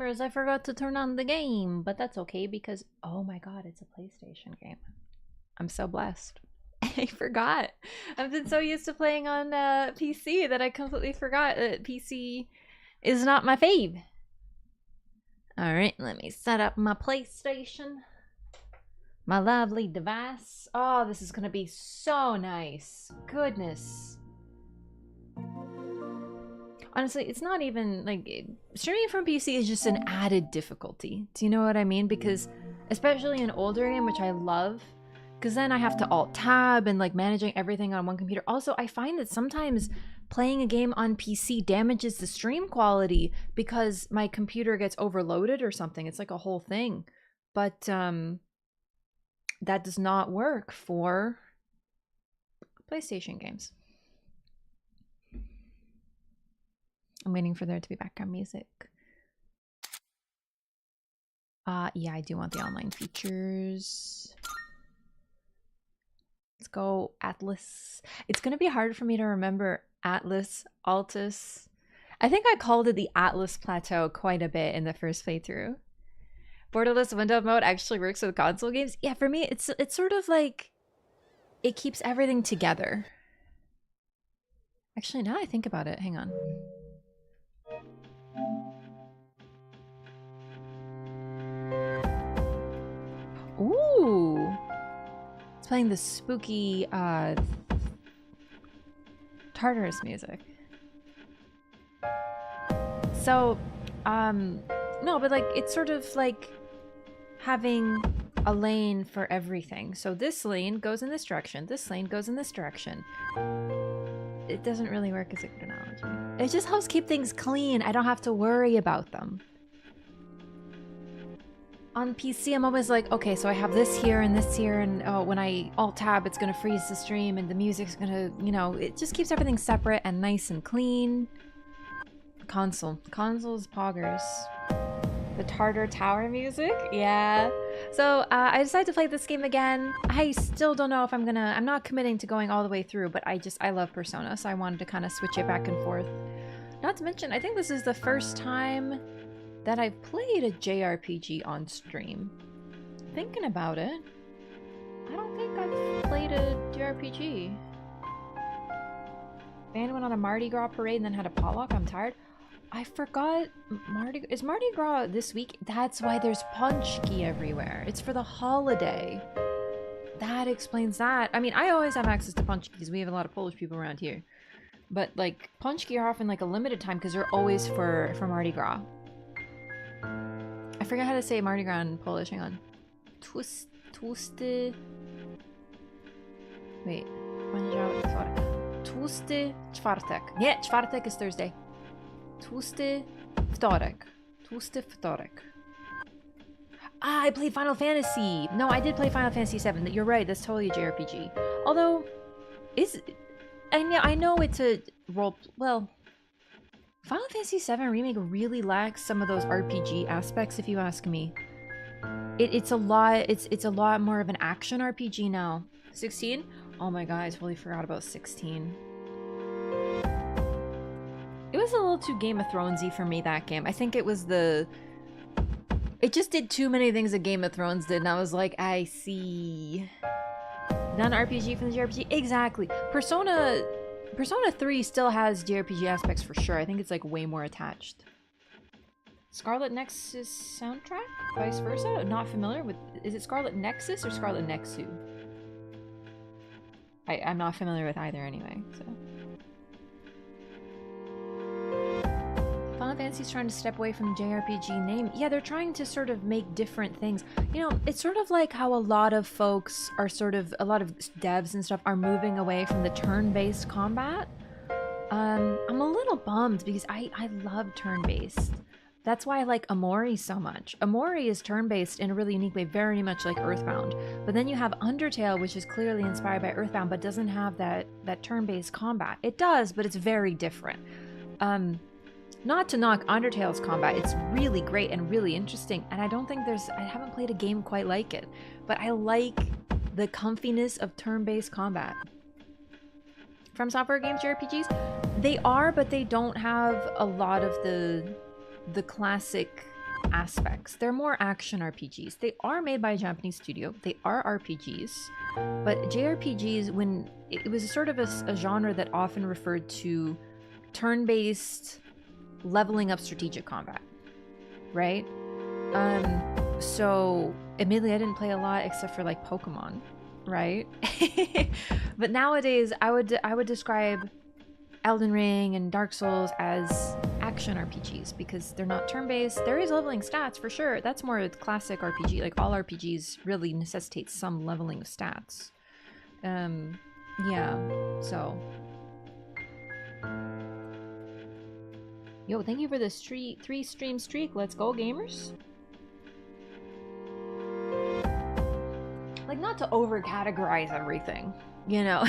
is I forgot to turn on the game, but that's okay because, oh my god, it's a PlayStation game. I'm so blessed. I forgot. I've been so used to playing on PC that I completely forgot that PC is not my fave. Alright, let me set up my PlayStation. My lovely device. Oh, this is gonna be so nice. Goodness. Honestly, it's not even like streaming from PC is just an added difficulty. Do you know what I mean? Because especially an older game, which I love, because then I have to alt tab and like managing everything on one computer. Also, I find that sometimes playing a game on PC damages the stream quality because my computer gets overloaded or something. It's like a whole thing. But that does not work for PlayStation games. I'm waiting for there to be background music. Yeah, I do want the online features. Let's go Atlas. It's gonna be hard for me to remember Atlas, Altus. I think I called it the Atlas Plateau quite a bit in the first playthrough. Borderless window mode actually works with console games. Yeah, for me, it's sort of like it keeps everything together. Actually, now I think about it, hang on. Ooh, it's playing the spooky Tartarus music. So, no, but like it's sort of like having a lane for everything. So this lane goes in this direction. This lane goes in this direction. It doesn't really work as a good analogy. It just helps keep things clean. I don't have to worry about them. On PC, I'm always like, okay, so I have this here, and when I alt-tab, it's gonna freeze the stream, and the music's gonna, you know, it just keeps everything separate and nice and clean. Console's poggers. The Tartar Tower music? Yeah. So, I decided to play this game again. I still don't know if I'm not committing to going all the way through, but I love Persona, so I wanted to kind of switch it back and forth. Not to mention, I think this is the first time that I've played a JRPG on stream. Thinking about it, I don't think I've played a JRPG. Band went on a Mardi Gras parade and then had a potluck. I'm tired. I forgot is Mardi Gras this week? That's why there's punchki everywhere. It's for the holiday. That explains that. I mean, I always have access to punchki because we have a lot of Polish people around here. But like punchki are often like a limited time because they're always for Mardi Gras. I forget how to say Mardi Gras in Polish. Hang on. Tłusty. Wait. Tłusty czwartek. Nie, czwartek is Thursday. Tłusty wtorek. Tłusty wtorek. Ah, I played Final Fantasy. No, I did play Final Fantasy VII. You're right. That's totally a JRPG. Although, I know it's a role. Well, Final Fantasy VII Remake really lacks some of those RPG aspects, if you ask me. It's a lot more of an action RPG now. 16? Oh my god, I totally forgot about 16. It was a little too Game of Thronesy for me, that game. I think it was it just did too many things that Game of Thrones did, and I was like, I see. Non-RPG from the JRPG? Exactly. Persona 3 still has JRPG aspects for sure. I think it's like way more attached. Scarlet Nexus soundtrack? Vice versa? Not familiar with... Is it Scarlet Nexus or Scarlet Nexu? I'm not familiar with either anyway, so... Final Fantasy's trying to step away from the JRPG name. Yeah, they're trying to sort of make different things. You know, it's sort of like how a lot of folks are a lot of devs and stuff are moving away from the turn-based combat. I'm a little bummed because I love turn-based. That's why I like Amori so much. Amori is turn-based in a really unique way, very much like Earthbound. But then you have Undertale, which is clearly inspired by Earthbound, but doesn't have that turn-based combat. It does, but it's very different. Not to knock Undertale's combat, it's really great and really interesting, and I don't think I haven't played a game quite like it, but I like the comfiness of turn-based combat. From Software games, JRPGs, they are, but they don't have a lot of the classic aspects. They're more action RPGs. They are made by a Japanese studio. They are RPGs. But JRPGs, when it was sort of a genre that often referred to turn-based leveling up strategic combat, right? So admittedly I didn't play a lot except for like Pokemon, right? But nowadays I would describe Elden Ring and Dark Souls as action RPGs because they're not turn-based. There is leveling stats for sure. That's more classic RPG. Like all RPGs really necessitate some leveling of stats. Yeah, so. Yo, thank you for the 3 stream streak. Let's go, gamers. Like, not to over categorize everything, you know.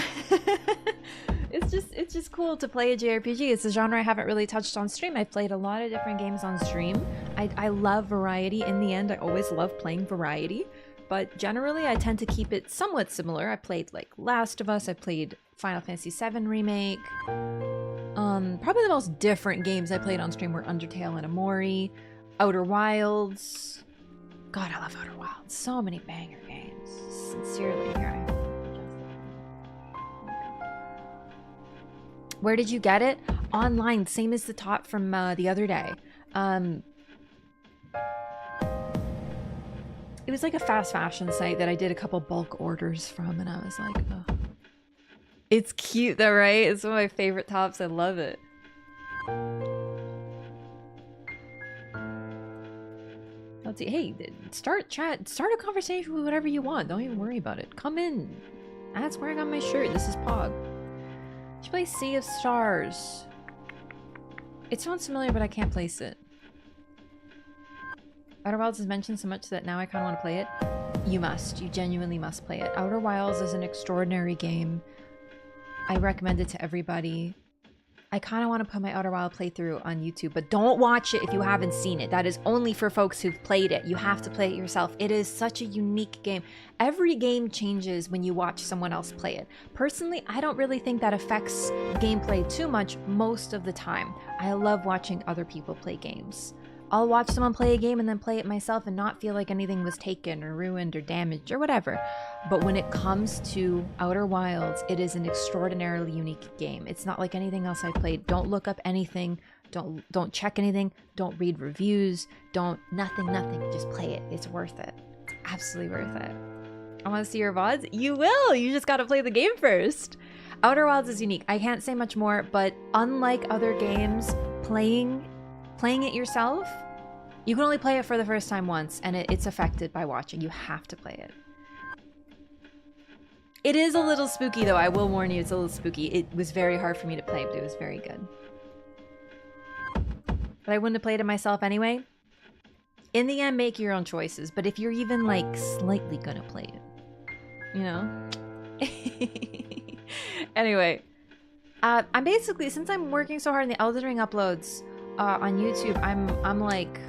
It's just cool to play a JRPG. It's a genre I haven't really touched on stream. I've played a lot of different games on stream. I love variety. In the end, I always love playing variety. But generally, I tend to keep it somewhat similar. I played like Last of Us. I played Final Fantasy VII Remake. Probably the most different games I played on stream were Undertale and Amori, Outer Wilds. God, I love Outer Wilds. So many banger games. Sincerely, here I am. Where did you get it? Online, same as the top from the other day. It was like a fast fashion site that I did a couple bulk orders from, and I was like, oh. It's cute though, right? It's one of my favorite tops. I love it. Let's see. Hey, start a conversation with whatever you want. Don't even worry about it. Come in. Ask where I got my shirt. This is Pog. Should play Sea of Stars. It sounds familiar, but I can't place it. Outer Wilds is mentioned so much that now I kind of want to play it. You must. You genuinely must play it. Outer Wilds is an extraordinary game. I recommend it to everybody. I kind of want to put my Outer Wild playthrough on YouTube, but don't watch it if you haven't seen it. That is only for folks who've played it. You have to play it yourself. It is such a unique game. Every game changes when you watch someone else play it. Personally, I don't really think that affects gameplay too much most of the time. I love watching other people play games. I'll watch someone play a game and then play it myself and not feel like anything was taken or ruined or damaged or whatever. But when it comes to Outer Wilds, it is an extraordinarily unique game. It's not like anything else I've played. Don't look up anything. Don't check anything. Don't read reviews. Nothing. Just play it. It's worth it. It's absolutely worth it. I want to see your VODs? You will! You just gotta play the game first. Outer Wilds is unique. I can't say much more, but unlike other games, playing it yourself, you can only play it for the first time once, and it's affected by watching. You have to play it. It is a little spooky, though. I will warn you, it's a little spooky. It was very hard for me to play, but it was very good. But I wouldn't have played it myself anyway. In the end, make your own choices. But if you're even, like, slightly gonna play it, you know? Anyway. I'm basically, since I'm working so hard on the Elden Ring uploads, on YouTube, I'm like,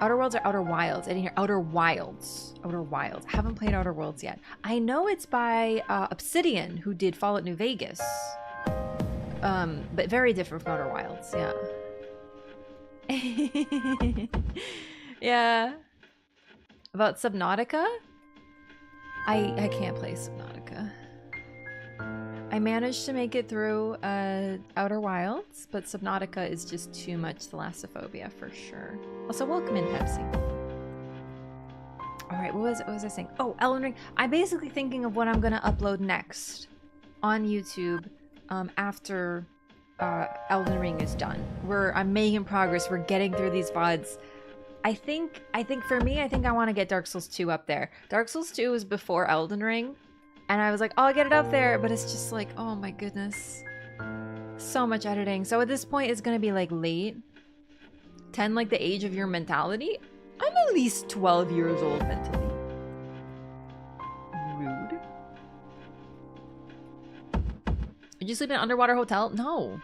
Outer Worlds or Outer Wilds? I didn't hear Outer Wilds. Outer Wilds. I haven't played Outer Worlds yet. I know it's by Obsidian, who did Fallout New Vegas. But very different from Outer Wilds, yeah. Yeah. About Subnautica? I can't play Subnautica. I managed to make it through Outer Wilds, but Subnautica is just too much thalassophobia for sure. Also, welcome in, Pepsi. Alright, what was I saying? Oh, Elden Ring. I'm basically thinking of what I'm gonna upload next on YouTube after Elden Ring is done. I'm making progress. We're getting through these VODs. I think for me, I want to get Dark Souls 2 up there. Dark Souls 2 was before Elden Ring. And I was like, oh, I'll get it up there. But it's just like, oh my goodness. So much editing. So at this point, it's going to be like late. 10, like the age of your mentality. I'm at least 12 years old mentally. Rude. Did you sleep in an underwater hotel? No.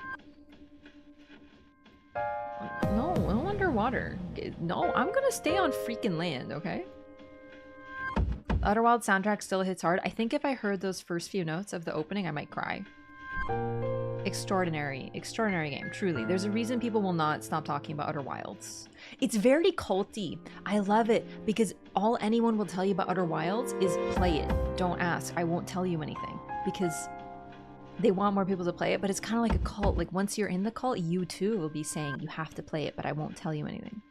No underwater. No, I'm going to stay on freaking land, okay? Outer Wild soundtrack still hits hard. I think if I heard those first few notes of the opening, I might cry. Extraordinary game, truly. There's a reason people will not stop talking about Outer Wilds. It's very culty. I love it because all anyone will tell you about Outer Wilds is play it. Don't ask. I won't tell you anything because they want more people to play it, but it's kind of like a cult. Like once you're in the cult, you too will be saying you have to play it, but I won't tell you anything.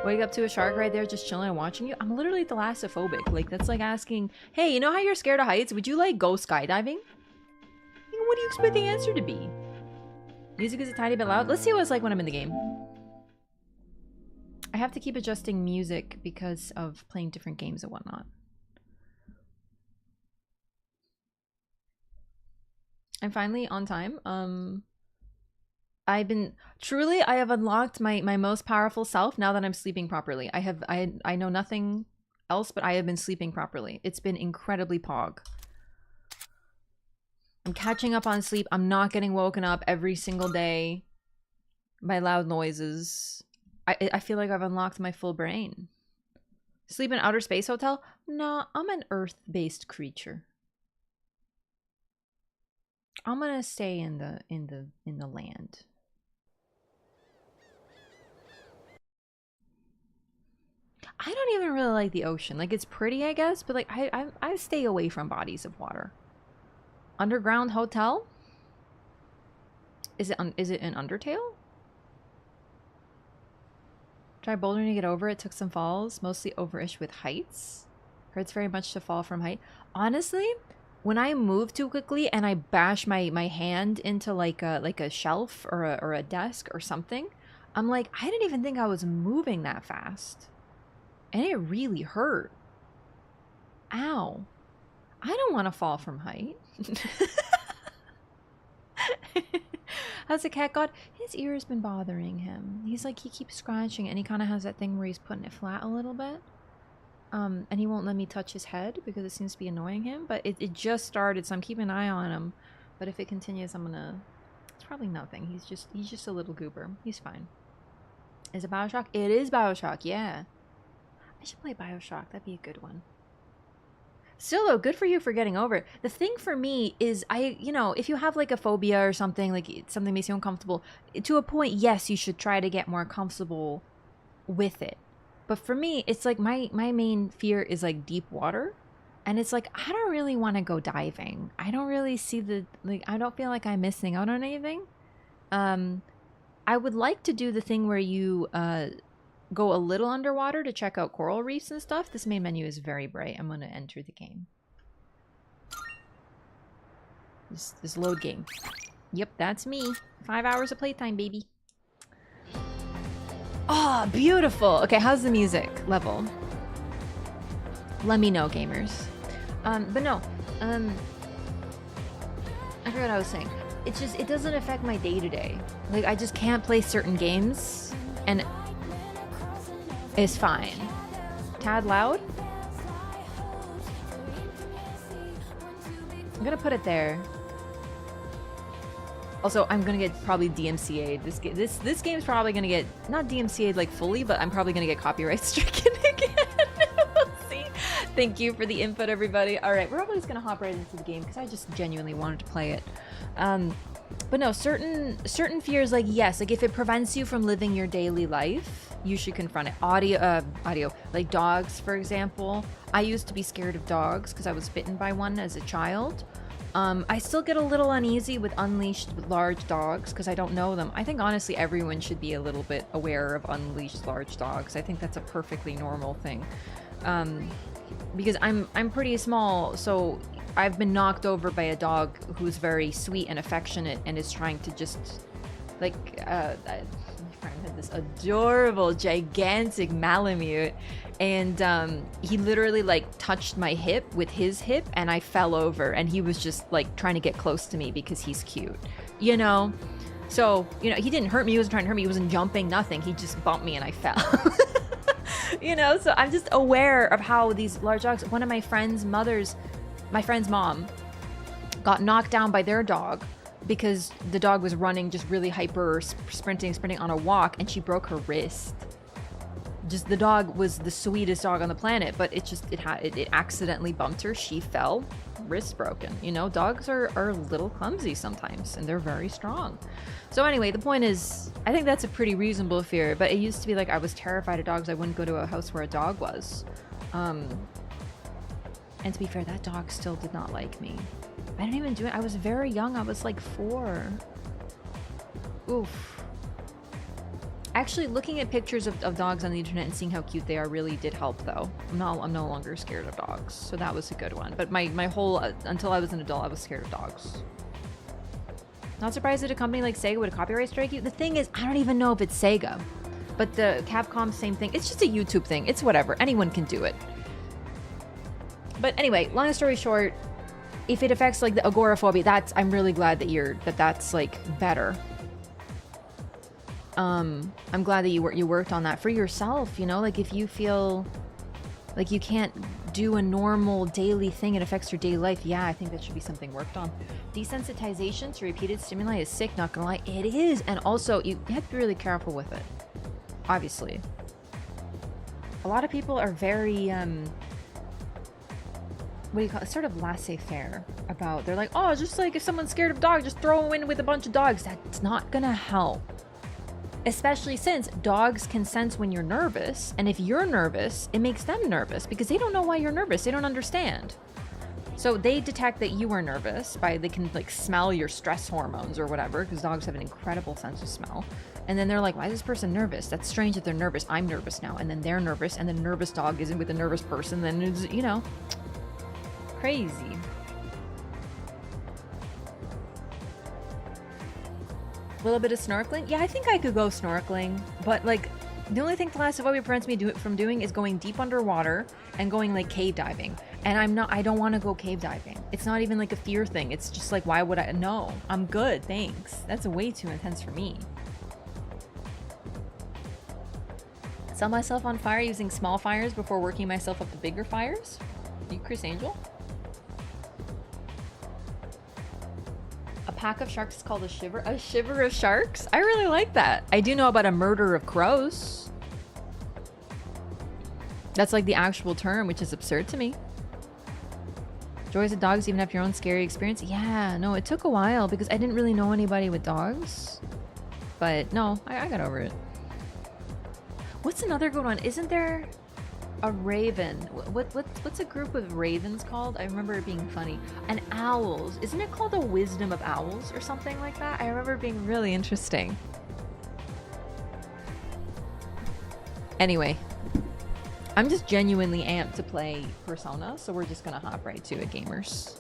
Wake up to a shark right there just chilling and watching you. I'm literally thalassophobia. Like that's like asking, hey, you know how you're scared of heights? Would you like go skydiving? What do you expect the answer to be? Music is a tiny bit loud. Let's see what it's like when I'm in the game. I have to keep adjusting music because of playing different games and whatnot. I'm finally on time. I have unlocked my most powerful self now that I'm sleeping properly. I know nothing else, but I have been sleeping properly. It's been incredibly pog. I'm catching up on sleep. I'm not getting woken up every single day by loud noises. I feel like I've unlocked my full brain. Sleep in outer space hotel? No, I'm an Earth-based creature. I'm gonna stay in the land. I don't even really like the ocean. Like it's pretty, I guess, but like I stay away from bodies of water. Underground hotel? Is it an Undertale? Try bouldering to get over it. Took some falls, mostly overish with heights. Hurts very much to fall from height. Honestly, when I move too quickly and I bash my hand into like a shelf or a desk or something, I'm like, I didn't even think I was moving that fast. And it really hurt. Ow. I don't want to fall from height. How's the cat god? His ear has been bothering him. He's like, he keeps scratching and he kind of has that thing where he's putting it flat a little bit. And he won't let me touch his head because it seems to be annoying him. But it just started, so I'm keeping an eye on him. But if it continues, I'm gonna... It's probably nothing. He's just a little goober. He's fine. Is it Bioshock? It is Bioshock, yeah. I should play Bioshock. That'd be a good one. Still though, good for you for getting over it. The thing for me is if you have like a phobia or something, like something makes you uncomfortable, to a point, yes, you should try to get more comfortable with it. But for me, it's like my main fear is like deep water. And it's like, I don't really want to go diving. I don't really see I don't feel like I'm missing out on anything. I would like to do the thing where you go a little underwater to check out coral reefs and stuff. This main menu is very bright. I'm going to enter the game. This load game. Yep, that's me. 5 hours of playtime, baby. Oh, beautiful. Okay, how's the music level? Let me know, gamers. But no, I forgot what I was saying. It doesn't affect my day-to-day. Like, I just can't play certain games, and it's fine. Tad loud? I'm gonna put it there. Also, I'm gonna get probably DMCA'd. This game's probably gonna get, not DMCA'd like fully, but I'm probably gonna get copyright stricken again. We'll see. Thank you for the input, everybody. Alright, we're probably just gonna hop right into the game because I just genuinely wanted to play it. But no, certain fears, like, yes, like if it prevents you from living your daily life, you should confront it. Audio, like dogs, for example. I used to be scared of dogs because I was bitten by one as a child. I still get a little uneasy with unleashed large dogs because I don't know them. I think honestly everyone should be a little bit aware of unleashed large dogs. I think that's a perfectly normal thing. Because I'm pretty small, so I've been knocked over by a dog who's very sweet and affectionate and is trying to just, like, my friend had this adorable, gigantic Malamute, and he literally, like, touched my hip with his hip, and I fell over, and he was just, like, trying to get close to me because he's cute, you know? So, you know, he didn't hurt me, he wasn't trying to hurt me, he wasn't jumping, nothing, he just bumped me and I fell. You know, so I'm just aware of how these large dogs, one of my friend's mom got knocked down by their dog because the dog was running just really hyper sprinting on a walk, and she broke her wrist. just the dog was the sweetest dog on the planet, but it accidentally bumped her. She fell, wrist broken. You know, dogs are a little clumsy sometimes, and they're very strong. So anyway, the point is, I think that's a pretty reasonable fear, but it used to be like I was terrified of dogs. I wouldn't go to a house where a dog was. And to be fair, that dog still did not like me. I didn't even do it. I was very young. I was like 4. Oof. Actually, looking at pictures of dogs on the internet and seeing how cute they are really did help, though. I'm no longer scared of dogs, so that was a good one. But my whole until I was an adult, I was scared of dogs. Not surprised that a company like Sega would copyright strike you. The thing is, I don't even know if it's Sega, but the Capcom, same thing. It's just a YouTube thing. It's whatever. Anyone can do it. But anyway, long story short, if it affects like the agoraphobia, I'm really glad that that's like better. I'm glad that you worked on that for yourself, you know, like if you feel like you can't do a normal daily thing, it affects your daily life. Yeah, I think that should be something worked on. Desensitization to repeated stimuli is sick, not gonna lie. It is. And also you have to be really careful with it. Obviously. A lot of people are very, what do you call it? Sort of laissez-faire about, they're like, oh, just like if someone's scared of dogs, just throw them in with a bunch of dogs. That's not gonna help. Especially since dogs can sense when you're nervous, and if you're nervous, it makes them nervous because they don't know why you're nervous. They don't understand. So they detect that you are nervous they can like smell your stress hormones or whatever, because dogs have an incredible sense of smell. And then they're like, why is this person nervous? That's strange that they're nervous. I'm nervous now. And then they're nervous, and the nervous dog isn't with a nervous person. Then it's, you know, crazy. A little bit of snorkeling? Yeah, I think I could go snorkeling, but like the only thing thalassophobia prevents me from doing is going deep underwater and going like cave diving. And I don't want to go cave diving. It's not even like a fear thing. It's just like, why would I? No, I'm good, thanks. That's way too intense for me. Set myself on fire using small fires before working myself up to bigger fires? You Chris Angel? A pack of sharks is called a shiver. A shiver of sharks? I really like that. I do know about a murder of crows. That's like the actual term, which is absurd to me. Joys of dogs even have your own scary experience? Yeah, no, it took a while because I didn't really know anybody with dogs. But no, I got over it. What's another good one? Isn't there a raven? What's a group of ravens called? I remember it being funny. And owls. Isn't it called the wisdom of owls or something like that? I remember it being really interesting. Anyway, I'm just genuinely amped to play Persona, so we're just gonna hop right to it, gamers.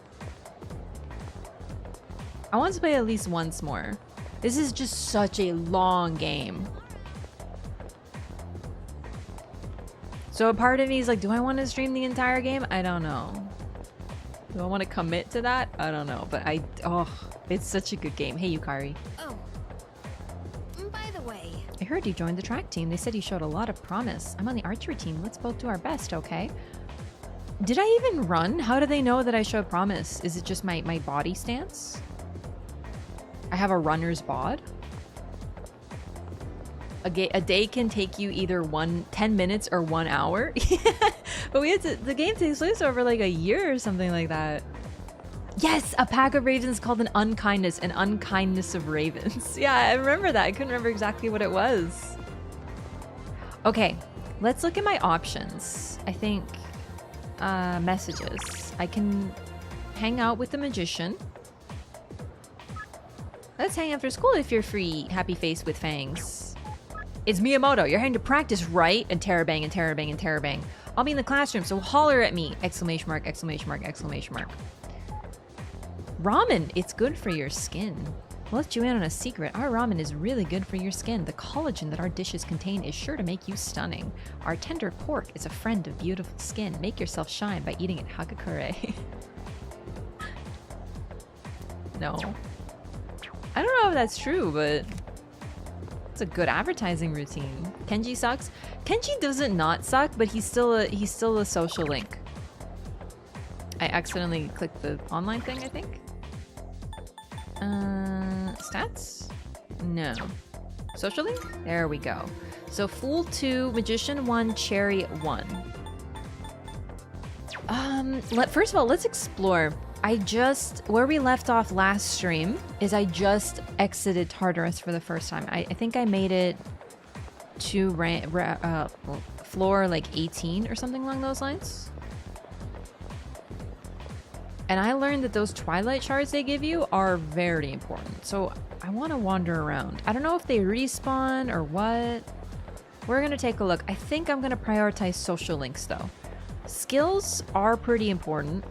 I want to play at least once more. This is just such a long game. So a part of me is like, do I want to stream the entire game? I don't know. Do I want to commit to that? I don't know. But it's such a good game. Hey, Yukari. Oh. By the way, I heard you joined the track team. They said you showed a lot of promise. I'm on the archery team. Let's both do our best, okay? Did I even run? How do they know that I showed promise? Is it just my body stance? I have a runner's bod? A day can take you either 10 minutes or 1 hour. But the game takes place over like a year or something like that. Yes, a pack of ravens called an unkindness of ravens. Yeah, I remember that. I couldn't remember exactly what it was. Okay, let's look at my options. I think messages. I can hang out with the magician. Let's hang after school if you're free. Happy face with fangs. It's Miyamoto. You're heading to practice, right? And terabang and terabang and terabang. I'll be in the classroom, so holler at me! Exclamation mark, exclamation mark, exclamation mark. Ramen. It's good for your skin. We'll let you in on a secret. Our ramen is really good for your skin. The collagen that our dishes contain is sure to make you stunning. Our tender pork is a friend of beautiful skin. Make yourself shine by eating it Hagakure. No. I don't know if that's true, but it's a good advertising routine. Kenji sucks. Kenji doesn't not suck, but he's still a social link. I accidentally clicked the online thing, I think. Stats? No. Social link? There we go. So Fool 2, Magician 1, Chariot 1. First of all, let's explore. Where we left off last stream is I just exited Tartarus for the first time. I think I made it to floor like 18 or something along those lines. And I learned that those Twilight shards they give you are very important. So I want to wander around. I don't know if they respawn or what. We're going to take a look. I think I'm going to prioritize social links though. Skills are pretty important.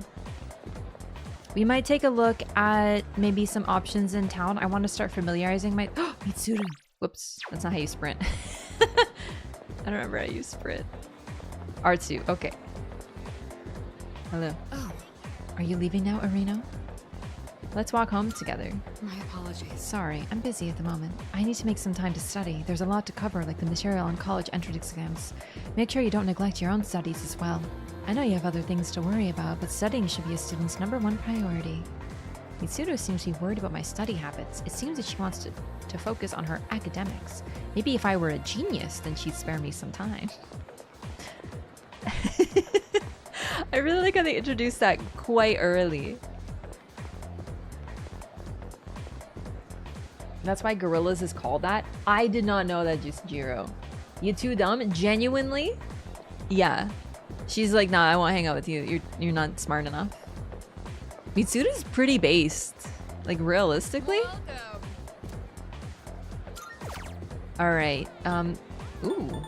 We might take a look at maybe some options in town. I want to start familiarizing my... Oh, Mitsuru. Whoops. That's not how you sprint. I don't remember how you sprint. R2. Okay. Hello. Oh, Are you leaving now, Arino? Let's walk home together. my apologies. Sorry, I'm busy at the moment. I need to make some time to study. There's a lot to cover, like the material on college entrance exams. Make sure you don't neglect your own studies as well. I know you have other things to worry about, but studying should be a student's #1 priority. Mitsuru seems to be worried about my study habits. It seems that she wants to focus on her academics. Maybe if I were a genius, then she'd spare me some time. I really like how they introduced that quite early. That's why Gorillas is called that. I did not know that, just Jiro. You too dumb? Genuinely? Yeah. She's like, nah, I won't hang out with you. You're not smart enough. Mitsuru's pretty based. Like, realistically? Alright, ooh.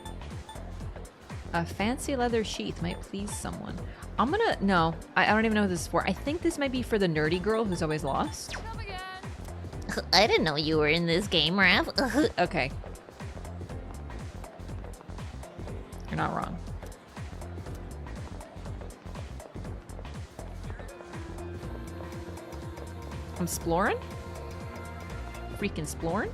A fancy leather sheath might please someone. I'm gonna... No, I don't even know who this is for. I think this might be for the nerdy girl who's always lost. I didn't know you were in this game, Raph. Okay. You're not wrong. I'm exploring? Freaking exploring?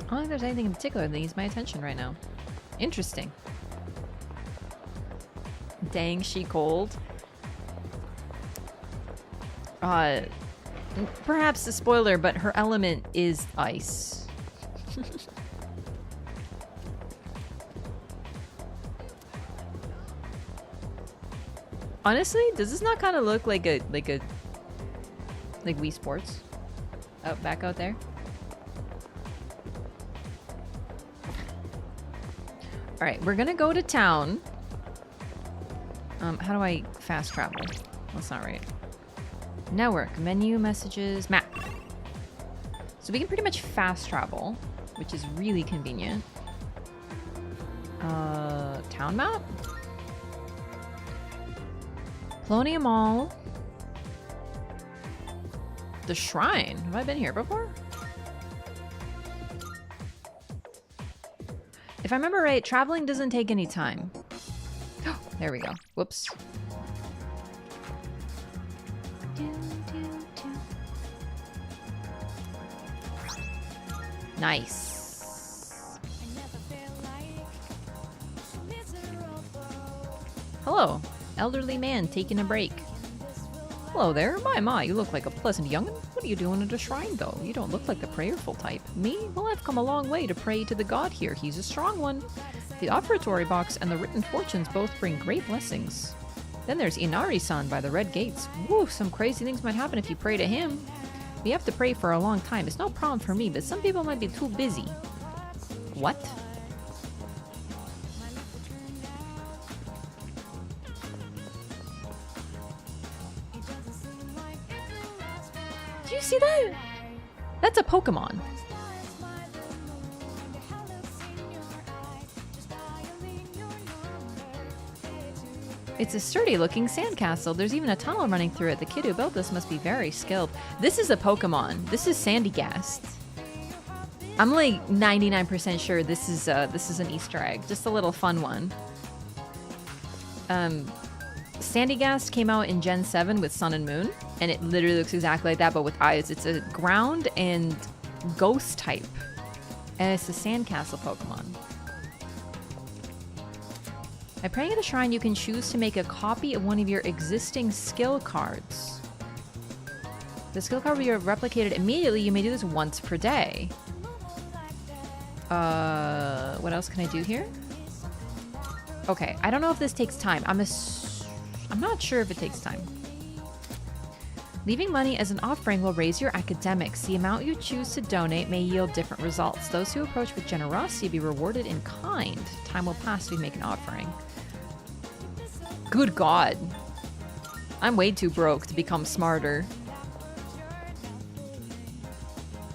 I don't think there's anything in particular that needs my attention right now. Interesting. Dang, she cold. Perhaps a spoiler, but her element is ice. Honestly, does this not kind of look like like Wii Sports? Back out there. All right, we're gonna go to town. How do I fast travel? That's not right. Network, menu, messages, map. So we can pretty much fast travel, which is really convenient. Town map? Polonia Mall. The Shrine. Have I been here before? If I remember right, traveling doesn't take any time. There we go. Whoops. Nice. Hello, elderly man taking a break. Hello there, my, you look like a pleasant young'un. What are you doing at a shrine, though? You don't look like the prayerful type. Me? Well, I've come a long way to pray to the god here. He's a strong one. The offertory box and the written fortunes both bring great blessings. Then there's Inari-san by the red gates. Woo, some crazy things might happen if you pray to him. We have to pray for a long time. It's no problem for me, but some people might be too busy. What? Do you see that? That's a Pokemon. It's a sturdy looking sandcastle. There's even a tunnel running through it. The kid who built this must be very skilled. This is a Pokemon. This is Sandygast. I'm like 99% sure this is an Easter egg. Just a little fun one. Sandygast came out in Gen 7 with Sun and Moon, and it literally looks exactly like that, but with eyes. It's a ground and ghost type, and it's a sandcastle Pokemon. By praying at the shrine, you can choose to make a copy of one of your existing skill cards. The skill card will be replicated immediately. You may do this once per day. What else can I do here? Okay, I don't know if this takes time. I'm not sure if it takes time. Leaving money as an offering will raise your academics. The amount you choose to donate may yield different results. Those who approach with generosity will be rewarded in kind. Time will pass if you make an offering. Good God. I'm way too broke to become smarter.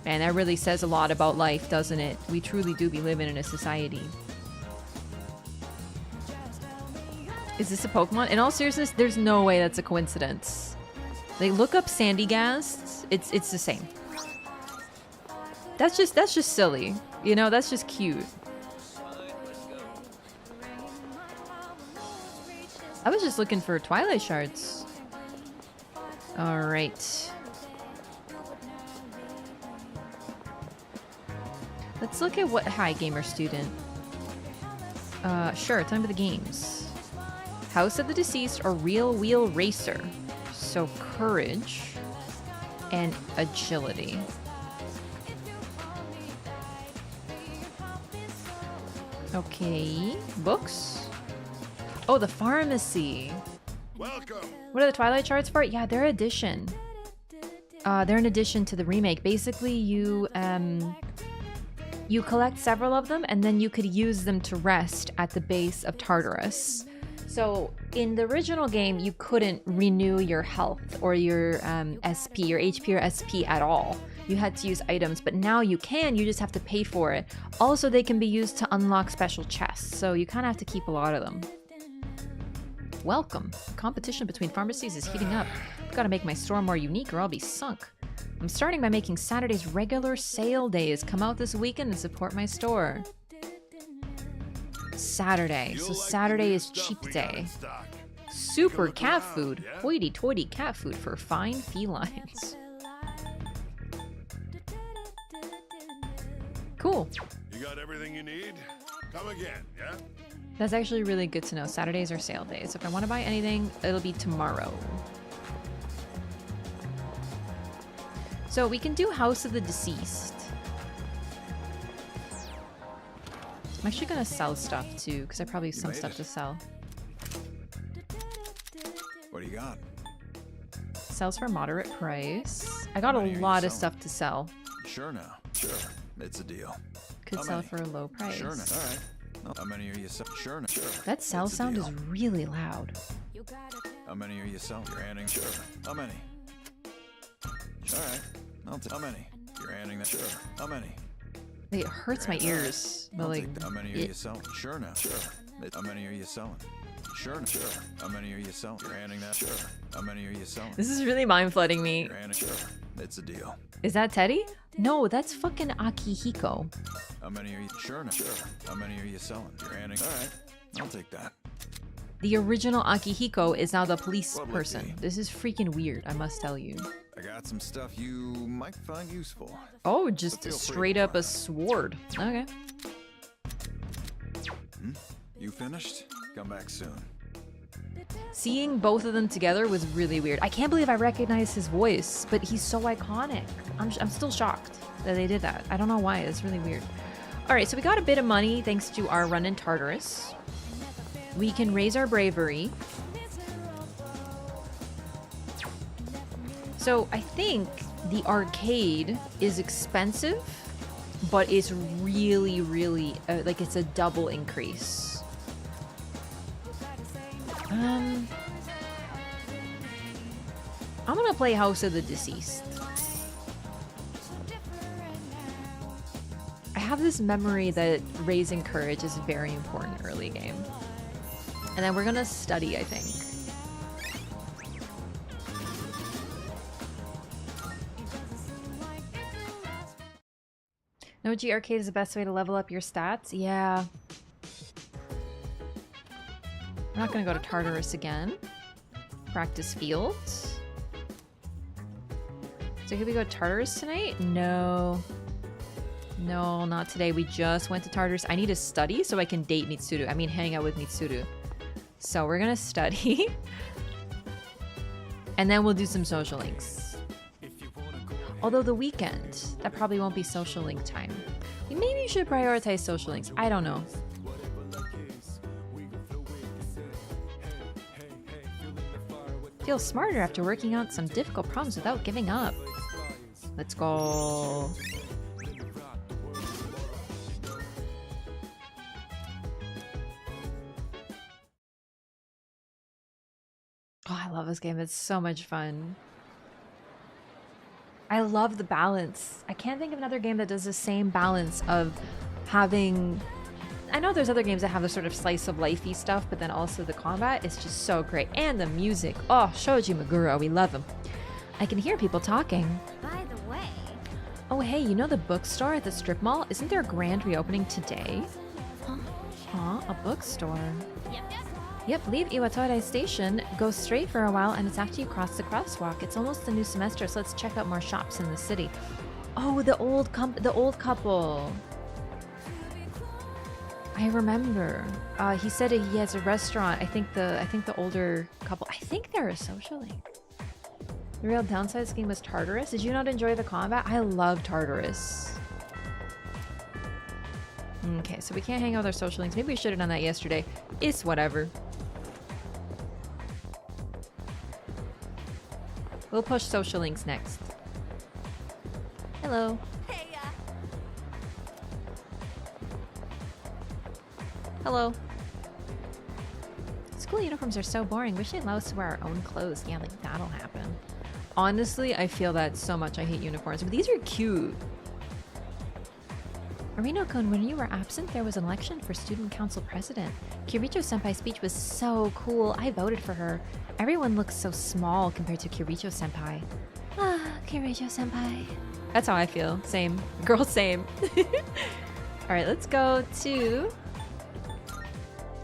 Man, that really says a lot about life, doesn't it? We truly do be living in a society. Is this a Pokemon? In all seriousness, there's no way that's a coincidence. They look up Sandygast. It's the same. That's just silly. You know, that's just cute. I was just looking for Twilight Shards. Alright. Let's look at what... Hi, gamer student. Sure, time for the games. House of the Deceased or Real Wheel Racer. So, courage and agility. Okay, books. Oh, the pharmacy. Welcome. What are the Twilight Shards for? Yeah, they're addition. They're an addition to the remake. Basically, you collect several of them, and then you could use them to rest at the base of Tartarus. So in the original game, you couldn't renew your health or your SP, your HP or SP at all. You had to use items, but now you can, you just have to pay for it. Also, they can be used to unlock special chests, so you kind of have to keep a lot of them. Welcome. Competition between pharmacies is heating up. I've got to make my store more unique or I'll be sunk. I'm starting by making Saturday's regular sale days. Come out this weekend and support my store. Saturday. So Saturday is cheap day. Super cat food. Hoity-toity cat food for fine felines. Cool. You got everything you need? Come again, yeah? That's actually really good to know. Saturdays are sale days. So if I want to buy anything, it'll be tomorrow. So we can do House of the Deceased. I'm actually gonna sell stuff too, because I probably have some stuff to sell. What do you got? Sells for a moderate price. I got a lot of stuff to sell. Sure now. Sure. It's a deal. Could sell for a low price. Sure now. All right. How many are you selling? Sure now. Sure. That sell sound is really loud. How many are you selling? You're handing. Sure. How many? All right. How many? You're handing that. Sure. How many? It hurts my ears. But like, how many are you selling? Sure now. Sure. How many are you selling? Sure now. Sure. How many are you selling? You're handing that. Sure. How many are you selling? This is really mind flooding me. You're handing. Sure. It's a deal. Is that Teddy? No, that's fucking Akihiko. How many are you? Sure now. Sure. How many are you selling? You're handing. All right. I'll take that. The original Akihiko is now the police person. This is freaking weird, I must tell you. I got some stuff you might find useful. Oh, just straight up a sword. Okay. You finished? Come back soon. Seeing both of them together was really weird. I can't believe I recognized his voice, but he's so iconic. I'm still shocked that they did that. I don't know why. It's really weird. All right, so we got a bit of money thanks to our run in Tartarus. We can raise our bravery. So I think the arcade is expensive, but it's really, really, like it's a double increase. I'm gonna play House of the Deceased. I have this memory that raising courage is very important early game. And then we're gonna study, I think. No, G Arcade is the best way to level up your stats? Yeah. I'm not gonna go to Tartarus again. Practice fields. So can we go to Tartarus tonight? No. No, not today. We just went to Tartarus. I need to study so I can date Mitsuru. I mean, hang out with Mitsuru. So we're gonna study. And then we'll do some social links. Although the weekend, that probably won't be social link time. Maybe you should prioritize social links. I don't know. Feel smarter after working out some difficult problems without giving up. Let's go. Oh, I love this game. It's so much fun. I love the balance. I can't think of another game that does the same balance of having... I know there's other games that have the sort of slice of lifey stuff, but then also the combat is just so great. And the music. Oh, Shoji Meguro, we love him. I can hear people talking. By the way... Oh, hey, you know the bookstore at the strip mall? Isn't there a grand reopening today? Huh? A bookstore? Yep, leave Iwatore Station, go straight for a while, and it's after you cross the crosswalk. It's almost the new semester, so let's check out more shops in the city. Oh, the old couple. I remember. He said he has a restaurant. I think the older couple. I think they're a social link. The real downside of this game was Tartarus. Did you not enjoy the combat? I love Tartarus. Okay, so we can't hang out with our social links. Maybe we should have done that yesterday. It's whatever. We'll push social links next. Hello. Hey, Hello. School uniforms are so boring. Wish they'd allow us to wear our own clothes. Yeah, like that'll happen. Honestly, I feel that so much. I hate uniforms, but these are cute. Arino-kun, when you were absent, there was an election for student council president. Kiricho-senpai's speech was so cool. I voted for her. Everyone looks so small compared to Kiricho-senpai. Ah, Kiricho-senpai. That's how I feel. Same. Girl, same. Alright, let's go to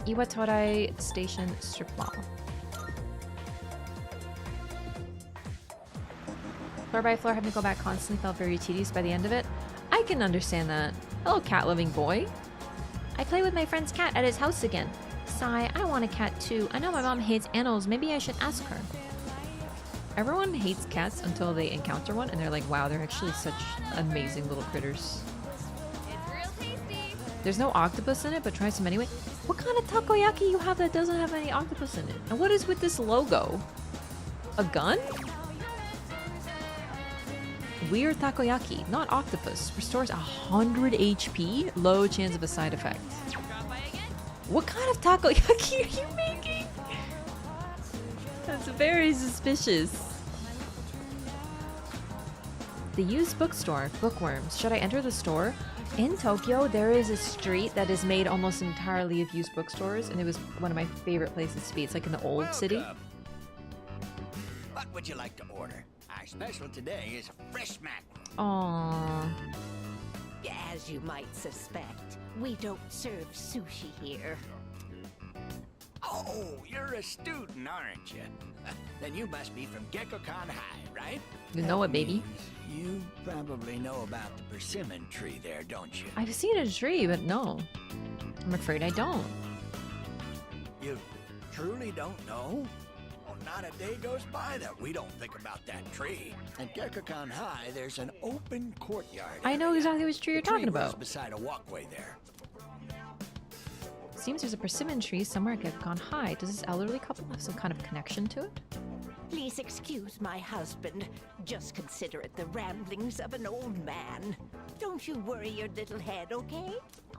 Iwatore Station Strip Mall. Floor by floor, having to go back constantly felt very tedious by the end of it. I can understand that. Hello, cat-loving boy. I play with my friend's cat at his house again. Sigh, I want a cat too. I know my mom hates animals. Maybe I should ask her. Everyone hates cats until they encounter one and they're like, wow, they're actually such amazing little critters. it's real tasty. There's no octopus in it, but try some anyway. What kind of takoyaki you have that doesn't have any octopus in it? And what is with this logo? A gun? Weird takoyaki, not octopus. Restores 100 HP, low chance of a side effect. What kind of takoyaki are you making? That's very suspicious. The used bookstore, bookworms. Should I enter the store? In Tokyo, there is a street that is made almost entirely of used bookstores, and it was one of my favorite places to be. It's like in the old city. What would you like to order? Our special today is a fresh mac. Aww. As you might suspect, we don't serve sushi here. Oh, you're a student, aren't you? Then you must be from Gekkokan High, right? You know it, baby. You probably know about the persimmon tree there, don't you? I've seen a tree, but no. I'm afraid I don't. You truly don't know? Well, not a day goes by that we don't think about that tree. At Gekkokan High, there's an open courtyard. I know area. exactly which tree you're The tree talking grows about. beside a walkway there. Seems there's a persimmon tree somewhere at Gekkokan High. Does this elderly couple have some kind of connection to it? Please excuse my husband. Just consider it the ramblings of an old man. Don't you worry your little head, okay?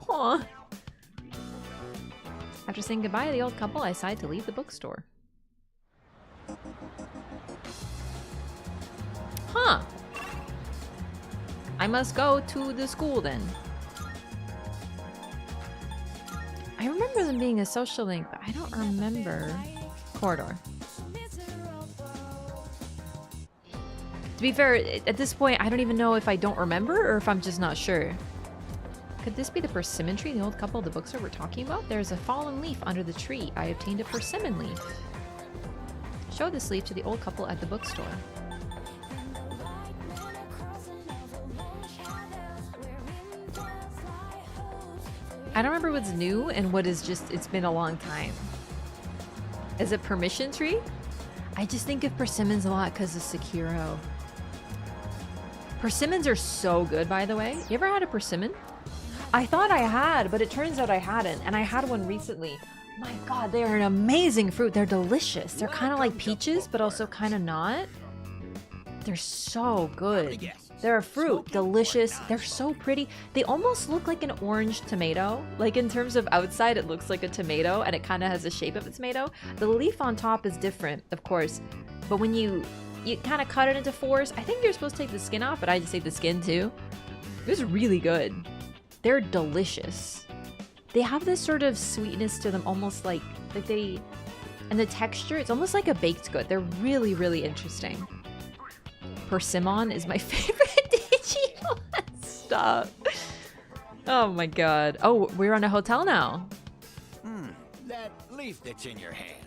Aw. After saying goodbye to the old couple, I decided to leave the bookstore. Huh. I must go to the school then. I remember them being a social link, but I don't remember. Corridor. To be fair, at this point, I don't even know if I don't remember or if I'm just not sure. Could this be the persimmon tree the old couple of the bookstore were talking about? There is a fallen leaf under the tree. I obtained a persimmon leaf. Show this leaf to the old couple at the bookstore. I don't remember what's new and what is just, it's been a long time. Is it permission tree? I just think of persimmons a lot because of Sekiro. Persimmons are so good, by the way. You ever had a persimmon? I thought I had, but it turns out I hadn't. And I had one recently. My God, they are an amazing fruit. They're delicious. They're kind of like peaches, but also kind of not. They're so good. They're a fruit, delicious. They're so pretty. They almost look like an orange tomato. Like in terms of outside, it looks like a tomato and it kind of has the shape of a tomato. The leaf on top is different, of course. But when you kind of cut it into fours, I think you're supposed to take the skin off, but I just take the skin too. It's really good. They're delicious. They have this sort of sweetness to them, almost like they, and the texture, it's almost like a baked good. They're really, really interesting. Persimmon is my favorite Digimon. Stop. Oh my God. Oh, we're on a hotel now. That leaf that's in your hand.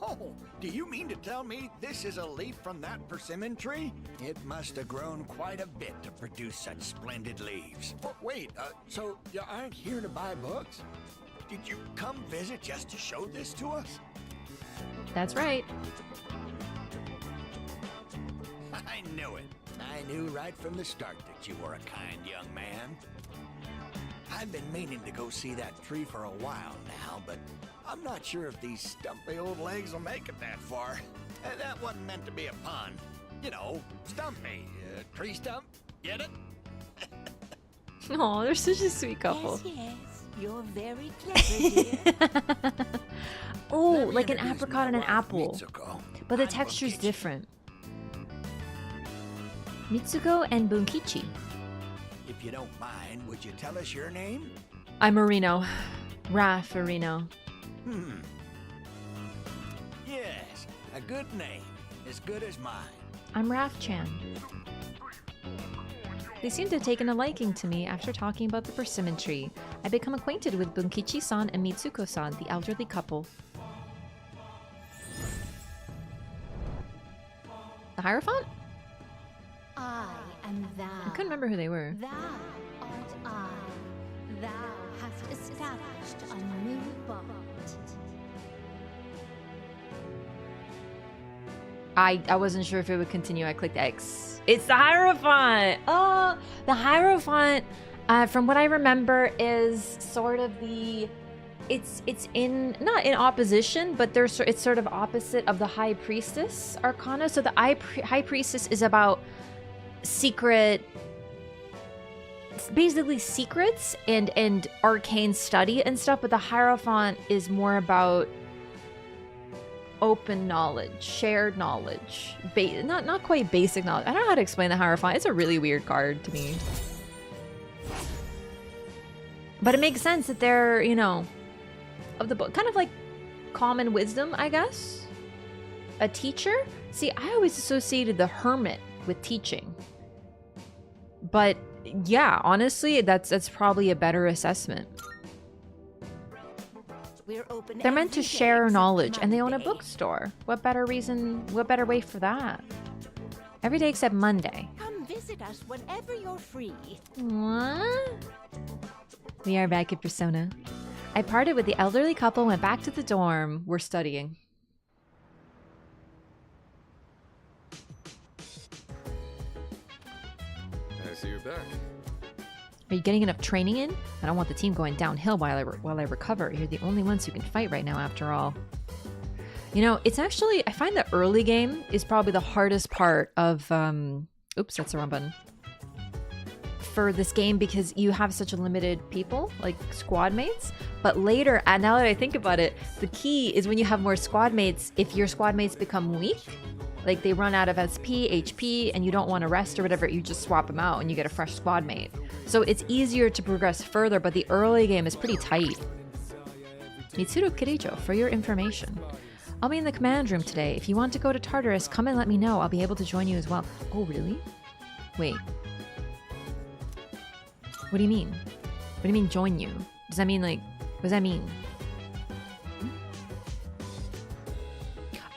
Oh, do you mean to tell me this is a leaf from that persimmon tree? It must have grown quite a bit to produce such splendid leaves. Oh, wait, so you aren't here to buy books? Did you come visit just to show this to us? That's right. I knew it. I knew right from the start that you were a kind young man. I've been meaning to go see that tree for a while now, but I'm not sure if these stumpy old legs will make it that far. That wasn't meant to be a pun. You know, stumpy. Tree stump. Get it? Oh, they're such a sweet couple. Yes, yes. You're very clever, dear. Oh, Let me like an introduce apricot my and an wife, apple. Mitsuko. But the I'm texture's Bunkichi. different. Mitsuko and Bunkichi. If you don't mind, would you tell us your name? I'm Marino. Raph Arino. Yes, a good name. As good as mine. I'm Raph-chan. They seem to have taken a liking to me after talking about the persimmon tree. I become acquainted with Bunkichi-san and Mitsuko-san, the elderly couple. The Hierophant? I am thou. I couldn't remember who they were. Thou art I. Thou hast established a new bond. I wasn't sure if it would continue. I clicked X. It's the Hierophant! Oh, the Hierophant, from what I remember, is sort of the... It's in, not in opposition, but it's sort of opposite of the High Priestess Arcana. So the High Priestess is about secret... basically secrets and arcane study and stuff, but the Hierophant is more about open knowledge, shared knowledge, not quite basic knowledge. I don't know how to explain the Hierophant. It's a really weird card to me. But it makes sense that they're, you know, of the book, kind of like common wisdom, I guess. A teacher? See, I always associated the hermit with teaching. But yeah, honestly, that's probably a better assessment. We're open They're meant to every day share except knowledge, and they own a Monday. bookstore. What better way for that? Every day except Monday. Come visit us whenever you're free. What? We are back at Persona. I parted with the elderly couple and went back to the dorm. We're studying. I see you're back. Are you getting enough training in? I don't want the team going downhill while I recover. You're the only ones who can fight right now, after all. You know, it's actually... I find the early game is probably the hardest part of... Oops, that's the wrong button. For this game, because you have such a limited people, like squad mates. But later, and now that I think about it, the key is when you have more squad mates, if your squad mates become weak, like they run out of SP, HP, and you don't want to rest or whatever, you just swap them out and you get a fresh squad mate. So it's easier to progress further, but the early game is pretty tight. Mitsuru Kirijo, for your information. I'll be in the command room today. If you want to go to Tartarus, come and let me know. I'll be able to join you as well. Oh, really? Wait. What do you mean? What do you mean join you? Does that mean like... What does that mean?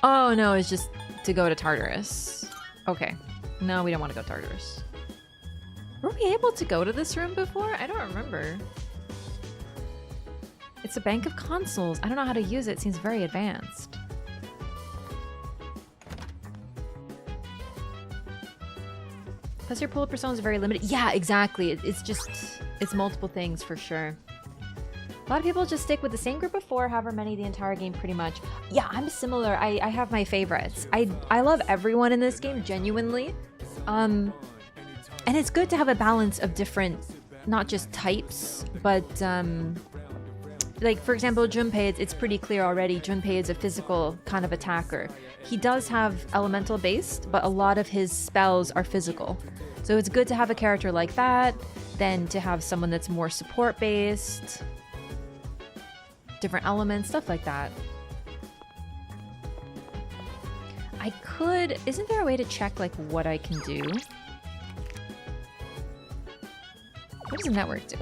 Oh, no, it's just to go to Tartarus. Okay. No, we don't want to go to Tartarus. Were we able to go to this room before? I don't remember. It's a bank of consoles. I don't know how to use it. It seems very advanced. Plus your pool of personas is very limited. Yeah, exactly. It's multiple things for sure. A lot of people just stick with the same group of 4, however many the entire game pretty much. Yeah, I'm similar. I have my favorites. I love everyone in this game, genuinely. And it's good to have a balance of different, not just types, but like for example, Junpei, it's pretty clear already. Junpei is a physical kind of attacker. He does have elemental based, but a lot of his spells are physical. So it's good to have a character like that, than to have someone that's more support based, different elements, stuff like that. Isn't there a way to check like what I can do? What does the network do?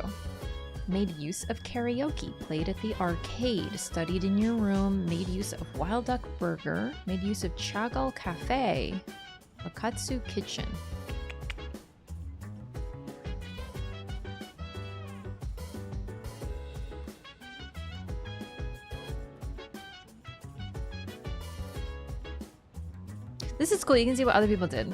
Made use of karaoke, played at the arcade, studied in your room, made use of Wild Duck Burger, made use of Chagal Cafe, Akatsu Kitchen. This is cool, you can see what other people did.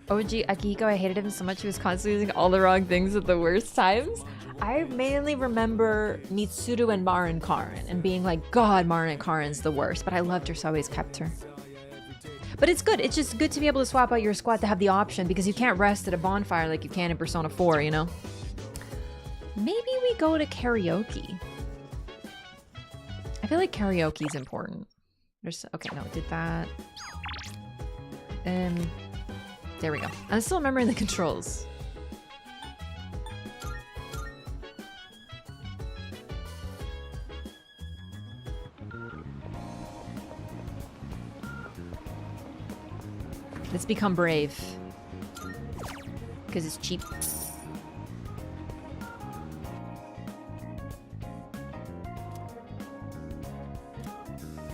OG Akihiko, I hated him so much, he was constantly using all the wrong things at the worst times. I mainly remember Mitsuru and Marin Karin and being like, God, Marin Karin's the worst, but I loved her, so I always kept her. But it's good, it's just good to be able to swap out your squad to have the option, because you can't rest at a bonfire like you can in Persona 4, you know? Maybe we go to karaoke. I feel like karaoke is important. Okay, no, did that. There we go. I'm still remembering the controls. Let's become brave. Because it's cheap.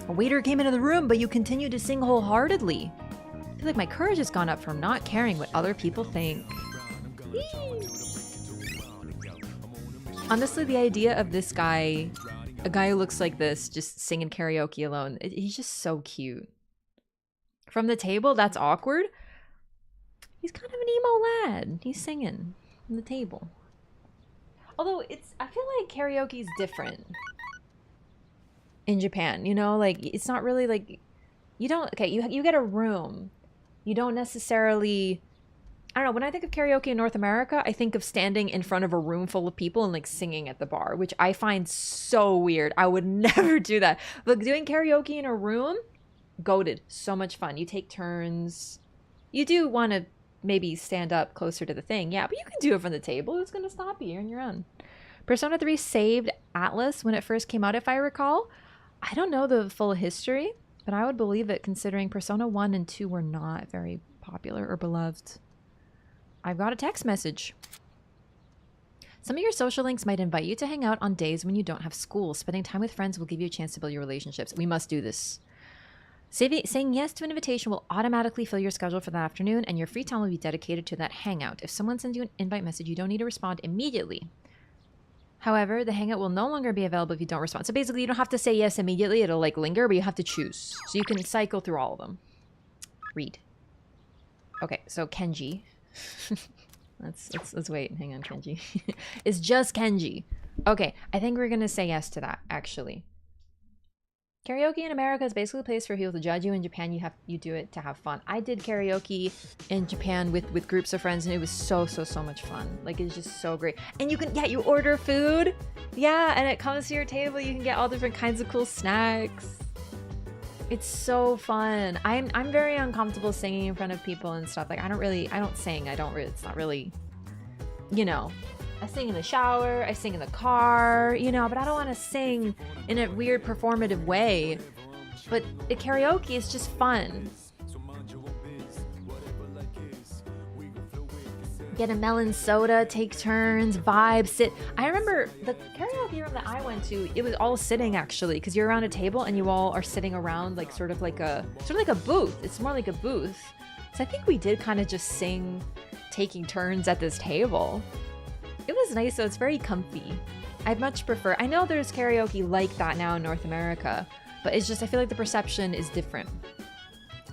A waiter came into the room, but you continue to sing wholeheartedly. I feel like my courage has gone up from not caring what other people think. Honestly, the idea of this guy, a guy who looks like this, just singing karaoke alone, he's just so cute. From the table, that's awkward. He's kind of an emo lad. He's singing from the table. Although I feel like karaoke is different in Japan, you know? Like, it's not really like, you get a room. You don't necessarily, I don't know, when I think of karaoke in North America, I think of standing in front of a room full of people and like singing at the bar, which I find so weird. I would never do that. But doing karaoke in a room, goated. So much fun. You take turns. You do want to maybe stand up closer to the thing. Yeah, but you can do it from the table. Who's going to stop you? You're on your own. Persona 3 saved Atlas when it first came out, if I recall. I don't know the full history, but I would believe it considering Persona 1 and 2 were not very popular or beloved. I've got a text message. Some of your social links might invite you to hang out on days when you don't have school. Spending time with friends will give you a chance to build your relationships. We must do this. Saying yes to an invitation will automatically fill your schedule for that afternoon, and your free time will be dedicated to that hangout. If someone sends you an invite message, you don't need to respond immediately. However, the hangout will no longer be available if you don't respond. So basically, you don't have to say yes immediately. It'll like linger, but you have to choose. So you can cycle through all of them. Read. Okay, so Kenji. Let's wait. Hang on, Kenji. It's just Kenji. Okay, I think we're gonna say yes to that, actually. Karaoke in America is basically a place for people to judge you. In Japan, you do it to have fun. I did karaoke in Japan with groups of friends, and it was so much fun. Like, it's just so great. And you can, you order food. Yeah, and it comes to your table. You can get all different kinds of cool snacks. It's so fun. I'm very uncomfortable singing in front of people and stuff. Like, I don't sing. It's not really, you know. I sing in the shower, I sing in the car, you know, but I don't want to sing in a weird performative way. But the karaoke is just fun. Get a melon soda, take turns, vibe, sit. I remember the karaoke room that I went to, it was all sitting actually, because you're around a table and you all are sitting around like sort of like a booth. It's more like a booth. So I think we did kind of just sing taking turns at this table. It was nice, though. It's very comfy. I'd much prefer... I know there's karaoke like that now in North America, but it's just, I feel like the perception is different.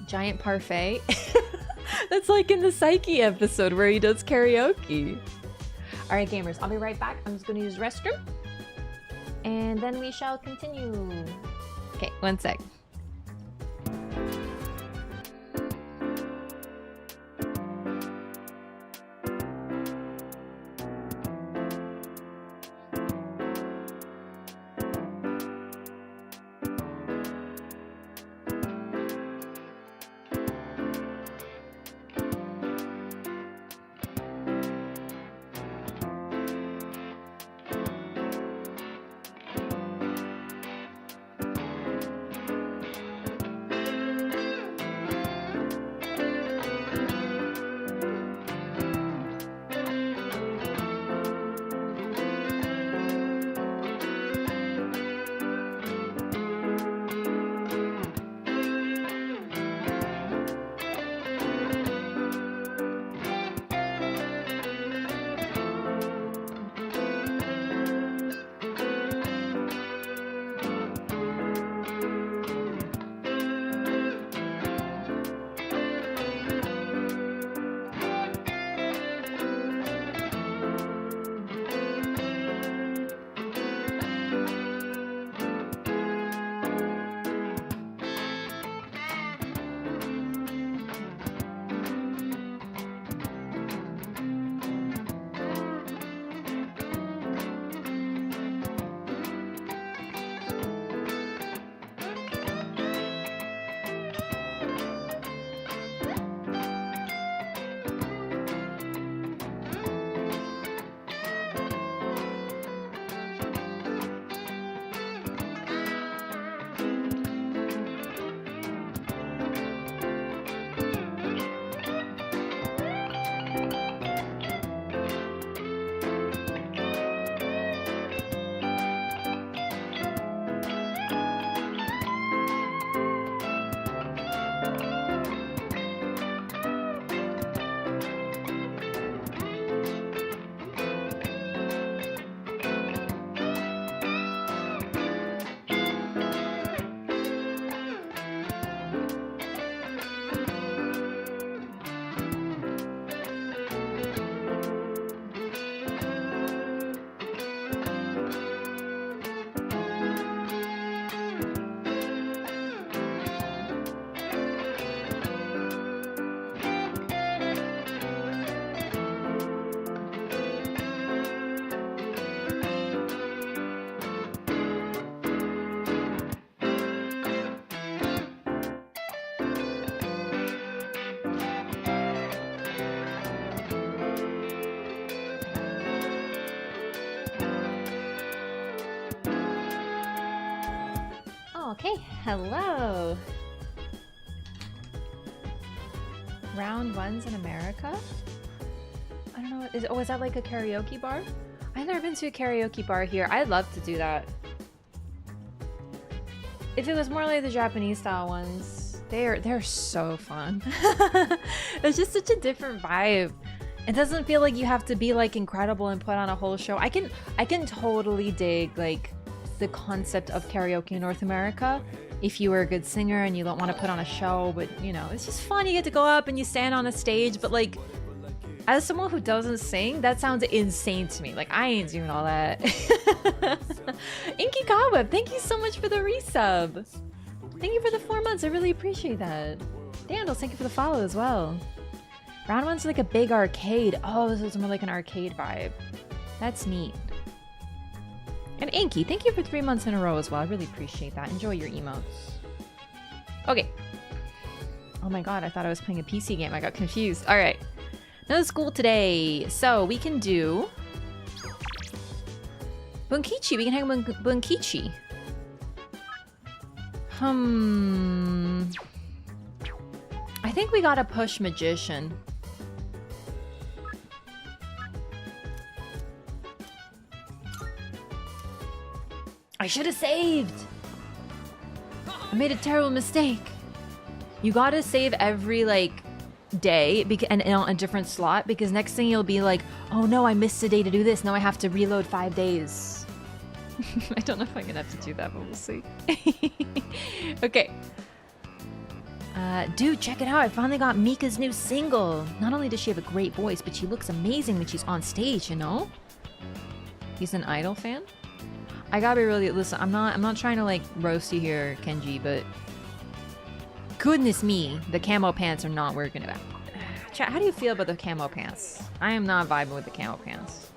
Giant parfait. That's like in the Psyche episode where he does karaoke. Alright, gamers, I'll be right back. I'm just going to use the restroom. And then we shall continue. Okay, one sec. Okay, hello. Round ones in America? I don't know. Is that like a karaoke bar? I've never been to a karaoke bar here. I'd love to do that. If it was more like the Japanese style ones, they're so fun. It's just such a different vibe. It doesn't feel like you have to be like incredible and put on a whole show. I can totally dig like the concept of karaoke in North America. If you were a good singer and you don't want to put on a show, but you know, it's just fun. You get to go up and you stand on a stage, but like as someone who doesn't sing, that sounds insane to me. Like I ain't doing all that. Inky Cobweb, thank you so much for the resub. Thank you for the 4 months. I really appreciate that. Dandles, thank you for the follow as well. Round one's like a big arcade. Oh, this is more like an arcade vibe. That's neat. And Inky, thank you for 3 months in a row as well. I really appreciate that. Enjoy your emotes. Okay. Oh my god, I thought I was playing a PC game. I got confused. Alright. No school today. So we can do Bunkichi. We can hang Bunkichi. I think we gotta push Magician. I should have saved! I made a terrible mistake. You gotta save every, like, day and on a different slot, because next thing you'll be like, oh no, I missed a day to do this. Now I have to reload 5 days. I don't know if I'm gonna have to do that, but we'll see. Okay. Dude, check it out. I finally got Mika's new single. Not only does she have a great voice, but she looks amazing when she's on stage, you know? He's an Idol fan? I gotta be really, listen, I'm not trying to like roast you here, Kenji, but goodness me, the camo pants are not working out. Chat, how do you feel about the camo pants? I am not vibing with the camo pants.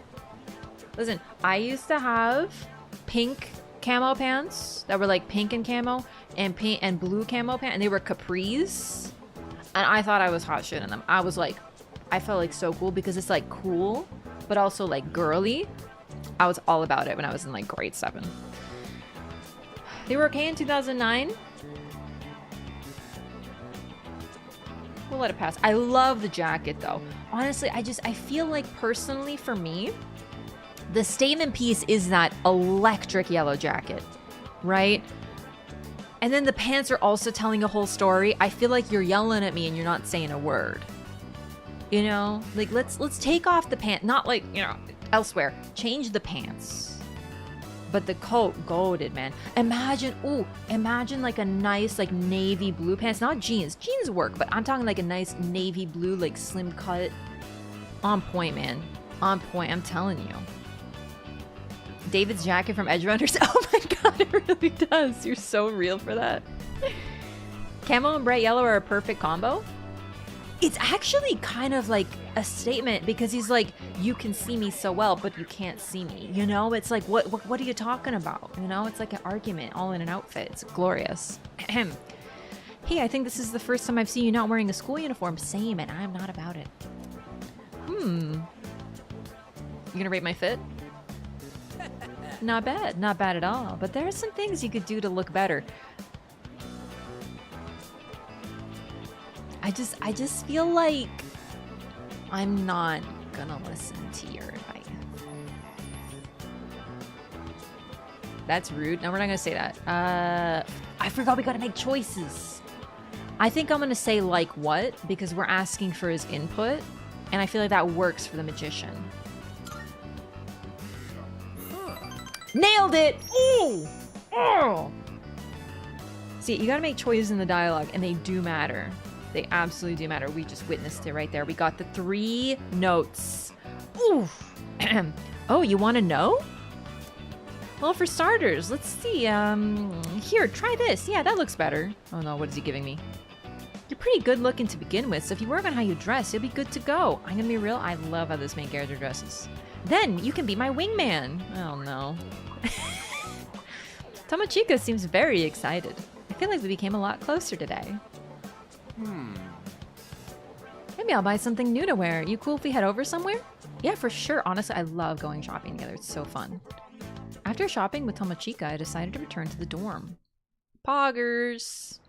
Listen, I used to have pink camo pants that were like pink and camo, and pink and blue camo pants, and they were capris, and I thought I was hot shit in them. I was like, I felt like so cool because it's like cool, but also like girly. I was all about it when I was in like grade 7. They were okay in 2009. We'll let it pass. I love the jacket though. Honestly, I feel like personally for me, the statement piece is that electric yellow jacket, right? And then the pants are also telling a whole story. I feel like you're yelling at me and you're not saying a word. You know, like let's take off the pants, not like, you know, elsewhere. Change the pants. But the coat, goated, man. Imagine like a nice like navy blue pants, not jeans. Jeans work, but I'm talking like a nice navy blue, like slim cut. On point, man. On point, I'm telling you. David's jacket from Edge Runners. Oh my god, it really does. You're so real for that. Camo and bright yellow are a perfect combo. It's actually kind of like a statement because he's like, you can see me so well, but you can't see me. You know, it's like, what are you talking about? You know, it's like an argument all in an outfit. It's glorious. Hey, I think this is the first time I've seen you not wearing a school uniform. Same, and I'm not about it. You gonna rate my fit? Not bad. Not bad at all. But there are some things you could do to look better. I just feel like I'm not gonna listen to your advice. That's rude. No, we're not gonna say that. I forgot we gotta make choices. I think I'm gonna say like what, because we're asking for his input, and I feel like that works for the magician. Nailed it! Ooh! Oh! See, you gotta make choices in the dialogue, and they do matter. They absolutely do matter. We just witnessed it right there. We got the 3 notes. Ooh! Oh, you want to know? Well, for starters, let's see. Here, try this. Yeah, that looks better. Oh no, what is he giving me? You're pretty good looking to begin with, so if you work on how you dress, you'll be good to go. I'm gonna be real, I love how this main character dresses. Then you can be my wingman. Oh no. Tomochika seems very excited. I feel like we became a lot closer today. Maybe I'll buy something new to wear. You cool if we head over somewhere? Yeah, for sure. Honestly, I love going shopping together. It's so fun. After shopping with Tomochika, I decided to return to the dorm. Poggers!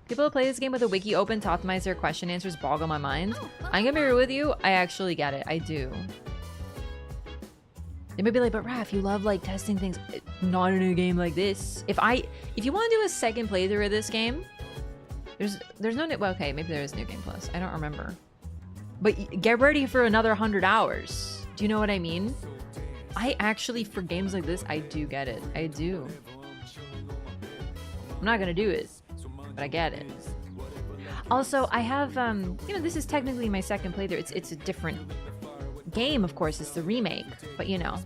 People who play this game with a wiki open to optimize their question answers boggle my mind. I'm gonna be real with you, I actually get it. I do. They may be like, but Raph, you love like testing things. Not in a game like this. If you want to do a second playthrough of this game, there's no new, well, okay, maybe there is New Game Plus. I don't remember. But get ready for another 100 hours. Do you know what I mean? I actually, for games like this, I do get it. I do. I'm not gonna do it, but I get it. Also, I have, you know, this is technically my second playthrough. It's a different game, of course. It's the remake, but you know,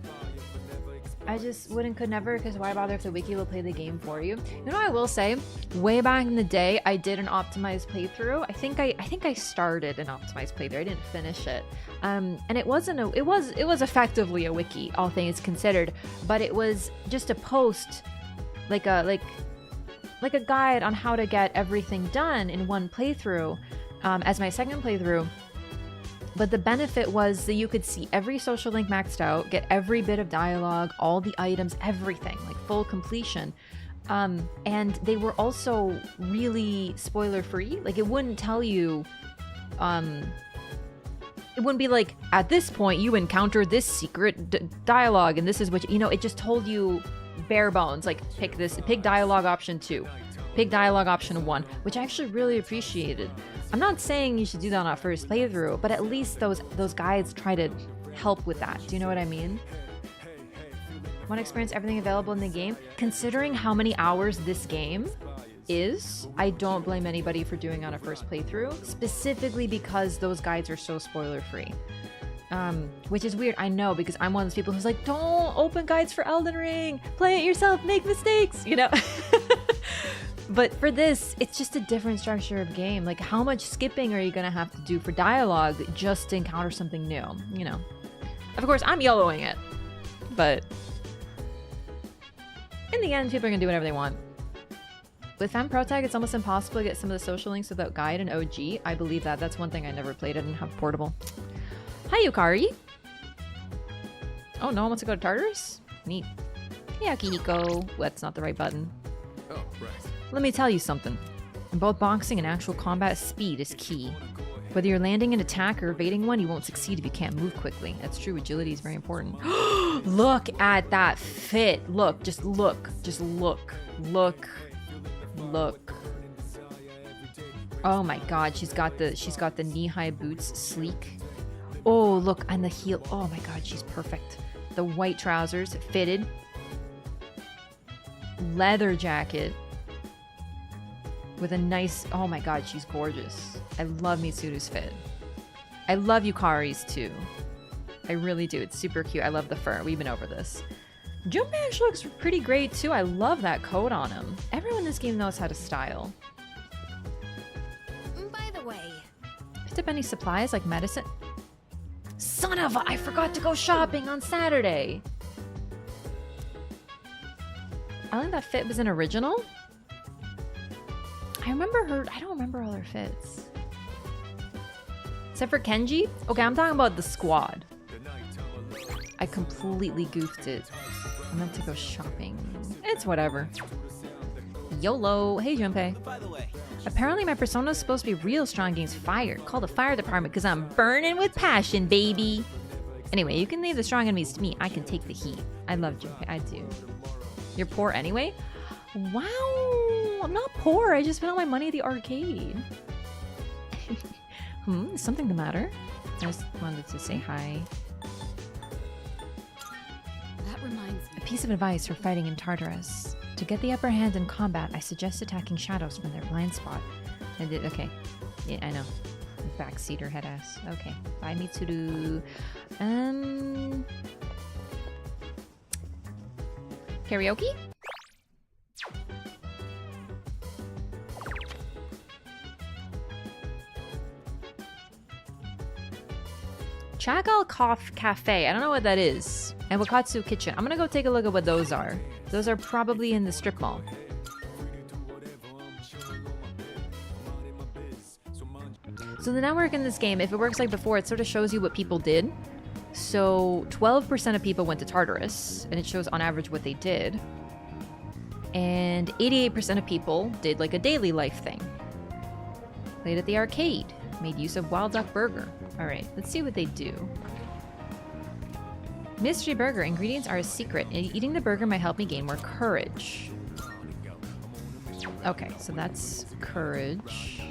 I just could never, because why bother if the wiki will play the game for you? You know, I will say, way back in the day, I did an optimized playthrough. I think I started an optimized playthrough. I didn't finish it, and it was effectively a wiki, all things considered, but it was just a post, like a guide on how to get everything done in one playthrough, as my second playthrough. But the benefit was that you could see every social link maxed out, get every bit of dialogue, all the items, everything, like full completion. And they were also really spoiler free. Like it wouldn't tell you, it wouldn't be like, at this point you encounter this secret dialogue and this is what, you know, it just told you bare bones, like pick dialogue option 2. Pick dialogue option 1, which I actually really appreciated. I'm not saying you should do that on a first playthrough, but at least those guides try to help with that. Do you know what I mean? Want to experience everything available in the game? Considering how many hours this game is, I don't blame anybody for doing on a first playthrough, specifically because those guides are so spoiler free. Which is weird, I know, because I'm one of those people who's like, don't open guides for Elden Ring, play it yourself, make mistakes, you know? But for this, it's just a different structure of game. Like, how much skipping are you gonna have to do for dialogue just to encounter something new, you know? Of course, I'm YOLOing it, but in the end, people are gonna do whatever they want. With FemProtag, it's almost impossible to get some of the social links without guide and OG. I believe that. That's one thing I never played. I didn't have portable. Hi, Yukari. Oh, no one wants to go to Tartarus? Neat. Hey, Akihiko. That's not the right button. Oh, right. Let me tell you something. In both boxing and actual combat, speed is key. Whether you're landing an attack or evading one, you won't succeed if you can't move quickly. That's true. Agility is very important. Look at that fit. Look. Just look. Just look. Look. Look. Oh my god, she's got the knee-high boots, sleek. Oh, look, and the heel. Oh my god, she's perfect. The white trousers, fitted. Leather jacket. With a nice, oh my god, she's gorgeous. I love Mitsuru's fit. I love Yukari's too. I really do. It's super cute. I love the fur. We've been over this. Junpei actually looks pretty great too. I love that coat on him. Everyone in this game knows how to style. By the way, Picked up any supplies like medicine? Son of a, I forgot to go shopping on Saturday. I think that fit was an original. I remember her, I don't remember all her fits. Except for Kenji? Okay, I'm talking about the squad. I completely goofed it. I meant to go shopping. It's whatever. YOLO. Hey, Junpei. Apparently my persona is supposed to be real strong against fire. Call the fire department because I'm burning with passion, baby. Anyway, you can leave the strong enemies to me. I can take the heat. I love Junpei. I do. You're poor anyway? Wow. I'm not poor. I just spent all my money at the arcade. Is something the matter? I just wanted to say hi. that reminds me. A piece of advice for fighting in Tartarus. To get the upper hand in combat, I suggest attacking shadows from their blind spot. I did, okay. Yeah, I know. Backseater head ass. Okay. Bye, Mitsuru. Karaoke? Chagal Cafe. I don't know what that is. And Wakatsu Kitchen. I'm gonna go take a look at what those are. Those are probably in the strip mall. So the network in this game, if it works like before, it sort of shows you what people did. So 12% of people went to Tartarus, and it shows on average what they did. And 88% of people did like a daily life thing. Played at the arcade. Made use of Wild Duck Burger. Alright, let's see what they do. Mystery burger. Ingredients are a secret. Eating the burger might help me gain more courage. Okay, so that's courage.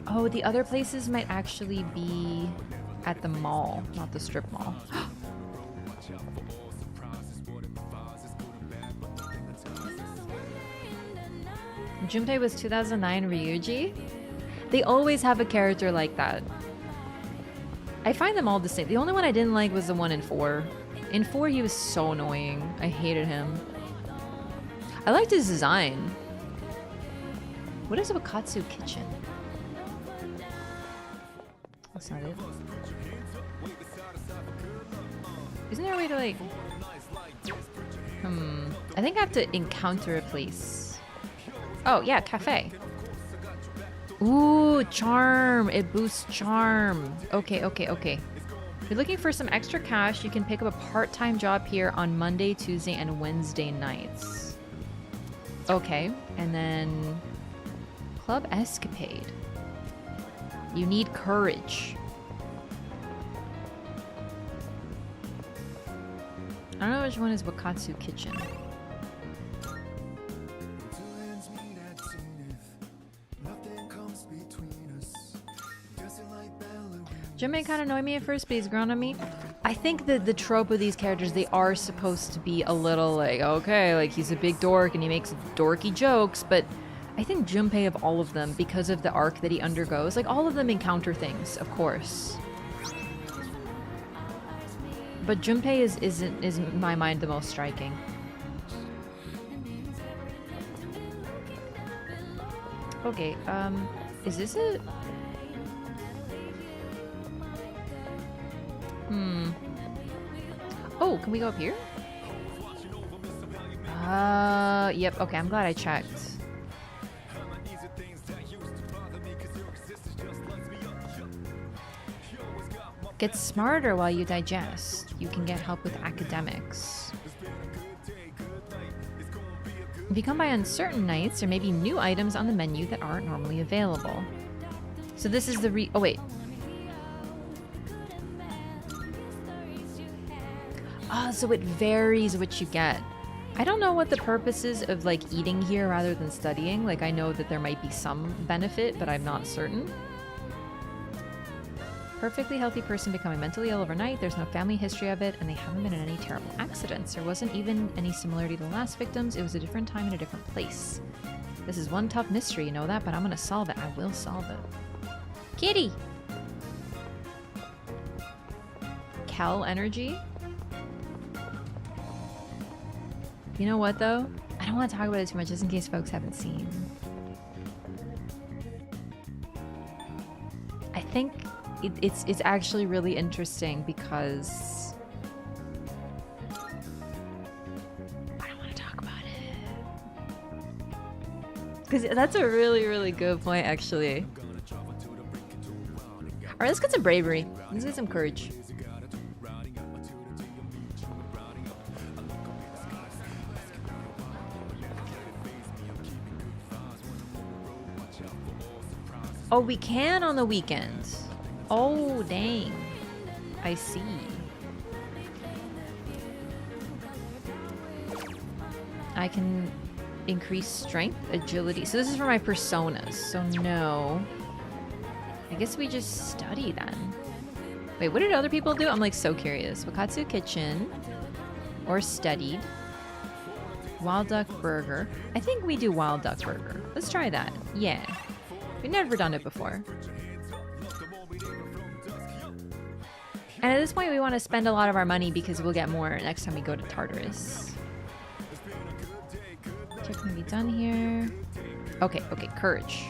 Oh, the other places might actually be at the mall, not the strip mall. Junpei was 2009 Ryuji? They always have a character like that. I find them all the same. The only one I didn't like was the one in 4. In 4, he was so annoying. I hated him. I liked his design. What is a Wakatsu Kitchen? That's not it. Isn't there a way to like... I think I have to encounter a place. Oh, yeah, cafe. Ooh, charm. It boosts charm. Okay. If you're looking for some extra cash, you can pick up a part-time job here on Monday, Tuesday, and Wednesday nights. Okay, and then... Club Escapade. You need courage. I don't know which one is Wakatsu Kitchen. Junpei kind of annoyed me at first, but he's grown on me. I think that the trope of these characters, they are supposed to be a little like, okay, like he's a big dork and he makes dorky jokes, but I think Junpei of all of them, because of the arc that he undergoes, like all of them encounter things, of course. But Junpei is in my mind the most striking. Okay, is this it? Oh, can we go up here? Yep, okay, I'm glad I checked. Get smarter while you digest. You can get help with academics. If you come by on certain nights, there may be new items on the menu that aren't normally available. So this is the oh wait. Oh, so it varies what you get. I don't know what the purpose is of like eating here rather than studying. Like I know that there might be some benefit, but I'm not certain. Perfectly healthy person becoming mentally ill overnight. There's no family history of it, and they haven't been in any terrible accidents. There wasn't even any similarity to the last victims. It was a different time and a different place. This is one tough mystery, you know that, but I'm gonna solve it. I will solve it. Kitty! Kel energy? You know what, though? I don't want to talk about it too much, just in case folks haven't seen. I think it's actually really interesting because I don't want to talk about it. Because that's a really, really good point, actually. Alright, let's get some bravery. Let's get some courage. Oh, we can on the weekends. Oh, dang. I see. I can increase strength, agility. So this is for my personas. So no. I guess we just study then. Wait, what did other people do? I'm like so curious. Wakatsu Kitchen. Or studied. Wild Duck Burger. I think we do Wild Duck Burger. Let's try that. Yeah. We've never done it before. And at this point, we want to spend a lot of our money because we'll get more next time we go to Tartarus. Check can be done here. Okay, okay, courage.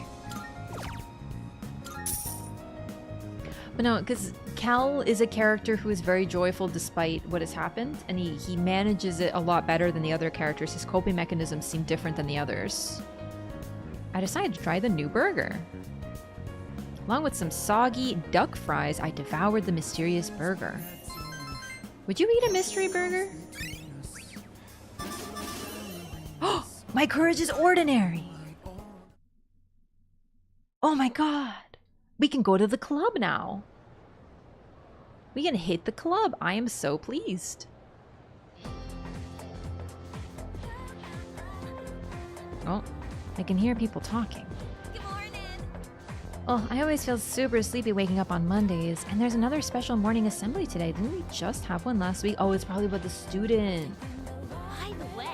But no, because Cal is a character who is very joyful despite what has happened, and he manages it a lot better than the other characters. His coping mechanisms seem different than the others. I decided to try the new burger. Along with some soggy duck fries, I devoured the mysterious burger. Would you eat a mystery burger? Oh, my courage is ordinary. Oh my god. We can go to the club now. We can hit the club. I am so pleased. Oh, I can hear people talking. Good morning. Oh, I always feel super sleepy waking up on Mondays, and there's another special morning assembly today. Didn't we just have one last week? Oh, it's probably about the student. By the way,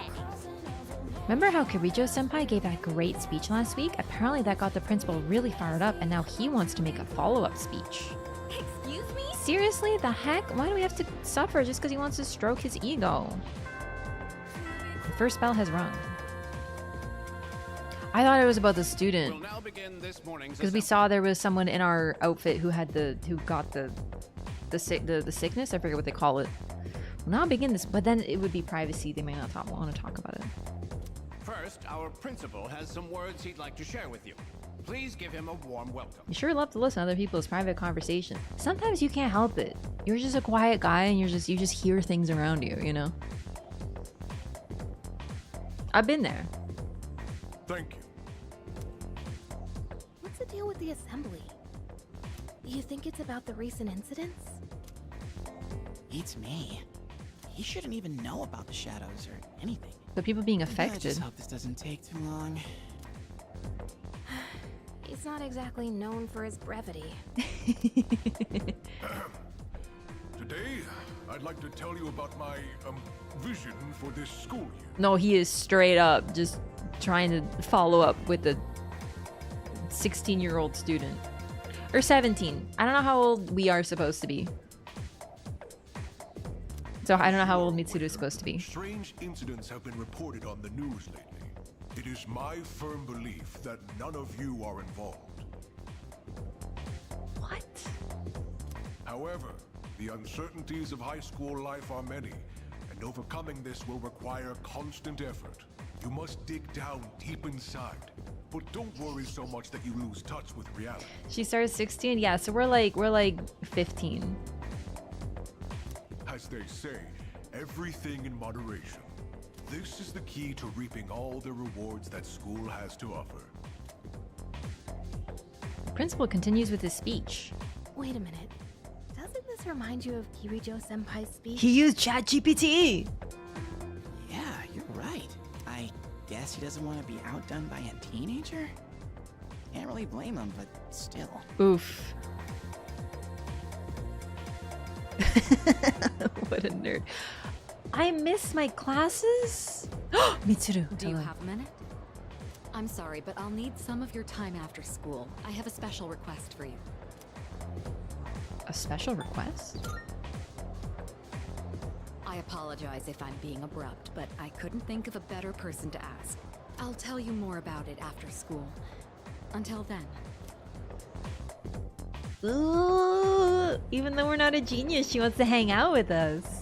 Remember how Kirijo-senpai gave that great speech last week? Apparently that got the principal really fired up, and now he wants to make a follow-up speech. excuse me? Seriously? The heck? Why do we have to suffer just because he wants to stroke his ego? The first bell has rung. I thought it was about the student. Because we saw there was someone in our outfit who got the sickness. I forget what they call it. We'll now begin this, but then it would be privacy. They may not want to talk about it. First, our principal has some words he'd like to share with you. Please give him a warm welcome. You sure love to listen to other people's private conversation. Sometimes you can't help it. You're just a quiet guy, and you just hear things around you. You know. I've been there. Thank you. What's the deal with the assembly? You think it's about the recent incidents? It's me. He shouldn't even know about the shadows or anything. The people being I affected. just hope this doesn't take too long. He's He's not exactly known for his brevity. Today, I'd like to tell you about my vision for this school year. No, he is straight up just trying to follow up with a 16-year-old student. Or 17. I don't know how old we are supposed to be. So I don't know how old Mitsuru is supposed to be. Strange incidents have been reported on the news lately. It is my firm belief that none of you are involved. What? However, the uncertainties of high school life are many, and overcoming this will require constant effort. You must dig down deep inside, but don't worry so much that you lose touch with reality. She starts 16? Yeah, so we're like 15. As they say, everything in moderation. This is the key to reaping all the rewards that school has to offer. The principal continues with his speech. Wait a minute. Doesn't this remind you of Kirijo-senpai's speech? He used ChatGPT! Yeah, you're right. I guess he doesn't want to be outdone by a teenager? Can't really blame him, but still. Oof. What a nerd. I miss my classes? Mitsuru. Do you have a minute? I'm sorry, but I'll need some of your time after school. I have a special request for you. A special request? I apologize if I'm being abrupt, but I couldn't think of a better person to ask. I'll tell you more about it after school. Until then. Ooh, even though we're not a genius, she wants to hang out with us.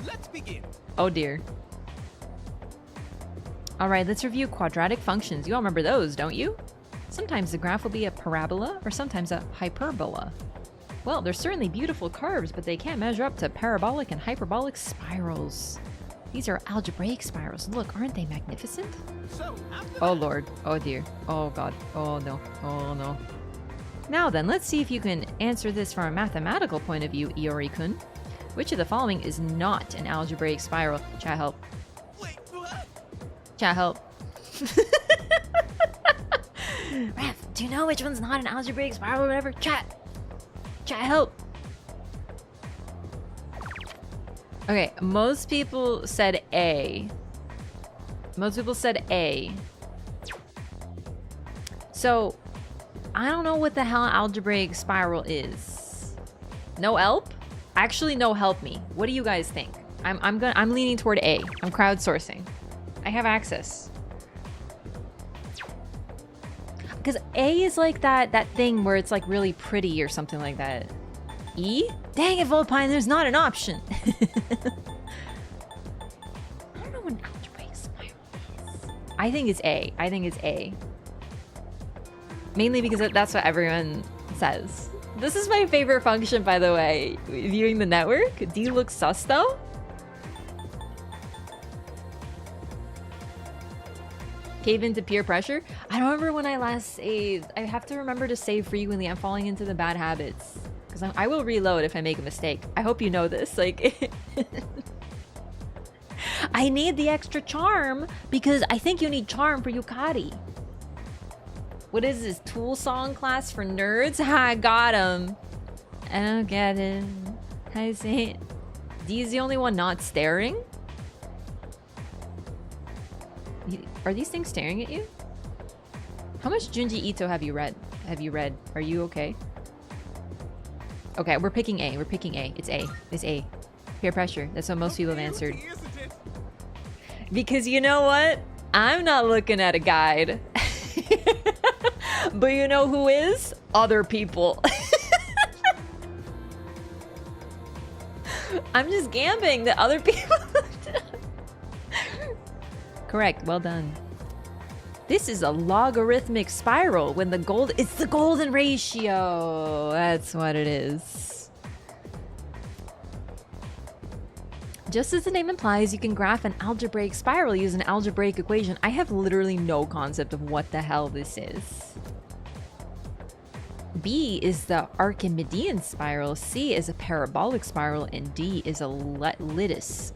Let's begin. Oh dear. Alright, let's review quadratic functions. You all remember those, don't you? Sometimes the graph will be a parabola, or sometimes a hyperbola. Well, they're certainly beautiful curves, but they can't measure up to parabolic and hyperbolic spirals. These are algebraic spirals. Look, aren't they magnificent? Oh lord. Oh dear. Oh god. Oh no. Oh no. Now then, let's see if you can answer this from a mathematical point of view, Iori-kun. Which of the following is not an algebraic spiral? Chat help. Wait, what? Chat help. Raph, do you know which one's not an algebraic spiral or whatever? Chat help. Okay, most people said A. Most people said A. So, I don't know what the hell algebraic spiral is. No help? Actually, no help me. What do you guys think? I'm leaning toward A. I'm crowdsourcing. I have access. Because A is like that thing where it's like really pretty or something like that. E? Dang it, Volpine, there's not an option. I don't know what an algebraic spiral is. I think it's A. I think it's A. Mainly because that's what everyone says. This is my favorite function, by the way. Viewing the network. Do you look sus, though? Cave into peer pressure? I don't remember when I last saved. I have to remember to save frequently. I'm falling into the bad habits. Because I will reload if I make a mistake. I hope you know this. Like, I need the extra charm because I think you need charm for Yukari. What is this, Tool Song class for nerds? Ha, I got him. I don't get it. I see it. D is the only one not staring? Are these things staring at you? How much Junji Ito have you read? Are you okay? Okay, we're picking A. We're picking A. It's A. It's A. Peer pressure. That's what most people have answered. Because you know what? I'm not looking at a guide. But you know who is? Other people. I'm just gambling that other people. Correct. Well done. This is a logarithmic spiral when it's the golden ratio. That's what it is. Just as the name implies, you can graph an algebraic spiral using an algebraic equation. I have literally no concept of what the hell this is. B is the Archimedean spiral, C is a parabolic spiral, and D is a litus,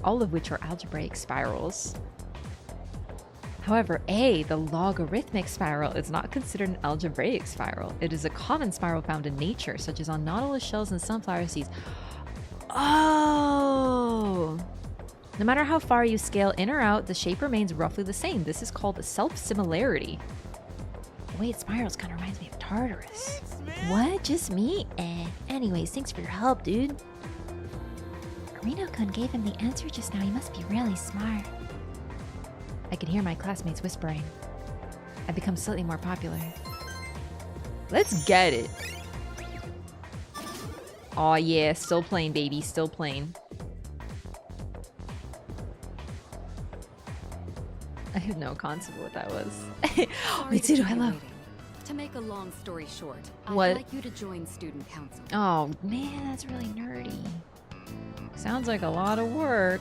all of which are algebraic spirals. However, A, the logarithmic spiral, is not considered an algebraic spiral. It is a common spiral found in nature, such as on nautilus shells and sunflower seeds. Oh! No matter how far you scale in or out, the shape remains roughly the same. This is called a self-similarity. The way it spirals kind of reminds me of Tartarus. What? Just me? Anyways, thanks for your help, dude. Reno-kun gave him the answer just now. He must be really smart. I could hear my classmates whispering. I've become slightly more popular. Let's get it. Aw, yeah, still playing, baby, still playing. I have no concept of what that was. Mitsuru, hello. To make a long story short, What? I'd like you to join student council. Oh, man, that's really nerdy. Sounds like a lot of work.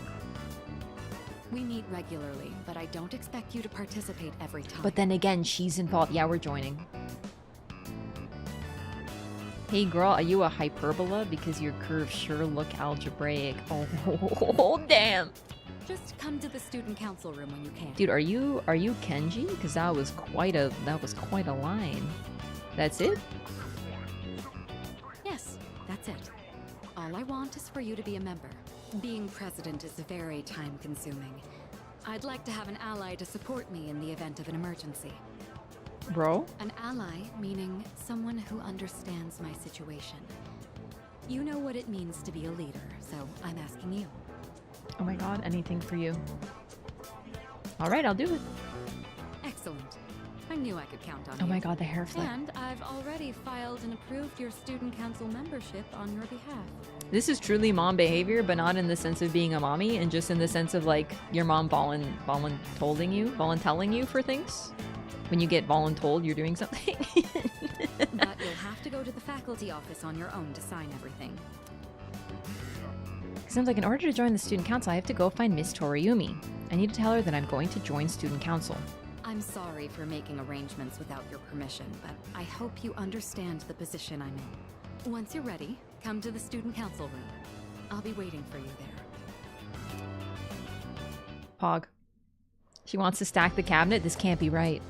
We meet regularly, but I don't expect you to participate every time. But then again, she's involved. Yeah, we're joining. Hey girl, are you a hyperbola? Because your curves sure look algebraic. Oh, damn. Just come to the student council room when you can. Dude, are you Kenji? Because that was quite a line. That's it? Yes, that's it. All I want is for you to be a member. Being president is very time-consuming. I'd like to have an ally to support me in the event of an emergency. Bro? An ally meaning someone who understands my situation. You know what it means to be a leader, so I'm asking you. Oh my god, anything for you. Alright, I'll do it. Excellent. I knew I could count on you. Oh my god, the hair flip. And I've already filed and approved your student council membership on your behalf. This is truly mom behavior, but not in the sense of being a mommy, and just in the sense of like your mom voluntelling you for things. When you get voluntold, you're doing something. But you'll have to go to the faculty office on your own to sign everything. Sounds like in order to join the student council, I have to go find Miss Toriumi. I need to tell her that I'm going to join student council. I'm sorry for making arrangements without your permission, but I hope you understand the position I'm in. Once you're ready, come to the student council room. I'll be waiting for you there. Pog. She wants to stack the cabinet? This can't be right.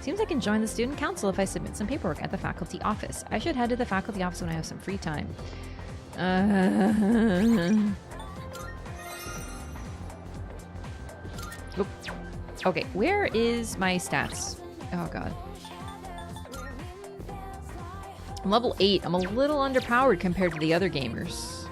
Seems I can join the student council if I submit some paperwork at the faculty office. I should head to the faculty office when I have some free time. Oop. Okay, where is my stats? Oh god. I'm level 8. I'm a little underpowered compared to the other gamers.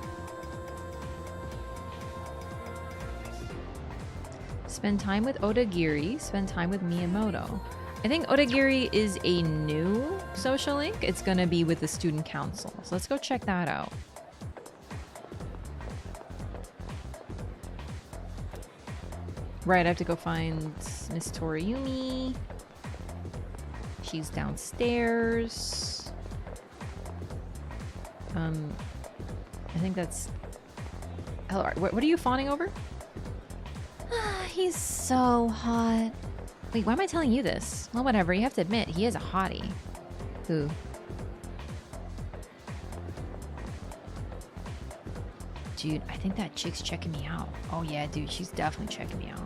Spend time with Odagiri. Spend time with Miyamoto. I think Odagiri is a new social link. It's gonna be with the student council. So let's go check that out. Right, I have to go find Miss Toriumi. She's downstairs. I think that's... Hello, what are you fawning over? He's so hot. Wait, why am I telling you this? Well, whatever, you have to admit, he is a hottie. Who? Dude, I think that chick's checking me out. Oh yeah, dude, she's definitely checking me out.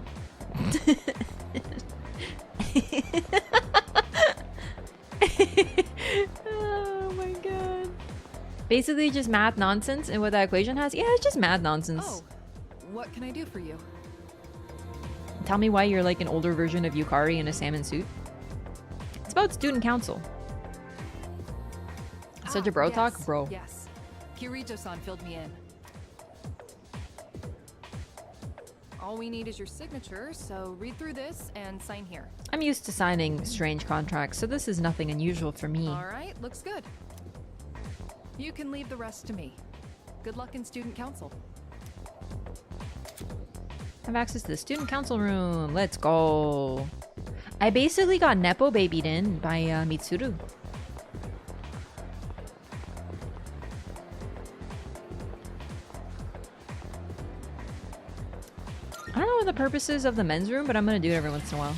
Oh my god. Basically just math nonsense, and what that equation has? Yeah, it's just math nonsense. Oh, what can I do for you? Tell me why you're like an older version of Yukari in a salmon suit. It's about student council. Such a bro talk? Bro. Yes. Kirito-san filled me in. All we need is your signature, so read through this and sign here. I'm used to signing strange contracts, so this is nothing unusual for me. All right, looks good. You can leave the rest to me. Good luck in student council. Have access to the student council room. Let's go. I basically got Nepo babied in by Mitsuru. I don't know what the purpose is of the men's room, but I'm gonna do it every once in a while.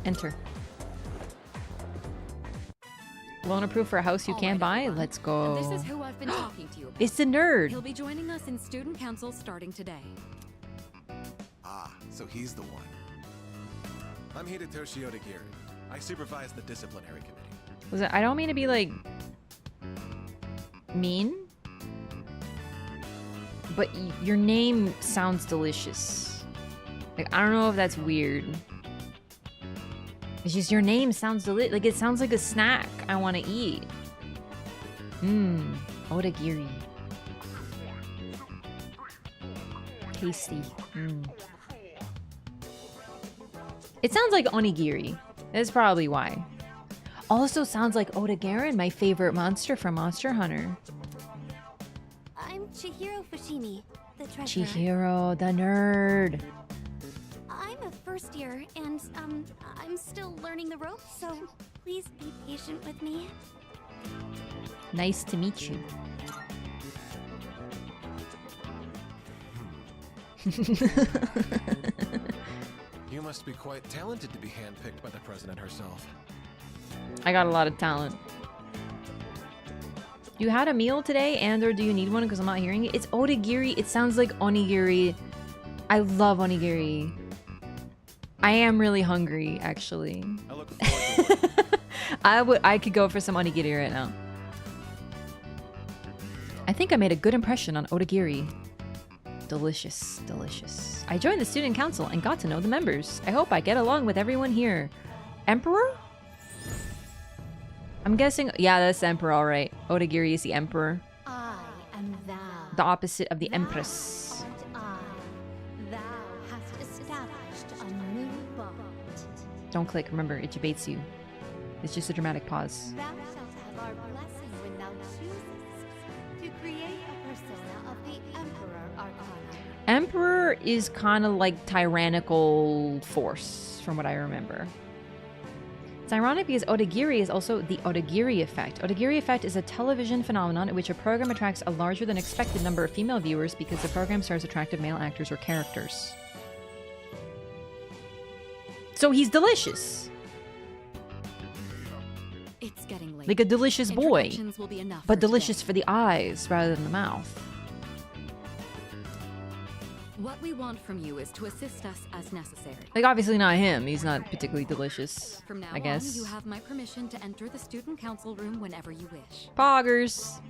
Enter. Loan approved for a house you can't buy? Let's go. This is who I've been talking to you about. It's the nerd. He'll be joining us in student council starting today. Ah, so he's the one. I'm Hidetoshi Odagiri. I supervise the disciplinary committee. Listen, I don't mean to be like mean, but your name sounds delicious. Like, I don't know if that's weird. It's just your name sounds delicious. Like, it sounds like a snack I want to eat. Odagiri. Tasty. It sounds like onigiri. That's probably why. Also sounds like Odagarin, my favorite monster from Monster Hunter. I'm Chihiro Fushimi, the treasurer. Chihiro, the nerd. I'm a first year, and I'm still learning the ropes, so please be patient with me. Nice to meet you. You must be quite talented to be handpicked by the president herself. I got a lot of talent. You had a meal today, and or do you need one? Because I'm not hearing it. It's odagiri. It sounds like onigiri. I love onigiri. I am really hungry, actually. I look forward to it. I could go for some onigiri right now. I think I made a good impression on odagiri. Delicious, delicious. I joined the student council and got to know the members. I hope I get along with everyone here. Emperor? I'm guessing, yeah, that's the emperor, all right. Odagiri is the emperor. I am thou. The opposite of the empress. I. Thou hast established a new bond. Don't click, remember, it debates you. It's just a dramatic pause. Thou shalt have our blessing when thou choosest to create a persona of the Emperor Arcana. Emperor is kind of like tyrannical force, from what I remember. It's ironic because Odagiri is also the Odagiri effect. Odagiri effect is a television phenomenon in which a program attracts a larger than expected number of female viewers because the program stars attractive male actors or characters. So he's delicious. It's getting late. Like a delicious boy. Introductions will be enough But for delicious today. for the eyes rather than the mouth. What we want from you is to assist us as necessary. Like, obviously not him. He's not particularly delicious, From now I guess. on, you have my permission to enter the student council room whenever you wish. Poggers.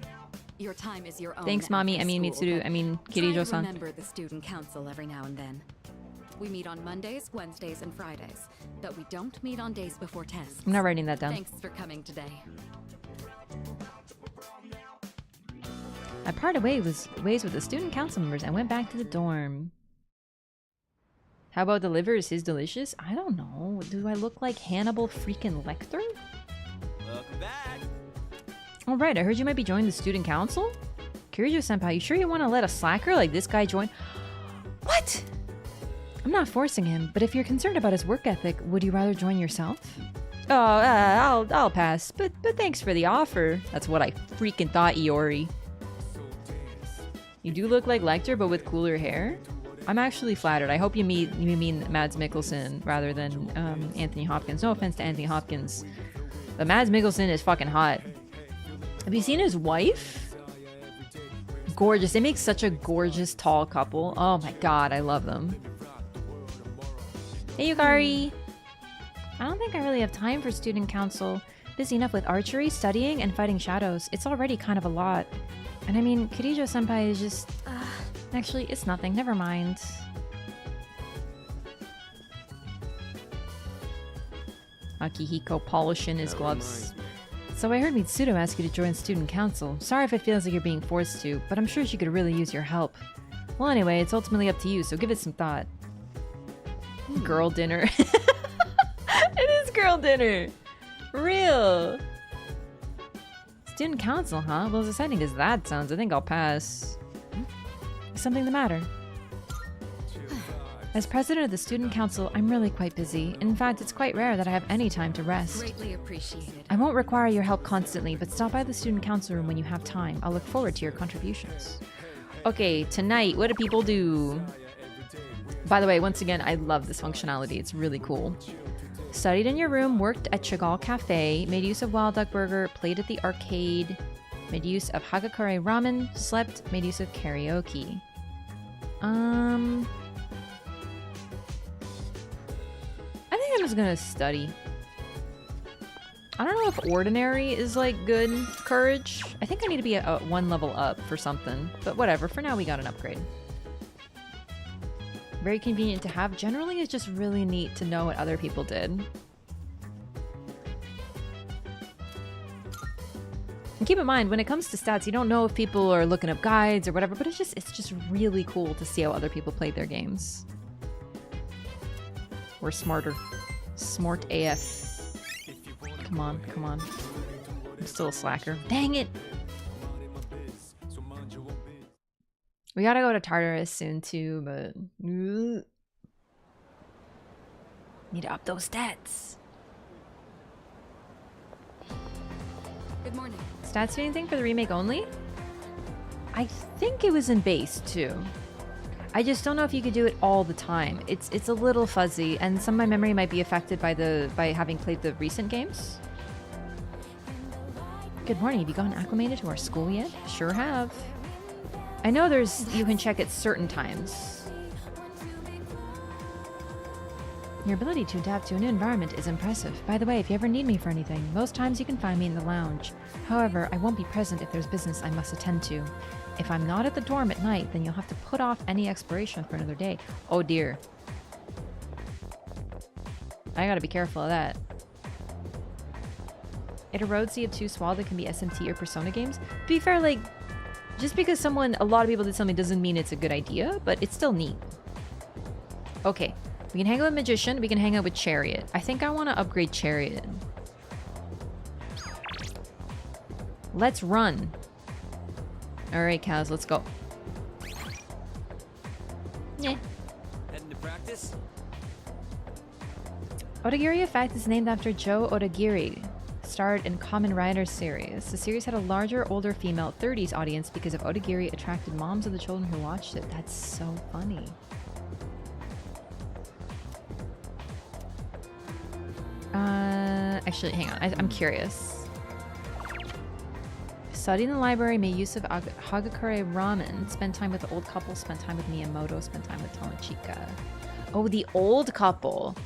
Your time is your own. Thanks, mommy. after I mean, school, Mitsuru. but I mean, try to Kirijo-san. remember the student council every now and then. We meet on Mondays, Wednesdays, and Fridays, but we don't meet on days before tests. I'm not writing that down. Thanks for coming today. I parted ways with the student council members and went back to the dorm. How about the liver? Is his delicious? I don't know. Do I look like Hannibal freaking Lecter? Welcome back. Alright, I heard you might be joining the student council? Kirijo-senpai, you sure you want to let a slacker like this guy join? What? I'm not forcing him, but if you're concerned about his work ethic, would you rather join yourself? Oh, I'll pass, but thanks for the offer. That's what I freaking thought, Iori. You do look like Lecter, but with cooler hair? I'm actually flattered. I hope you mean Mads Mikkelsen rather than Anthony Hopkins. No offense to Anthony Hopkins, but Mads Mikkelsen is fucking hot. Have you seen his wife? Gorgeous. They make such a gorgeous tall couple. Oh my god, I love them. Hey, Yukari. I don't think I really have time for student council. Busy enough with archery, studying, and fighting shadows. It's already kind of a lot. And I mean, Kirijo-senpai is just... actually, it's nothing. Never mind. Akihiko polishing his gloves. So I heard Mitsuru ask you to join student council. Sorry if it feels like you're being forced to, but I'm sure she could really use your help. Well, anyway, it's ultimately up to you, so give it some thought. Girl dinner. It is girl dinner. For real. Student council, huh? Well, as exciting as that sounds, I think I'll pass. Is something the matter? As president of the student council, I'm really quite busy. In fact, it's quite rare that I have any time to rest. Greatly appreciated. I won't require your help constantly, but stop by the student council room when you have time. I'll look forward to your contributions. Okay, tonight, what do people do? By the way, once again, I love this functionality. It's really cool. Studied in your room, worked at Chagall Cafe, made use of Wild Duck Burger, played at the arcade, made use of Hagakure Ramen, slept, made use of karaoke. I think I'm just gonna study. I don't know if ordinary is like good courage. I think I need to be a one level up for something, but whatever. For now, we got an upgrade. Very convenient to have. Generally, it's just really neat to know what other people did. And keep in mind, when it comes to stats, you don't know if people are looking up guides or whatever, but it's just really cool to see how other people played their games. We're smarter. Smart AF. Come on, come on. I'm still a slacker. Dang it! We gotta go to Tartarus soon too, but... Need to up those stats. Good morning. Stats do anything for the remake only? I think it was in base too. I just don't know if you could do it all the time. It's a little fuzzy, and some of my memory might be affected by having played the recent games. Good morning. Have you gotten acclimated to our school yet? Sure have. I know you can check at certain times. Your ability to adapt to a new environment is impressive. By the way, if you ever need me for anything, most times you can find me in the lounge. However, I won't be present if there's business I must attend to. If I'm not at the dorm at night, then you'll have to put off any exploration for another day. Oh dear. I gotta be careful of that. It erodes the obtuse wall that can be SMT or Persona games. To be fair, like, just because a lot of people did something doesn't mean it's a good idea, but it's still neat. Okay, we can hang out with Magician, we can hang out with Chariot. I think I want to upgrade Chariot. Let's run. Alright, cows, let's go. Yeah. Heading to practice? Odagiri Effect is named after Joe Odagiri. Starred in Kamen Rider series. The series had a larger, older female 30s audience because of Odagiri attracted moms of the children who watched it. That's so funny. Actually, hang on. I'm curious. Study in the library, made use of Hagakure Ramen. Spend time with the old couple. Spend time with Miyamoto. Spend time with Tomochika. Oh, the old couple.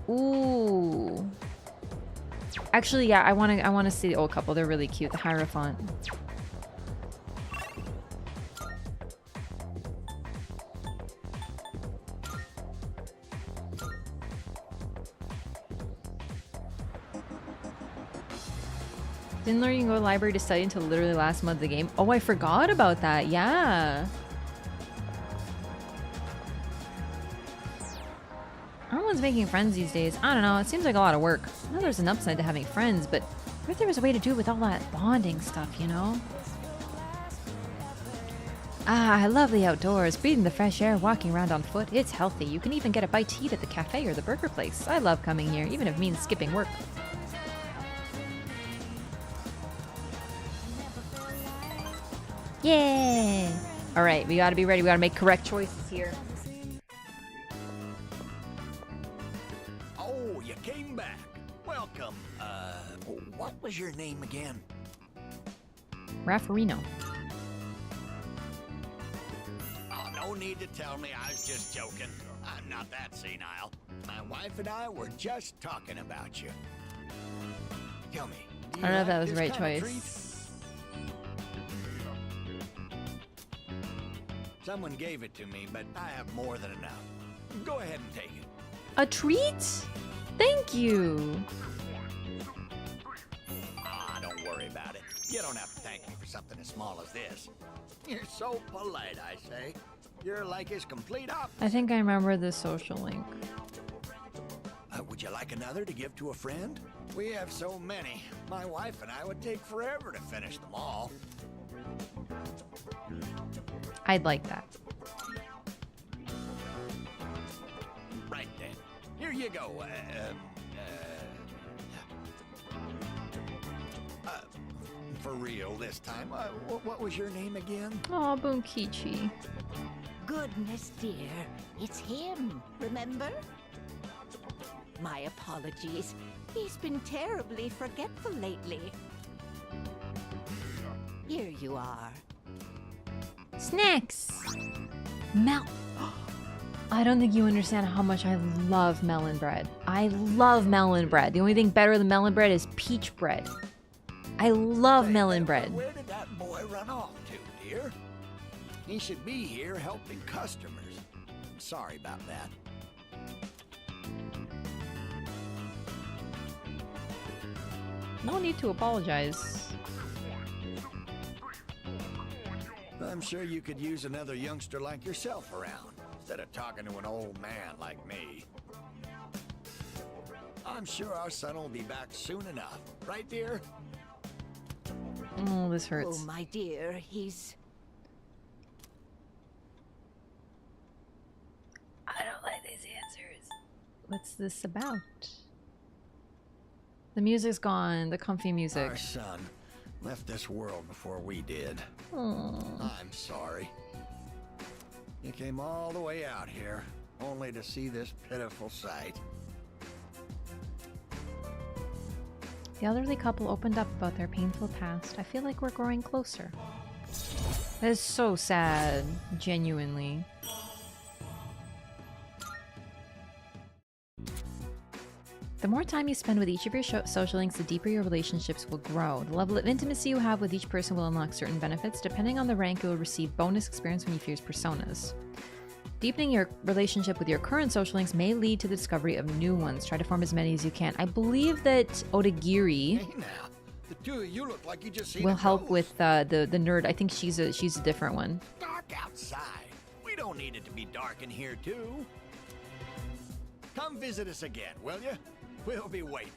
Ooh. Actually, yeah, I want to see the old couple. They're really cute. The Hierophant. Didn't learn you can go to the library to study until literally last month of the game. Oh, I forgot about that. Yeah. Everyone's making friends these days. I don't know. It seems like a lot of work. I know there's an upside to having friends, but what if there was a way to do it with all that bonding stuff, you know? Ah, I love the outdoors. Breathing the fresh air, walking around on foot. It's healthy. You can even get a bite to eat at the cafe or the burger place. I love coming here, even if it means skipping work. Yay! Alright, we gotta be ready. We gotta make correct choices here. Oh, you came back. Welcome. What was your name again? Raffarino. Oh, no need to tell me. I was just joking. I'm not that senile. My wife and I were just talking about you. Tell me. I don't know if that was the right choice. Someone gave it to me, but I have more than enough. Go ahead and take it. A treat? Thank you. Ah, don't worry about it. You don't have to thank me for something as small as this. You're so polite, I say. You're like his complete opposite. I think I remember the social link. Would you like another to give to a friend? We have so many. My wife and I would take forever to finish them all. I'd like that. Right then. Here you go. For real this time. What was your name again? Aw, Bunkichi. Goodness, dear. It's him, remember? my apologies. He's been terribly forgetful lately. Here you are. Snacks! Mel. I don't think you understand how much I love melon bread. I love melon bread. The only thing better than melon bread is peach bread. I love melon bread. Where did that boy run off to, dear? He should be here helping customers. Sorry about that. No need to apologize. I'm sure you could use another youngster like yourself around, instead of talking to an old man like me. I'm sure our son will be back soon enough. Right, dear? Oh, this hurts. Oh, my dear, he's... I don't like these answers. What's this about? The music's gone, the comfy music. Our son left this world before we did. Aww. I'm sorry. He came all the way out here, only to see this pitiful sight. The elderly couple opened up about their painful past. I feel like we're growing closer. That is so sad, genuinely. The more time you spend with each of your social links, the deeper your relationships will grow. The level of intimacy you have with each person will unlock certain benefits. Depending on the rank, you will receive bonus experience when you fuse personas. Deepening your relationship with your current social links may lead to the discovery of new ones. Try to form as many as you can. I believe that Odagiri Hey now, the two of you look like you just seen will a help ghost. with the nerd. I think she's a different one. Dark outside. We don't need it to be dark in here too. Come visit us again, will you? We'll be waiting.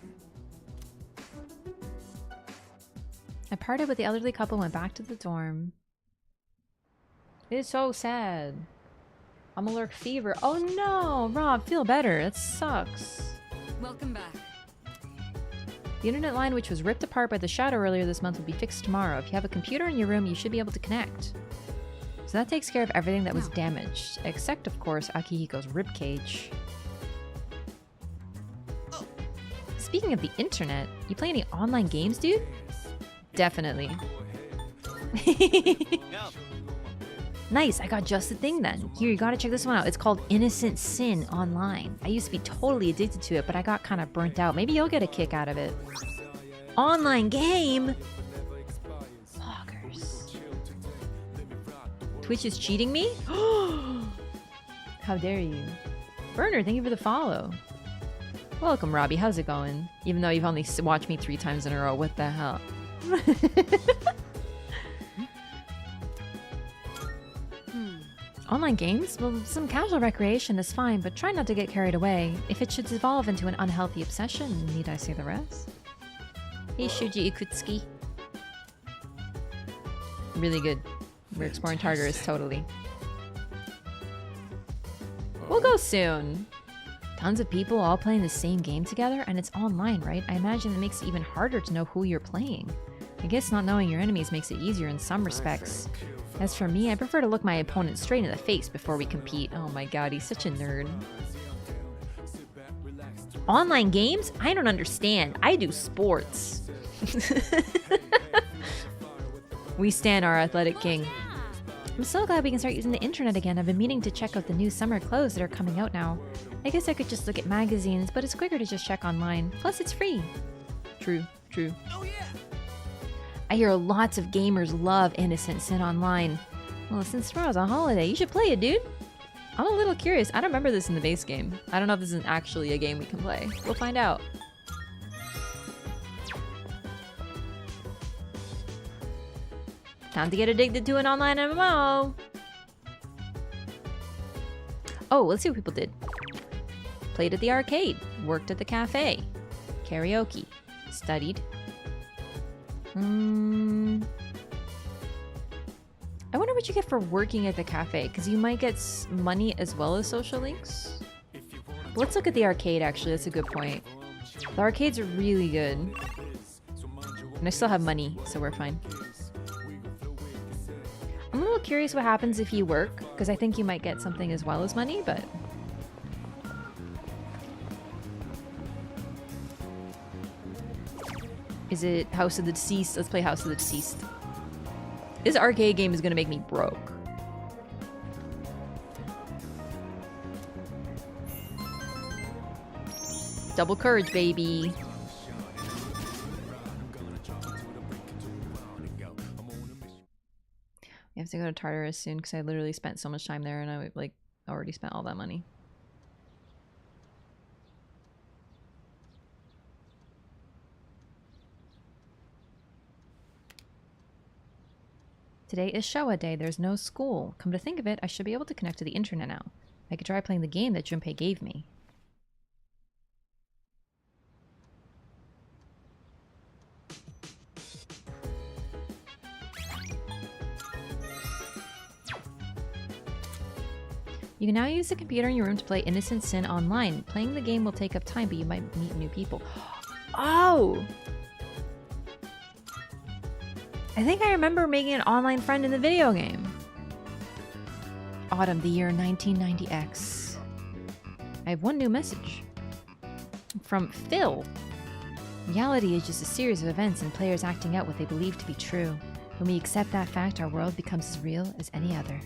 I parted with the elderly couple and went back to the dorm. It's so sad. I'm allergic fever. Oh no, Rob, feel better. That sucks. Welcome back. The internet line, which was ripped apart by the shadow earlier this month, will be fixed tomorrow. If you have a computer in your room, you should be able to connect. So that takes care of everything that was damaged, except, of course, Akihiko's ribcage. Speaking of the internet, you play any online games, dude? Definitely. Nice, I got just the thing then. Here, you gotta check this one out. It's called Innocent Sin Online. I used to be totally addicted to it, but I got kind of burnt out. Maybe you'll get a kick out of it. Online game? Loggers. Twitch is cheating me? How dare you. Burner, thank you for the follow. Welcome, Robbie. How's it going? Even though you've only watched me 3 times in a row. What the hell? Online games? Well, some casual recreation is fine, but try not to get carried away. If it should evolve into an unhealthy obsession, need I say the rest? Hey, Shuji Ikutsuki. Really good. We're exploring Tartarus, totally. We'll go soon. Tons of people all playing the same game together, and it's online, right? I imagine it makes it even harder to know who you're playing. I guess not knowing your enemies makes it easier in some respects. As for me, I prefer to look my opponent straight in the face before we compete. Oh my god, he's such a nerd. Online games? I don't understand. I do sports. We stand our athletic king. I'm so glad we can start using the internet again. I've been meaning to check out the new summer clothes that are coming out now. I guess I could just look at magazines, but it's quicker to just check online. Plus, it's free. True, true. Oh yeah. I hear lots of gamers love Innocent Sin Online. Well, since tomorrow's a holiday, you should play it, dude. I'm a little curious. I don't remember this in the base game. I don't know if this is actually a game we can play. We'll find out. Time to get addicted to an online MMO. Oh, let's see what people did. Played at the arcade. Worked at the cafe. Karaoke. Studied. I wonder what you get for working at the cafe, because you might get money as well as social links. Let's look at the arcade, actually. That's a good point. The arcades are really good. And I still have money, so we're fine. I'm a little curious what happens if you work, because I think you might get something as well as money, but... Is it House of the Deceased? Let's play House of the Deceased. This arcade game is gonna make me broke. Double courage, baby. We have to go to Tartarus soon because I literally spent so much time there and I like already spent all that money. Today is Showa Day. There's no school. Come to think of it, I should be able to connect to the internet now. I could try playing the game that Junpei gave me. You can now use the computer in your room to play Innocent Sin online. Playing the game will take up time, but you might meet new people. Oh! I think I remember making an online friend in the video game. Autumn, the year 1990X. I have one new message. From Phil. Reality is just a series of events and players acting out what they believe to be true. When we accept that fact, our world becomes as real as any other.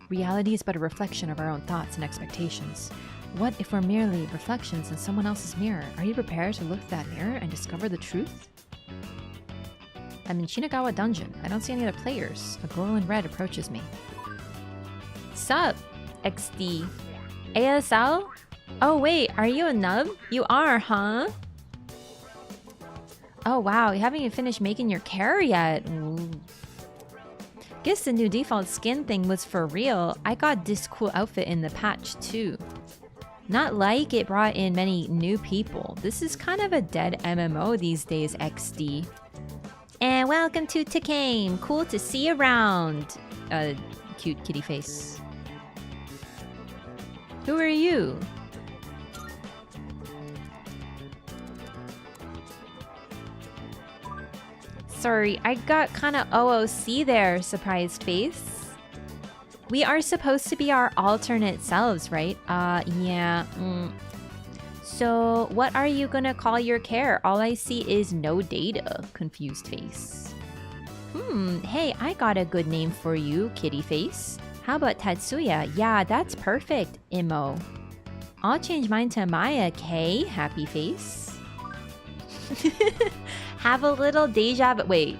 Reality is but a reflection of our own thoughts and expectations. What if we're merely reflections in someone else's mirror? Are you prepared to look at that mirror and discover the truth? I'm in Shinagawa Dungeon. I don't see any other players. A girl in red approaches me. Sup, XD. ASL? Oh wait, are you a nub? You are, huh? Oh wow, you haven't even finished making your care yet. Ooh. Guess the new default skin thing was for real. I got this cool outfit in the patch too. Not like it brought in many new people. This is kind of a dead MMO these days, XD. And welcome to Takane. Cool to see you around. Cute kitty face. Who are you? Sorry, I got kind of OOC there, surprised face. We are supposed to be our alternate selves, right? Yeah. So, what are you gonna call your care? All I see is no data, confused face. Hey, I got a good name for you, kitty face. How about Tatsuya? Yeah, that's perfect, Imo. I'll change mine to Maya, K, happy face. Have a little deja vu. Wait.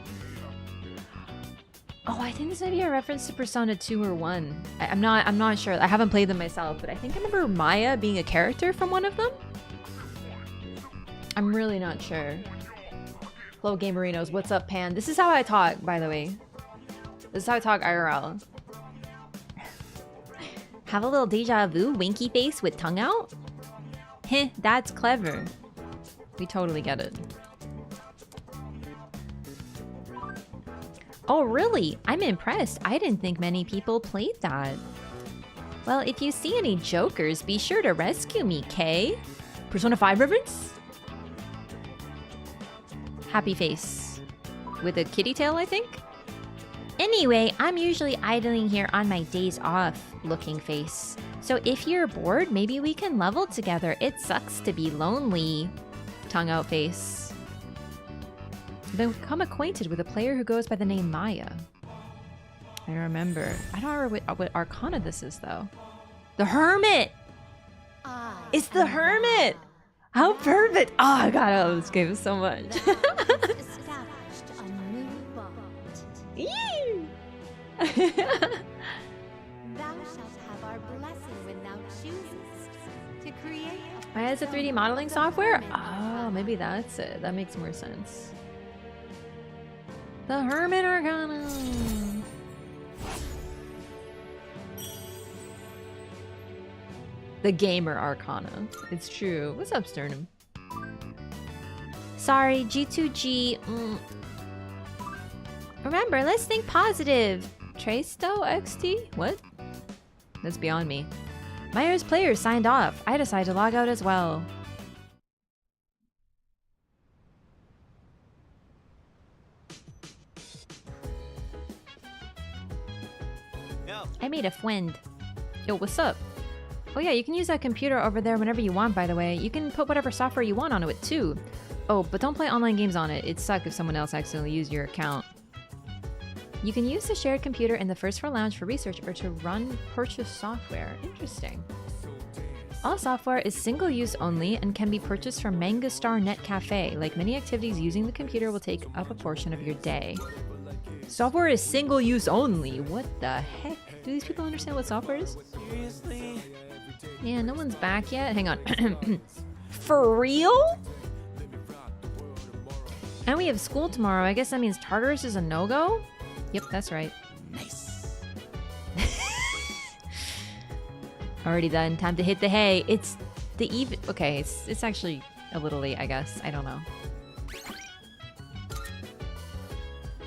Oh, I think this might be a reference to Persona 2 or 1. I'm not sure. I haven't played them myself, but I think I remember Maya being a character from one of them. I'm really not sure. Hello, Gamerinos. What's up, Pan? This is how I talk, by the way. This is how I talk IRL. Have a little deja vu, winky face with tongue out? Heh, that's clever. We totally get it. Oh, really? I'm impressed. I didn't think many people played that. Well, if you see any jokers, be sure to rescue me, Kay. Persona 5 reference? Happy face. With a kitty tail, I think? Anyway, I'm usually idling here on my days off, looking face. So if you're bored, maybe we can level together. It sucks to be lonely. Tongue out face. Become acquainted with a player who goes by the name Maya. I remember. I don't remember what Arcana this is, though. The Hermit! It's the Hermit! How perfect! Oh, I god, I love this game so much. Thou shalt have our blessing when thou choosest to create. Maya is a 3D modeling software? Oh, maybe that's it. That makes more sense. The Hermit Arcana. The Gamer Arcana. It's true. What's up, Sternum? Sorry, G2G. Remember, let's think positive. Trasto XT? What? That's beyond me. Maya's players signed off. I decided to log out as well. I made a friend. Yo, what's up? Oh yeah, you can use that computer over there whenever you want, by the way. You can put whatever software you want onto it, too. Oh, but don't play online games on it. It'd suck if someone else accidentally used your account. You can use the shared computer in the first floor lounge for research or to run purchase software. Interesting. All software is single-use only and can be purchased from Mangastar Net Cafe. Like many activities, using the computer will take up a portion of your day. Software is single-use only. What the heck? Do these people understand what software is? Yeah, no one's back yet. Hang on. For real? And we have school tomorrow. I guess that means Tartarus is a no-go? Yep, that's right. Nice. Already done. Time to hit the hay. It's the even... Okay, it's actually a little late, I guess. I don't know.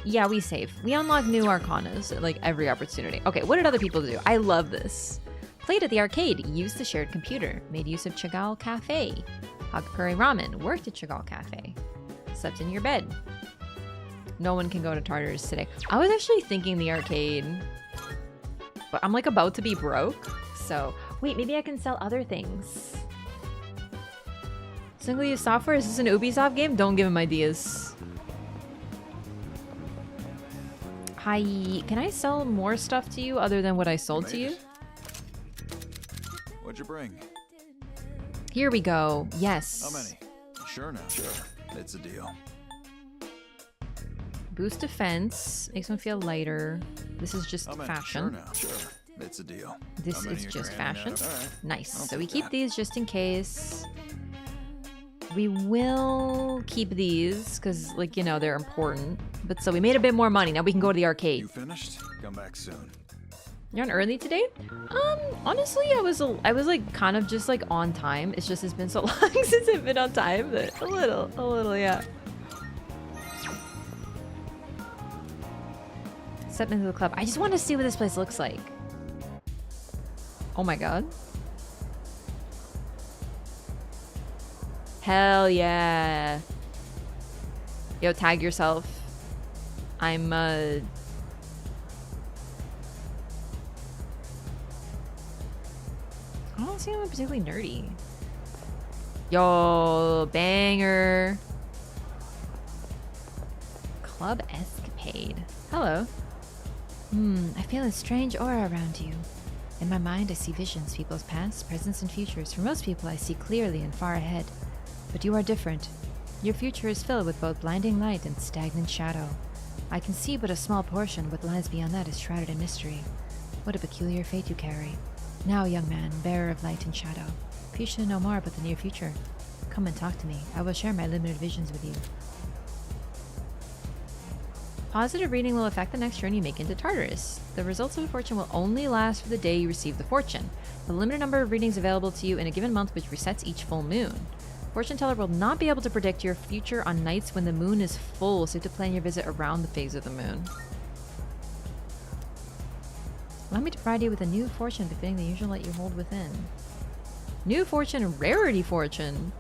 Yeah, we save. We unlock new arcanas at, like, every opportunity. Okay, what did other people do? I love this. Played at the arcade. Used the shared computer. Made use of Chagall Cafe. Hagakure Ramen. Worked at Chagall Cafe. Slept in your bed. No one can go to Tartarus today. I was actually thinking the arcade. But I'm, like, about to be broke. So, wait, maybe I can sell other things. Single-use software? Is this an Ubisoft game? Don't give him ideas. Hi, can I sell more stuff to you other than what I sold to you? What'd you bring? Here we go. Yes. How many? Sure now. Sure. It's a deal. Boost defense. Makes one feel lighter. This is just fashion. Sure now. Sure. It's a deal. This is just fashion. Right. Nice. I'll So we take keep that. these just in case. We will keep these because, like, you know, they're important. But so we made a bit more money. Now we can go to the arcade. You finished? Come back soon. You're on early today? Honestly, I was like kind of just like on time. It's just it's been so long since I've been on time that a little, yeah. Step into the club. I just want to see what this place looks like. Oh my god. Hell yeah. Yo, tag yourself. I'm I don't see I'm particularly nerdy. Yo, banger. Club Escapade. Hello. I feel a strange aura around you. In my mind, I see visions, people's past, presents, and futures. For most people, I see clearly and far ahead. But you are different. Your future is filled with both blinding light and stagnant shadow. I can see but a small portion. What lies beyond that is shrouded in mystery. What a peculiar fate you carry. Now, young man, bearer of light and shadow, few should know more about the near future. Come and talk to me. I will share my limited visions with you. Positive reading will affect the next journey you make into Tartarus. The results of a fortune will only last for the day you receive the fortune. The limited number of readings available to you in a given month which resets each full moon. Fortune teller will not be able to predict your future on nights when the moon is full, so you have to plan your visit around the phase of the moon. Allow me to provide you with a new fortune befitting the usual light you hold within. New fortune, rarity fortune.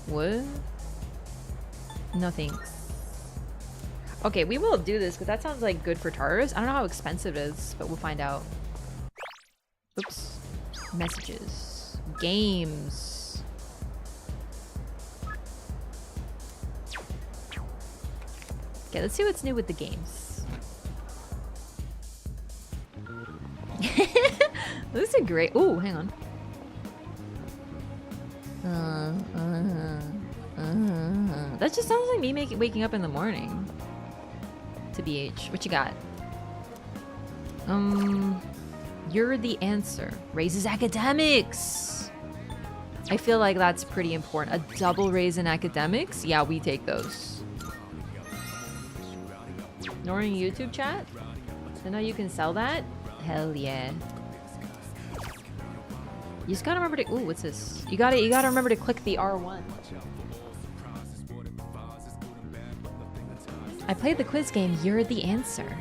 What? No thanks. Okay, we will do this, but that sounds like good for Tartarus. I don't know how expensive it is, but we'll find out. Oops. Messages. Games. Okay, let's see what's new with the games. This is a great... Ooh, hang on. That just sounds like me waking up in the morning. To BH. What you got? You're the answer. Raises academics! I feel like that's pretty important. A double raise in academics? Yeah, we take those. Ignoring YouTube chat? So now you can sell that? Hell yeah. You just gotta remember to... Ooh, what's this? You gotta remember to click the R1. I played the quiz game, You're the Answer.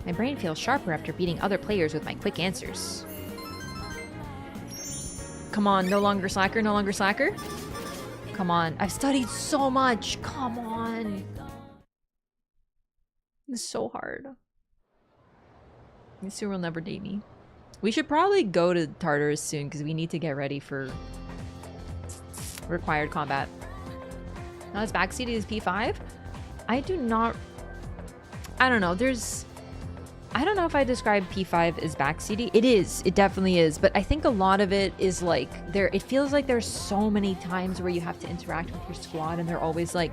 My brain feels sharper after beating other players with my quick answers. Come on, no longer slacker, no longer slacker. Come on, I've studied so much. Come on. It's so hard. This will never date me. We should probably go to Tartarus soon because we need to get ready for required combat. Not as backseaty as P5. I don't know. I don't know if I describe P5 as backseaty. It is. It definitely is. But I think a lot of it is like it feels like there's so many times where you have to interact with your squad and they're always like,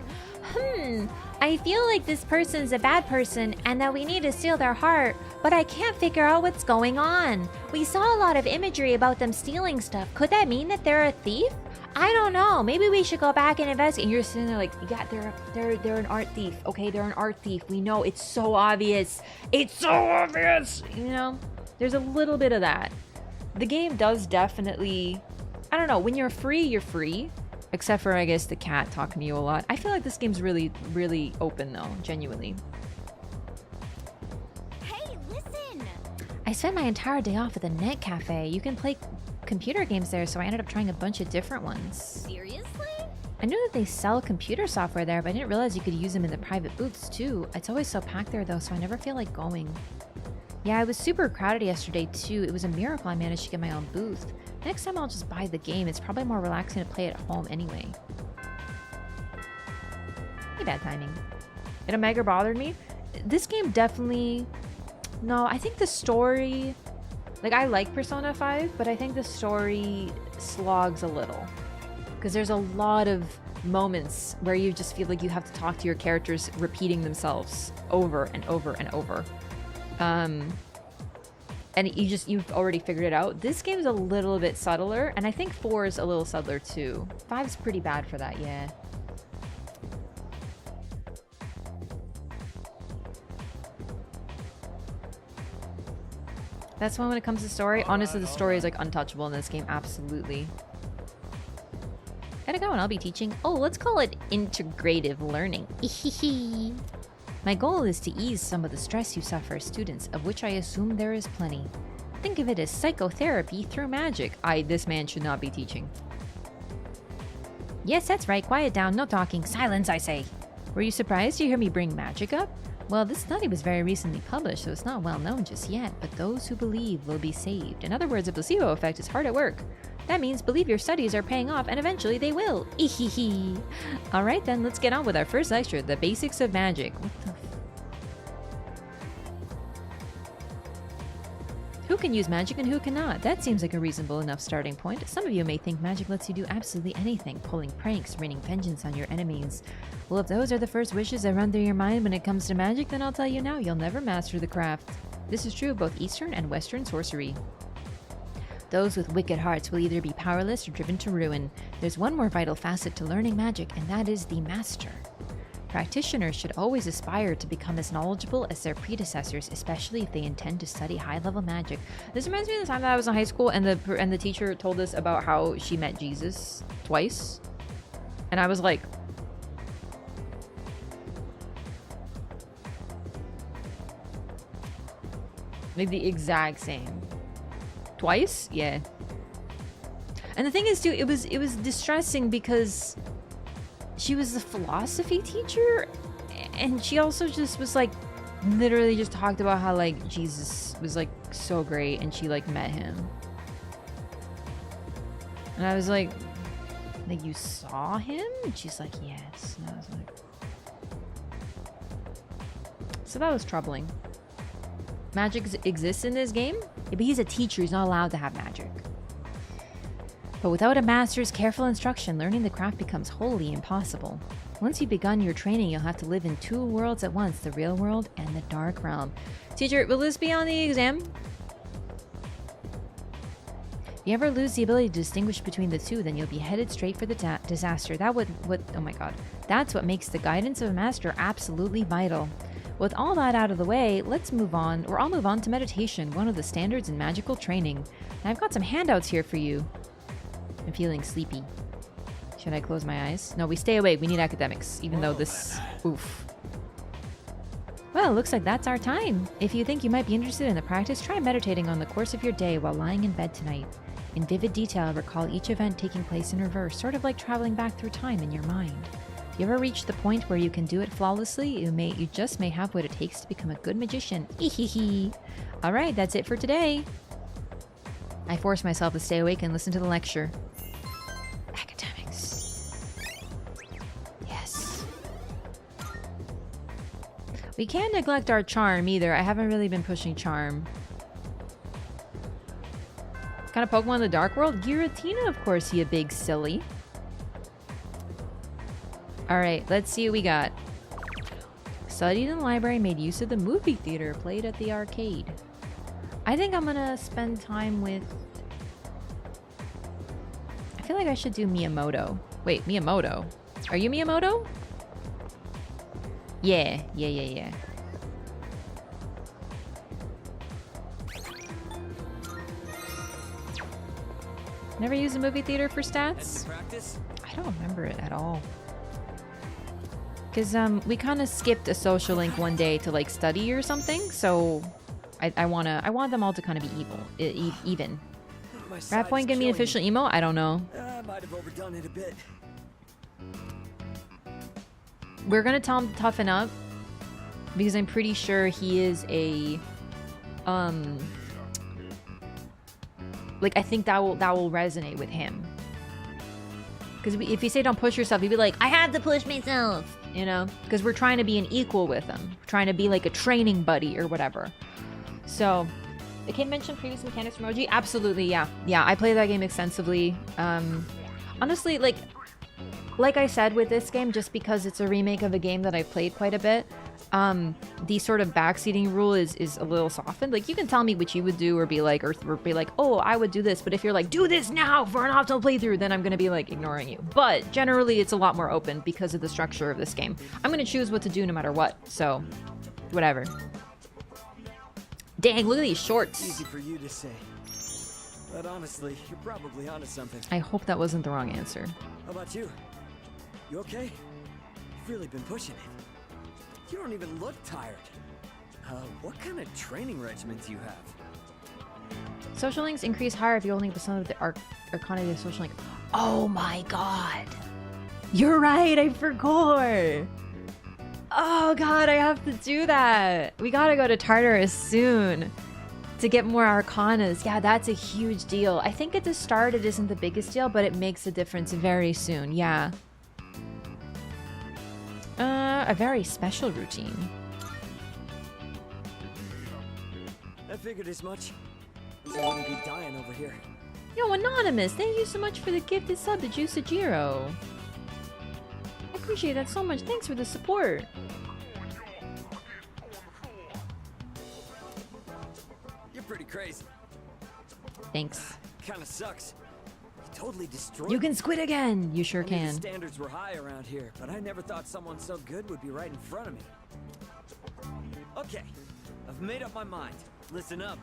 I feel like this person's a bad person and that we need to steal their heart, but I can't figure out what's going on. We saw a lot of imagery about them stealing stuff. Could that mean that they're a thief? I don't know. Maybe we should go back and investigate. And you're sitting there like, yeah, they're an art thief. Okay, they're an art thief. We know, it's so obvious. It's so obvious. You know, there's a little bit of that. The game does definitely, I don't know. When you're free, you're free. Except for, I guess, the cat talking to you a lot. I feel like this game's really, really open though, genuinely. Hey, listen! I spent my entire day off at the Net Cafe. You can play computer games there, so I ended up trying a bunch of different ones. Seriously? I knew that they sell computer software there, but I didn't realize you could use them in the private booths too. It's always so packed there though, so I never feel like going. Yeah, it was super crowded yesterday too. It was a miracle I managed to get my own booth. Next time I'll just buy the game. It's probably more relaxing to play at home anyway. Hey, bad timing. It a mega bothered me. This game definitely... No, I think the story... Like, I like Persona 5, but I think the story slogs a little. Because there's a lot of moments where you just feel like you have to talk to your characters repeating themselves over and over and over. And you've already figured it out. This game's a little bit subtler, and I think 4 is a little subtler too. 5's pretty bad for that, yeah. That's when it comes to story. Honestly, the story is like untouchable in this game, absolutely. Gotta go, and I'll be teaching. Oh, let's call it integrative learning. My goal is to ease some of the stress you suffer, students, of which I assume there is plenty. Think of it as psychotherapy through magic. This man should not be teaching. Yes, that's right. Quiet down. No talking. Silence, I say. Were you surprised to hear me bring magic up? Well, this study was very recently published, so it's not well known just yet, but those who believe will be saved. In other words, a placebo effect is hard at work. That means believe your studies are paying off, and eventually they will. Ehehe. Alright then, let's get on with our first lecture, the basics of magic. What the Who can use magic and who cannot? That seems like a reasonable enough starting point. Some of you may think magic lets you do absolutely anything, pulling pranks, raining vengeance on your enemies. Well, if those are the first wishes that run through your mind when it comes to magic, then I'll tell you now, you'll never master the craft. This is true of both Eastern and Western sorcery. Those with wicked hearts will either be powerless or driven to ruin. There's one more vital facet to learning magic, and that is the master. Practitioners should always aspire to become as knowledgeable as their predecessors, especially if they intend to study high-level magic. This reminds me of the time that I was in high school and the teacher told us about how she met Jesus twice. And I was like... Like the exact same. Twice? Yeah. And the thing is too, it was distressing because she was a philosophy teacher and she also just was like literally just talked about how like Jesus was like so great and she like met him. And I was like you saw him? And she's like, yes. And I was like... So that was troubling. Magic exists in this game? Yeah, but he's a teacher, he's not allowed to have magic. But without a master's careful instruction, learning the craft becomes wholly impossible. Once you've begun your training, you'll have to live in two worlds at once, the real world and the dark realm. Teacher, will this be on the exam? If you ever lose the ability to distinguish between the two, then you'll be headed straight for the disaster. Oh my god. That's what makes the guidance of a master absolutely vital. With all that out of the way, let's move on, or I'll move on to meditation, one of the standards in magical training. And I've got some handouts here for you. I'm feeling sleepy. Should I close my eyes? No, we stay awake. We need academics, even though this... Oof. Well, looks like that's our time. If you think you might be interested in the practice, try meditating on the course of your day while lying in bed tonight. In vivid detail, recall each event taking place in reverse, sort of like traveling back through time in your mind. If you ever reach the point where you can do it flawlessly, you just may have what it takes to become a good magician. Ehehe. Alright, that's it for today. I forced myself to stay awake and listen to the lecture. Academics. Yes. We can't neglect our charm either. I haven't really been pushing charm. Kind of Pokemon in the Dark World? Giratina, of course, you big silly. Alright, let's see what we got. Studied in the library, made use of the movie theater, played at the arcade. I think I'm gonna spend time with... I feel like I should do Miyamoto. Wait, Miyamoto? Are you Miyamoto? Yeah. Never used a movie theater for stats? I don't remember it at all. Because we kind of skipped a social link one day to like study or something, so I want them all to kind of be even. Rat Point give me an official emo? I don't know. I might have overdone it a bit. We're gonna tell him to toughen up because I'm pretty sure he is a like I think that will resonate with him. Because if you say don't push yourself, he'd be like, I have to push myself, you know? Because we're trying to be an equal with him. We're trying to be like a training buddy or whatever. So, the kid mentioned previous mechanics from OG? Absolutely, yeah. Yeah, I play that game extensively. Honestly, like I said with this game, just because it's a remake of a game that I've played quite a bit, the sort of backseating rule is a little softened. Like, you can tell me what you would do or be like, oh, I would do this. But if you're like, do this now for an optimal playthrough, then I'm going to be like ignoring you. But generally, it's a lot more open because of the structure of this game. I'm going to choose what to do no matter what. So, whatever. Dang, look at these shorts. Easy for you to say. But honestly, you're probably onto something. I hope that wasn't the wrong answer. How about you? You okay? You've really been pushing it. You don't even look tired. What kind of training regimen do you have? Social links increase higher if you only have some of the Arcana of the social link. Oh my god. You're right, I forgot. Oh god, I have to do that. We gotta go to Tartarus soon to get more Arcanas. Yeah, that's a huge deal. I think at the start it isn't the biggest deal, but it makes a difference very soon. Yeah. A very special routine. I figured as much. I wouldn't be dying over here. Yo, Anonymous, thank you so much for the gifted sub to Juicejiro. I appreciate that so much. Thanks for the support. You're pretty crazy. Thanks. Kinda sucks. You totally destroyed You can squid again. You sure The can. standards were high around here, but I never thought someone so good would be right in front of me. Okay, I've made up my mind. Listen up.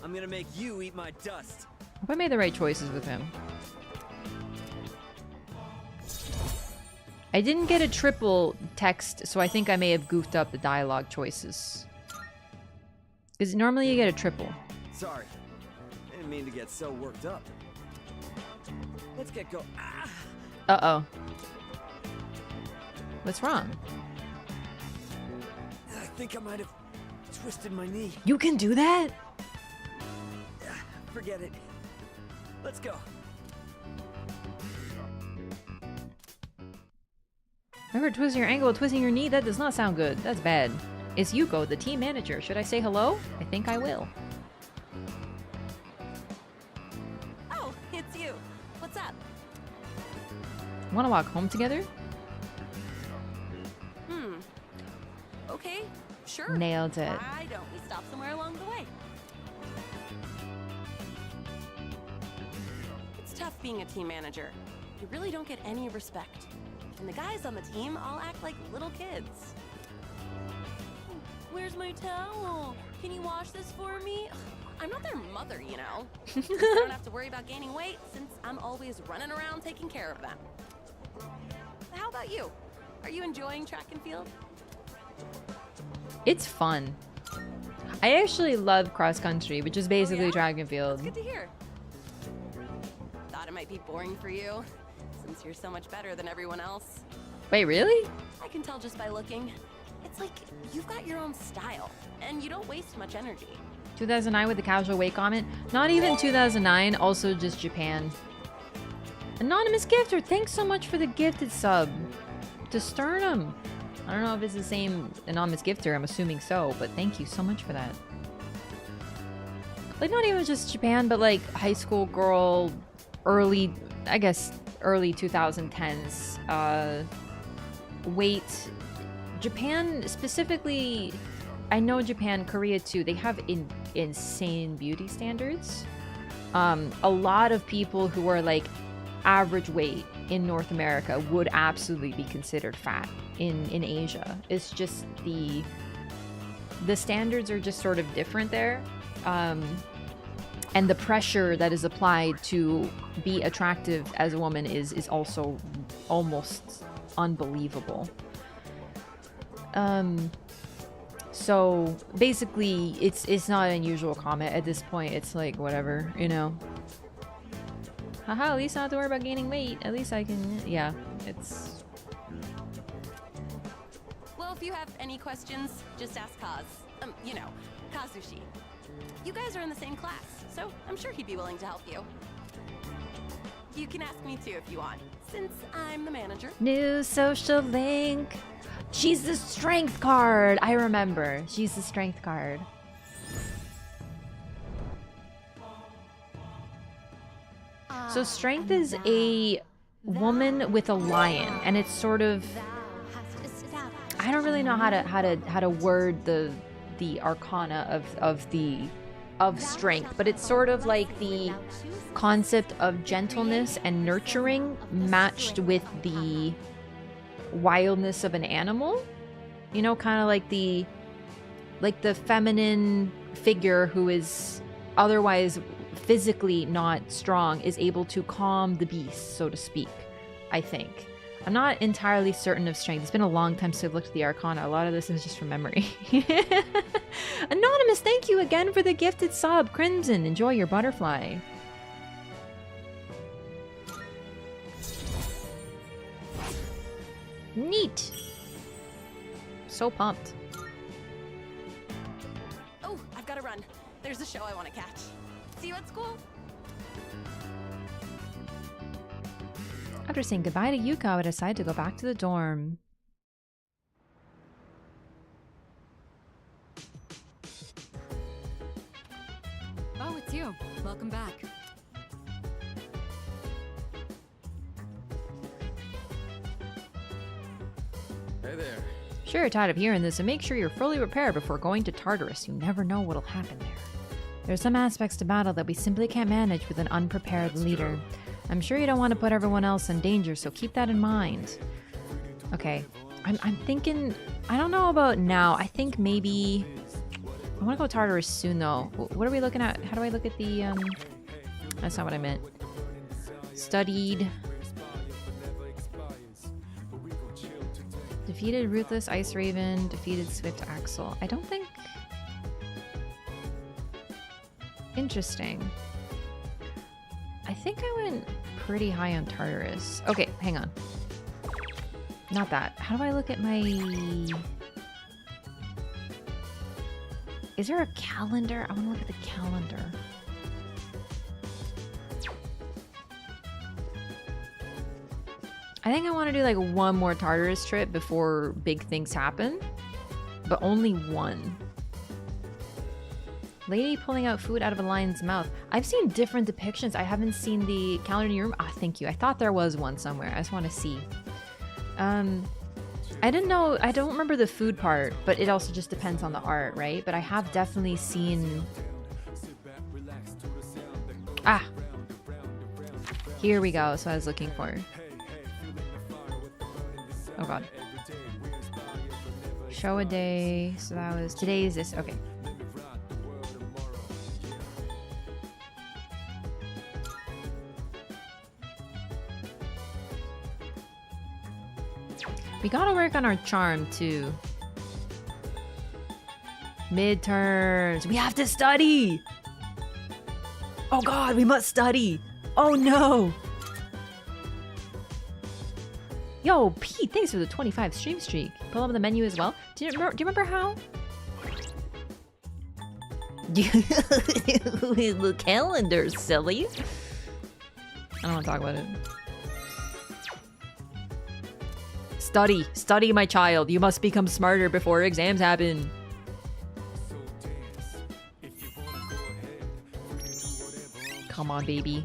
I'm gonna make you eat my dust. Hope I made the right choices with him. I didn't get a triple text, so I think I may have goofed up the dialogue choices. Because normally you get a triple. Sorry. I didn't mean to get so worked up. Let's get go. Ah! Uh-oh. What's wrong? I think I might have twisted my knee. You can do that? Forget it. Let's go. Remember twisting your ankle, twisting your knee? That does not sound good. That's bad. It's Yuko, the team manager. Should I say hello? I think I will. Oh, it's you. What's up? Want to walk home together? Okay, sure. Nailed it. Why don't we stop somewhere along the way? It's tough being a team manager. You really don't get any respect. And the guys on the team all act like little kids. Where's my towel? Can you wash this for me? I'm not their mother, you know. I don't have to worry about gaining weight since I'm always running around taking care of them. How about you? Are you enjoying track and field? It's fun. I actually love cross country, which is basically track and field. That's good to hear. Thought it might be boring for you, since you're so much better than everyone else. Wait, really? I can tell just by looking. It's like you've got your own style, and you don't waste much energy. 2009 with the casual weight comment. Not even 2009, also just Japan. Anonymous gifter, thanks so much for the gifted sub. To Sternum. I don't know if it's the same anonymous gifter. I'm assuming so, but thank you so much for that. Like, not even just Japan, but like high school girl, early 2010s. Weight. Japan specifically, I know Japan, Korea too, they have insane beauty standards. A lot of people who are like average weight in North America would absolutely be considered fat in Asia. It's just the standards are just sort of different there. And the pressure that is applied to be attractive as a woman is also almost unbelievable. So basically it's not an unusual comment at this point. It's like whatever, you know. Haha, at least I don't have to worry about gaining weight. At least I can, yeah, it's... Well, if you have any questions, just ask Kaz. You know, Kazushi. You guys are in the same class, so I'm sure he'd be willing to help you. You can ask me too if you want, since I'm the manager. New social link. She's the strength card. I remember. She's the strength card. So strength is a woman with a lion, and it's sort of, I don't really know how to word the arcana of strength, but it's sort of like the concept of gentleness and nurturing matched with the wildness of an animal. You know, kind of like the feminine figure who is otherwise physically not strong is able to calm the beast, so to speak, I think. I'm not entirely certain of strength. It's been a long time since I've looked at the Arcana. A lot of this is just from memory. Anonymous, thank you again for the gifted sub. Crimson, enjoy your butterfly. Neat. So pumped. Oh, I've got to run. There's a show I want to catch. See you at school. After saying goodbye to Yuka, I decided to go back to the dorm. Oh, it's you. Welcome back. Hey there. Sure, you're tired of hearing this, and make sure you're fully prepared before going to Tartarus. You never know what'll happen there. There are some aspects to battle that we simply can't manage with an unprepared leader. I'm sure you don't want to put everyone else in danger, so keep that in mind. Okay, I'm thinking, I don't know about now. I think maybe, I want to go Tartarus soon though. What are we looking at? How do I look at the, that's not what I meant. Studied. Defeated Ruthless Ice Raven, defeated Swift Axel. I don't think... Interesting. I think I went pretty high on Tartarus. Okay, hang on. Not that. How do I look at my... Is there a calendar? I want to look at the calendar. I think I want to do like one more Tartarus trip before big things happen. But only one. Lady pulling out food out of a lion's mouth. I've seen different depictions. I haven't seen the calendar in your room. Ah, thank you. I thought there was one somewhere. I just want to see. I didn't know. I don't remember the food part, but it also just depends on the art, right? But I have definitely seen... Ah! Here we go. That's what I was looking for. Oh god. Show a day. So that was... Today is this. Okay. We gotta work on our charm too. Midterms. We have to study! Oh god, we must study! Oh no! Yo, Pete, thanks for the 25 stream streak. Pull up the menu as well. Do you remember how? The calendar, silly. I don't want to talk about it. Study. Study, my child. You must become smarter before exams happen. Come on, baby.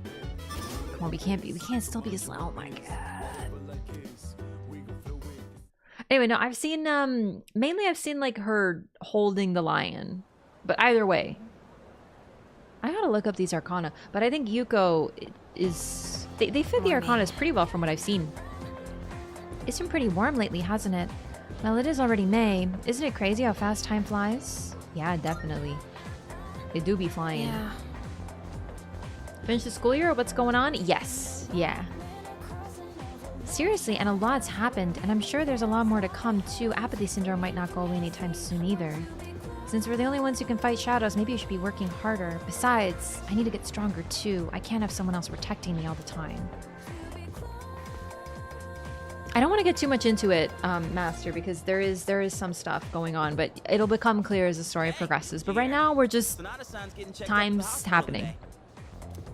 Come on, we can't still be as oh my god. Anyway, no, I've seen mainly I've seen like her holding the lion. But either way. I gotta look up these Arcana, but I think Yuko is they fit the Arcanas pretty well from what I've seen. It's been pretty warm lately, hasn't it? Well, it is already May. Isn't it crazy how fast time flies? Yeah, definitely. It do be flying. Yeah. Finish the school year? What's going on? Yes. Yeah. Seriously, and a lot's happened, and I'm sure there's a lot more to come too. Apathy syndrome might not go away anytime soon either. Since we're the only ones who can fight shadows, maybe you should be working harder. Besides, I need to get stronger too. I can't have someone else protecting me all the time. I don't want to get too much into it, Master, because there is some stuff going on, but it'll become clear as the story progresses. But right now, we're just time's happening.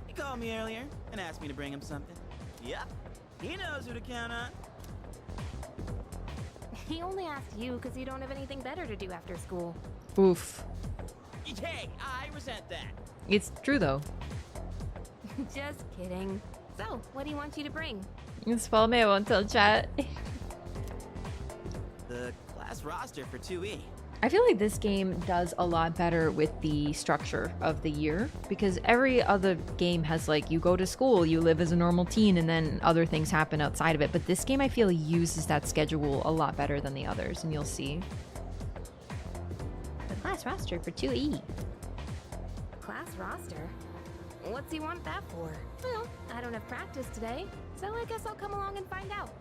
He called me earlier and asked me to bring him something. Yep, he knows who to count on. He only asked you because you don't have anything better to do after school. Oof. Hey, I resent that. It's true though. Just kidding. So, what do you want you to bring? It's follow me, I won't tell chat. The class roster for 2E. I feel like this game does a lot better with the structure of the year, because every other game has like, you go to school, you live as a normal teen, and then other things happen outside of it. But this game, I feel, uses that schedule a lot better than the others, and you'll see. The class roster for 2E. Class roster? What's he want that for? Well, I don't have practice today, so I guess I'll come along and find out.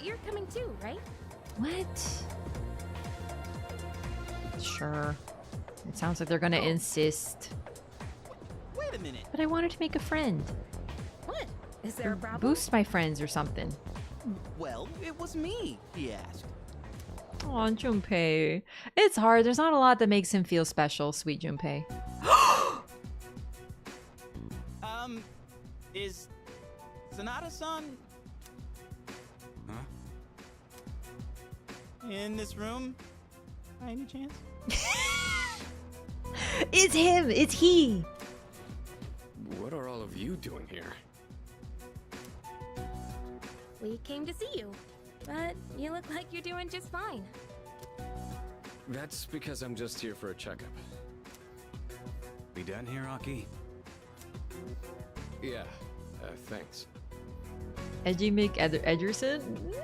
You're coming too, right? What? Sure. It sounds like they're gonna insist. Wait a minute. But I wanted to make a friend. What? Is there a problem? Boost my friends or something. Well, it was me, he asked. Aw, Junpei. It's hard. There's not a lot that makes him feel special, sweet Junpei. Is Sonata-san in this room by any chance? It's him! It's he! What are all of you doing here? We came to see you, but you look like you're doing just fine. That's because I'm just here for a checkup. We done here, Aki? Yeah, thanks. Edgy Ederson?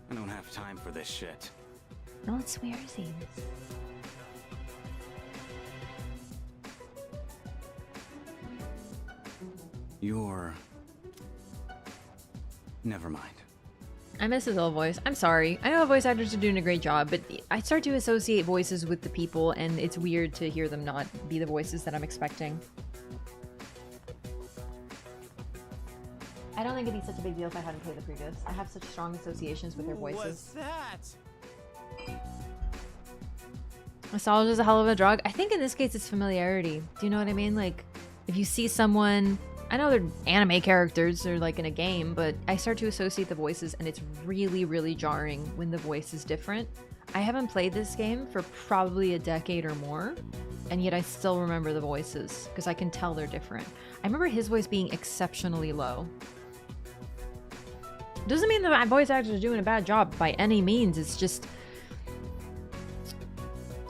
I don't have time for this shit. No, it's swearsies. You're... Never mind. I miss his old voice. I'm sorry. I know the voice actors are doing a great job, but I start to associate voices with the people, and it's weird to hear them not be the voices that I'm expecting. I don't think it'd be such a big deal if I hadn't played the previous. I have such strong associations with their voices. What's that? Nostalgia is a hell of a drug. I think in this case it's familiarity. Do you know what I mean? Like, if you see someone... I know they're anime characters, they're like in a game, but I start to associate the voices, and it's really, really jarring when the voice is different. I haven't played this game for probably a decade or more, and yet I still remember the voices, because I can tell they're different. I remember his voice being exceptionally low. Doesn't mean that my voice actors are doing a bad job by any means, it's just...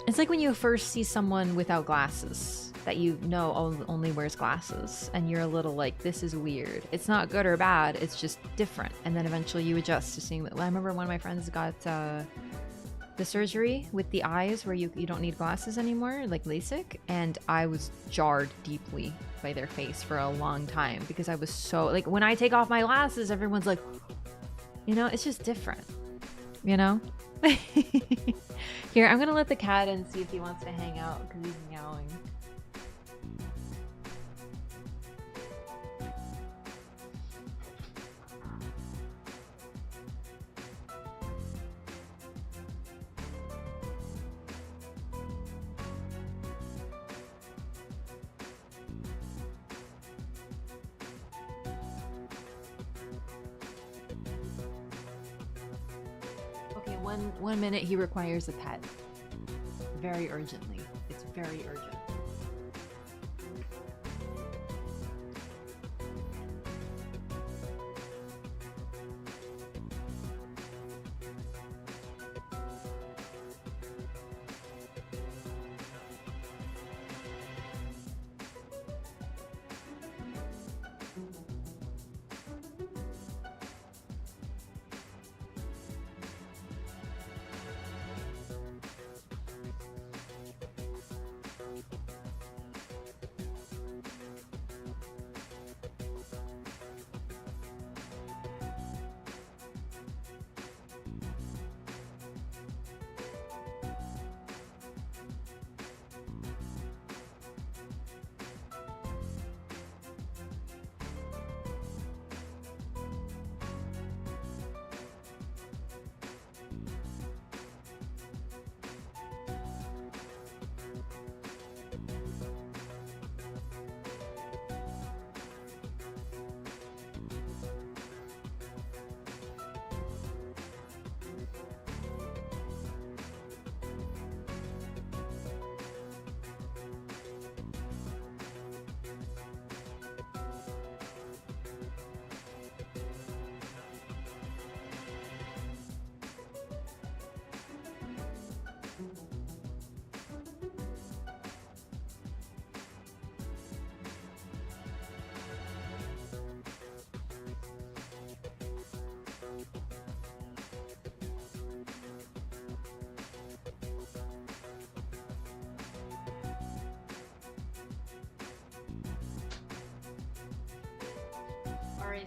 It's like when you first see someone without glasses that you know only wears glasses, and you're a little like, this is weird. It's not good or bad, it's just different. And then eventually you adjust to seeing that. I remember one of my friends got the surgery with the eyes where you don't need glasses anymore, like LASIK, and I was jarred deeply by their face for a long time because I was so, like, when I take off my glasses, everyone's like, you know, it's just different, you know? Here, I'm gonna let the cat in, see if he wants to hang out because he's meowing. One minute he requires a pet. Very urgently. It's very urgent.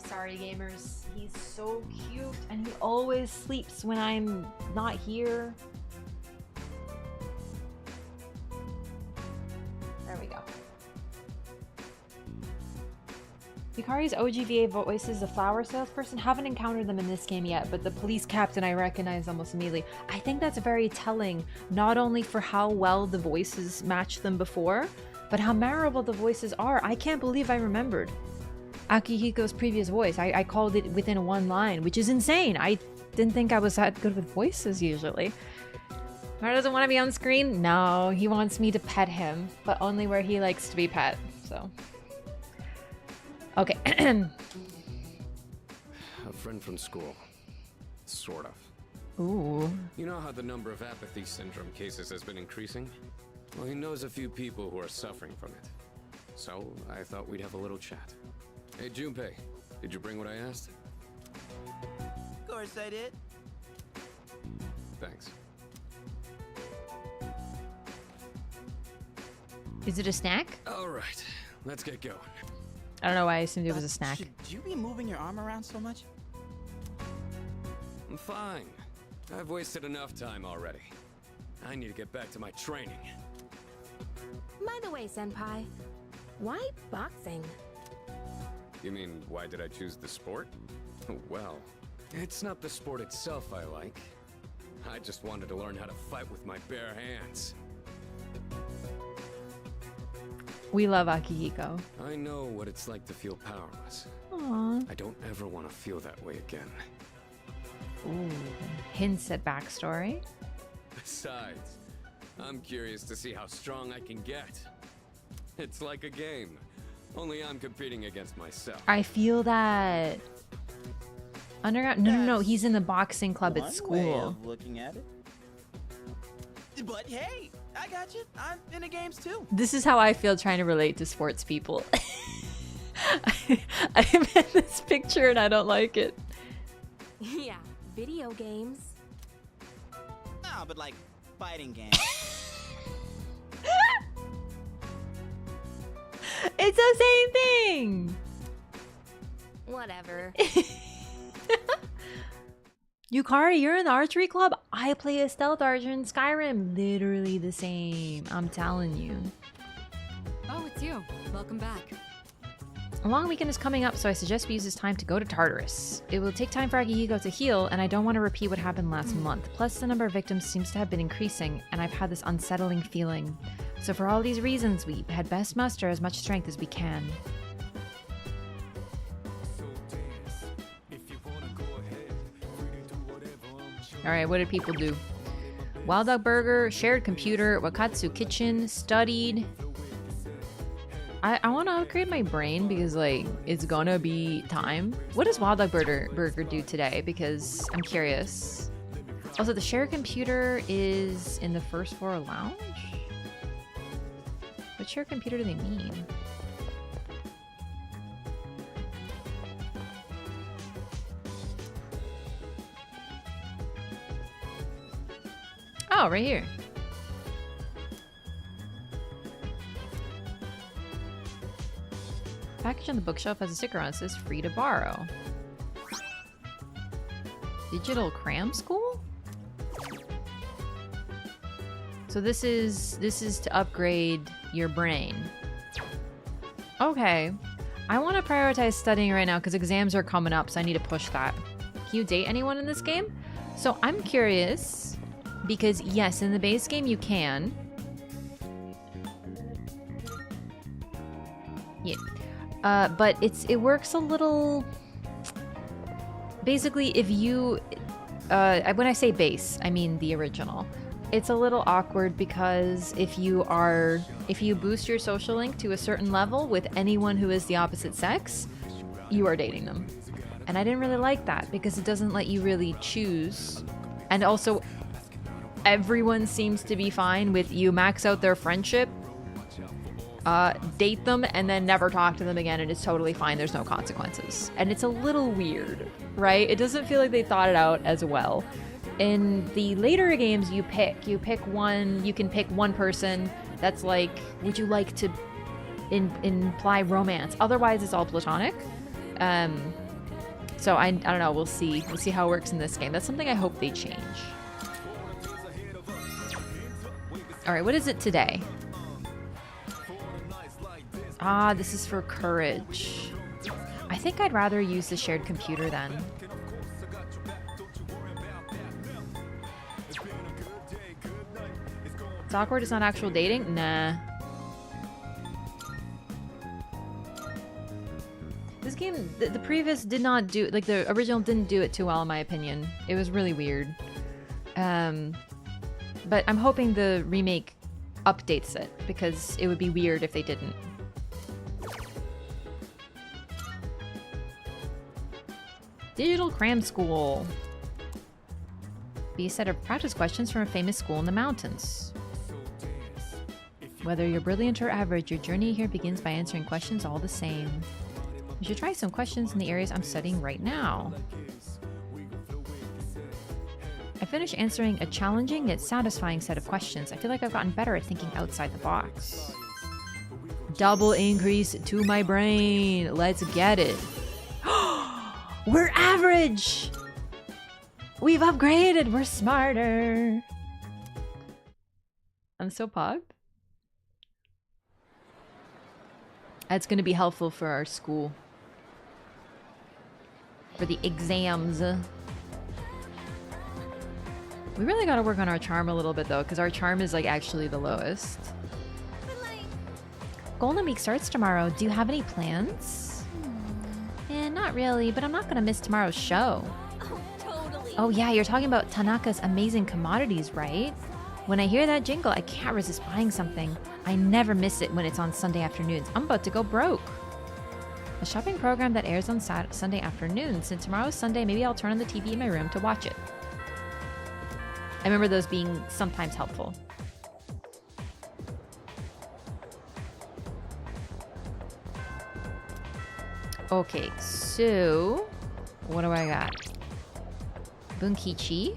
Sorry gamers, he's so cute and he always sleeps when I'm not here. There we go. Yukari's OGVA voice is a flower salesperson. Haven't encountered them in this game yet, but the police captain I recognize almost immediately. I think that's very telling, not only for how well the voices match them before, but how memorable the voices are. I can't believe I remembered Akihiko's previous voice. I called it within one line, which is insane. I didn't think I was that good with voices usually. Mara doesn't want to be on screen? No, he wants me to pet him, but only where he likes to be pet, so. Okay. A friend from school. Sort of. Ooh. You know how the number of apathy syndrome cases has been increasing? Well, he knows a few people who are suffering from it. So, I thought we'd have a little chat. Hey, Junpei, did you bring what I asked? Of course I did. Thanks. Is it a snack? All right, let's get going. I don't know why I assumed it was a snack. Should you be moving your arm around so much? I'm fine. I've wasted enough time already. I need to get back to my training. By the way, Senpai, why boxing? You mean, why did I choose the sport? Well, it's not the sport itself I like. I just wanted to learn how to fight with my bare hands. We love Akihiko. I know what it's like to feel powerless. Aww. I don't ever want to feel that way again. Ooh. Hints at backstory. Besides, I'm curious to see how strong I can get. It's like a game. Only I'm competing against myself. I feel that. Underground? No. He's in the boxing club at school. Way of looking at it. But hey, I got you. I'm in the games too. This is how I feel trying to relate to sports people. I'm in this picture and I don't like it. Yeah, video games. No, but like fighting games. It's the same thing. Whatever. Yukari, you're in the archery club? I play a stealth archer in Skyrim. Literally the same. I'm telling you. Oh, it's you. Welcome back. A long weekend is coming up, so I suggest we use this time to go to Tartarus. It will take time for Akihiko to heal, and I don't want to repeat what happened last month. Plus, the number of victims seems to have been increasing, and I've had this unsettling feeling. So for all these reasons, we had best muster as much strength as we can. Alright, what did people do? Wild Dog Burger, shared computer, Wakatsu Kitchen, studied. I want to upgrade my brain because, like, it's gonna be time. What does Wild Dog Burger do today? Because I'm curious. Also, the shared computer is in the first floor lounge? What shared computer do they mean? Oh, right here. Package on the bookshelf has a sticker on it that says free to borrow. Digital cram school? So this is to upgrade your brain. Okay. I want to prioritize studying right now because exams are coming up, so I need to push that. Can you date anyone in this game? So I'm curious because yes, in the base game you can. Yeah. But it works a little. Basically, if you, when I say base, I mean the original. It's a little awkward because if you boost your social link to a certain level with anyone who is the opposite sex, you are dating them. And I didn't really like that because it doesn't let you really choose. And also, everyone seems to be fine with you max out their friendship, date them, and then never talk to them again, and it's totally fine. There's no consequences. And it's a little weird, right? It doesn't feel like they thought it out as well. In the later games, you pick one, you can pick one person that's like, would you like to imply romance? Otherwise, it's all platonic. So I don't know, we'll see how it works in this game. That's something I hope they change. All right, what is it today? Ah, this is for courage. I think I'd rather use the shared computer then. It's awkward, it's not actual dating? Nah. This game, the previous did not do, like the original didn't do it too well in my opinion. It was really weird. But I'm hoping the remake updates it because it would be weird if they didn't. Digital cram school. Be a set of practice questions from a famous school in the mountains. Whether you're brilliant or average, your journey here begins by answering questions all the same. You should try some questions in the areas I'm studying right now. I finished answering a challenging yet satisfying set of questions. I feel like I've gotten better at thinking outside the box. Double increase to my brain. Let's get it. We're average! We've upgraded! We're smarter! I'm so pogged. That's gonna be helpful for our school. For the exams. We really gotta work on our charm a little bit though, because our charm is like actually the lowest. Golden Week starts tomorrow. Do you have any plans? Not really, but I'm not gonna miss tomorrow's show. Oh, totally. Oh yeah, you're talking about Tanaka's amazing commodities, right? When I hear that jingle, I can't resist buying something. I never miss it when it's on Sunday afternoons. I'm about to go broke. A shopping program that airs on Sunday afternoons. Since tomorrow's Sunday, maybe I'll turn on the TV in my room to watch it. I remember those being sometimes helpful. Okay, so what do I got? Bunkichi,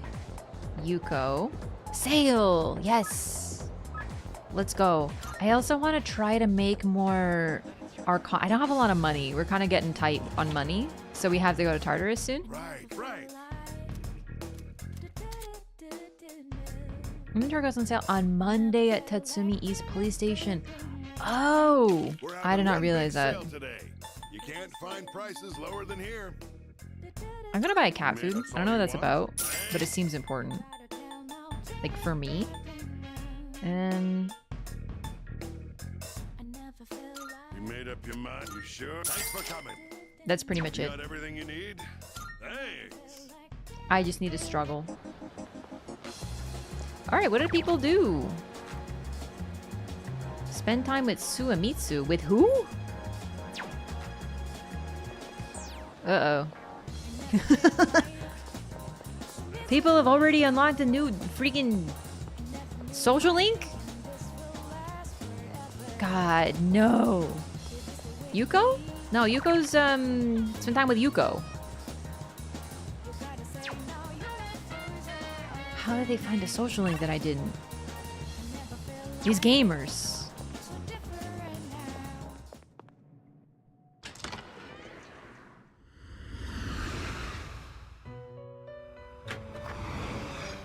Yuko, Sale, yes. Let's go. I also want to try to make more Archon. I don't have a lot of money. We're kind of getting tight on money, so we have to go to Tartarus soon. Right. Inventory goes on sale on Monday at Tatsumi East Police Station. Oh, I did not realize that. You can't find prices lower than here. I'm gonna buy a cat food. I don't know what that's about, but it seems important. Like for me. And You made up your mind, you sure? Thanks for coming. that's pretty much You it. got everything you need? Thanks. I just need to struggle. Alright, what did people do? Spend time with Suamitsu. With who? Uh-oh. People have already unlocked a new freaking social link? God, no. Yuko? No, Yuko's, spend time with Yuko. How did they find a social link that I didn't? These gamers.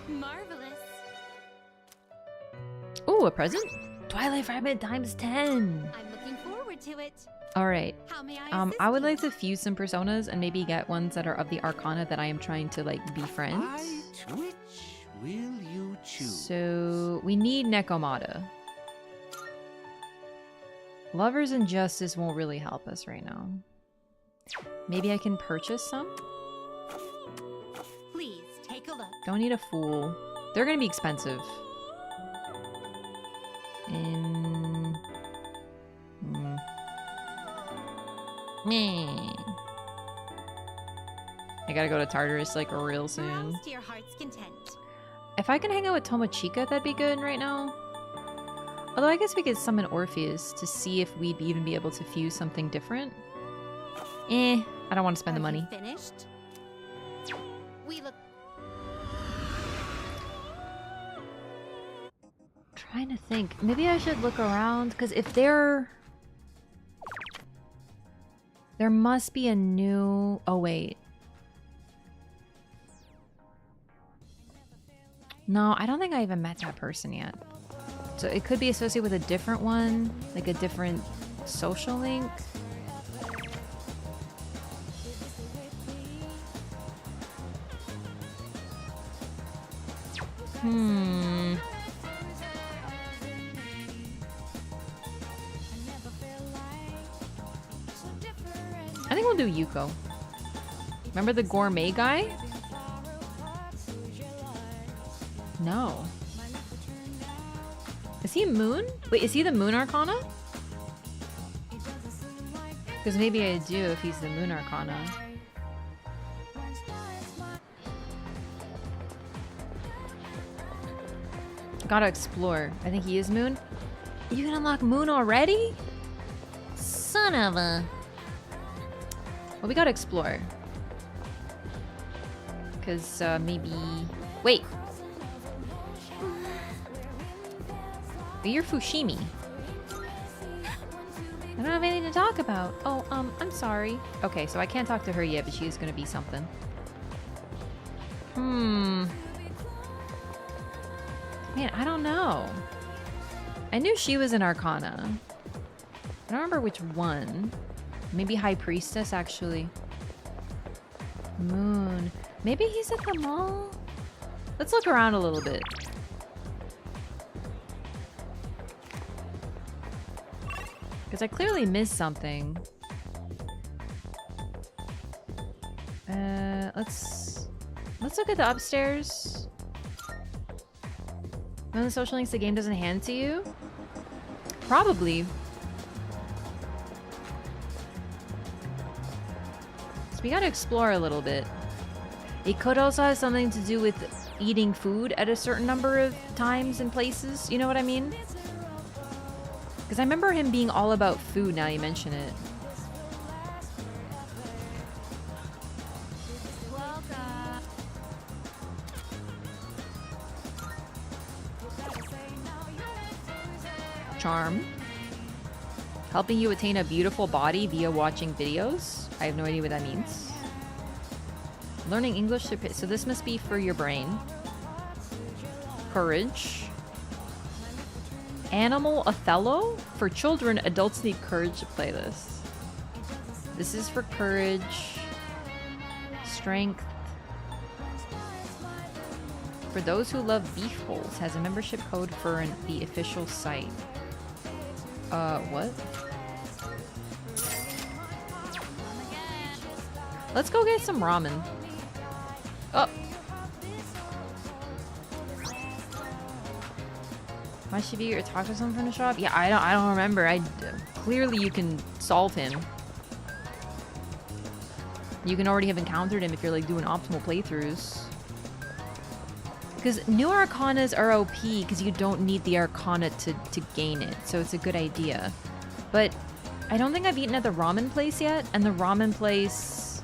Marvelous. Ooh, a present? Twilight Fragment times 10. I'm looking forward to it. Alright. How may I I would like to fuse some personas and maybe get ones that are of the Arcana that I am trying to, like, befriend. Which will you choose? So, we need Nekomata. Lovers and Justice won't really help us right now. Maybe I can purchase some? Please take a look. Don't need a Fool. They're gonna be expensive. I gotta go to Tartarus like real soon. Browse to your heart's content. If I can hang out with Tomochika, that'd be good right now. Although I guess we could summon Orpheus to see if we'd even be able to fuse something different. I don't want to spend the money. Finished? We look. Trying to think. Maybe I should look around, because if there must be a new... Oh, wait. No, I don't think I even met that person yet. So it could be associated with a different one, like a different social link. I think we'll do Yuko. Remember the gourmet guy? No. Is he Moon? Wait, is he the Moon Arcana? Because maybe I do if he's the Moon Arcana. Gotta explore. I think he is Moon. You can unlock Moon already? Son of a... Well, we gotta explore. Because, maybe... Wait! But you're Fushimi. I don't have anything to talk about. Oh, I'm sorry. Okay, so I can't talk to her yet, but she is gonna be something. Man, I don't know. I knew she was an Arcana. I don't remember which one. Maybe High Priestess, actually. Moon. Maybe he's at the mall? Let's look around a little bit. Because I clearly missed something. Let's look at the upstairs. One of the social links the game doesn't hand to you? Probably. So we gotta explore a little bit. It could also have something to do with eating food at a certain number of times and places. You know what I mean? Because I remember him being all about food now you mention it. Charm. Helping you attain a beautiful body via watching videos. I have no idea what that means. Learning English to... So this must be for your brain. Courage. Animal Othello? For children, adults need courage to play this. This is for courage. Strength. For those who love beef bowls, has a membership code for the official site. What? Let's go get some ramen. Oh. Watch TV or talk to someone from the shop? Yeah, I don't remember. Clearly you can solve him. You can already have encountered him if you're like doing optimal playthroughs. Because new Arcanas are OP because you don't need the Arcana to gain it, so it's a good idea. But I don't think I've eaten at the ramen place yet, and the ramen place...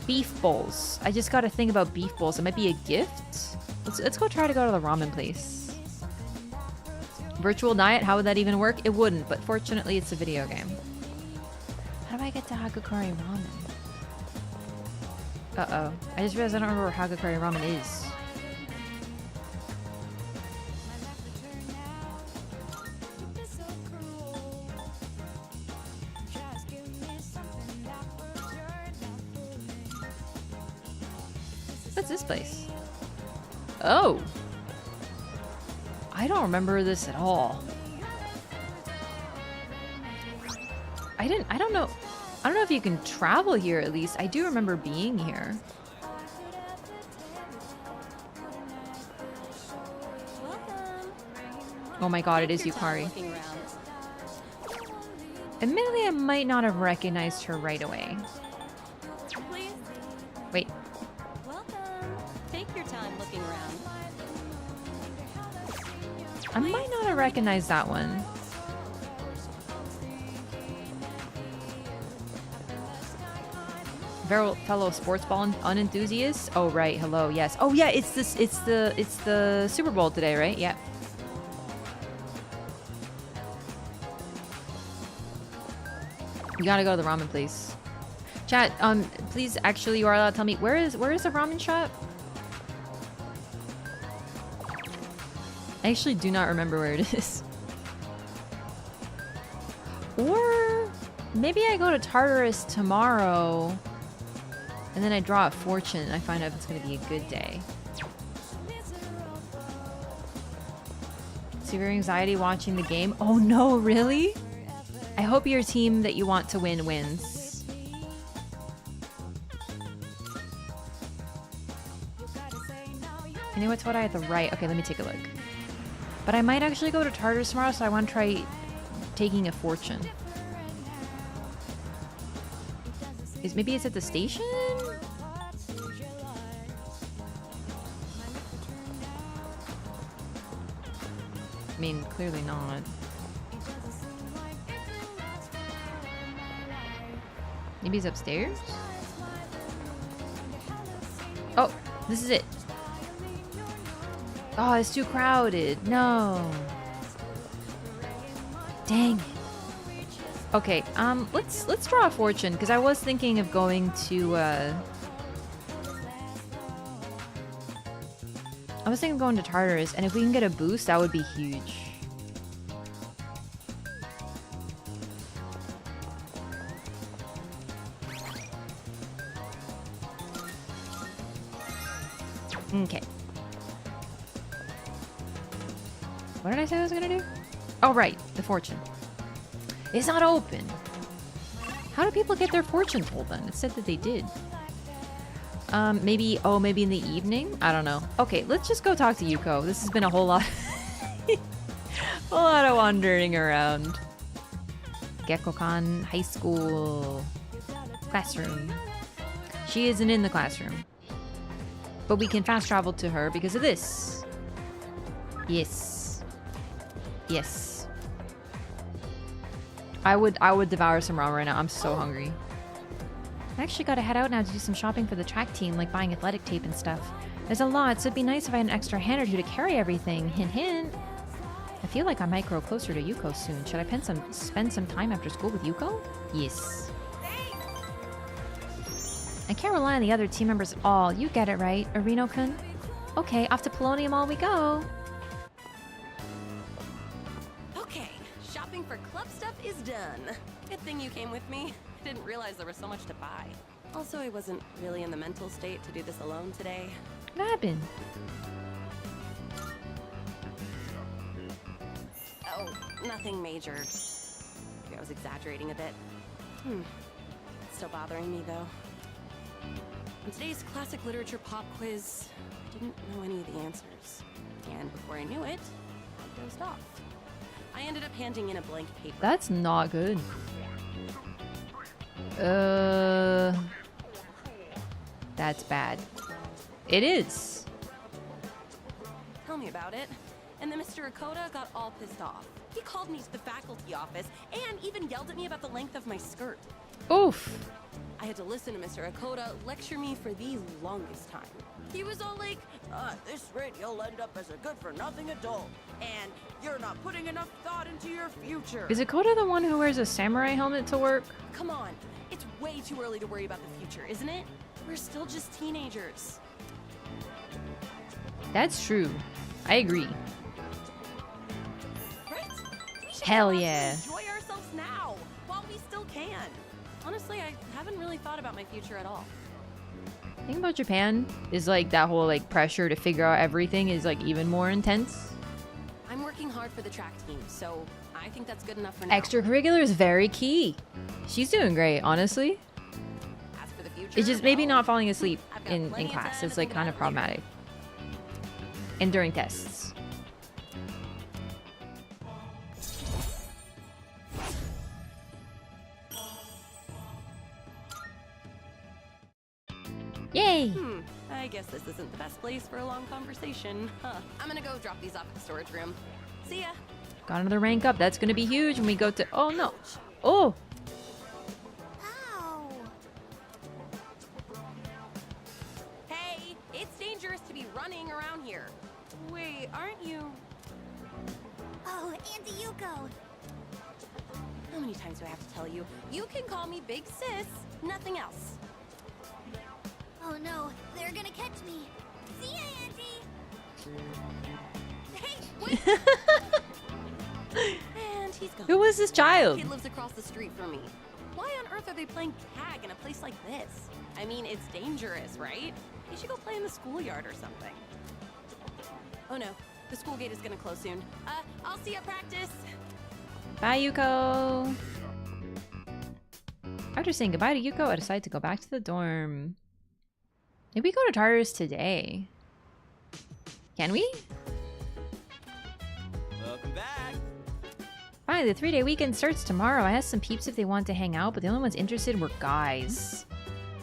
Beef bowls. I just gotta think about beef bowls. It might be a gift? Let's go try to go to the ramen place. Virtual diet, how would that even work? It wouldn't, but fortunately it's a video game. How do I get to Hagakari Ramen? Uh-oh. I just realized I don't remember where Hagakari Ramen is. What's this place? Oh! I don't remember this at all. I don't know. I don't know if you can travel here at least. I do remember being here. Oh my god, it is Yukari. Admittedly, I might not have recognized her right away. Wait. Take your time looking around. I might not have recognized that one. Fellow sports ball unenthusiast? Oh right, hello, yes. Oh yeah, it's the Super Bowl today, right? Yeah. We gotta go to the ramen place. Chat, please actually you are allowed to tell me where is the ramen shop? I actually do not remember where it is. Or maybe I go to Tartarus tomorrow and then I draw a fortune and I find out if it's going to be a good day. Severe anxiety watching the game? Oh no, really? I hope your team that you want to win wins. I know it's what I had the right. Okay, let me take a look. But I might actually go to Tartarus tomorrow, so I want to try taking a fortune. Maybe it's at the station? I mean, clearly not. Maybe it's upstairs? Oh, this is it. Oh, it's too crowded. No. Dang it. Okay, let's draw a fortune because I was thinking of going to Tartarus, and if we can get a boost, that would be huge. Okay. What did I say I was gonna do? Oh, right, the fortune. It's not open. How do people get their fortune told then? It said that they did. Maybe in the evening? I don't know. Okay, let's just go talk to Yuko. This has been a whole lot a lot of wandering around. Gekkokan High School classroom. She isn't in the classroom. But we can fast travel to her because of this. Yes. Yes. I would devour some ramen right now. I'm so hungry. I actually gotta head out now to do some shopping for the track team, like buying athletic tape and stuff. There's a lot, so it'd be nice if I had an extra hand or two to carry everything. Hint, hint. I feel like I might grow closer to Yuko soon. Should I spend some time after school with Yuko? Yes. I can't rely on the other team members at all. You get it, right, Arino-kun? Okay, off to Polonium Mall we go. Okay, shopping for club stuff is done. Good thing you came with me. I didn't realize there was so much to buy. Also, I wasn't really in the mental state to do this alone today. What happened? Oh, nothing major. I was exaggerating a bit. Still bothering me, though. On today's classic literature pop quiz, I didn't know any of the answers. And before I knew it, I closed off. I ended up handing in a blank paper. That's not good. That's bad. It is. Tell me about it. And then Mr. Akoda got all pissed off. He called me to the faculty office and even yelled at me about the length of my skirt. Oof. I had to listen to Mr. Akoda lecture me for the longest time. He was all like, at this rate, you'll end up as a good-for-nothing adult. And you're not putting enough thought into your future. Is Akoda the one who wears a samurai helmet to work? Come on. It's way too early to worry about the future, isn't it? We're still just teenagers. That's true. I agree. Right? We should Hell go out yeah. and enjoy ourselves now, while we still can. Honestly, I haven't really thought about my future at all. The thing about Japan is like that whole like pressure to figure out everything is like even more intense. I'm working hard for the track team, so I think that's good enough for now. Extracurricular is very key. She's doing great, honestly. As for the future, It's just maybe well, not falling asleep I've got in plenty of class. time It's to like think kind of about it later. problematic. And during tests. Yay! I guess this isn't the best place for a long conversation. Huh. I'm gonna go drop these off at the storage room. See ya. Got another rank up. That's gonna be huge when we go to. Oh no! Oh! Ow! Hey, it's dangerous to be running around here. Wait, aren't you? Oh, Auntie Yuko. How many times do I have to tell you? You can call me Big Sis, nothing else. Oh no, they're gonna catch me. See ya, Auntie. Hey, wait. And he's gone. Who was this child? Kid lives across the street from me. Why on earth are they playing tag in a place like this? I mean, it's dangerous, right? You should go play in the schoolyard or something. Oh no, the school gate is gonna close soon. I'll see you at practice. Bye, Yuko! After saying goodbye to Yuko, I decided to go back to the dorm. Maybe we go to Tartarus today. Can we? Welcome back. Finally, the 3-day weekend starts tomorrow. I asked some peeps if they want to hang out, but the only ones interested were guys.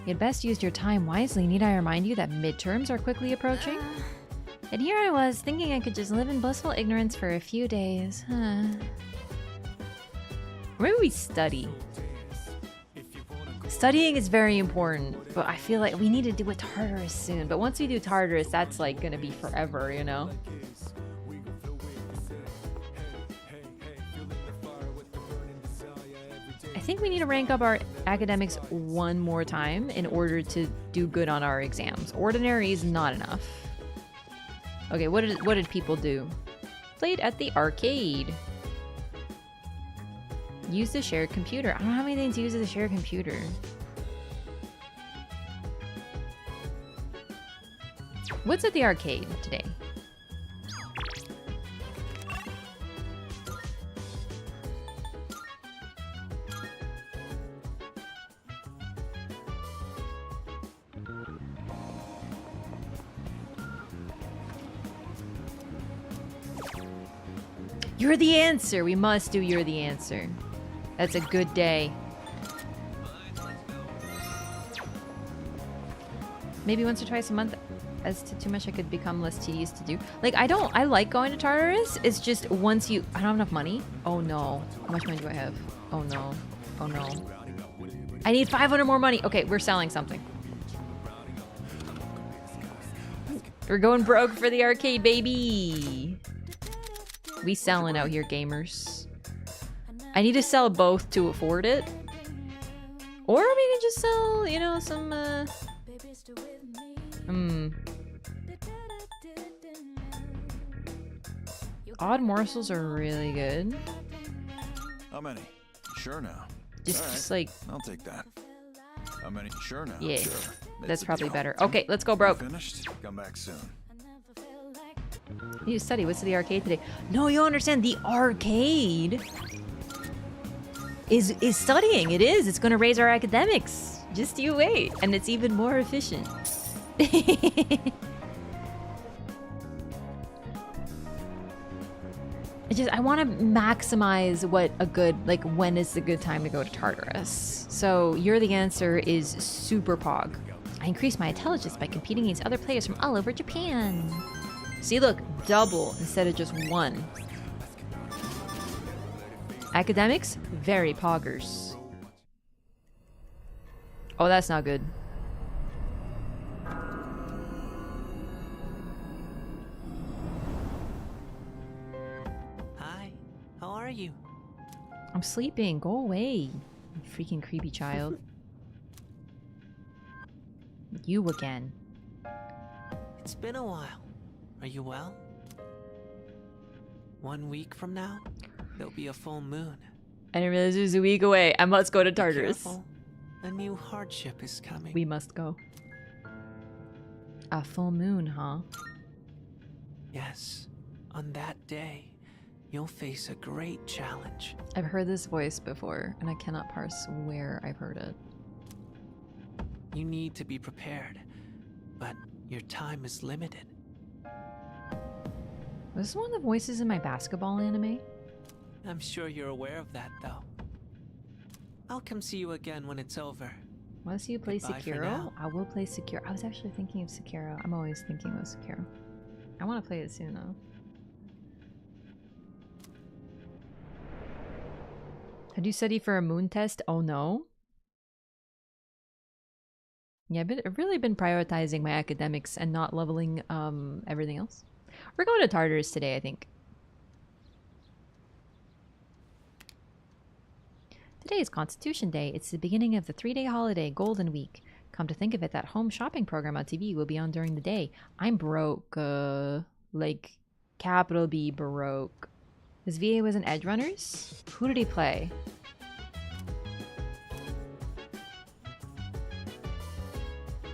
You had best use your time wisely. Need I remind you that midterms are quickly approaching? And here I was, thinking I could just live in blissful ignorance for a few days. Huh. Maybe we study. Studying is very important, but I feel like we need to do a Tartarus soon. But once we do Tartarus, that's like gonna be forever, you know? I think we need to rank up our academics one more time in order to do good on our exams. Ordinary is not enough. Okay, what did people do? Played at the arcade. Use the shared computer. I don't have anything to use as a shared computer. What's at the arcade today? You're the answer. We must do You're the Answer. That's a good day. Maybe once or twice a month. As to too much, I could become less tedious to do. Like, I like going to Tartarus. It's just once you... I don't have enough money. Oh no. How much money do I have? Oh no. Oh no. I need 500 more money. Okay, we're selling something. We're going broke for the arcade, baby. We selling out here, gamers. I need to sell both to afford it. Or we can just sell, you know, some, Odd morsels are really good. How many? Sure now. Just like... I'll take that. How many? Sure now. Yeah. Sure. That's It's a probably deal. better. Okay, let's go broke. Finished? Come back soon. You need to study. What's the arcade today? No, you don't understand. The arcade is studying. It is. It's going to raise our academics. Just you wait. And it's even more efficient. I want to maximize what a good, like, when is the good time to go to Tartarus. So You're the Answer is super pog. I increased my intelligence by competing against other players from all over Japan. See, look, double instead of just one. Academics, very poggers. Oh, that's not good. Hi, how are you? I'm sleeping. Go away, you freaking creepy child. You again. It's been a while. Are you well? 1 week from now, there'll be a full moon. I didn't realize it was a week away. I must go to Be Tartarus. careful. A new hardship is coming. We must go. A full moon, huh? Yes. On that day, you'll face a great challenge. I've heard this voice before, and I cannot parse where I've heard it. You need to be prepared, but your time is limited. Was this one of the voices in my basketball anime? I'm sure you're aware of that, though. I'll come see you again when it's over. Want to see you play Goodbye for Sekiro? now. I will play Sekiro. I was actually thinking of Sekiro. I'm always thinking of Sekiro. I want to play it soon, though. Had you studied for a moon test? Oh no. Yeah, I've really been prioritizing my academics and not leveling everything else. We're going to Tartarus today, I think. Today is Constitution Day. It's the beginning of the 3-day holiday, Golden Week. Come to think of it, that home shopping program on TV will be on during the day. I'm broke. Like, capital B broke. His VA was an Edge Runners? Who did he play?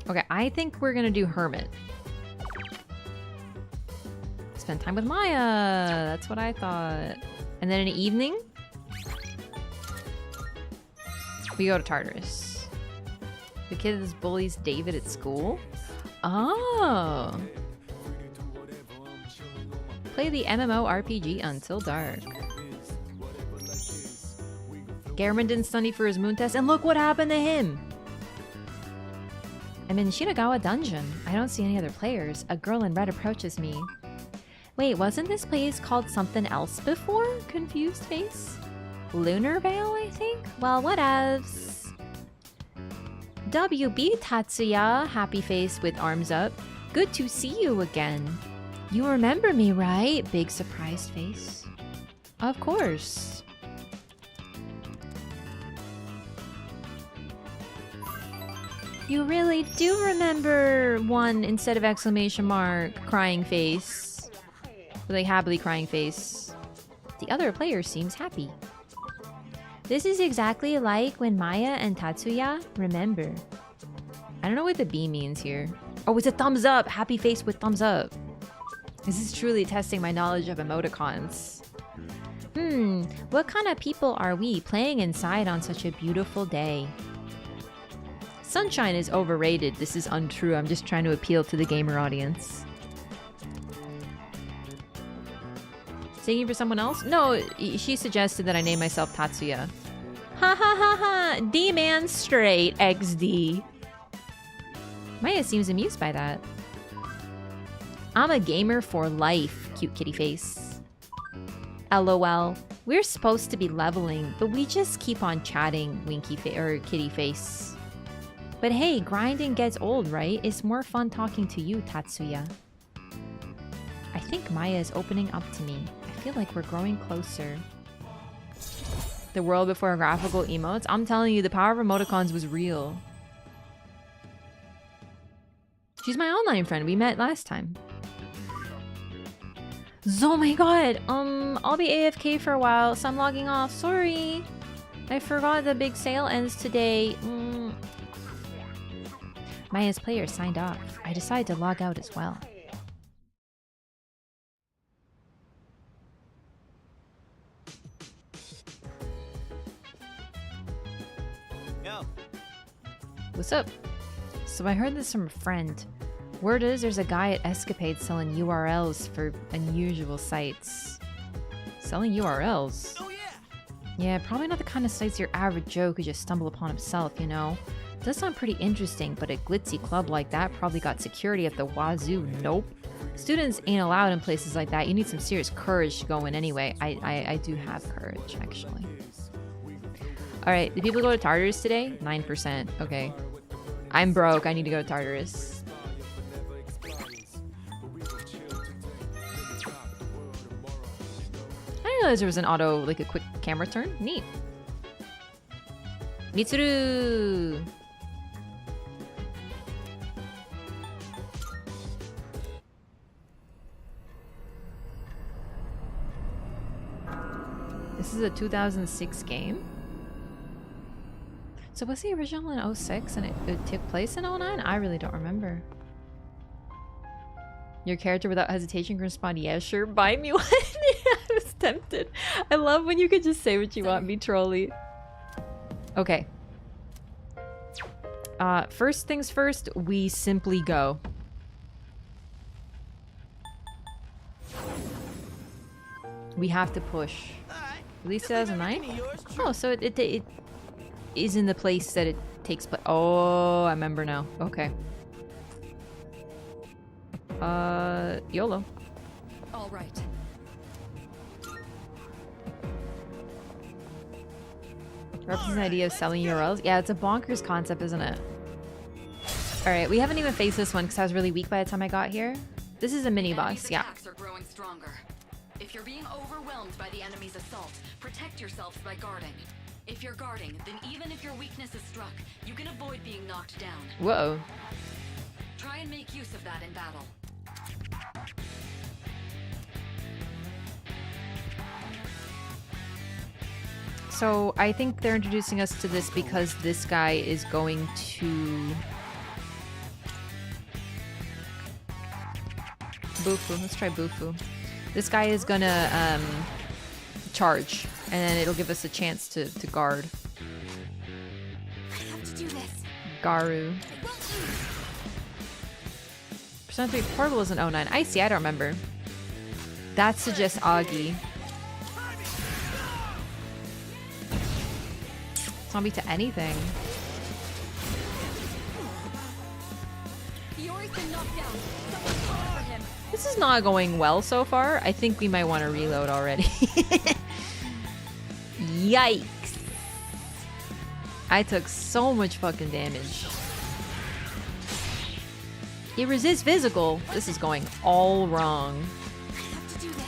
Okay, I think we're gonna do Hermit. Spend time with Maya. That's what I thought. And then in the evening, we go to Tartarus. The kid that bullies David at school? Oh. Play the MMORPG until dark. Garamond didn't study for his moon test, and look what happened to him! I'm in Shinagawa Dungeon. I don't see any other players. A girl in red approaches me. Wait, wasn't this place called something else before? Confused face? Lunar Vale, I think? Well, whatevs. WB Tatsuya, happy face with arms up. Good to see you again. You remember me, right? Big surprised face. Of course. You really do remember one instead of exclamation mark, crying face. Like happily crying face. The other player seems happy. This is exactly like when Maya and Tatsuya remember. I don't know what the B means here. Oh, it's a thumbs up! Happy face with thumbs up. This is truly testing my knowledge of emoticons. What kind of people are we playing inside on such a beautiful day? Sunshine is overrated. This is untrue. I'm just trying to appeal to the gamer audience. Singing for someone else? No, she suggested that I name myself Tatsuya. Ha ha ha ha! D-man straight, XD. Maya seems amused by that. I'm a gamer for life, cute kitty face. LOL. We're supposed to be leveling, but we just keep on chatting, winky or kitty face. But hey, grinding gets old, right? It's more fun talking to you, Tatsuya. I think Maya is opening up to me. I feel like we're growing closer. The world before graphical emotes? I'm telling you, the power of emoticons was real. She's my online friend. We met last time. Oh my god. I'll be AFK for a while, so I'm logging off. Sorry. I forgot the big sale ends today. Maya's player signed off. I decided to log out as well. Yo. What's up? So I heard this from a friend. Word is there's a guy at Escapade selling URLs for unusual sites. Selling URLs. Yeah, probably not the kind of sites your average Joe could just stumble upon himself, you know? Does sound pretty interesting, but a glitzy club like that probably got security at the wazoo. Nope. Students ain't allowed in places like that. You need some serious courage to go in anyway. I do have courage, actually. Alright, did people go to Tartarus today? 9%. Okay. I'm broke. I need to go to Tartarus. I didn't realize there was an auto, like a quick camera turn. Neat. Mitsuru! This is a 2006 game? So was the original in 06 and it took place in 09? I really don't remember. Your character without hesitation can respond, yeah, sure, buy me one. Yeah, I was tempted. I love when you can just say what you want, be trolly. Okay. First things first, we simply go. We have to push. Released 2009? Oh, so it is in the place that it takes place. Oh, I remember now. Okay. YOLO. All right. Represents an idea of selling URLs. Yeah, it's a bonkers concept, isn't it? Alright, we haven't even faced this one because I was really weak by the time I got here. This is a mini boss, yeah. Attacks are growing stronger. If you're being overwhelmed by the enemy's assault, protect yourselves by guarding. If you're guarding, then even if your weakness is struck, you can avoid being knocked down. Whoa. Try and make use of that in battle. So I think they're introducing us to this because this guy is going to... Bufu. Let's try Bufu. This guy is gonna charge, and then it'll give us a chance to guard. I have to do this. Garu. Persona 3 Portable is an 09. I see, I don't remember. That suggests Agi. Zombie to anything. This is not going well so far. I think we might want to reload already. Yikes. I took so much fucking damage. It resists physical. This is going all wrong. I have to do this.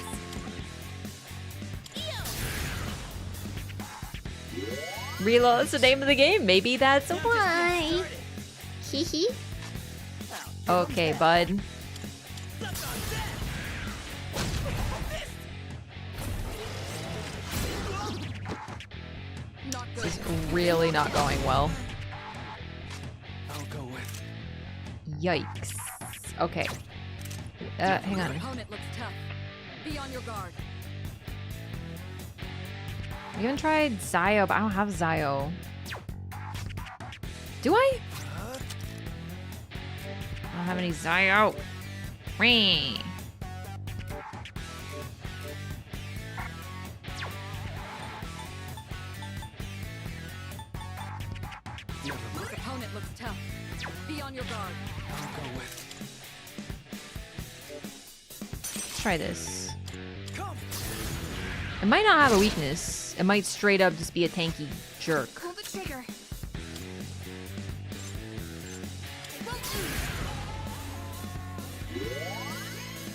Reload is the name of the game. Maybe that's why. Hee hee. Okay, bud. This is really not going well. I'll go with. Yikes. Okay. Hang on. Opponent looks tough. Be on your guard. I even tried Zio, but I don't have Zio. Do I? I don't have any Zio. Whee. This opponent looks tough. Be on your guard. I'll go with. Let's try this. It might not have a weakness. It might straight up just be a tanky jerk. Pull the trigger.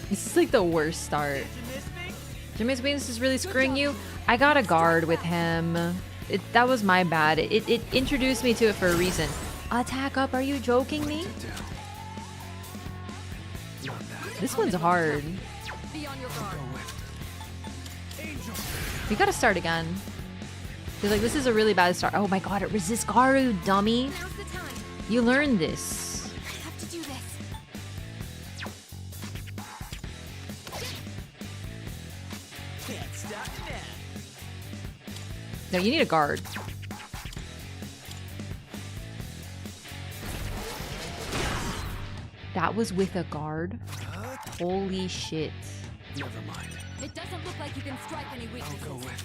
This is like the worst start. Jimmy's weakness is really screwing you. I got a guard with him. That was my bad. It introduced me to it for a reason. Attack up, are you joking me? This one's hard. Be on your guard. We gotta start again. He's like, this is a really bad start. Oh my god, it resists Garu, dummy. Now's the time. You learned this. I have to do this. Can't stop now. No, you need a guard. That was with a guard? Holy shit. Never mind. It doesn't look like you can strike any weaknesses. I'll go with.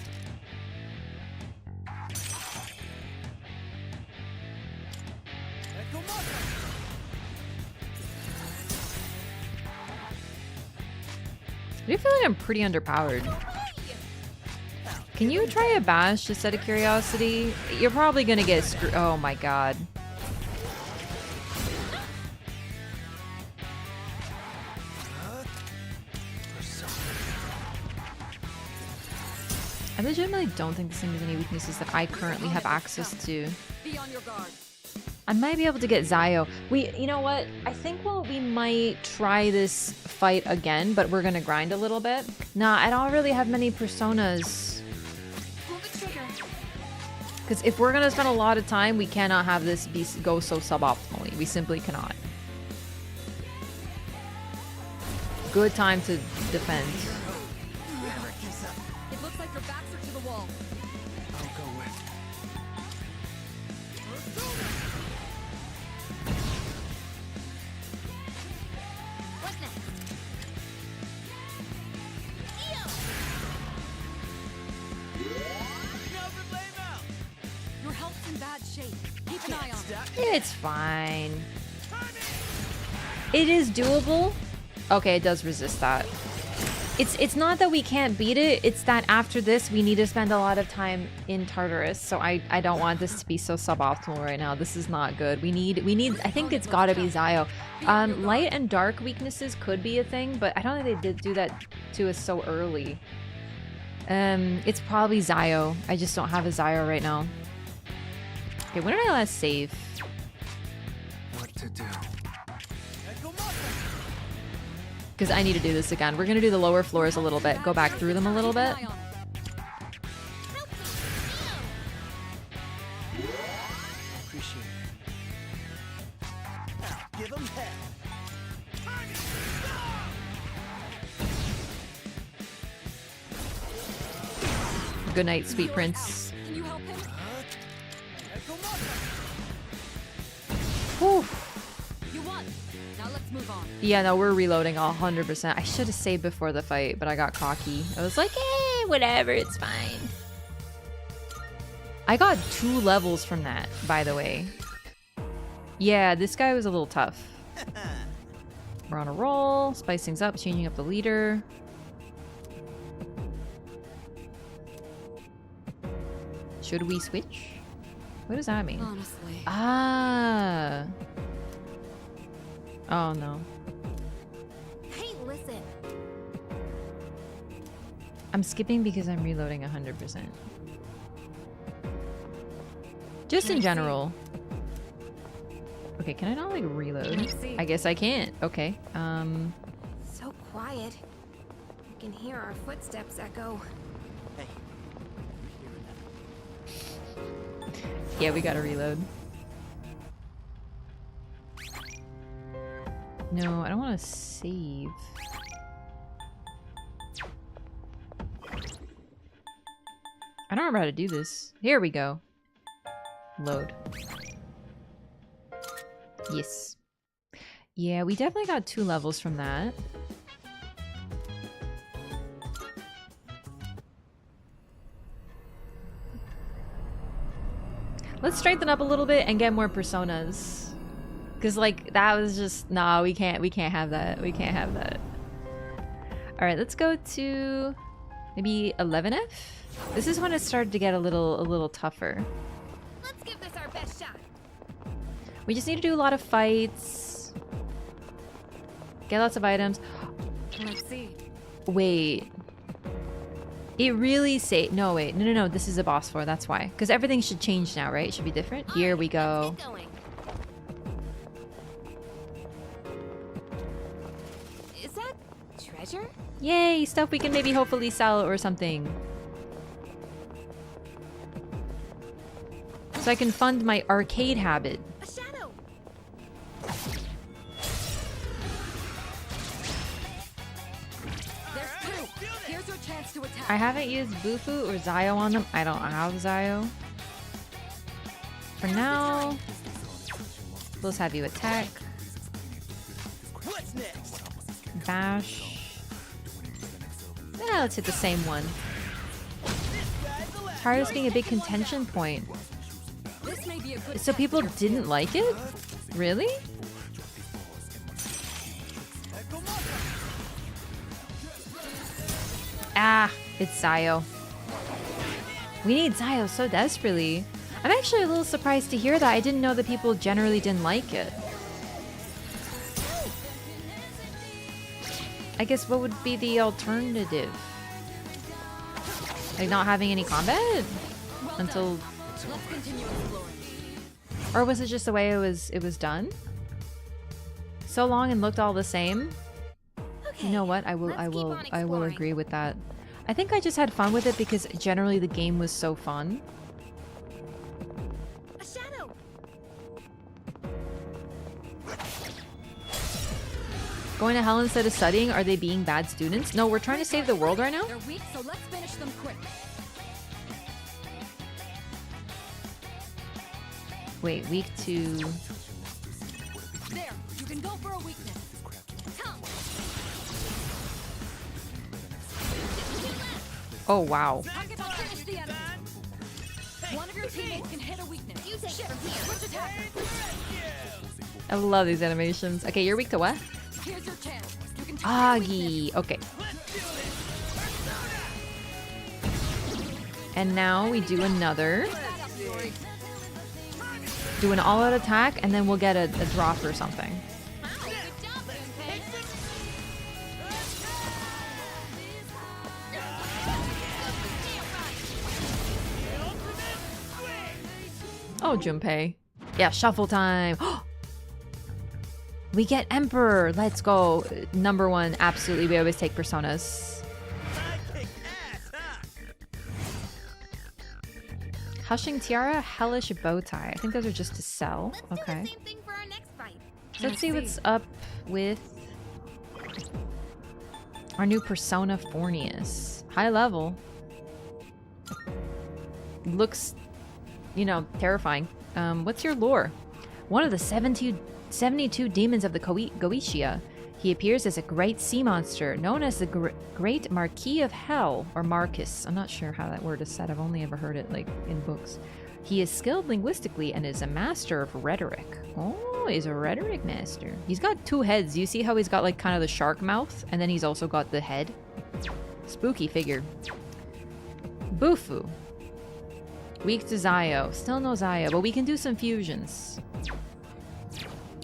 I do feel like I'm pretty underpowered. Can you try a bash just out of curiosity? You're probably gonna get screwed. Oh my god. I legitimately don't think this thing has any weaknesses that I currently have access to. Be on your guard. I might be able to get Zio. You know what? I think we might try this fight again, but we're gonna grind a little bit. Nah, I don't really have many personas. Because if we're gonna spend a lot of time, we cannot have this go so suboptimally. We simply cannot. Good time to defend. It looks like your backs are to the wall. I'll go with. What's next? Your health's in bad shape. Keep an eye on it. It's fine. It is doable. Okay, it does resist that. It's not that we can't beat it, it's that after this we need to spend a lot of time in Tartarus, so I don't want this to be so suboptimal right now. This is not good. We need I think it's gotta be Zio. Light and dark weaknesses could be a thing, but I don't think they did do that to us so early. It's probably Zio. I just don't have a Zio right now. Okay, when did I last save? What to do? Because I need to do this again. We're gonna do the lower floors a little bit. Go back through them a little bit. Appreciate it. Give him hell. Good night, sweet prince. Can you help him? Whew. You won. Now let's move on. Yeah, no, we're reloading 100%. I should have saved before the fight, but I got cocky. I was like, whatever, it's fine. I got 2 levels from that, by the way. Yeah, this guy was a little tough. We're on a roll. Spice things up, changing up the leader. Should we switch? What does that mean? Honestly. Ah. Oh, no. Hey, listen. I'm skipping because I'm reloading 100%. Just in general. Okay, can I not like reload? I guess I can't. Okay. So quiet. You can hear our footsteps echo. Hey. Yeah, we gotta reload. No, I don't want to save. I don't remember how to do this. Here we go. Load. Yes. Yeah, we definitely got 2 levels from that. Let's strengthen up a little bit and get more personas. Cause like that was just nah, we can't have that. We can't have that. Alright, let's go to maybe 11F? This is when it started to get a little tougher. Let's give this our best shot. We just need to do a lot of fights. Get lots of items. Let's see. Wait. It really say no wait, no, this is a boss floor, that's why. Because everything should change now, right? It should be different. Here we go. Is that treasure? Yay, stuff we can maybe hopefully sell or something. So I can fund my arcade habit. A shadow. There's 2. Here's your chance to attack. I haven't used Bufu or Zio on them. I don't have Zio. For now, let's have you attack. What's next? Bash. Yeah, let's hit the same one. TARDIS being a big contention point. So people didn't like it? Really? Ah, it's Zayo. We need Zayo so desperately. I'm actually a little surprised to hear that. I didn't know that people generally didn't like it. I guess what would be the alternative? Like not having any combat? Until... Or was it just the way it was done? So long and looked all the same? You know what? I will agree with that. I think I just had fun with it because generally the game was so fun. A shadow. Going to hell instead of studying? Are they being bad students? No, we're trying to save the world right now. They're weak, so let's finish them quick. Wait, weak to... There, you can go for a weakness. Come. Oh, wow. Finish the enemy. One of your teammates can hit a weakness. You take it from here. Switch attacker. I love these animations. Okay, you're weak to what? Here's your chance. You can Agi. Okay. And now we do another. Do an all-out attack, and then we'll get a drop or something. Oh, Junpei. Yeah, shuffle time. We get Emperor. Let's go. Number one, absolutely. We always take personas. Hushing Tiara, Hellish Bowtie. I think those are just to sell. Okay. Let's see what's up with our new persona, Fornius. High level. Looks, you know, terrifying. What's your lore? One of the 72 demons of the Goetia. He appears as a great sea monster, known as the Great Marquis of Hell, or Marcus. I'm not sure how that word is said. I've only ever heard it, like, in books. He is skilled linguistically and is a master of rhetoric. Oh, he's a rhetoric master. He's got two heads. You see how he's got, like, kind of the shark mouth? And then he's also got the head. Spooky figure. Bufu. Weak to Zayo. Still no Zayo, but we can do some fusions.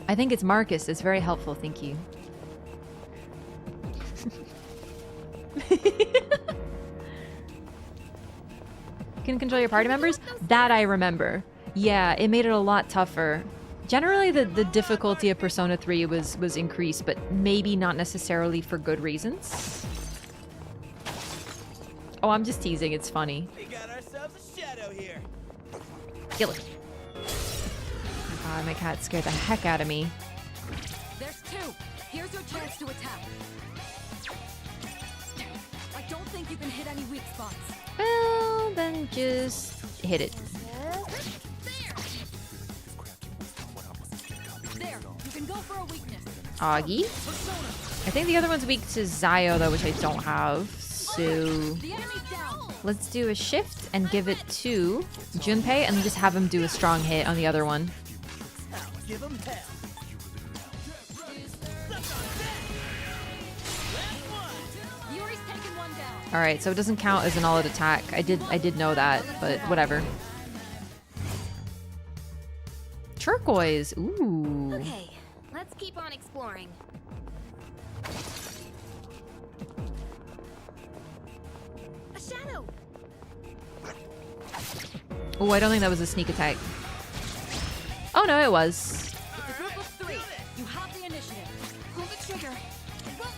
I think it's Marcus. It's very helpful. Thank you. Can control your party members? That I remember. Yeah, it made it a lot tougher. Generally, the difficulty of Persona 3 was increased, but maybe not necessarily for good reasons. Oh, I'm just teasing. It's funny. We got ourselves a shadow here. Kill it. Oh God, my cat scared the heck out of me. There's two. Here's your chance to attack. I don't think you can hit any weak spots. Well, then just hit it. There, you can go for a weakness. Augie. I think the other one's weak to Zayo, though, which I don't have. So let's do a shift and give it to Junpei, and just have him do a strong hit on the other one. Give him hell. All right, so it doesn't count as an all-out attack. I did know that, but whatever. Turquoise. Ooh. Okay, let's keep on exploring. A shadow. Oh, I don't think that was a sneak attack. Oh no, it was. It's a group of three. You have the initiative. Pull the trigger.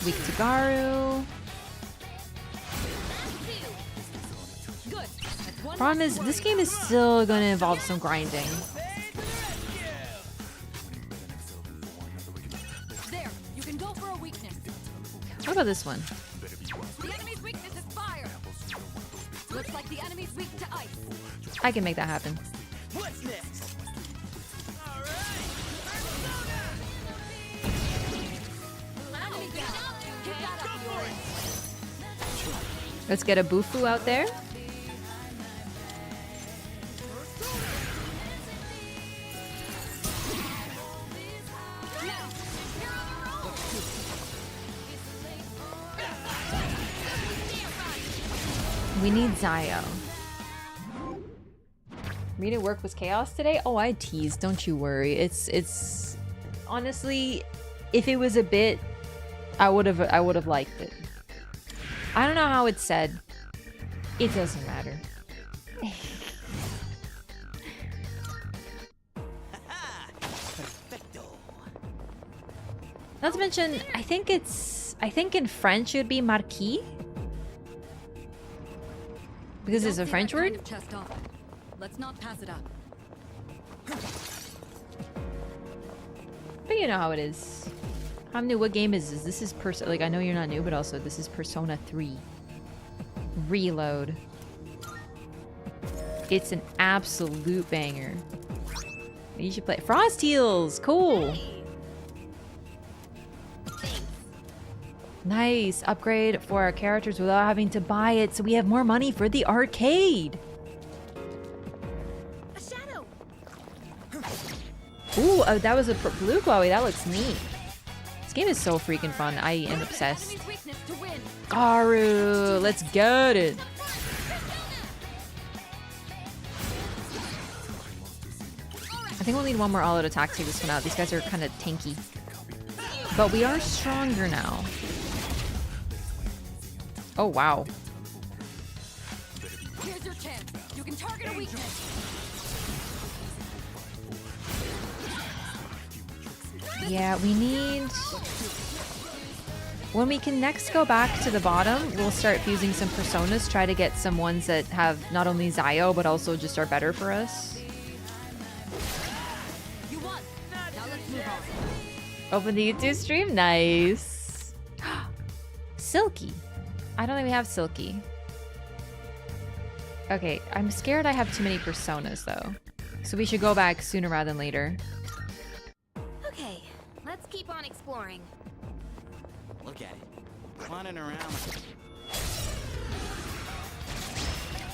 Weak to Garu. Problem is, this game is still going to involve some grinding. There, you can go for a weakness. What about this one? The enemy's weakness is fire. Looks like the enemy's weak to ice. I can make that happen. What's next? Enemy down. Get that up, yours. Let's get a Bufu out there. We need Zio. Read at work was chaos today? Oh, I teased. Don't you worry. It's honestly, if it was a bit, I would have liked it. I don't know how it's said. It doesn't matter. Not to mention, I think in French it would be marquis. Because it's a French word? Let's not pass it up. But you know how it is. I'm new. What game is this? This is like, I know you're not new, but also this is Persona 3. Reload. It's an absolute banger. You should play Frost Heels. Cool. Nice. Upgrade for our characters without having to buy it, so we have more money for the arcade. A shadow. Ooh, that was a blue glowy. That looks neat. This game is so freaking fun. I am obsessed. Garu, let's get it. I think we'll need one more all-out attack to take this one out. These guys are kind of tanky. But we are stronger now. Oh, wow. Here's your chance. You can target a weakness. Yeah, we need... When we can next go back to the bottom, we'll start fusing some personas, try to get some ones that have not only Zio, but also just are better for us. You won. Now let's move on. Open the YouTube stream? Nice. Silky. I don't think we have Silky. Okay, I'm scared I have too many personas, though. So we should go back sooner rather than later. Okay, let's keep on exploring. Look at it. Running around.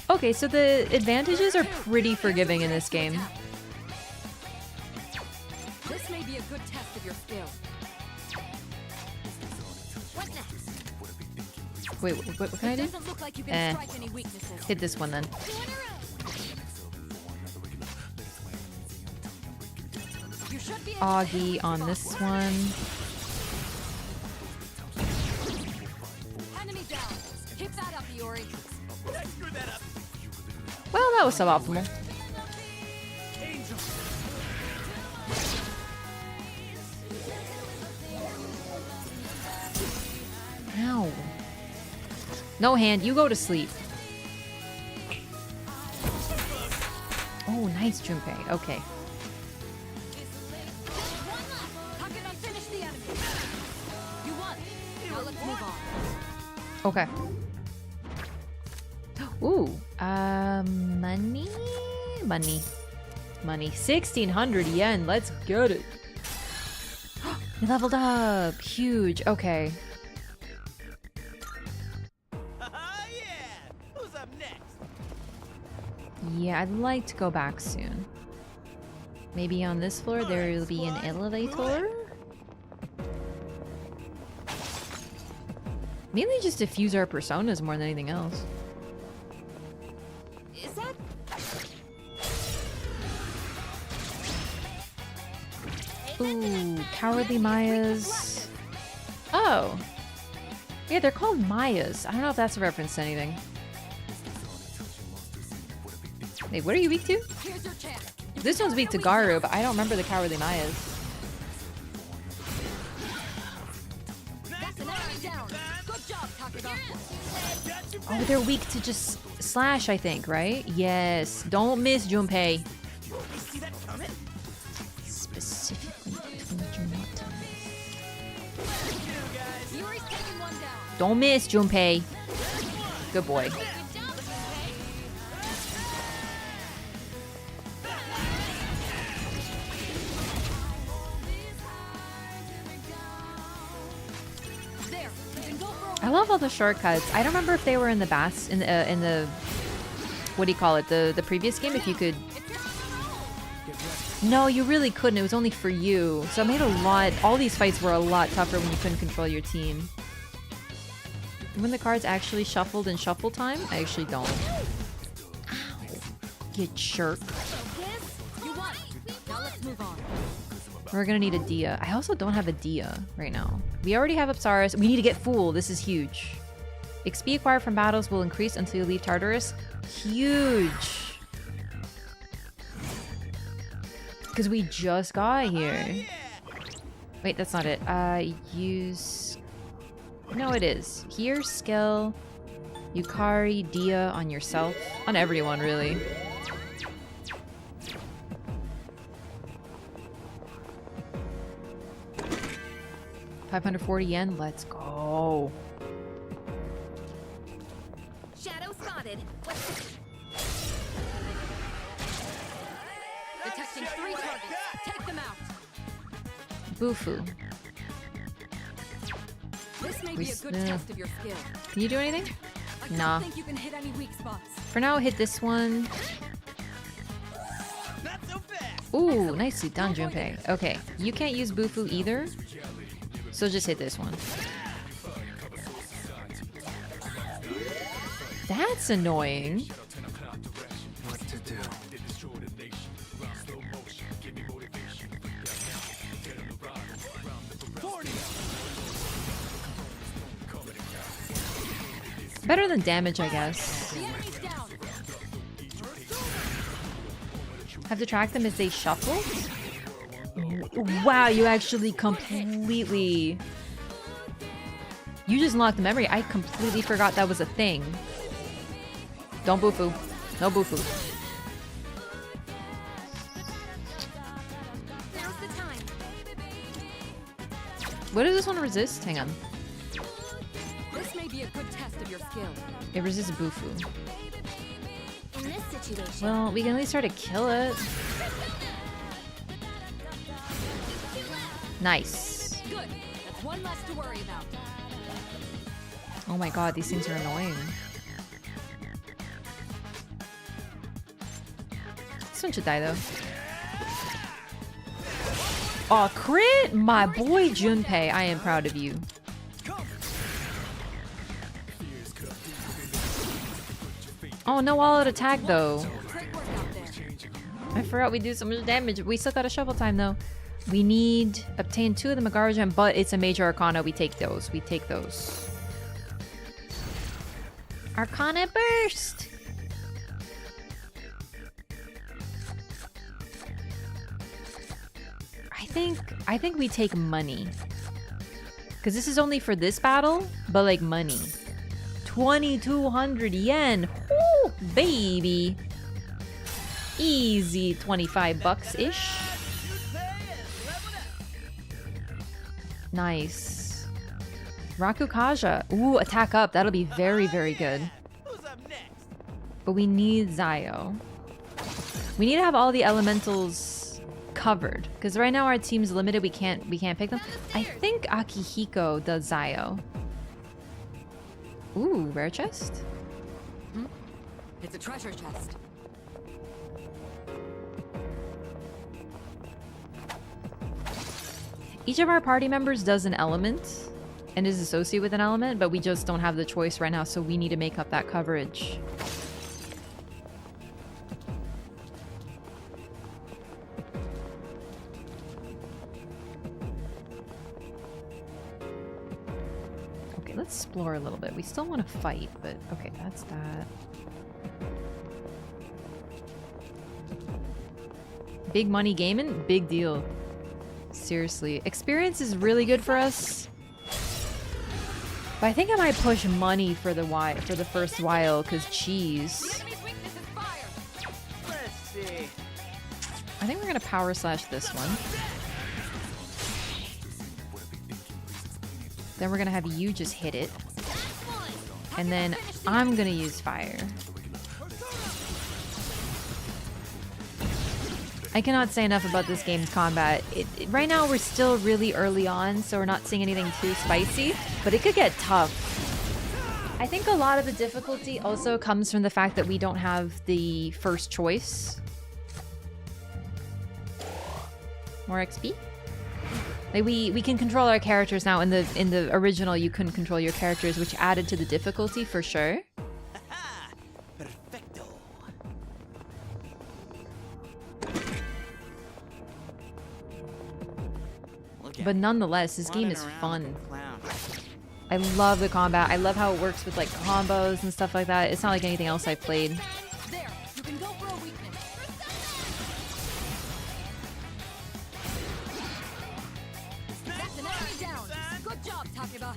Okay, so the advantages are pretty forgiving in this game. This may be a good test of your skill. What next? Wait, what can I do? Doesn't look like you can strike any weaknesses. Hit this one then. You should be Augie on this one. enemy down. Keep that up, Iori. Well, that was suboptimal. Ow. No hand, you go to sleep. Oh, nice, Junpei. Okay. Okay. Ooh. Money? Money. 1,600 yen. Let's get it. We leveled up. Huge. Okay. Yeah, I'd like to go back soon. Maybe on this floor there will be an elevator? Mainly just to fuse our personas more than anything else. Is that... Ooh, Cowardly Mayas. Oh. Yeah, they're called Mayas. I don't know if that's a reference to anything. Wait, what are you weak to? This one's weak to Garu, but I don't remember the Cowardly Mayas. Oh, they're weak to just slash, I think, right? Yes. Don't miss, Junpei. Specifically, told you not to miss. Don't miss, Junpei. Good boy. I love all the shortcuts. I don't remember if they were in the in the what do you call it? The previous game, if you could. No, you really couldn't. It was only for you. So it made a lot. All these fights were a lot tougher when you couldn't control your team. When the cards actually shuffled in shuffle time, I actually don't. Ow. You jerk. We're gonna need a Dia. I also don't have a Dia right now. We already have Apsaris. We need to get Fool. This is huge. XP acquired from battles will increase until you leave Tartarus. Huge. Because we just got here. Wait, that's not it. Use... No, it is. Here, skill, Yukari, Dia on yourself. On everyone, really. $540 yen. Let's go. Shadow spotted. Detecting 3 targets. Take them out. Bufu. This may be a good test of your skill. Can you do anything? I Nah. think you can hit any weak spots. For now, hit this one. Ooh, nicely done, Junpei. Okay, you can't use Bufu either, so just hit this one. That's annoying. What to do? Better than damage, I guess. Have to track them as they shuffle? Wow, you actually completely... You just unlocked the memory. I completely forgot that was a thing. Don't Bufu. No Bufu. Now's the time. What does this one resist? Hang on. This may be a good test of your skill. It resists Bufu. In this situation. Well, we can at least try to kill it. Nice. Good. That's one less to worry about. Oh my god, these things are annoying. This one should die though. Aw, crit! My boy Junpei, I am proud of you. Oh, no all-out attack though. I forgot we do so much damage. We still got a shuffle time though. We need obtain 2 of the Megara gem, but it's a major arcana. We take those. We take those. Arcana burst. I think we take money. Cause this is only for this battle, but like money. 2,200 yen. Woo, baby. Easy 25 bucks-ish. Nice. Rakukaja. Ooh, attack up. That'll be very, very good. But we need Zayo. We need to have all the elementals covered. Because right now our team's limited. We can't pick them. I think Akihiko does Zayo. Ooh, rare chest? Hmm? It's a treasure chest. Each of our party members does an element and is associated with an element, but we just don't have the choice right now, so we need to make up that coverage. Okay, let's explore a little bit. We still want to fight, but okay, that's that. Big money gaming? Big deal. Seriously. Experience is really good for us. But I think I might push money for the first while, because cheese. Let's see. I think we're gonna power slash this one. Then we're gonna have you just hit it. And then I'm gonna use fire. I cannot say enough about this game's combat. Right now we're still really early on, so we're not seeing anything too spicy, but it could get tough. I think a lot of the difficulty also comes from the fact that we don't have the first choice. More XP? Like we can control our characters now. In the original, you couldn't control your characters, which added to the difficulty for sure. But nonetheless, this game is fun. I love the combat. I love how it works with like combos and stuff like that. It's not like anything else I've played. There, you can go for a weakness. That's an enemy down. Good job, Takeba.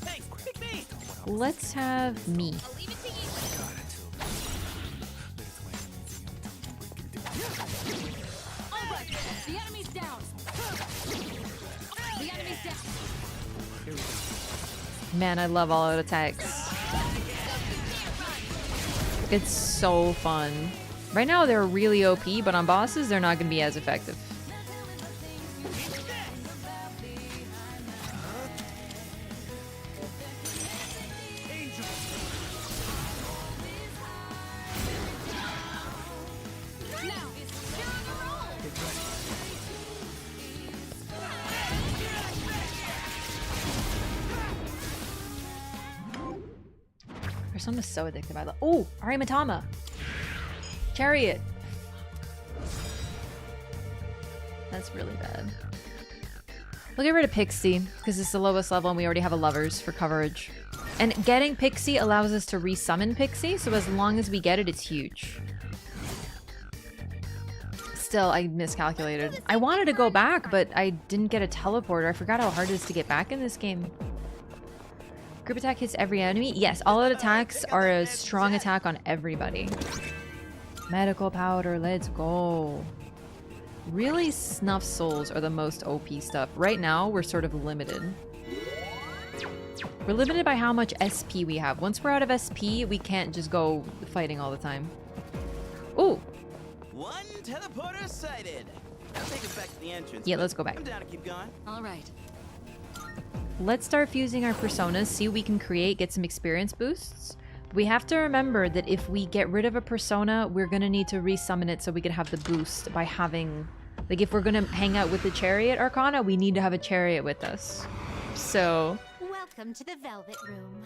Thanks, pick me. Let's have me. I'll leave it to you. All right, the enemy's down. The enemy's down. Man, I love all out attacks. It's so fun. Right now they're really OP, but on bosses they're not going to be as effective. Persona's so addictive. I love. Oh, Arimatama. Chariot. That's really bad. We'll get rid of Pixie because it's the lowest level and we already have a lovers for coverage. And getting Pixie allows us to resummon Pixie, so as long as we get it, it's huge. Still, I miscalculated. I wanted to go back, but I didn't get a teleporter. I forgot how hard it is to get back in this game. Group attack hits every enemy. Yes, all out attacks are a strong attack on everybody. Medical powder, let's go. Really, snuff souls are the most OP stuff. Right now, we're sort of limited. We're limited by how much SP we have. Once we're out of SP, we can't just go fighting all the time. Ooh. One teleporter sighted. I'll take us back to the entrance. Yeah, let's go back. I'm down to keep going. All right. Let's start fusing our personas, see what we can create, get some experience boosts. We have to remember that if we get rid of a persona, we're gonna need to resummon it so we can have the boost by having... Like, if we're gonna hang out with the Chariot Arcana, we need to have a Chariot with us. So... Welcome to the Velvet Room.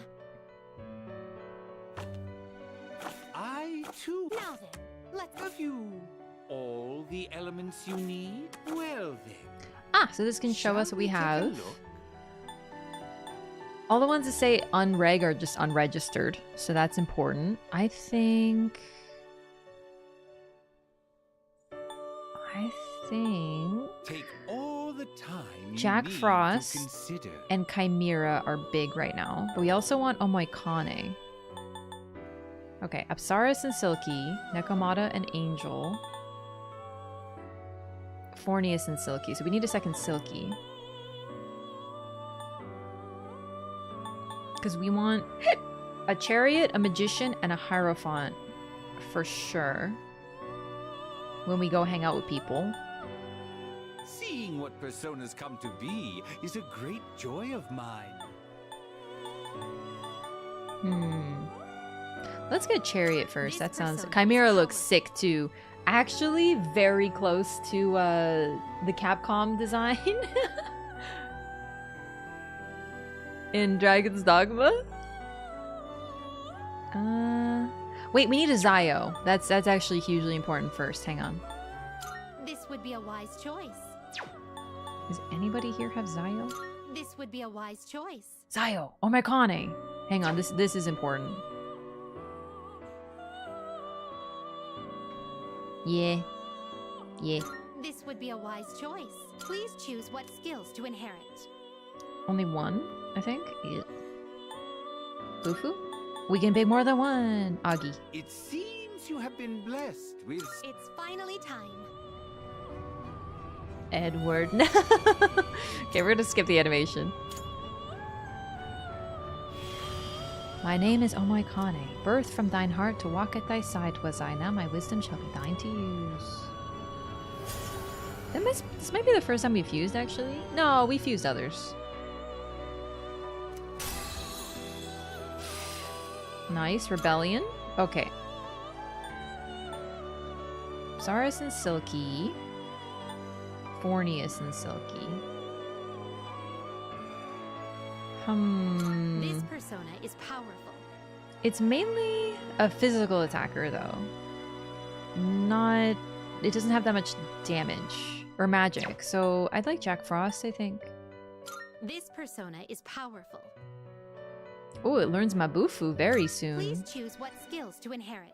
I, too... Now then, let's... Have you all the elements you need? Well then... Ah, so this can show us what we have. All the ones that say unreg are just unregistered, so that's important. I think... Take all the time Jack you need Frost to consider. and Chimera are big right now. But we also want Omoikane. Okay, Apsaris and Silky, Nekomata and Angel. Fornius and Silky, so we need a second Silky. Because we want a Chariot, a Magician, and a Hierophant. For sure. When we go hang out with people. Seeing what personas come to be is a great joy of mine. Let's get Chariot first. That sounds... Chimera looks sick too. Actually, very close to the Capcom design. In Dragon's Dogma? Wait, we need a Zio. That's actually hugely important first. Hang on. This would be a wise choice. Does anybody here have Zio? This would be a wise choice. Zio! Omoikane! Hang on, this is important. Yeah. Yeah. This would be a wise choice. Please choose what skills to inherit. Only one, I think? Yeah. Bufu? We can pick more than one! Agi. It seems you have been blessed with... It's finally time. Edward. Okay, we're gonna skip the animation. My name is Omoikane. Birth from thine heart to walk at thy side was I. Now my wisdom shall be thine to use. This might be the first time we fused, actually. No, we fused others. Nice. Rebellion. Okay. Saurus and Silky. Fornius and Silky. This persona is powerful. It's mainly a physical attacker, though. Not... It doesn't have that much damage. Or magic. So I'd like Jack Frost, I think. This persona is powerful. Oh, it learns Mabufu very soon. Please choose what skills to inherit.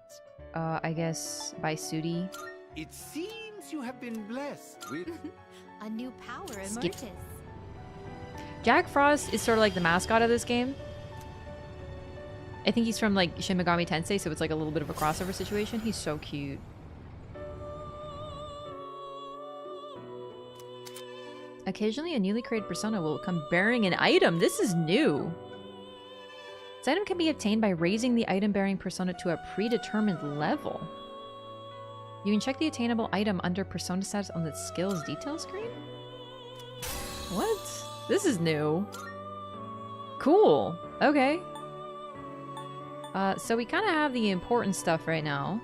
I guess by Sudi. It seems you have been blessed with... A new power Skip. emerges. Jack Frost is sort of like the mascot of this game. I think he's from like Shin Megami Tensei, so it's like a little bit of a crossover situation. He's so cute. Occasionally, a newly created persona will come bearing an item. This is new. This item can be obtained by raising the item-bearing persona to a predetermined level. You can check the attainable item under persona status on the skills detail screen? What? This is new. Cool. Okay. So we kind of have the important stuff right now.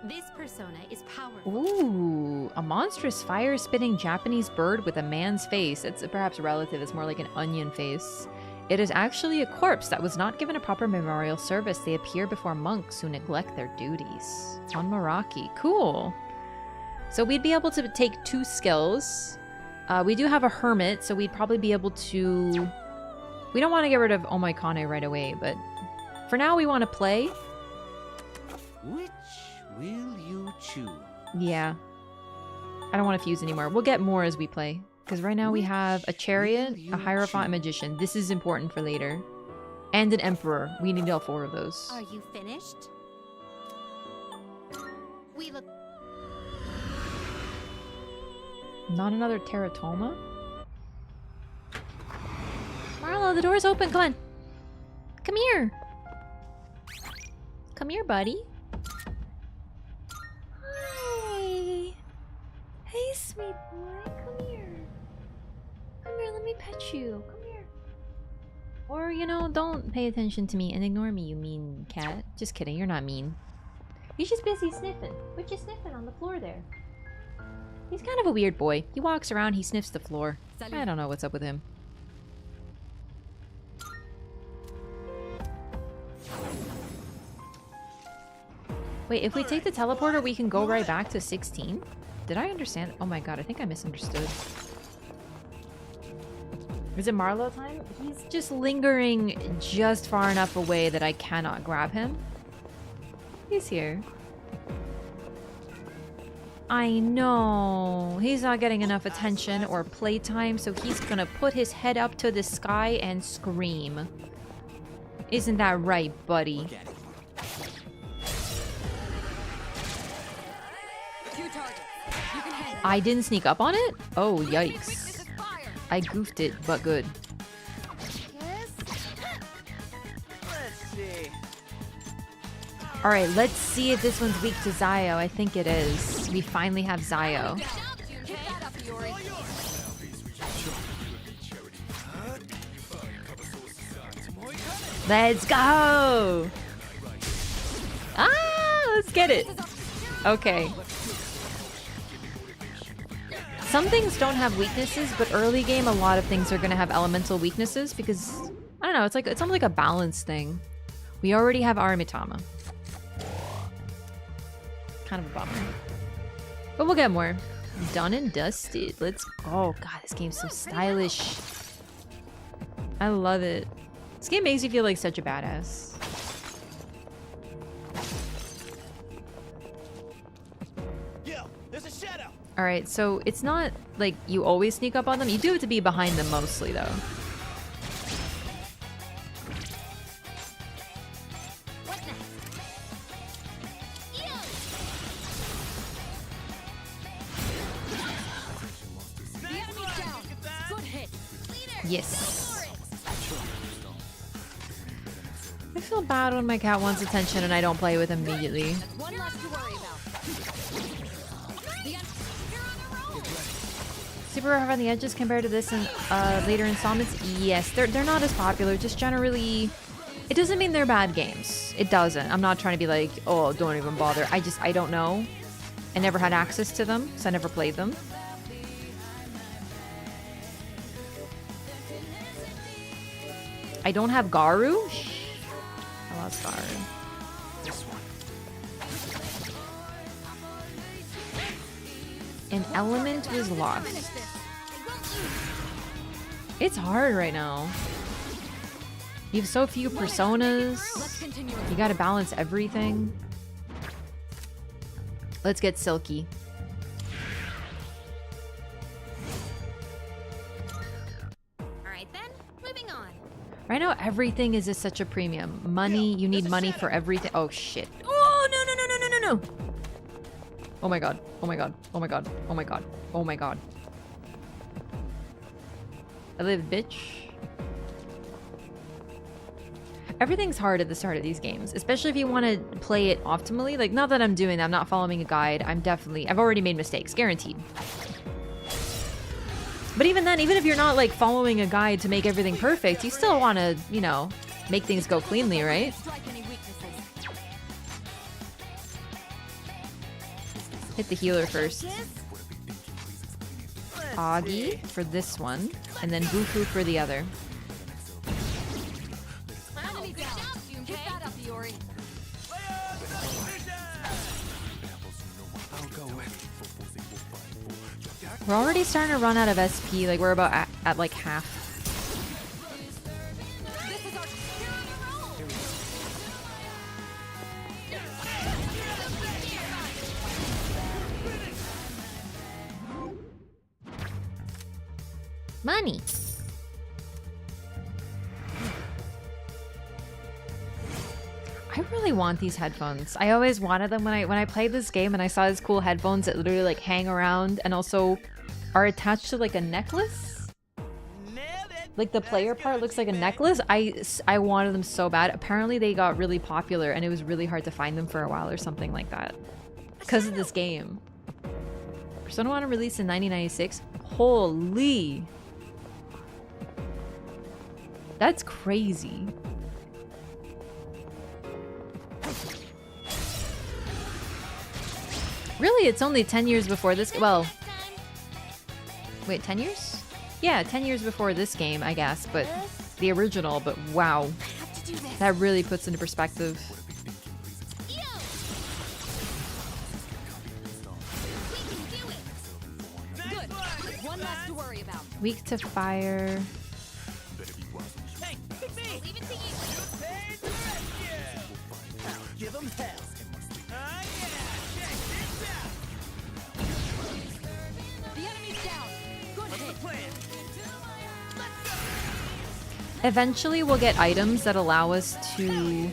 This persona is powerful. Ooh, a monstrous fire-spitting Japanese bird with a man's face. It's perhaps relative. It's more like an onion face. It is actually a corpse that was not given a proper memorial service. They appear before monks who neglect their duties. On Meraki. Cool. So we'd be able to take 2 skills. We do have a hermit, so we'd probably be able to... We don't want to get rid of Omaikane right away, but for now we want to play. Which will you choose? Yeah. I don't want to fuse anymore. We'll get more as we play. Because right now we have a chariot, a hierophant, and magician. This is important for later. And an emperor. We need all 4 of those. Are you finished? We look... Not another teratoma? Marlo, the door's open. Come on. Come here. Come here, buddy. Hi. Hey, sweet boy. Come here. Come here, let me pet you. Come here. Or, you know, don't pay attention to me and ignore me, you mean cat. Just kidding, you're not mean. He's just busy sniffing. What you sniffing on the floor there? He's kind of a weird boy. He walks around, he sniffs the floor. I don't know what's up with him. Wait, if we take the teleporter, we can go right back to 16? Did I understand? Oh my god, I think I misunderstood. Is it Marlo time? He's just lingering just far enough away that I cannot grab him. He's here. I know. He's not getting enough attention or playtime, so he's gonna put his head up to the sky and scream. Isn't that right, buddy? I didn't sneak up on it? Oh, yikes. I goofed it, but good. Alright, let's see if this one's weak to Zio. I think it is. We finally have Zio. Let's go! Ah, let's get it. Okay. Some things don't have weaknesses, but early game, a lot of things are going to have elemental weaknesses because, I don't know, it's almost like a balance thing. We already have Aramitama. Kind of a bummer. But we'll get more. Done and dusted. Let's go. God, this game's so stylish. I love it. This game makes you feel like such a badass. Yo, there's a shadow. Alright, so it's not like you always sneak up on them. You do have to be behind them mostly, though. Yes. I feel bad when my cat wants attention and I don't play with him immediately. One less to worry about. super rough on the edges compared to this and later installments? Yes, they're not as popular. Just generally, it doesn't mean they're bad games. It doesn't. I'm not trying to be like, oh, don't even bother. I don't know. I never had access to them, so I never played them. I don't have Garu. I lost Garu. This one. An element was lost. It's hard right now. You have so few personas. You gotta balance everything. Let's get Silky. Alright then, moving on. Right now, everything is just such a premium. Money, you need money for everything. Oh shit. Oh, no, no, no, no, no, no, no. Oh my god. Oh my god. Oh my god. Oh my god. Oh my god. I live, bitch. Everything's hard at the start of these games, especially if you want to play it optimally. Like, not that I'm doing that, I'm not following a guide. I've already made mistakes, guaranteed. But even then, even if you're not like following a guide to make everything perfect, you still want to, you know, make things go cleanly, right? Hit the healer first. Augie for this one, and then Bufu for the other. We're already starting to run out of SP, like we're about at like half. Money. I really want these headphones. I always wanted them when I played this game and I saw these cool headphones that literally like hang around and also are attached to like a necklace. Like the player part looks like a necklace. I wanted them so bad. Apparently they got really popular and it was really hard to find them for a while or something like that. Because of this game. Persona 1 released in 1996. Holy. That's crazy. Really, it's only 10 years before this. Well, wait, 10 years? Yeah, 10 years before this game, I guess, but the original, but wow. That really puts into perspective. Weak to fire. Give them hell. The enemy's down. Good hit. Eventually, we'll get items that allow us to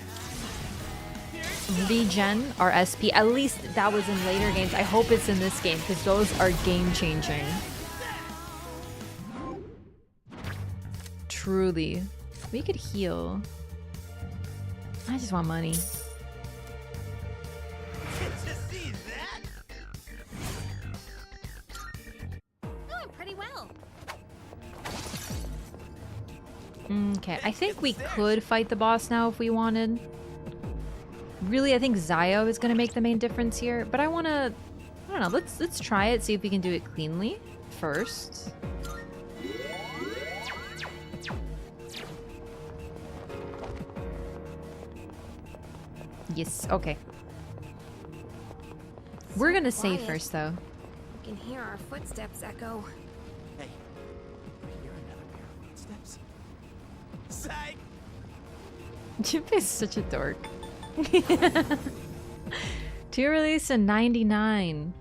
regen our SP. At least that was in later games. I hope it's in this game because those are game-changing. Truly. We could heal. I just want money. Doing pretty well. Okay, I think we could fight the boss now if we wanted. Really, I think Zio is going to make the main difference here, but I don't know, let's try it, see if we can do it cleanly first. Yes, okay. We're gonna save first, though. We can hear our footsteps echo. Hey, I hear another pair of footsteps. Psych! Junpei's such a dork. 2 released in 99.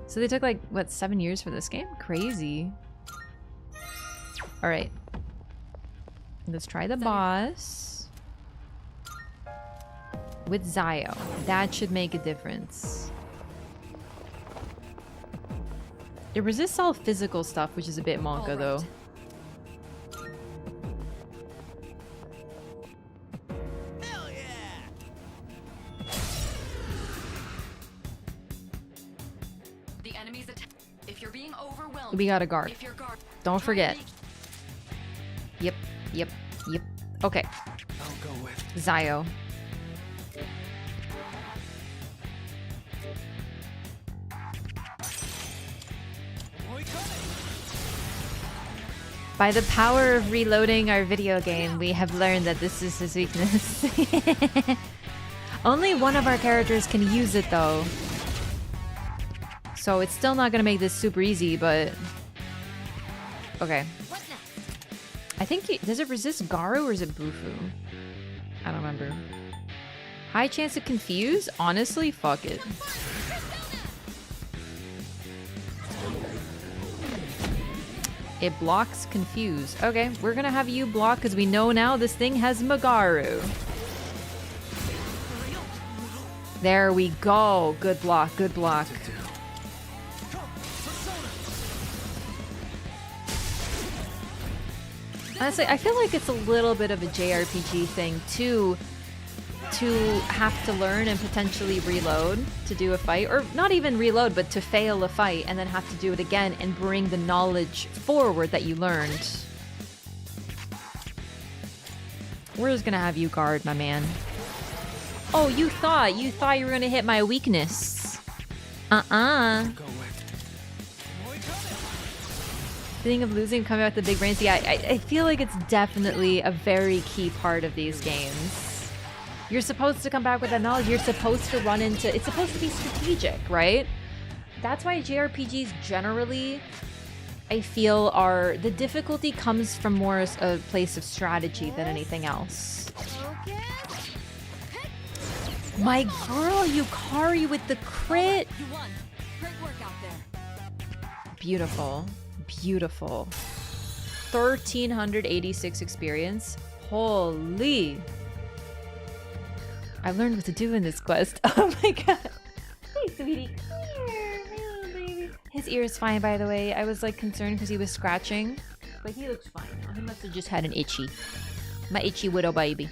So they took like, what, 7 years for this game? Crazy. Alright. Let's try the boss. With Zio. That should make a difference. It resists all physical stuff, which is a bit monka though. Hell yeah! The enemy's attack. If you're being overwhelmed, We got a guard. if you're guard, Don't forget. Yep. Okay. I'll go with Zio. By the power of reloading our video game, we have learned that this is his weakness. Only one of our characters can use it though. So it's still not gonna make this super easy, but... Okay. I think does it resist Garu or is it Bufu? I don't remember. High chance of confuse? Honestly, fuck it. It blocks confuse. Okay, we're gonna have you block because we know now this thing has Magaru. There we go. Good block, good block. Honestly, I feel like it's a little bit of a JRPG thing to have to learn and potentially reload to do a fight, or not even reload, but to fail a fight and then have to do it again and bring the knowledge forward that you learned. We're just gonna have you guard, my man. Oh, you thought you were gonna hit my weakness. Feeling of losing, coming out with the big brains. Yeah, I feel like it's definitely a very key part of these games. You're supposed to come back with that knowledge. You're supposed to run into... It's supposed to be strategic, right? That's why JRPGs generally, I feel, are... The difficulty comes from more a place of strategy than anything else. My girl, Yukari with the crit! You won. Great work out there. Beautiful. Beautiful. 1,386 experience. Holy... I learned what to do in this quest. Oh my god. Hey, sweetie. Come here. My little baby. His ear is fine, by the way. I was like concerned because he was scratching. But he looks fine now. He must have just had an itchy. My itchy widow baby.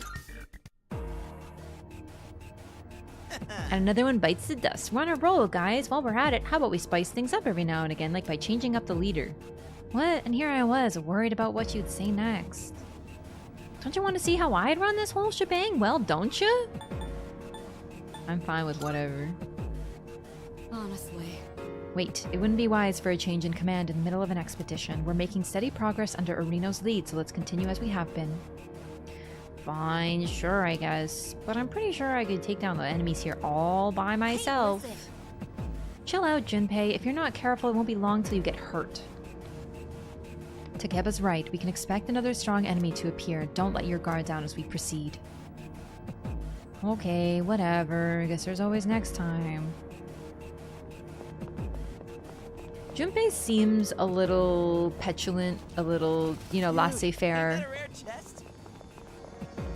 And another one bites the dust. We're on a roll, guys. While we're at it, how about we spice things up every now and again, like by changing up the leader? What? And here I was, worried about what you'd say next. Don't you want to see how I'd run this whole shebang? Well, don't you? I'm fine with whatever. Honestly. Wait, it wouldn't be wise for a change in command in the middle of an expedition. We're making steady progress under Arino's lead, so let's continue as we have been. Fine, sure, I guess. But I'm pretty sure I could take down the enemies here all by myself. Chill out, Junpei. If you're not careful, it won't be long till you get hurt. Takeba's right. We can expect another strong enemy to appear. Don't let your guard down as we proceed. Okay, whatever. Guess there's always next time. Junpei seems a little petulant, a little, you know, laissez-faire.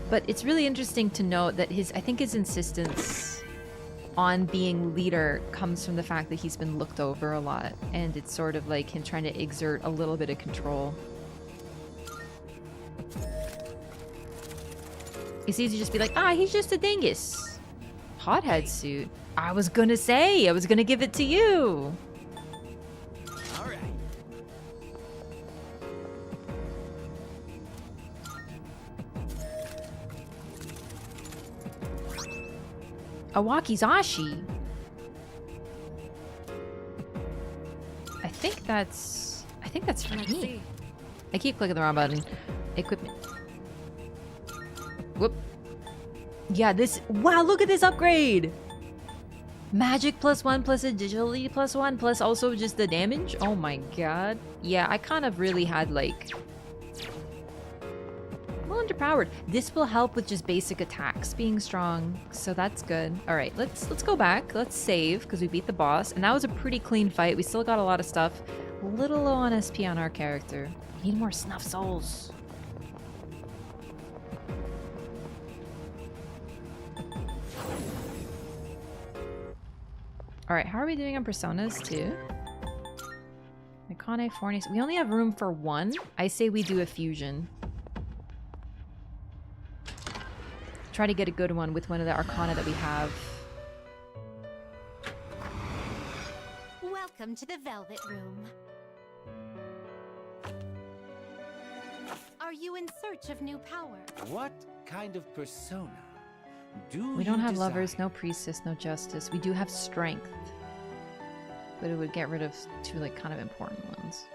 But it's really interesting to note that I think his insistence on being leader comes from the fact that he's been looked over a lot, and it's sort of like him trying to exert a little bit of control. It's easy to just be like, he's just a dingus. Hothead suit. I was gonna give it to you. All right. A wakizashi. I think that's for me. I keep clicking the wrong button. Equipment. Whoop. Yeah, wow, look at this upgrade. Magic +1 plus agility +1 plus also just the damage. Oh my god. Yeah, I kind of really had like underpowered. This will help with just basic attacks being strong, so that's good. All right, let's go back. Let's save because we beat the boss, and that was a pretty clean fight. We still got a lot of stuff. A little low on SP on our character. We need more snuff souls. All right, how are we doing on personas too? Mikane, Fornis. We only have room for one. I say we do a fusion. Try to get a good one with one of the Arcana that we have. Welcome to the Velvet Room. Are you in search of new power? What kind of persona do We don't you have desire? lovers, no priestess, no justice. We do have strength. But it would get rid of two, like, kind of important ones.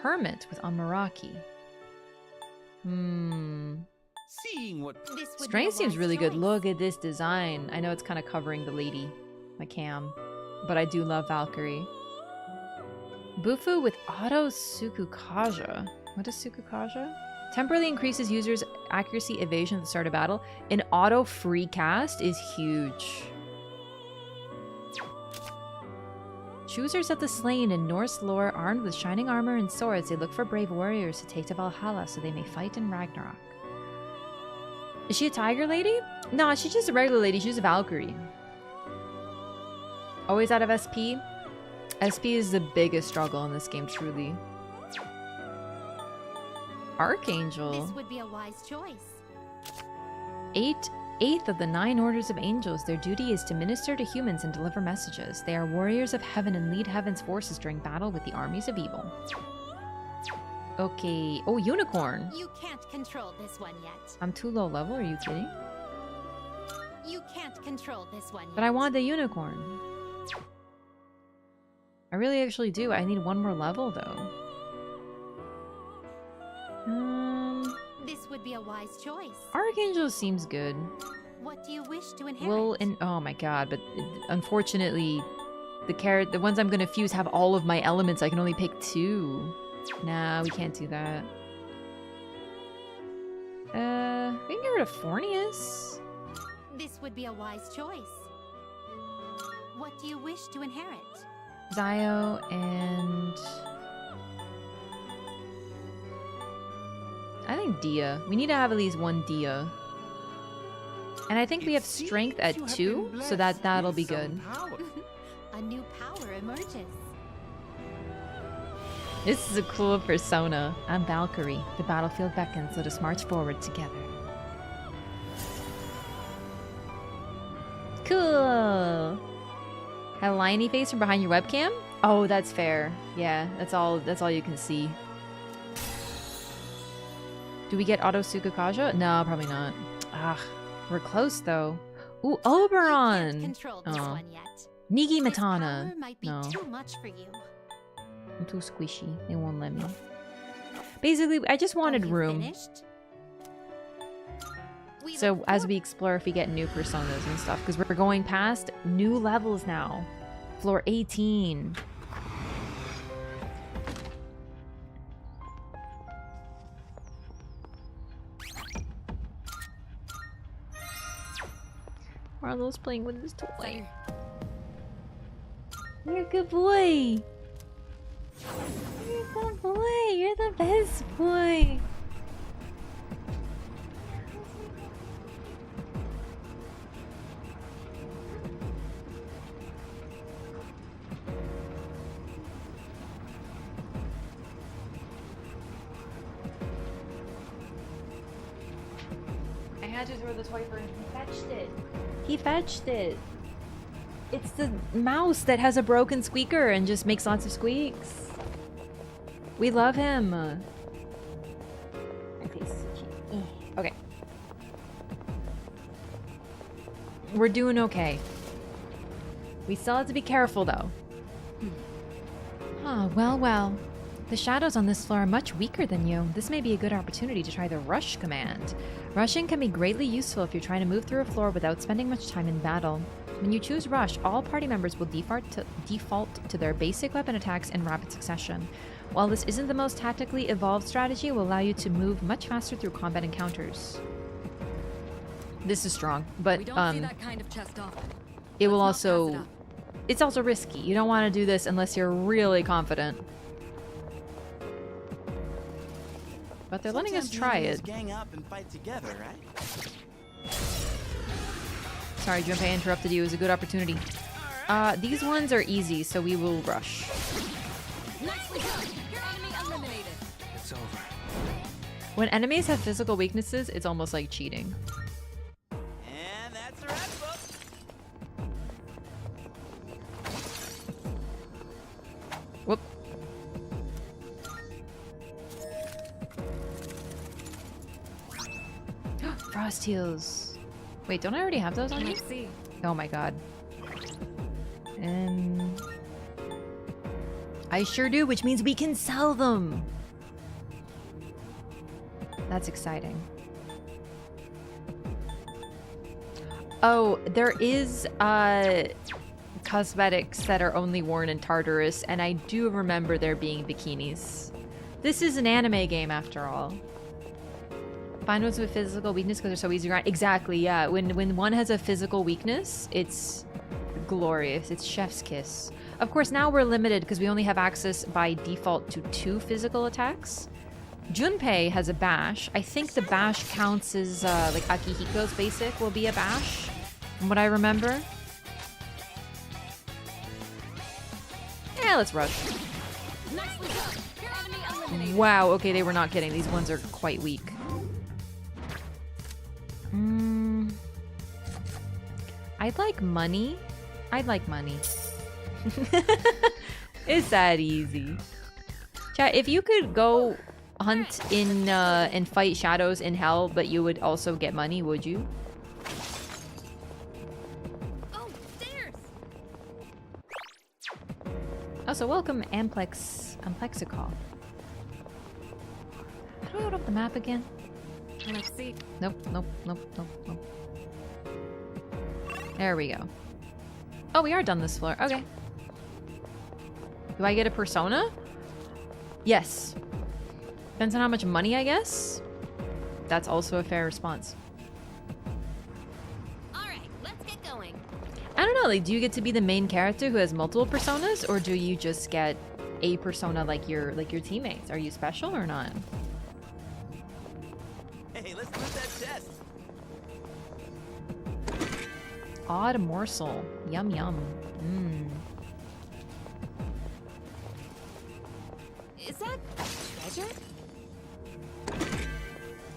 Hermit with Amaraki. Seeing what Strength seems really good. Look at this design. I know it's kind of covering the lady, my cam. But I do love Valkyrie. Bufu with Auto Sukukaja. What is Sukukaja? Temporarily increases users' accuracy evasion at the start of battle. An auto free cast is huge. Choosers of the slain in Norse lore, armed with shining armor and swords, they look for brave warriors to take to Valhalla so they may fight in Ragnarok. Is she a tiger lady? No, she's just a regular lady. She's a Valkyrie. Always out of SP? SP is the biggest struggle in this game, truly. Archangel. This would be a wise choice. Eighth of the 9 orders of angels. Their duty is to minister to humans and deliver messages. They are warriors of heaven and lead heaven's forces during battle with the armies of evil. Okay. Oh, unicorn. You can't control this one yet. I'm too low level. Are you kidding? You can't control this one yet. But I want the unicorn. I really actually do. I need one more level though. This would be a wise choice. Archangel seems good. What do you wish to inherit? Well, oh my god, but unfortunately, the ones I'm gonna fuse have all of my elements. I can only pick 2. Nah, we can't do that. We can get rid of Fornius. This would be a wise choice. What do you wish to inherit? Zio and I think Dia. We need to have at least one Dia. And I think we have strength at 2, so that'll be good. A new power emerges. This is a cool persona. I'm Valkyrie. The battlefield beckons. Let us march forward together. Cool. Have a liony face from behind your webcam? Oh, that's fair. Yeah, that's all you can see. Do we get Auto Sukukaja? No, probably not. Ah, we're close though. Ooh, Oberon! Control this one yet. Nigi This Matana. power might be No, too much for you. I'm too squishy. They won't let me. Basically, I just wanted room. Finished? So as we explore, if we get new personas and stuff, because we're going past new levels now. Floor 18. Marlo's playing with his toy. You're a good boy. You're a good boy. You're the best boy. I had to throw the toy for him. He fetched it. He fetched it. It's the mouse that has a broken squeaker and just makes lots of squeaks. We love him. My face is itchy. Okay. We're doing okay. We still have to be careful though. Ah, well. The shadows on this floor are much weaker than you. This may be a good opportunity to try the rush command. Rushing can be greatly useful if you're trying to move through a floor without spending much time in battle. When you choose rush, all party members will default to their basic weapon attacks in rapid succession. While this isn't the most tactically evolved strategy, it will allow you to move much faster through combat encounters. This is strong, but We don't see that kind of chest often. it will also... It's also risky. You don't want to do this unless you're really confident. But they're letting us try it. Gang up and fight together, right? Sorry, Junpei, I interrupted you. It was a good opportunity. These ones are easy, so we will rush. Nicely done. Your enemy eliminated. It's over. When enemies have physical weaknesses, it's almost like cheating. And that's a wrap, folks. Whoop. Frost heals. Wait, don't I already have those on me? Let's see. Oh my god. I sure do, which means we can sell them. That's exciting. Oh, there is cosmetics that are only worn in Tartarus, and I do remember there being bikinis. This is an anime game after all. Find ones with physical weakness because they're so easy to grind. Exactly, yeah. When one has a physical weakness, it's glorious. It's chef's kiss. Of course, now we're limited because we only have access by default to 2 physical attacks. Junpei has a bash. I think the bash counts as like Akihiko's basic will be a bash, from what I remember. Yeah, let's rush. Wow, okay, they were not kidding. These ones are quite weak. I'd like money. I'd like money. It's that easy. Chat, if you could go hunt in and fight shadows in hell, but you would also get money, would you? Oh, stairs! Also, welcome Amplexicol. How do I open up the map again? Let's see. Nope. There we go. Oh, we are done this floor. Okay. Do I get a persona? Yes. Depends on how much money, I guess. That's also a fair response. Alright, let's get going. I don't know, like, do you get to be the main character who has multiple personas, or do you just get a persona like your teammates? Are you special or not? Hey, let's loot that chest. Odd morsel. Yum yum. Is that treasure?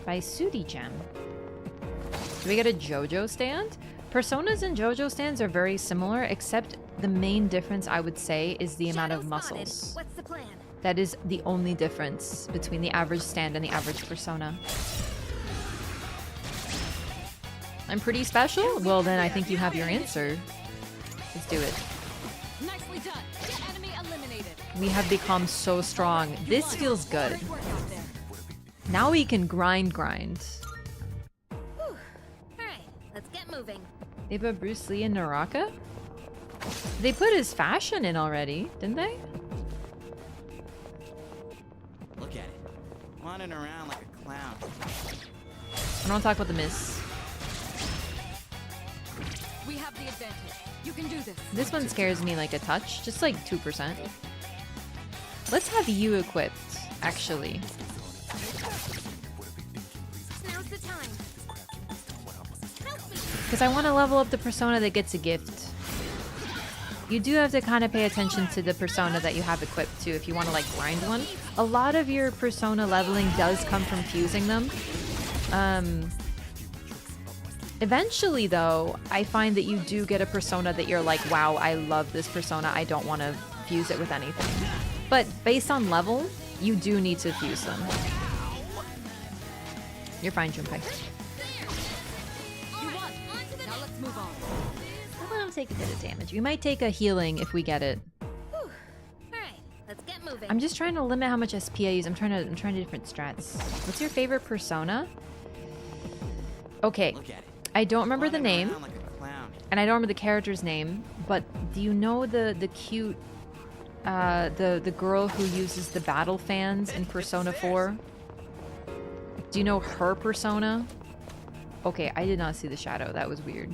By Sudi Gem. Do we get a JoJo stand? Personas and JoJo stands are very similar, except the main difference, I would say, is the amount of muscles. What's the plan? That is the only difference between the average stand and the average persona. I'm pretty special? Well, then I think you have your answer. Let's do it. Nicely done. Enemy eliminated. We have become so strong. This feels good. Now we can grind. Alright, let's get moving. They put Bruce Lee in Naraka? They put his fashion in already, didn't they? Look at it. Wandering around like a clown. I don't want to talk about the miss. We have the advantage. You can do this. This one scares me like a touch, just like 2%. Let's have you equipped, actually. Now's the time. Because I want to level up the persona that gets a gift. You do have to kind of pay attention to the persona that you have equipped too if you want to like grind one. A lot of your persona leveling does come from fusing them. Eventually though, I find that you do get a persona that you're like, wow, I love this persona. I don't want to fuse it with anything. But based on level, you do need to fuse them. You're fine, Junpei. Now let's move on. I'll let him take a bit of damage. We might take a healing if we get it. Alright, let's get moving. I'm just trying to limit how much SP I use. I'm trying to different strats. What's your favorite persona? Okay. I don't remember the name. And I don't remember the character's name, but do you know the cute the girl who uses the battle fans in Persona 4? Do you know her persona? Okay, I did not see the shadow. That was weird.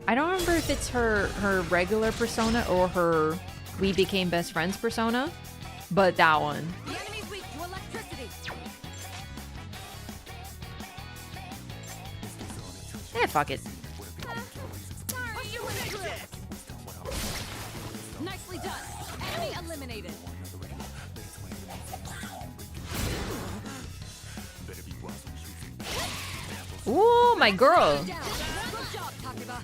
I don't remember if it's her regular persona or her we became best friends persona, but that one. The enemy's weak to electricity. Eh, fuck it. Nicely done. Enemy eliminated. Ooh, my girl. Good job, Takiba.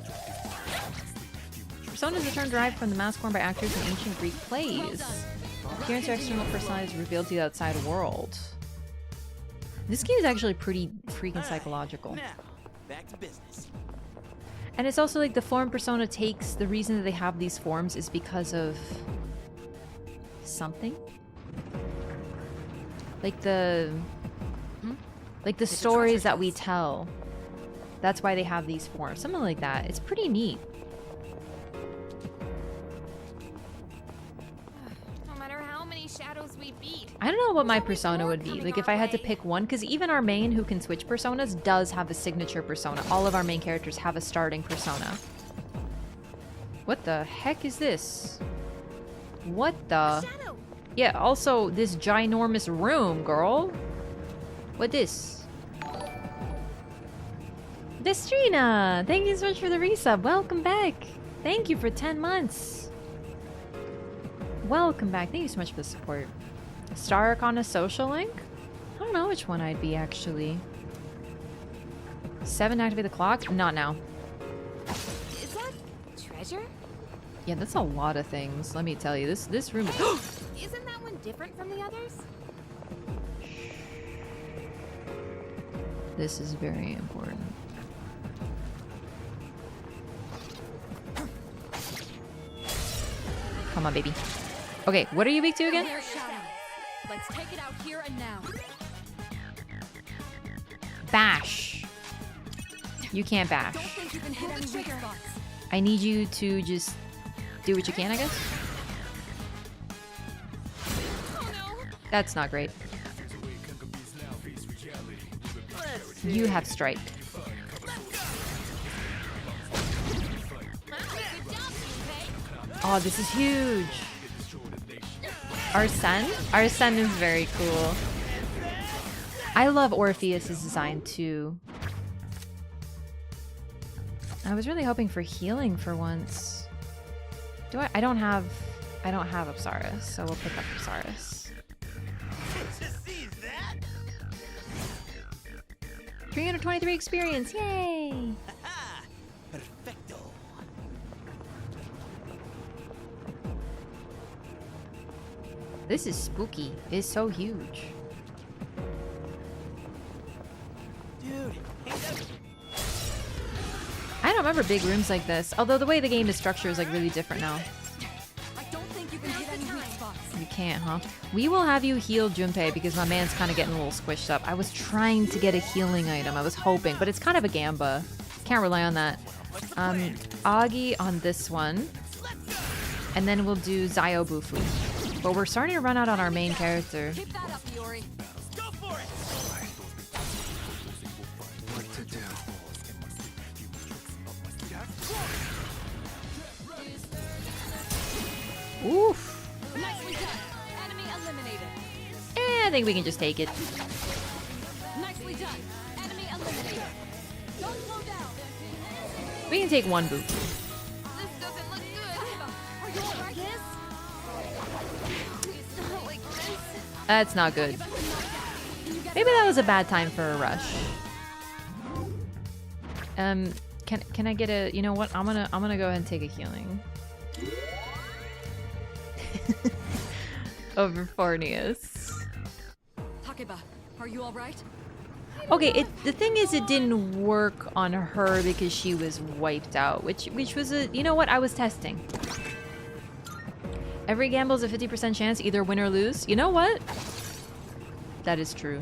Persona is a term derived from the mask worn by actors in ancient Greek plays. Appearance or external persona is revealed to the outside world. This game is actually pretty freaking psychological. Now, back to business. And it's also like the form persona takes, the reason that they have these forms is because of something. Like the stories that we tell. That's why they have these forms. Something like that. It's pretty neat. No matter how many shadows we beat. I don't know what my persona would be. Like if I had to pick one, because even our main who can switch personas does have a signature persona. All of our main characters have a starting persona. What the heck is this? What the? Yeah, also this ginormous room, girl. What this? Destrina! Thank you so much for the resub. Welcome back. Thank you for 10 months. Welcome back. Thank you so much for the support. Star Arcana Social Link? I don't know which one I'd be, actually. 7, activate the clock? Not now. Is that treasure? Yeah, that's a lot of things. Let me tell you. This room is... Isn't that one different from the others? This is very important. Come on, baby. Okay, what are you weak to again? Let's take it out here and now. Bash. You can't bash. Don't think you can hit any weak spots. I need you to just do what you can, I guess. That's not great. You have strike. Oh, this is huge. Arsene is very cool. I love Orpheus's design too. I was really hoping for healing for once. Do I? I don't have Apsaris, so we'll pick up Apsaris. 323 experience, yay! Perfecto. This is spooky. It's so huge. Dude, I don't remember big rooms like this. Although the way the game is structured is like really different now. I don't think you can hit any weak spots. You can't, huh? We will have you heal Junpei because my man's kind of getting a little squished up. I was trying to get a healing item. I was hoping, but it's kind of a gamba. Can't rely on that. Agi on this one. And then we'll do Zayobufu. But we're starting to run out on our main character. Keep that up, Yori. Go for it. What to do? Oof. Nicely done. Enemy eliminated. I think we can just take it. Nicely done. Enemy eliminated. Don't slow down. We can take one boot. This doesn't look good. Are you alright? It's not like this. That's not good. Maybe that was a bad time for a rush. Can I get a, you know what? I'm gonna go ahead and take a healing. Over Fornius. Takeba, are you alright? Okay, the thing is it didn't work on her because she was wiped out, which was a, you know what? I was testing. Every gamble is a 50% chance, either win or lose. You know what? That is true.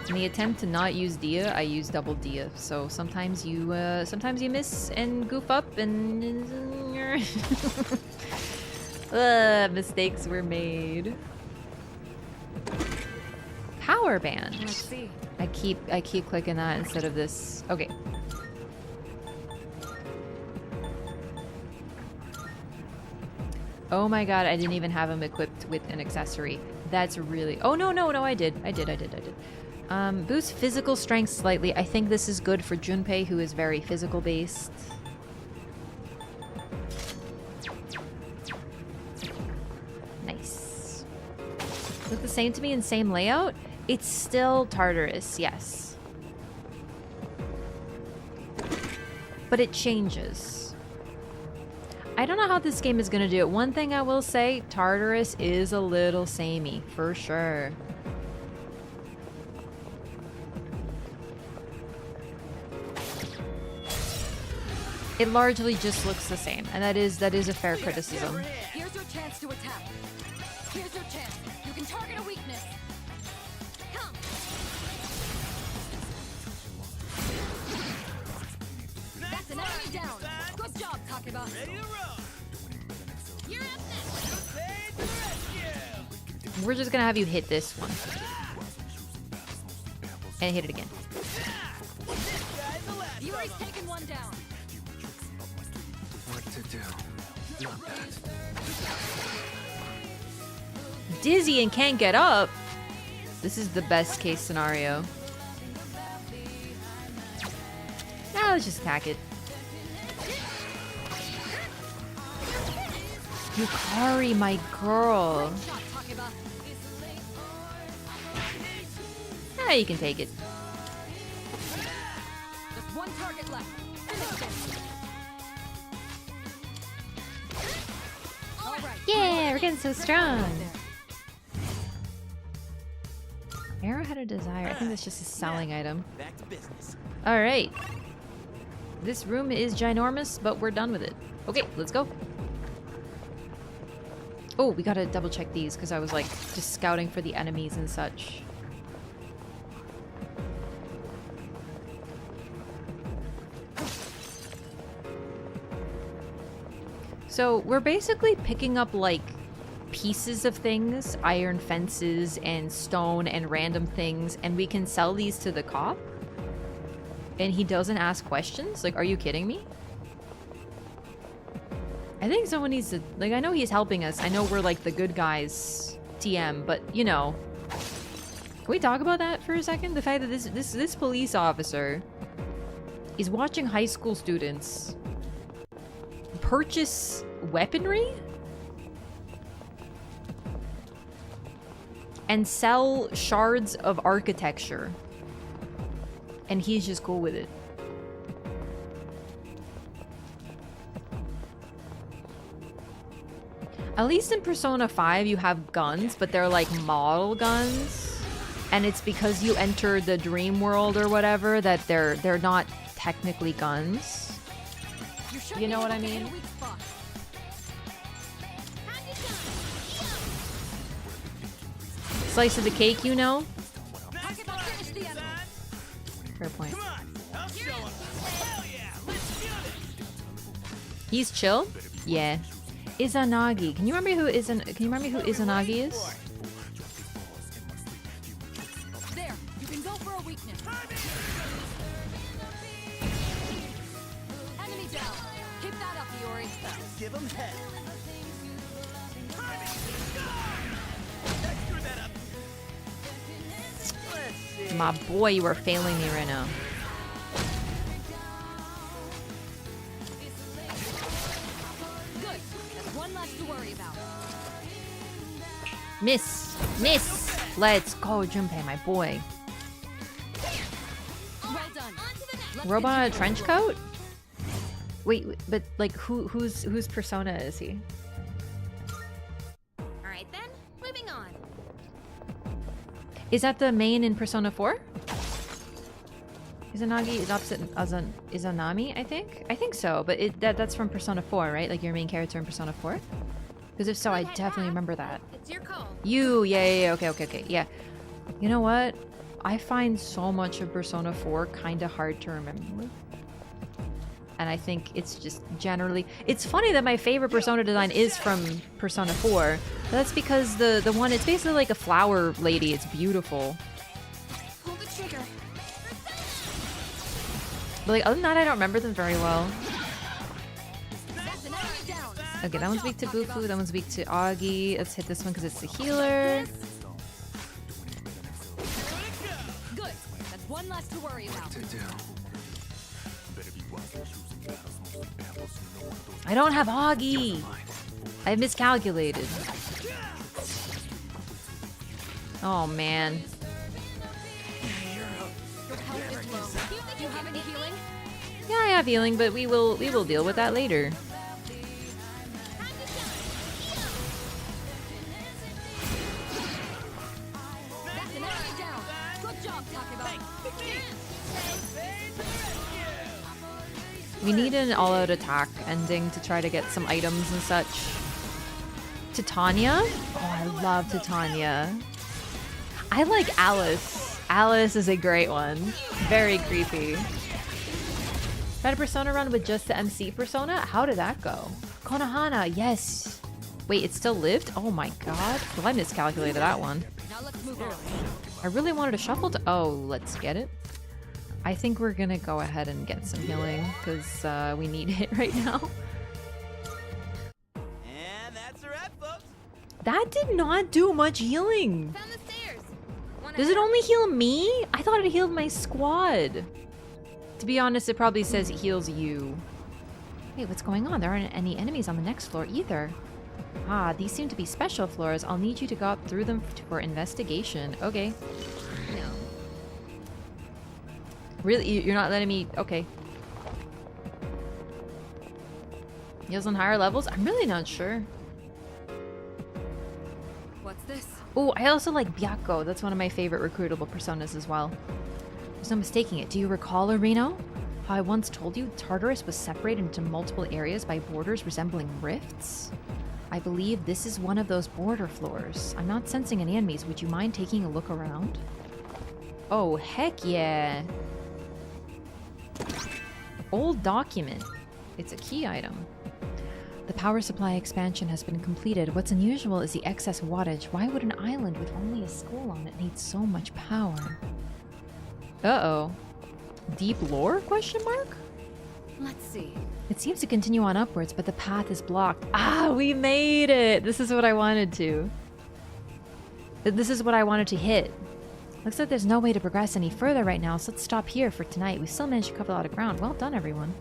In the attempt to not use Dia, I use double Dia. So sometimes you miss and goof up and mistakes were made. Power band. Let's see. I keep clicking that instead of this. Okay. Oh my god, I didn't even have him equipped with an accessory. That's really... Oh, no, I did. Boost physical strength slightly. I think this is good for Junpei, who is very physical based. Nice. Look the same to me in same layout? It's still Tartarus, yes. but it changes. I don't know how this game is gonna do it. One thing I will say, Tartarus is a little samey, for sure. It largely just looks the same, and that is a fair criticism. Here's your chance to attack. Here's your chance. You can target a weakness. Come. That's an enemy down. Good job, Takeba. Ready to roll. You're up next. We're just gonna have you hit this one. And hit it again. Yuri's taken one down. What to do? Not that. Dizzy and can't get up. This is the best case scenario. Now let's just attack it. Yukari, my girl. Ah, you can take it. Just one target left. Finish this. All right. Yeah, we're getting so strong. Arrowhead of Desire. I think that's just a selling item. Back to business. All right. This room is ginormous, but we're done with it. Okay, let's go. Oh, we gotta double check these because I was like just scouting for the enemies and such. So we're basically picking up like pieces of things, iron fences and stone and random things, and we can sell these to the cop. And he doesn't ask questions? Like, are you kidding me? I think someone needs to, like, I know he's helping us. I know we're like the good guys TM, but you know. Can we talk about that for a second? The fact that this police officer is watching high school students purchase weaponry and sell shards of architecture, and he's just cool with it. At least in Persona 5 you have guns, but they're like model guns, and it's because you enter the dream world or whatever that they're not technically guns. You know what I mean? Slice of the cake, you know? Fair point. He's chill? Yeah. Izanagi. Can you remember who Izanagi is? There, you can go for a weakness. Enemy down. Keep that up, Iori. Give him head. My boy, you are failing me right now. Good. There's one less to worry about. Miss! Miss! Let's go, Junpei, my boy. Well done. Robot trench coat? Wait, but like whose persona is he? Alright then, moving on. Is that the main in Persona 4? Izanagi is opposite Izanami, I think? I think so, but that's from Persona 4, right? Like your main character in Persona 4? Because if so, I definitely remember that. It's your call. Yeah, okay, yeah. You know what? I find so much of Persona 4 kind of hard to remember. And I think it's just generally... It's funny that my favorite Persona design is from Persona 4. But that's because the one, it's basically like a flower lady. It's beautiful. Pull the trigger. But like, other than that, I don't remember them very well. That's an enemy down. Okay, that one's weak to Bufu, that one's weak to Augie. Let's hit this one because it's the healer. Good. That's one less to worry about. I don't have Augie! I miscalculated. Oh, man. Your health is low. Do you have any healing? Yeah, I have healing, but we will deal with that later. We need an all-out attack ending to try to get some items and such. Titania? Oh, I love Titania. I like Alice. Alice is a great one. Very creepy. Tried a Persona run with just the MC Persona? How did that go? Konohana, yes. Wait, it still lived? Oh my god. Well, I miscalculated that one. Now let's move on. I really wanted to shuffle to... Oh, let's get it. I think we're gonna go ahead and get some healing, because we need it right now. And that's a wrap, folks. That did not do much healing. Found the stairs. Does it only heal me? I thought it healed my squad. To be honest, it probably says it heals you. Wait, what's going on? There aren't any enemies on the next floor either. Ah, these seem to be special floors. I'll need you to go up through them for investigation. Okay. No. Really? You're not letting me... Okay. Heals on higher levels? I'm really not sure. What's this? Oh, I also like Byakko. That's one of my favorite recruitable personas as well. There's no mistaking it. Do you recall, Arino? How I once told you Tartarus was separated into multiple areas by borders resembling rifts? I believe this is one of those border floors. I'm not sensing any enemies. Would you mind taking a look around? Oh, heck yeah. Old document. It's a key item. The power supply expansion has been completed. What's unusual is the excess wattage. Why would an island with only a school on it need so much power? Uh-oh. Deep lore? Question mark? Let's see. It seems to continue on upwards, but the path is blocked. Ah, we made it! This is what I wanted to. This is what I wanted to hit. Looks like there's no way to progress any further right now, so let's stop here for tonight. We still managed to cover a lot of ground. Well done, everyone.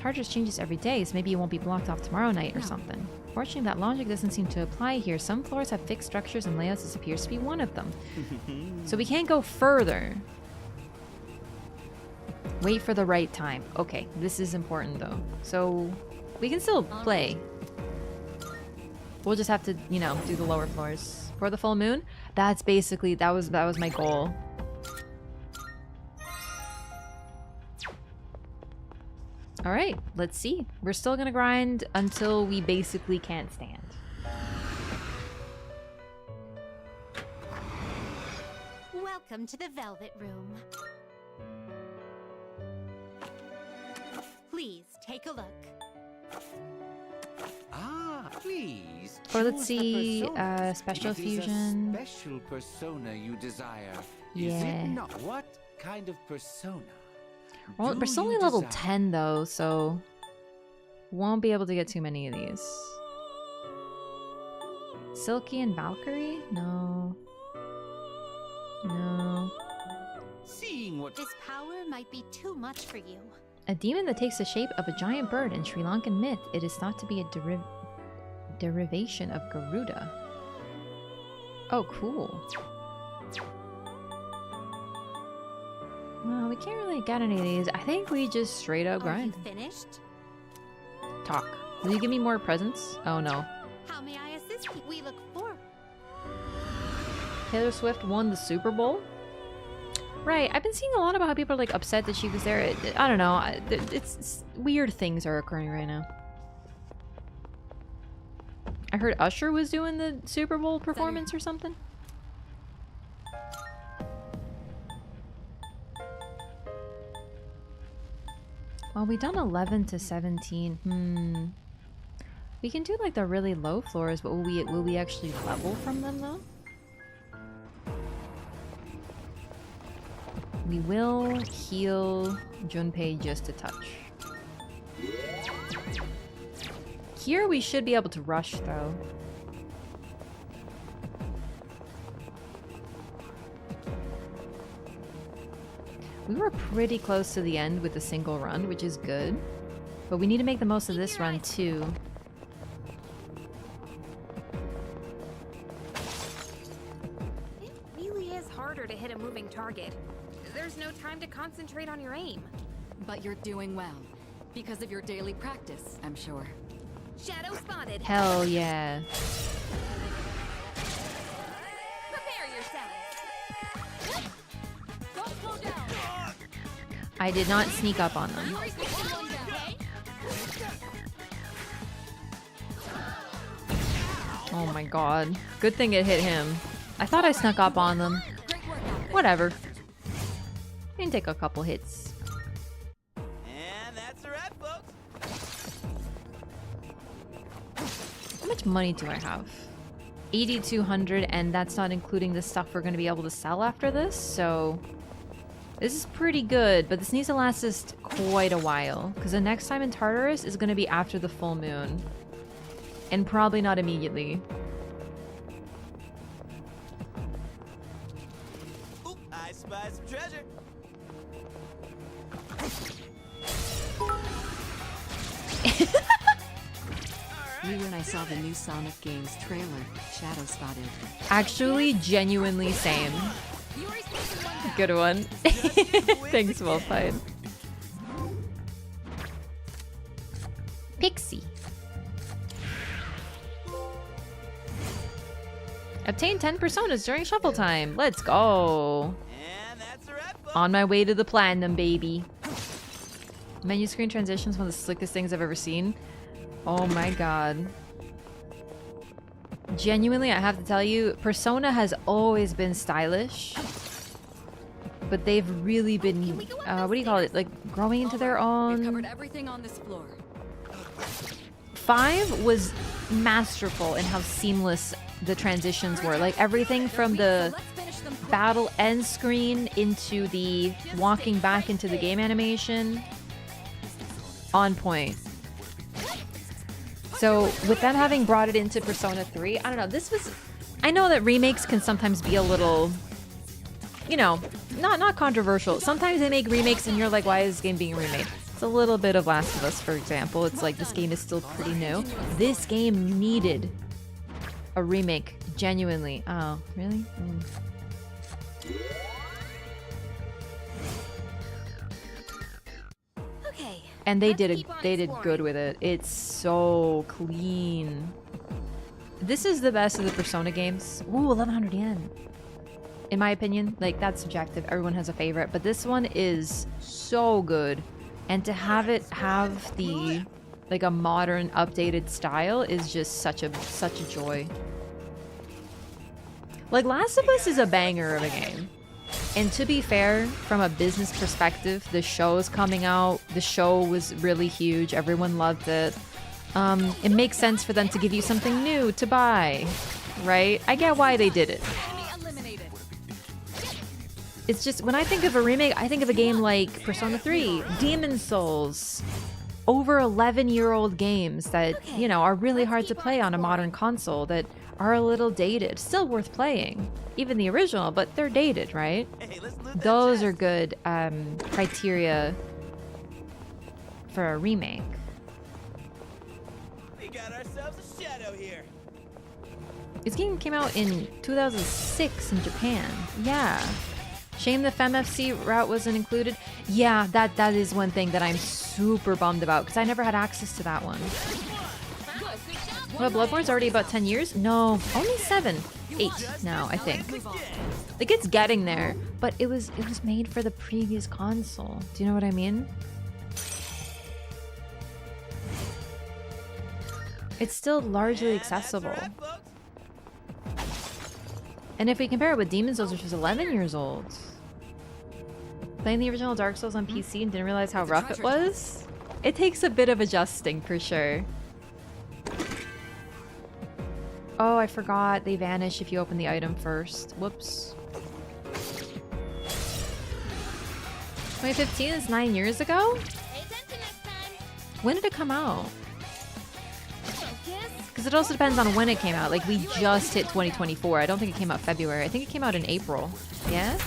Tartarus changes every day, so maybe it won't be blocked off tomorrow night or something. Fortunately, that logic doesn't seem to apply here. Some floors have fixed structures and layouts. This appears to be one of them. So we can't go further. Wait for the right time. Okay, this is important though. So we can still play. We'll just have to, you know, do the lower floors. For the full moon? That's basically, that was my goal. Alright, let's see. We're still gonna grind until we basically can't stand. Welcome to the Velvet Room. Please take a look. Ah, please. Or let's choose the see, persona. special It is a fusion. special persona you desire. Is Yeah. it not? What kind of persona? Well, do we're still only you level desire? 10 though, so won't be able to get too many of these. Silky and Valkyrie? No. No. Seeing what This power might be too much for you. A demon that takes the shape of a giant bird in Sri Lankan myth. It is thought to be a derivation of Garuda. Oh, cool. Well, we can't really get any of these. I think we just straight up grind. Are you finished? Talk. Will you give me more presents? Oh no. How may I assist you? We look forward. Taylor Swift won the Super Bowl? Right, I've been seeing a lot about how people are like upset that she was there. I don't know. It's weird things are occurring right now. I heard Usher was doing the Super Bowl performance or something. Well, we done 11 to 17. We can do like the really low floors, but will we actually level from them though? We will heal Junpei just a touch. Here we should be able to rush though. We were pretty close to the end with a single run, which is good. But we need to make the most of this run too. It really is harder to hit a moving target. there's no time to concentrate on your aim. But you're doing well. Because of your daily practice, I'm sure. Shadow spotted. Hell yeah. Prepare yourself. Don't slow down. I did not sneak up on them. Oh my god. Good thing it hit him. I thought I snuck up on them. Whatever. You can take a couple hits. And that's a wrap, folks. How much money do I have? 8,200, and that's not including the stuff we're going to be able to sell after this, so... This is pretty good, but this needs to last us quite a while, because the next time in Tartarus is going to be after the full moon. And probably not immediately. Ooh, I spy some treasure. You and I saw the new Sonic Games trailer, Shadow Spotted. Actually, genuinely same. Good one. Thanks, well played. Pixie. Obtain 10 personas during shuffle time. Let's go. On my way to the platinum, baby. Menu screen transitions, one of the slickest things I've ever seen. Oh my god. Genuinely, I have to tell you, Persona has always been stylish. But they've really been, what do you call it? Like, growing into their own... Covered everything on this floor. 5 was masterful in how seamless the transitions were. Like, everything from the battle end screen into the walking back into the game animation. On point. So, with them having brought it into Persona 3, I don't know, this was... I know that remakes can sometimes be a little... You know, not controversial. Sometimes they make remakes and you're like, why is this game being remade? It's a little bit of Last of Us, for example. It's like, this game is still pretty new. This game needed a remake, genuinely. Oh, really? Okay. And they did good with it. It's so clean. This is the best of the Persona games. Ooh, 1,100 yen. In my opinion, like, that's subjective. Everyone has a favorite, but this one is so good. And to have it have the, like, a modern, updated style is just such a joy. Like, Last of Us is a banger of a game. And to be fair, from a business perspective, the show is coming out. The show was really huge. Everyone loved it. It makes sense for them to give you something new to buy, right? I get why they did it. It's just, when I think of a remake, I think of a game like Persona 3, Demon's Souls, over 11-year-old games that, you know, are really hard to play on a modern console, that are a little dated. Still worth playing. Even the original, but they're dated, right? Those are good criteria for a remake. We got ourselves a shadow here. This game came out in 2006 in Japan. Yeah. Shame the FemFC route wasn't included. Yeah, that is one thing that I'm super bummed about, because I never had access to that one. Well, Bloodborne's already about 10 years? No, only 7. 8 now, I think. Like, it's getting there, but it was made for the previous console. Do you know what I mean? It's still largely accessible. And if we compare it with Demon's Souls, which was 11 years old, playing the original Dark Souls on PC and didn't realize how rough it was, it takes a bit of adjusting for sure. Oh, I forgot. They vanish if you open the item first. Whoops. 2015 is 9 years ago? When did it come out? Because it also depends on when it came out. Like, we just hit 2024. I don't think it came out February. I think it came out in April. Yeah?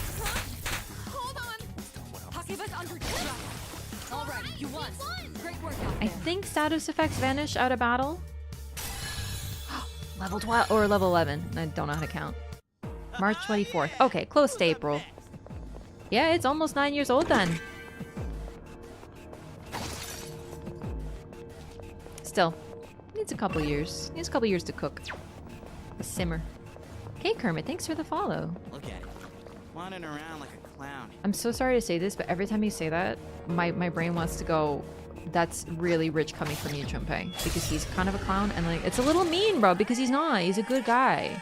I think status effects vanish out of battle. Level 12 or level 11. I don't know how to count. March 24th. Okay, close to April. Yeah, it's almost 9 years old then. Still, needs a couple years. Needs a couple years to cook. A simmer. Okay, Kermit, thanks for the follow. Look at it. Wandering around like a clown. I'm so sorry to say this, but every time you say that, my brain wants to go, that's really rich coming from you, Junpei. Because he's kind of a clown, and like, it's a little mean, bro, because he's not. He's a good guy.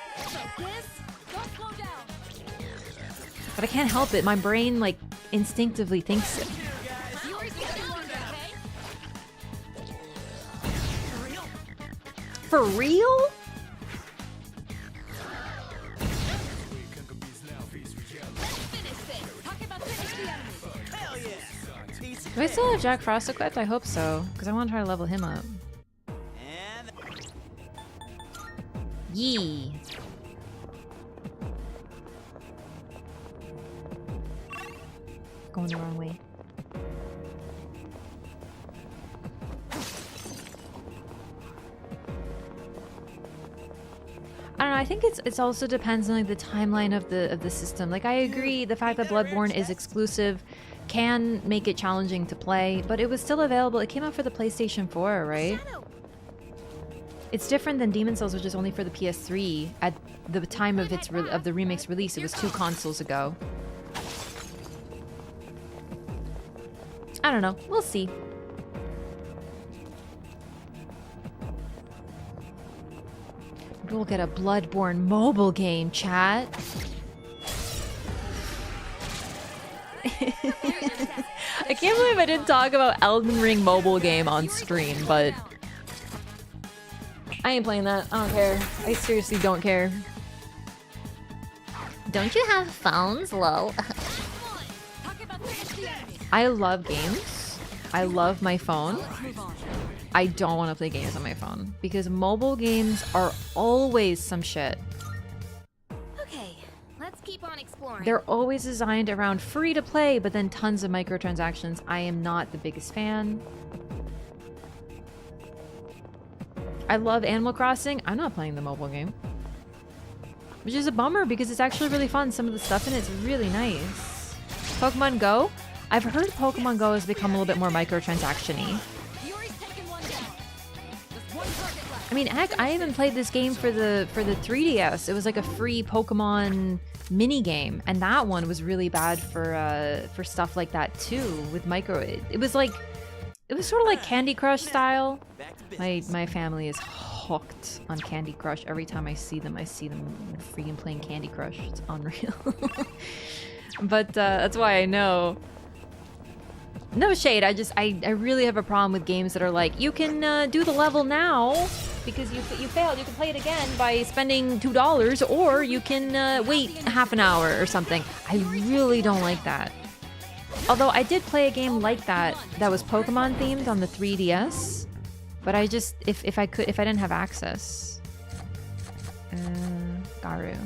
But I can't help it. My brain, like, instinctively thinks it. For real? Do I still have Jack Frost equipped? I hope so, because I want to try to level him up. Yee. Going the wrong way. I don't know, I think it's also depends on like the timeline of the system. Like I agree, the fact that Bloodborne is exclusive can make it challenging to play, but it was still available. It came out for the PlayStation 4, right? It's different than Demon's Souls, which is only for the PS3 at the time of of the remake's release. It was 2 consoles ago. I don't know. We'll see. We'll get a Bloodborne mobile game, chat. I can't believe I didn't talk about Elden Ring mobile game on stream, but I ain't playing that. I don't care. I seriously don't care. Don't you have phones, lol? I love games. I love my phone. I don't want to play games on my phone because mobile games are always some shit. Okay, let's keep on exploring. They're always designed around free to play, but then tons of microtransactions. I am not the biggest fan. I love Animal Crossing. I'm not playing the mobile game. Which is a bummer because it's actually really fun. Some of the stuff in it's really nice. Pokemon Go? I've heard Pokemon Go has become a little bit more microtransaction-y. I mean, heck, I even played this game for the 3DS. It was like a free Pokemon mini game, and that one was really bad for stuff like that too. With micro, it was sort of like Candy Crush style. My family is hooked on Candy Crush. Every time I see them freaking playing Candy Crush. It's unreal. But that's why I know. No shade, I really have a problem with games that are like, you can do the level now because you failed. You can play it again by spending $2, or you can wait half an hour or something. I really don't like that. Although I did play a game like that was Pokemon themed on the 3DS, but I just if I didn't have access. Garu.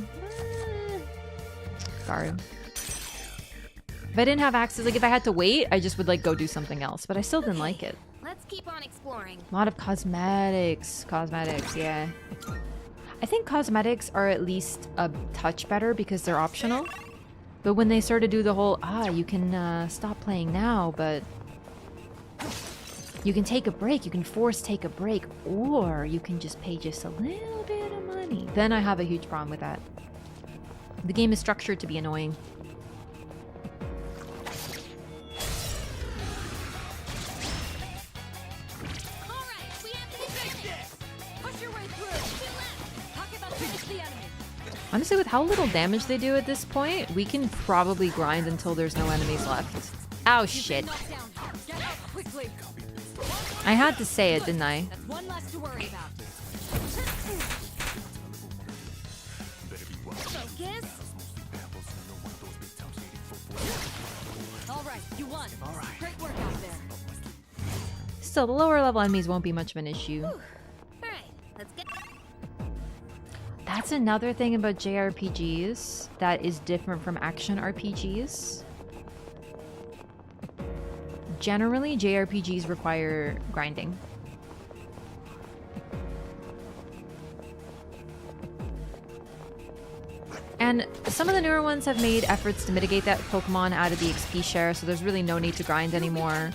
If I didn't have access, like if I had to wait, I just would like go do something else, but I still didn't like it. Let's keep on exploring. A lot of cosmetics, yeah. I think cosmetics are at least a touch better because they're optional. But when they sort of do the whole, you can stop playing now, but you can take a break, you can force take a break, or you can just pay just a little bit of money. Then I have a huge problem with that. The game is structured to be annoying. Honestly, with how little damage they do at this point, we can probably grind until there's no enemies left. Oh shit. I had to say it, didn't I? One less to worry about. Focus. All right, you won. All right. Great work out there. Still, the lower level enemies won't be much of an issue. All right, let's get. That's another thing about JRPGs that is different from action RPGs. Generally, JRPGs require grinding. And some of the newer ones have made efforts to mitigate that. Pokemon added the XP share, so there's really no need to grind anymore.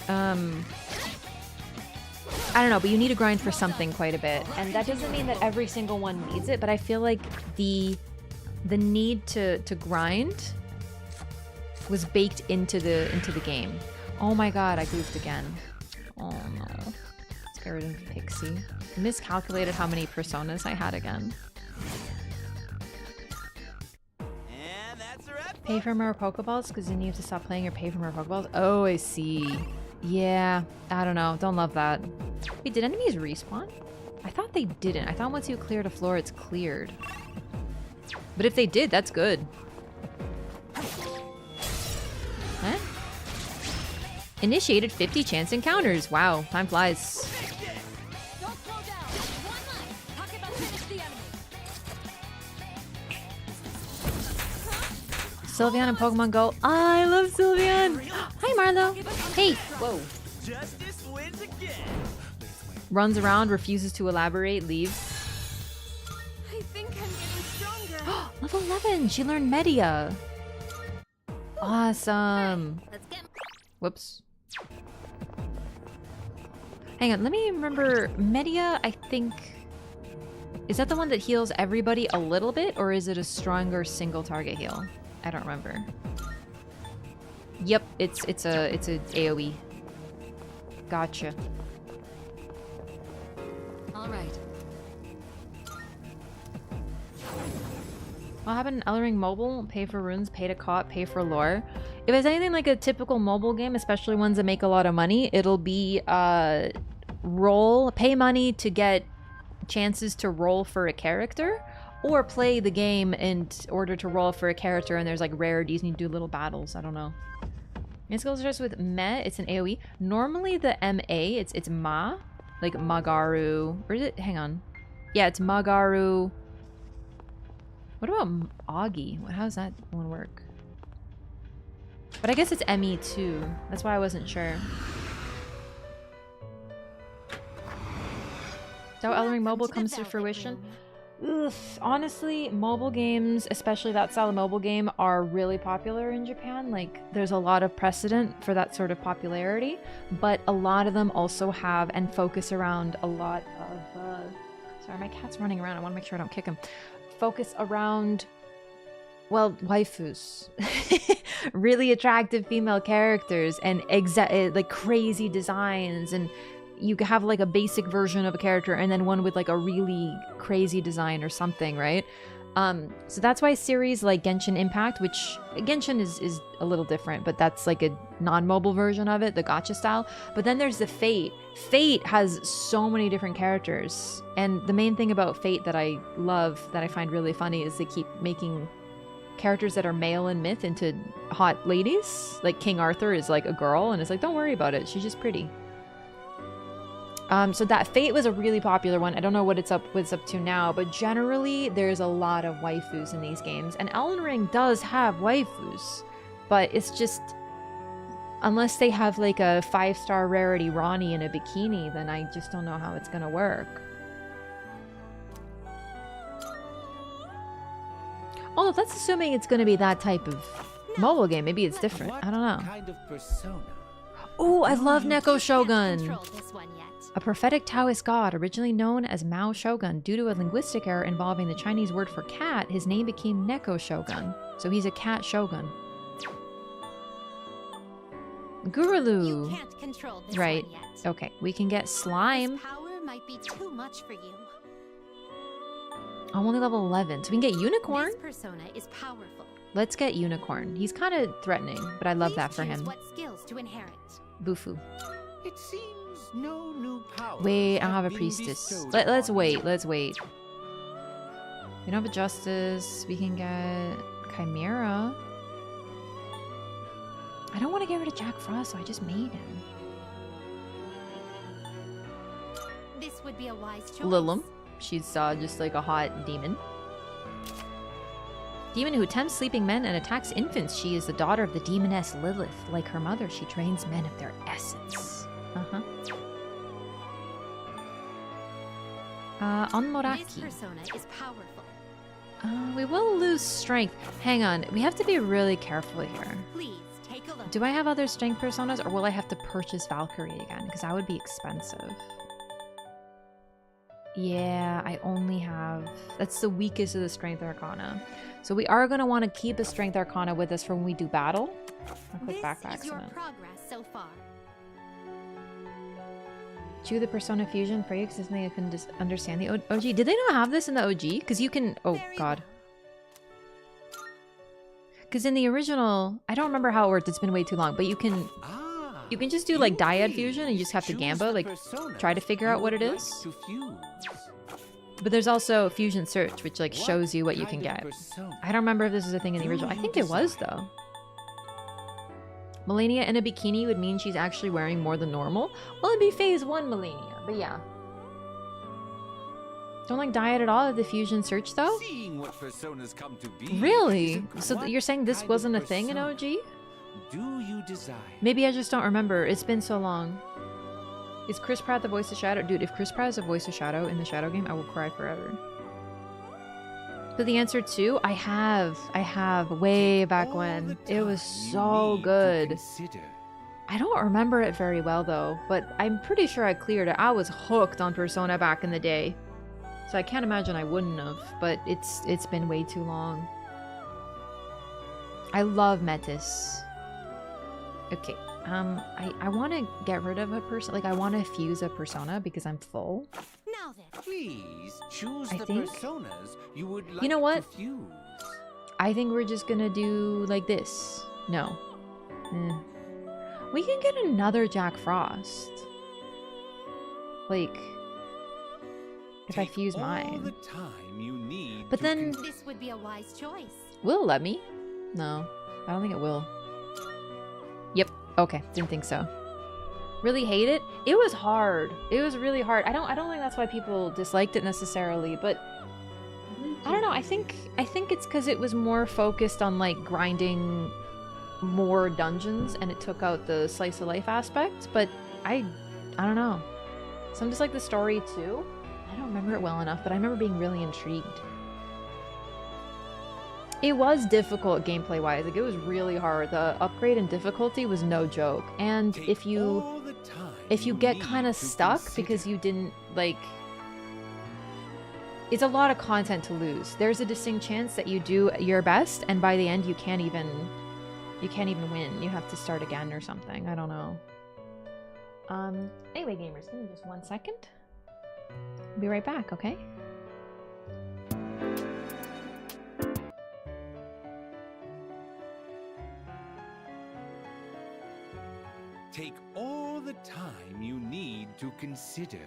I don't know, but you need to grind for something quite a bit. And that doesn't mean that every single one needs it, but I feel like the need to grind was baked into the game. Oh my god, I goofed again. Oh no. Let's get rid of Pixie. I miscalculated how many personas I had again. Pay for more Pokeballs because then you have to stop playing or pay for more Pokeballs? Oh, I see. Yeah, I don't know. Don't love that. Wait, did enemies respawn? I thought they didn't. I thought once you cleared a floor, it's cleared. But if they did, that's good. Huh? Initiated 50 chance encounters. Wow, time flies. Sylveon and Pokemon Go. I love Sylveon. Hi, Marlo. Hey. Whoa. Justice wins again. Runs around, refuses to elaborate, leaves. I think I'm getting stronger. Level 11. She learned Media. Awesome. Whoops. Hang on. Let me remember. Media, I think... Is that the one that heals everybody a little bit? Or is it a stronger single target heal? I don't remember. Yep, it's a AoE. Gotcha. All right. What happened in Ellering Mobile? Pay for runes, pay to co-op, pay for lore. If it's anything like a typical mobile game, especially ones that make a lot of money, it'll be pay money to get chances to roll for a character, or play the game in order to roll for a character, and there's like rarities and you do little battles. I don't know. It starts with Me. It's an AoE. Normally the MA, it's Ma, like Magaru. Or is it? Hang on. Yeah, it's Magaru. What about Augie? How does that one work? But I guess it's ME too. That's why I wasn't sure. So Ellering Mobile comes to fruition. Ugh, honestly, mobile games, especially that style of mobile game, are really popular in Japan. Like, there's a lot of precedent for that sort of popularity, but a lot of them also have and focus around a lot of... Sorry, my cat's running around. I want to make sure I don't kick him. Focus around, well, waifus. Really attractive female characters and like crazy designs, and you have like a basic version of a character and then one with like a really crazy design or something, right? So that's why series like Genshin Impact, which Genshin is a little different, but that's like a non-mobile version of it, the gacha style. But then there's the Fate. Fate has so many different characters. And the main thing about Fate that I love, that I find really funny, is they keep making characters that are male in myth into hot ladies. Like King Arthur is like a girl, and it's like, don't worry about it, she's just pretty. So that Fate was a really popular one. I don't know what it's up to now, but generally there's a lot of waifus in these games. And Elden Ring does have waifus, but it's just, unless they have like a 5-star rarity Ronnie in a bikini, then I just don't know how it's gonna work. Oh, that's assuming it's gonna be that type of mobile game. Maybe it's different. I don't know. Kind of persona? Oh, I love Neko Shogun. A prophetic Taoist god, originally known as Mao Shogun. Due to a linguistic error involving the Chinese word for cat, his name became Neko Shogun. So he's a cat shogun. Gurulu. You can't control this right. one yet. Okay, we can get Slime. This power might be too much for you. I'm only level 11, so we can get Unicorn. This persona is powerful. Let's get Unicorn. He's kind of threatening, but I love that for him. What skills to inherit? Bufu. It seems no new power. Wait, I don't have a priestess. Let's wait. Let's wait. We don't have a justice. We can get Chimera. I don't want to get rid of Jack Frost, so I just made him. This would be a wise choice. Lilum. She's just like a hot demon. Demon who tempts sleeping men and attacks infants. She is the daughter of the demoness Lilith. Like her mother, she drains men of their essence. This Onmoraki. persona is powerful. We will lose strength. Hang on. We have to be really careful here. Please take a look. Do I have other strength personas, or will I have to purchase Valkyrie again? Because that would be expensive. Yeah, I only have... That's the weakest of the strength arcana. So we are going to want to keep a strength arcana with us for when we do battle. I'll click back by This is your accident. progress so far. Chew the Persona Fusion for you because it's something I can just understand the OG. Did they not have this in the OG? Because you can... Oh, God. Because in the original... I don't remember how it worked. It's been way too long. But you can... You can just do like dyad fusion and you just have to gamba, like try to figure out what it is. But there's also fusion search, which like shows you what you can get. I don't remember if this is a thing in the original. I think it was though. Melania in a bikini would mean she's actually wearing more than normal. Well, it'd be phase 1 Melania, but yeah. Don't like dyad at all at the fusion search though? Seeing what personas come to be. Really? So you're saying this wasn't a thing in OG? Do you desire? Maybe I just don't remember. It's been so long. Is Chris Pratt the voice of Shadow? Dude, if Chris Pratt is the voice of Shadow in the Shadow game, I will cry forever. But the answer to, I have way back when. It was so good. I don't remember it very well though, but I'm pretty sure I cleared it. I was hooked on Persona back in the day. So I can't imagine I wouldn't have, but it's been way too long. I love Metis. Okay, I want to get rid of a person. Like, I want to fuse a persona because I'm full. Now then, please choose I the think. personas you would like You know what? to fuse. I think we're just gonna do like this. No. We can get another Jack Frost. Like, if I fuse mine. The time you need But then, this would be a wise choice. will it let me? No, I don't think it will. Yep. Okay. Didn't think so. Really hate it. It was hard. It was really hard. I don't think that's why people disliked it necessarily, but I don't know. I think it's because it was more focused on like grinding more dungeons and it took out the slice of life aspect, but I don't know. Some just like the story too. I don't remember it well enough, but I remember being really intrigued. It was difficult gameplay wise, like it was really hard. The upgrade in difficulty was no joke. And if you get kind of stuck because you didn't like, it's a lot of content to lose. There's a distinct chance that you do your best and by the end you can't even win. You have to start again or something. I don't know. Anyway, gamers, give me just 1 second. I'll be right back, okay? Take all the time you need to consider.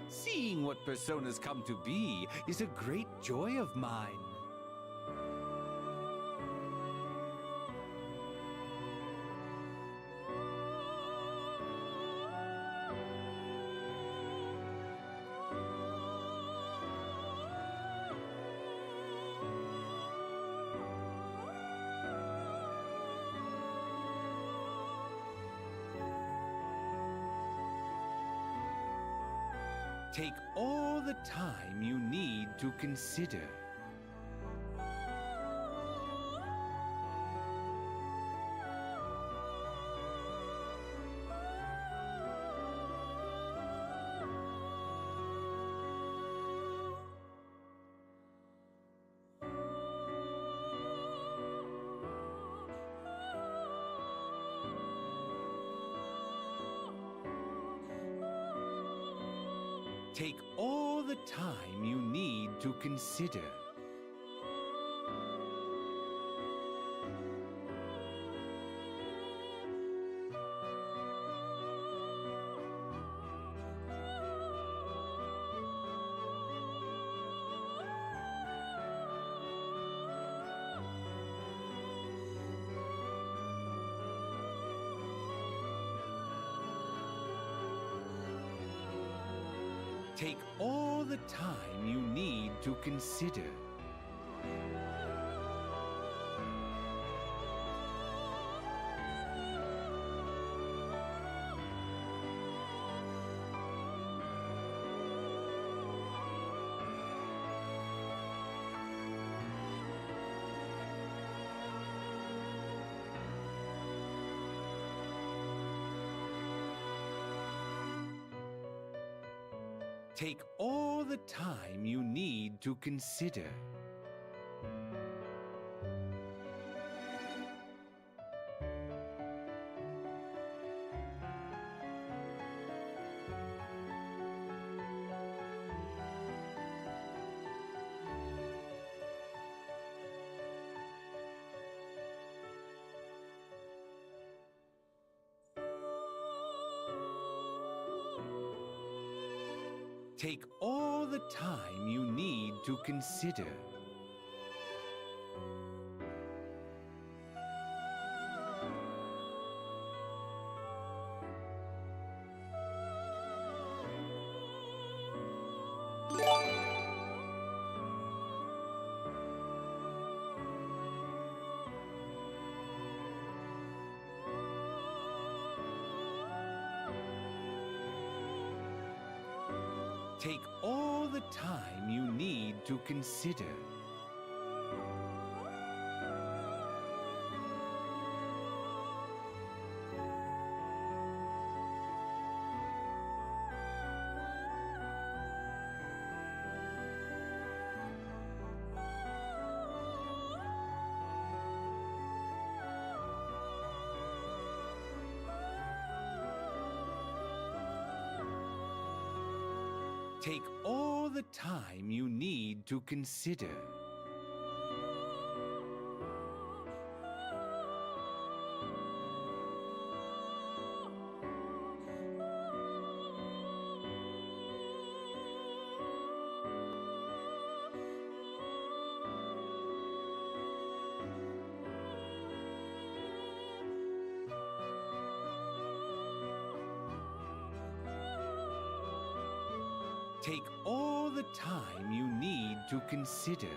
Seeing what personas come to be is a great joy of mine. Take all the time you need to consider. Take all the time you need to consider. Take all the time you need to consider. Take all the time you need to consider. Take all the time you need to consider. Take all the time you need to consider. Take all the time you need to consider. Take all the time you need to consider.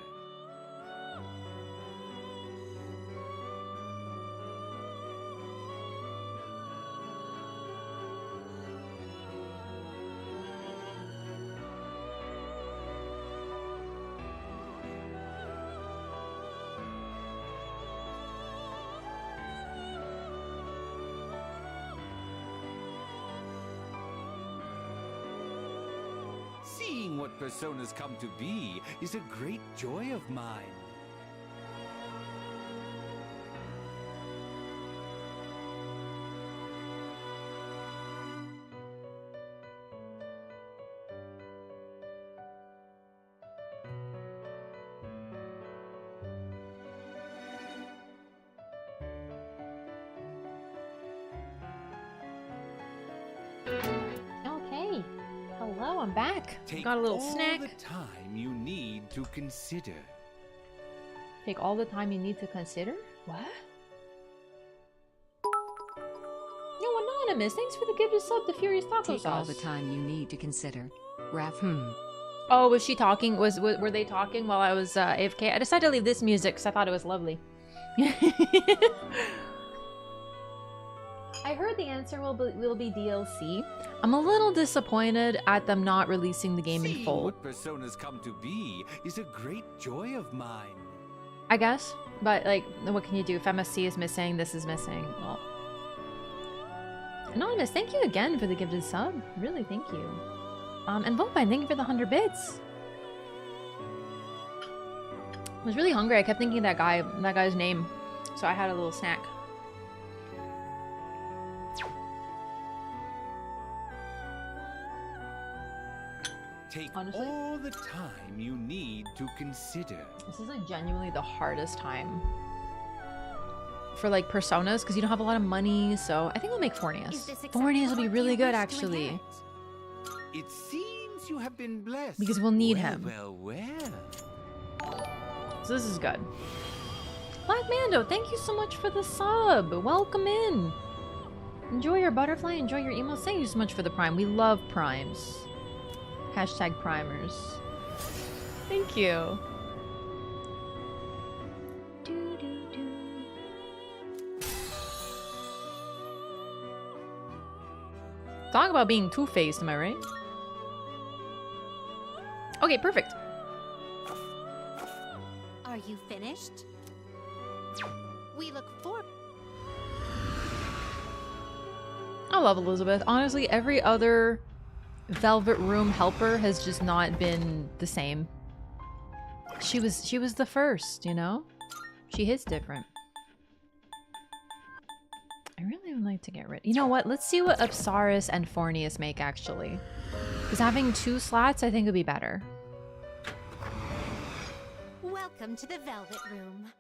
Seeing what personas come to be is a great joy of mine. Okay. Hello, I'm back. Take Got a little all snack. the time you need to consider. Take all the time you need to consider? What? No, Anonymous, thanks for the gifted sub to Furious Taco Take all Sauce. the time you need to consider. Oh, was she talking? Were they talking while I was AFK? I decided to leave this music because I thought it was lovely. I heard the answer will be DLC. I'm a little disappointed at them not releasing the game in Seeing full, what personas come to be is a great joy of mine. I guess. But, like, what can you do? If MSC is missing, this is missing. Well. Anonymous, thank you again for the gifted sub. Really, thank you. And Volpine, thank you for the 100 bits. I was really hungry. I kept thinking that guy's name. So I had a little snack. Take Honestly? all the time you need to consider. This is like genuinely the hardest time for like personas because you don't have a lot of money. So I think I'll make Fornius. Fornius will be really good actually It seems you have been blessed. because we'll need well, him. Well, well. So this is good. Black Mando, thank you so much for the sub. Welcome in. Enjoy your butterfly. Enjoy your emails. Thank you so much for the prime. We love primes. Hashtag primers. Thank you. Talk about being two-faced, am I right? Okay, perfect. Are you finished? We look forward. I love Elizabeth. Honestly, every other Velvet Room helper has just not been the same. She was the first, you know? She hits different. I really would like to get rid. You know what? Let's see what Apsaris and Fornius make actually. Because having 2 slots I think would be better. Welcome to the Velvet Room.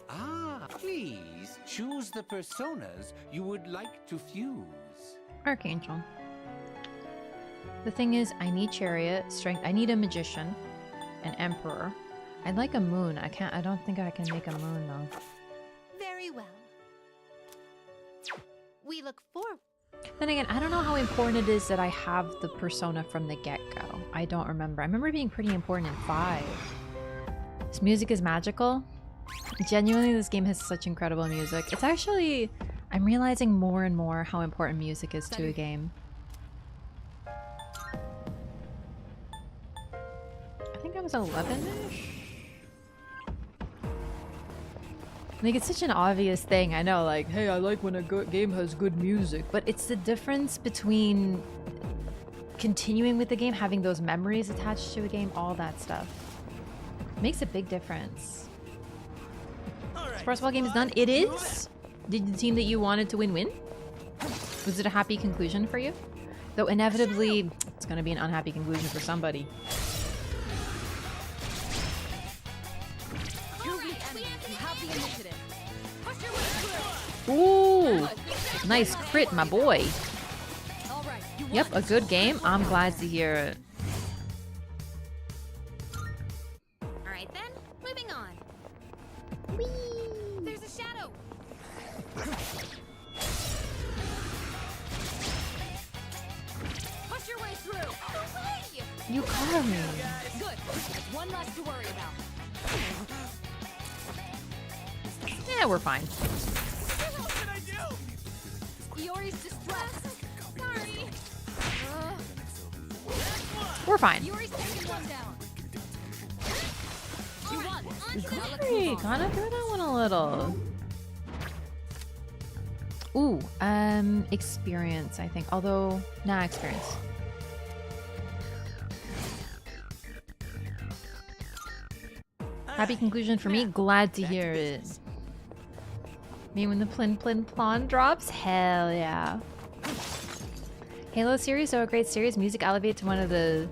Ah, please choose the personas you would like to fuse. Archangel. The thing is, I need Chariot, Strength. I need a Magician, an Emperor. I'd like a Moon. I don't think I can make a Moon though. Very well. We look forward. Then again, I don't know how important it is that I have the persona from the get-go. I don't remember. I remember it being pretty important in 5. This music is magical. Genuinely, this game has such incredible music. It's actually... I'm realizing more and more how important music is to a game. I think I was 11-ish? Like, it's such an obvious thing, I know, like, hey, I like when a game has good music, but it's the difference between continuing with the game, having those memories attached to a game, all that stuff. Makes a big difference. This first of all, game is done. It is? Did the team that you wanted to win? Was it a happy conclusion for you? Though inevitably, it's gonna be an unhappy conclusion for somebody. Ooh, nice crit, my boy. Yep, a good game. I'm glad to hear it. Alright then, moving on. Whee! There's a shadow! Push your way through! Away! You got me. Good. There's one less to worry about. Yeah, we're fine. Iori's distressed. Sorry. We're fine. Iori's taking one down. You won. Great, kind of threw that one a little. Ooh, experience, I think. Although, nah, experience. Happy conclusion for me. Glad to hear it. Me when the plin plin plon drops? Hell yeah. Halo series, so a great series. Music elevated to one of the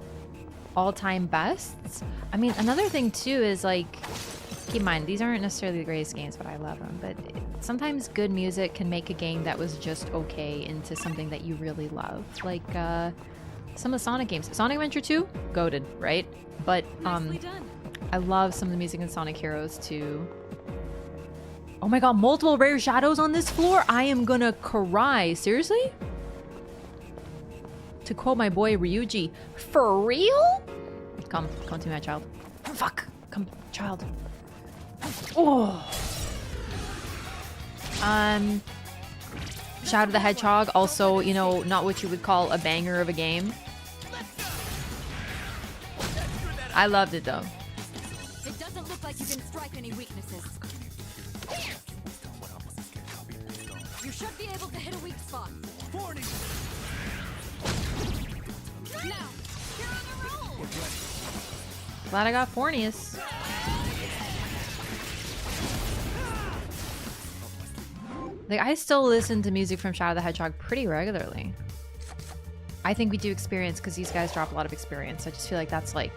all-time bests. I mean, another thing too is like, keep in mind, these aren't necessarily the greatest games, but I love them. But sometimes good music can make a game that was just okay into something that you really love. Like some of the Sonic games. Sonic Adventure 2, goated, right? But I love some of the music in Sonic Heroes too. Oh my god, multiple rare shadows on this floor? I am gonna cry. Seriously? To quote my boy Ryuji, for real? Come to me, my child. Fuck, come, child. Oh. Shadow the Hedgehog, also, you know, not what you would call a banger of a game. I loved it though. It doesn't look like you can strike any weaknesses. You should be able to hit a weak spot. Now, you're on a roll. Glad I got Fornius. Like, I still listen to music from Shadow the Hedgehog pretty regularly. I think we do experience because these guys drop a lot of experience. I just feel like that's like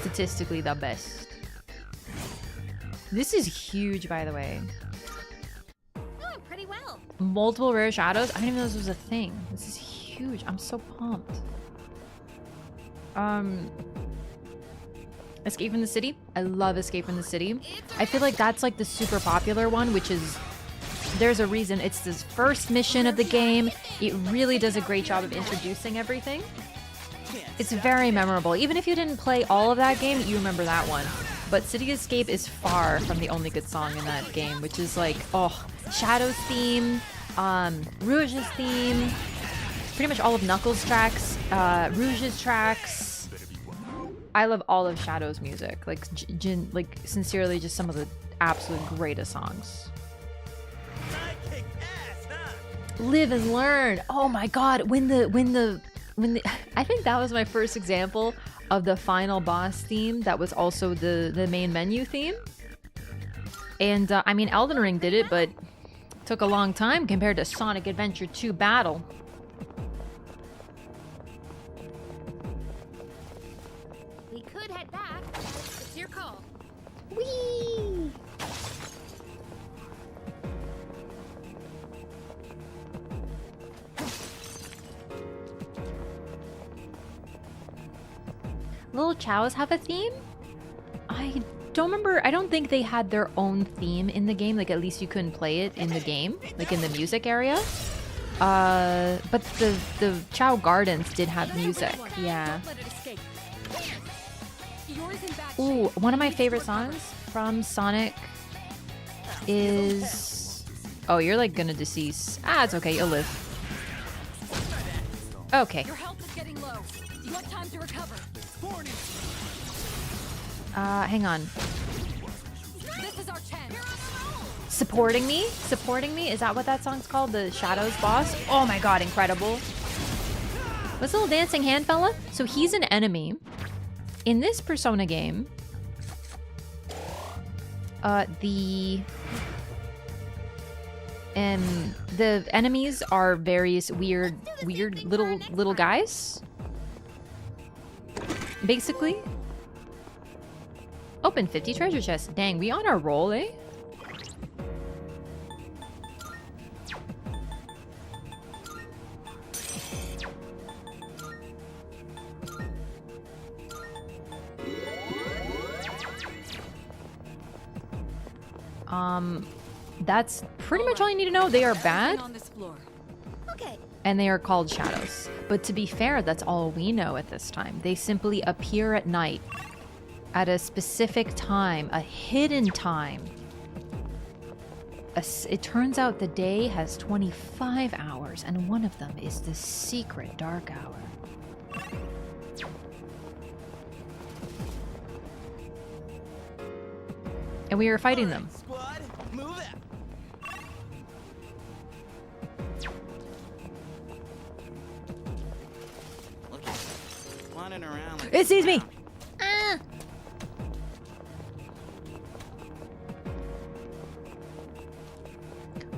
statistically the best. This is huge, by the way. Doing pretty well. Multiple rare shadows? I didn't even know this was a thing. This is huge. I'm so pumped. Escape from the City? I love Escape from the City. I feel like that's like the super popular one, which is there's a reason it's the first mission of the game. It really does a great job of introducing everything. It's very memorable. Even if you didn't play all of that game, you remember that one. But City Escape is far from the only good song in that game, which is like, oh, Shadow's theme, Rouge's theme, pretty much all of Knuckles' tracks, Rouge's tracks. I love all of Shadow's music. Like, sincerely, just some of the absolute greatest songs. Live and learn. Oh my god, when the I think that was my first example of the final boss theme that was also the main menu theme. And I mean, Elden Ring did it, but took a long time compared to Sonic Adventure 2 Battle. We could head back. It's your call. Whee! Little Chows have a theme? I don't remember. I don't think they had their own theme in the game. Like, at least you couldn't play it in the game, like in the music area. But the Chow Gardens did have music. Yeah. Ooh, one of my favorite songs from Sonic is... Oh, you're like gonna decease. Ah, it's okay. You'll live. Okay. Your health is getting low. You have time to recover. Hang on. This is our chance. Supporting me? Supporting me? Is that what that song's called? The Shadows boss? Oh my god, incredible. This little dancing hand fella? So he's an enemy. In this Persona game, the enemies are various weird little guys. Basically. Open 50 treasure chests. Dang, we on our roll, eh? That's pretty much all you need to know. They are bad. Okay. And they are called shadows. But to be fair, that's all we know at this time. They simply appear at night. At a specific time. A hidden time. It turns out the day has 25 hours, and one of them is the secret dark hour. And we are fighting them. Squad, move it. Look at it. Wandering around like It sees me! Ah!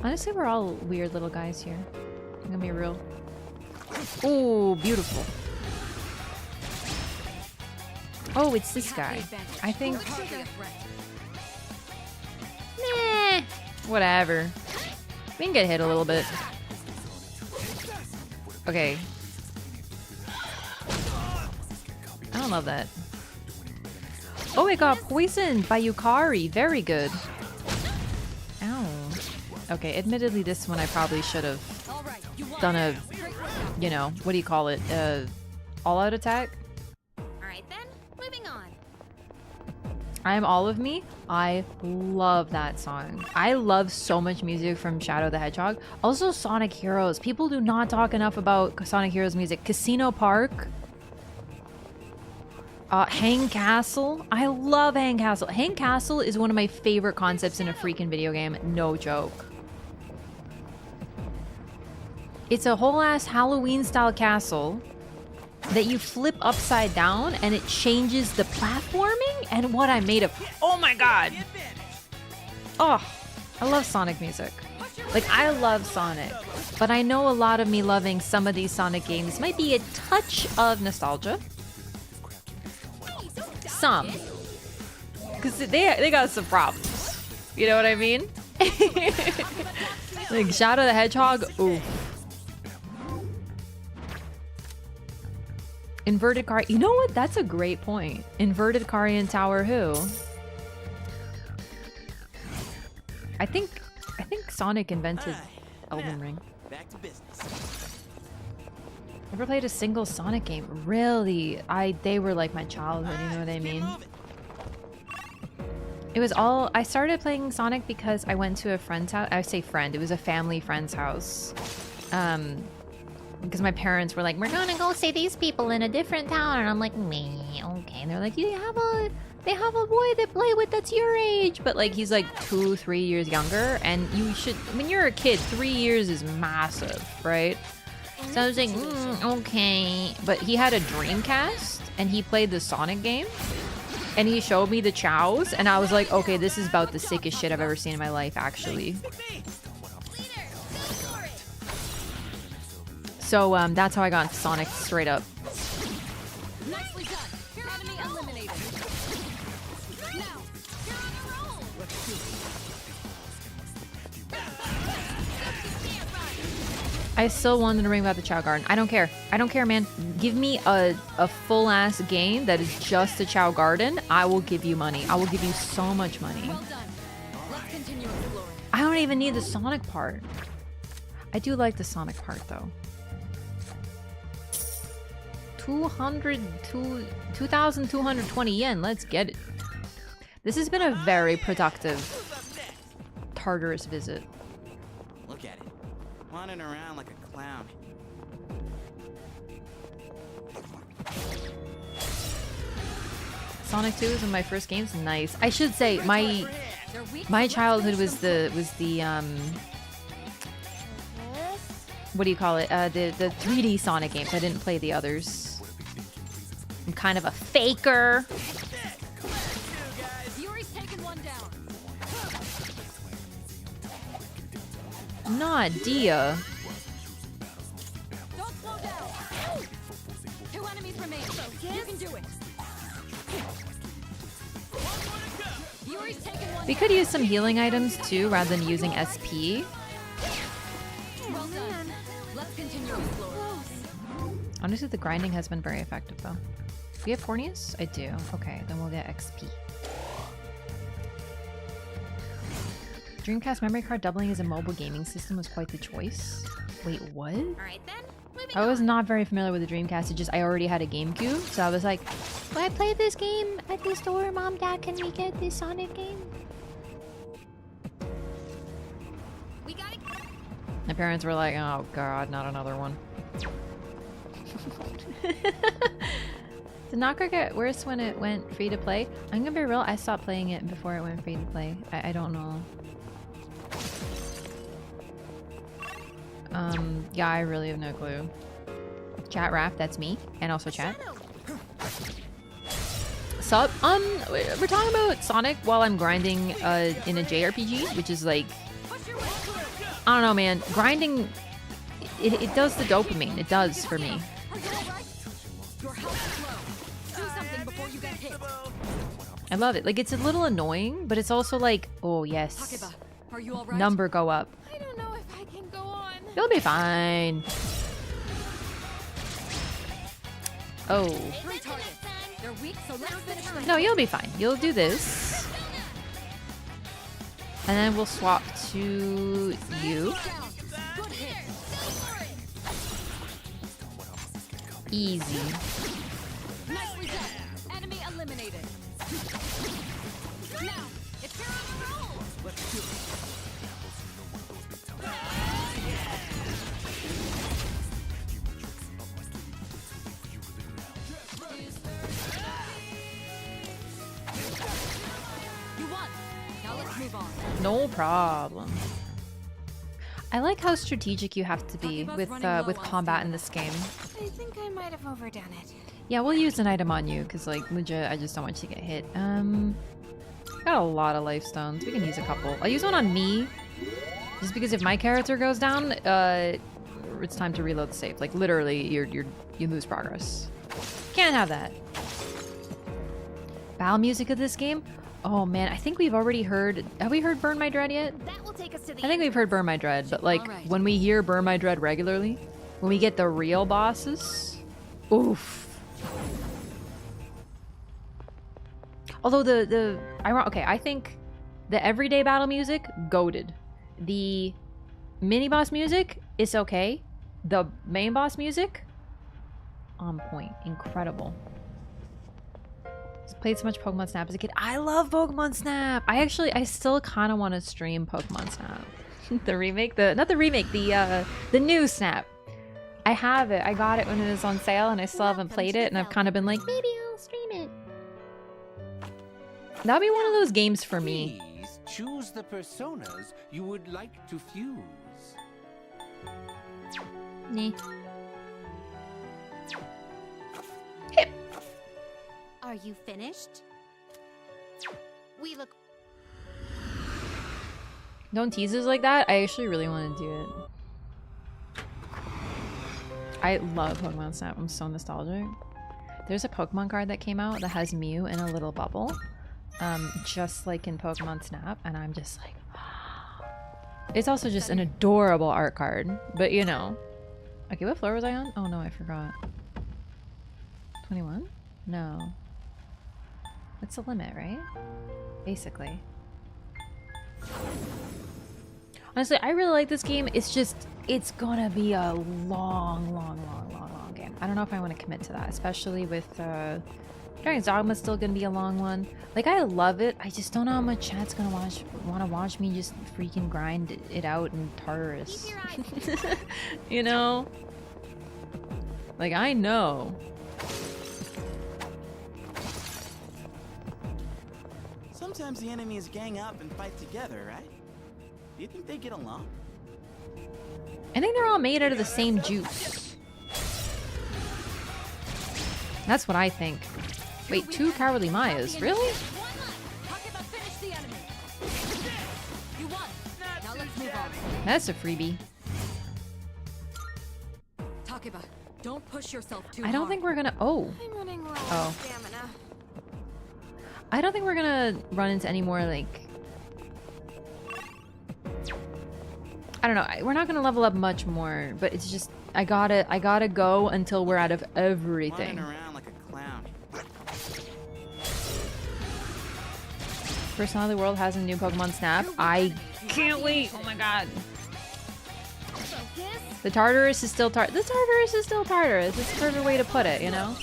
Honestly, we're all weird little guys here. I'm gonna be real. Ooh, beautiful. Oh, it's this guy. I think... Nah, whatever. We can get hit a little bit. Okay. I don't love that. Oh, it got poisoned by Yukari. Very good. Ow. Okay, admittedly, this one I probably should have done a, you know, what do you call it? All-out attack? Alright then, moving on. I Am All of Me. I love that song. I love so much music from Shadow the Hedgehog. Also Sonic Heroes. People do not talk enough about Sonic Heroes music. Casino Park. Hang Castle. I love Hang Castle. Hang Castle is one of my favorite concepts in a freaking video game. No joke. It's a whole ass Halloween style castle that you flip upside down and it changes the platforming and what I'm made of. Oh my god. Oh, I love Sonic music. Like, I love Sonic, but I know a lot of me loving some of these Sonic games might be a touch of nostalgia. Some. Because they got some problems. You know what I mean? Like Shadow the Hedgehog, ooh. Inverted car. You know what? That's a great point. Inverted Carian Tower who? I think Sonic invented Elden Ring. Back to business. Never played a single Sonic game. Really? They were like my childhood, you know what I mean? It was all... I started playing Sonic because I went to a friend's house. I say friend. It was a family friend's house. Because my parents were like, we're gonna go see these people in a different town. And I'm like, meh, okay. And they're like, they have a boy they play with that's your age. But like, he's like 2-3 years younger. And you should... When you're a kid, 3 years is massive, right? So I was like, okay. But he had a Dreamcast, and he played the Sonic game. And he showed me the chows, and I was like, okay, this is about the sickest shit I've ever seen in my life, actually. So, that's how I got into Sonic straight up. Nicely done. Enemy eliminated. Now, you're on a roll. I still wanted to ring about the Chow Garden. I don't care. I don't care, man. Give me a full-ass game that is just a Chow Garden. I will give you money. I will give you so much money. Well done. Let's continue exploring. I don't even need the Sonic part. I do like the Sonic part, though. 2,220 yen. Let's get it. This has been a very productive Tartarus visit. Look at it. Wandering around like a clown. Sonic 2 is one of my first games. Nice. I should say my childhood was the what do you call it? The 3D Sonic games. I didn't play the others. I'm kind of a faker. Yuri's taken one down. Nadia. Don't slow down. 2 enemies remain. You can do it. Yuri's taken one. We could use some healing items too, rather than using SP. Well done. Let's continue exploring. Honestly, the grinding has been very effective though. Do we have Corneus? I do. Okay, then we'll get XP. Dreamcast memory card doubling as a mobile gaming system was quite the choice. Wait, what? Alright then, I was not very familiar with the Dreamcast. It just, I already had a GameCube, so I was like, will I play this game at the store? Mom, Dad, can we get this Sonic game? we got it. My parents were like, oh god, not another one. Did Knocker get worse when it went free to play? I'm gonna be real, I stopped playing it before it went free to play. I don't know. Yeah, I really have no clue. Chat Raph, that's me. And also chat. Sup? We're talking about Sonic while I'm grinding in a JRPG, which is like... I don't know, man. Grinding, it does the dopamine. It does for me. I love it. Like, it's a little annoying, but it's also like, oh, yes. Are you all right? Number go up. I don't know if I can go on. You'll be fine. Oh. Three targets. They're weak, so let's finish them. No, you'll be fine. You'll do this. And then we'll swap to you. Good hit. Easy. Nicely done. Enemy eliminated. Now, if you're on a roll. Let's do it. You won. Now let's move on. No problem. I like how strategic you have to be with combat in this game. I think I might have overdone it. Yeah, we'll use an item on you because, like, legit, I just don't want you to get hit. Got a lot of life stones. We can use a couple. I'll use one on me, just because if my character goes down, it's time to reload the save. Like, literally, you lose progress. Can't have that. Battle music of this game? Oh man, I think we've already heard. Have we heard Burn My Dread yet? That will take us to the I think we've heard Burn My Dread, but like when we hear Burn My Dread regularly, when we get the real bosses, oof. Although okay, I think the everyday battle music goated. The mini boss music is okay. The main boss music, on point. Incredible. Just played so much Pokemon Snap as a kid. I love Pokemon Snap. I still kind of want to stream Pokemon Snap. The remake, not the remake, the new Snap. I have it. I got it when it was on sale, and I still haven't played it. And I've kind of been like, maybe I'll stream it. That'd be one of those games for me. Please choose the personas you would like to fuse. Nah. Are you finished? We look. Don't tease us like that. I actually really want to do it. I love Pokemon Snap. I'm so nostalgic. There's a Pokemon card that came out that has Mew in a little bubble. Just like in Pokemon Snap. And I'm just like... It's also just an adorable art card. But you know. Okay, what floor was I on? Oh no, I forgot. 21? No. That's the limit, right? Basically. Honestly, I really like this game. It's just, it's gonna be a long game. I don't know if I want to commit to that, especially with Dragon's Dogma's still gonna be a long one. Like, I love it. I just don't know how much chat's gonna want to watch me just freaking grind it out in Tartarus. You know? Like, I know. Sometimes the enemies gang up and fight together, right? Do you think they get along? I think they're all made out of the same juice. That's what I think. Wait, 2 Cowardly Mayas? Really? That's a freebie. Takeba, don't push yourself too I don't think we're gonna... Oh. I'm running low Oh. on stamina. I don't think we're gonna run into any more, like... I don't know. We're not gonna level up much more, but it's just... I gotta go until we're out of everything. Running around like a clown. First time the world has a new Pokemon Snap. I can't wait. Oh my god. The Tartarus is still The Tartarus is still Tartarus. It's the perfect way to put it, you know?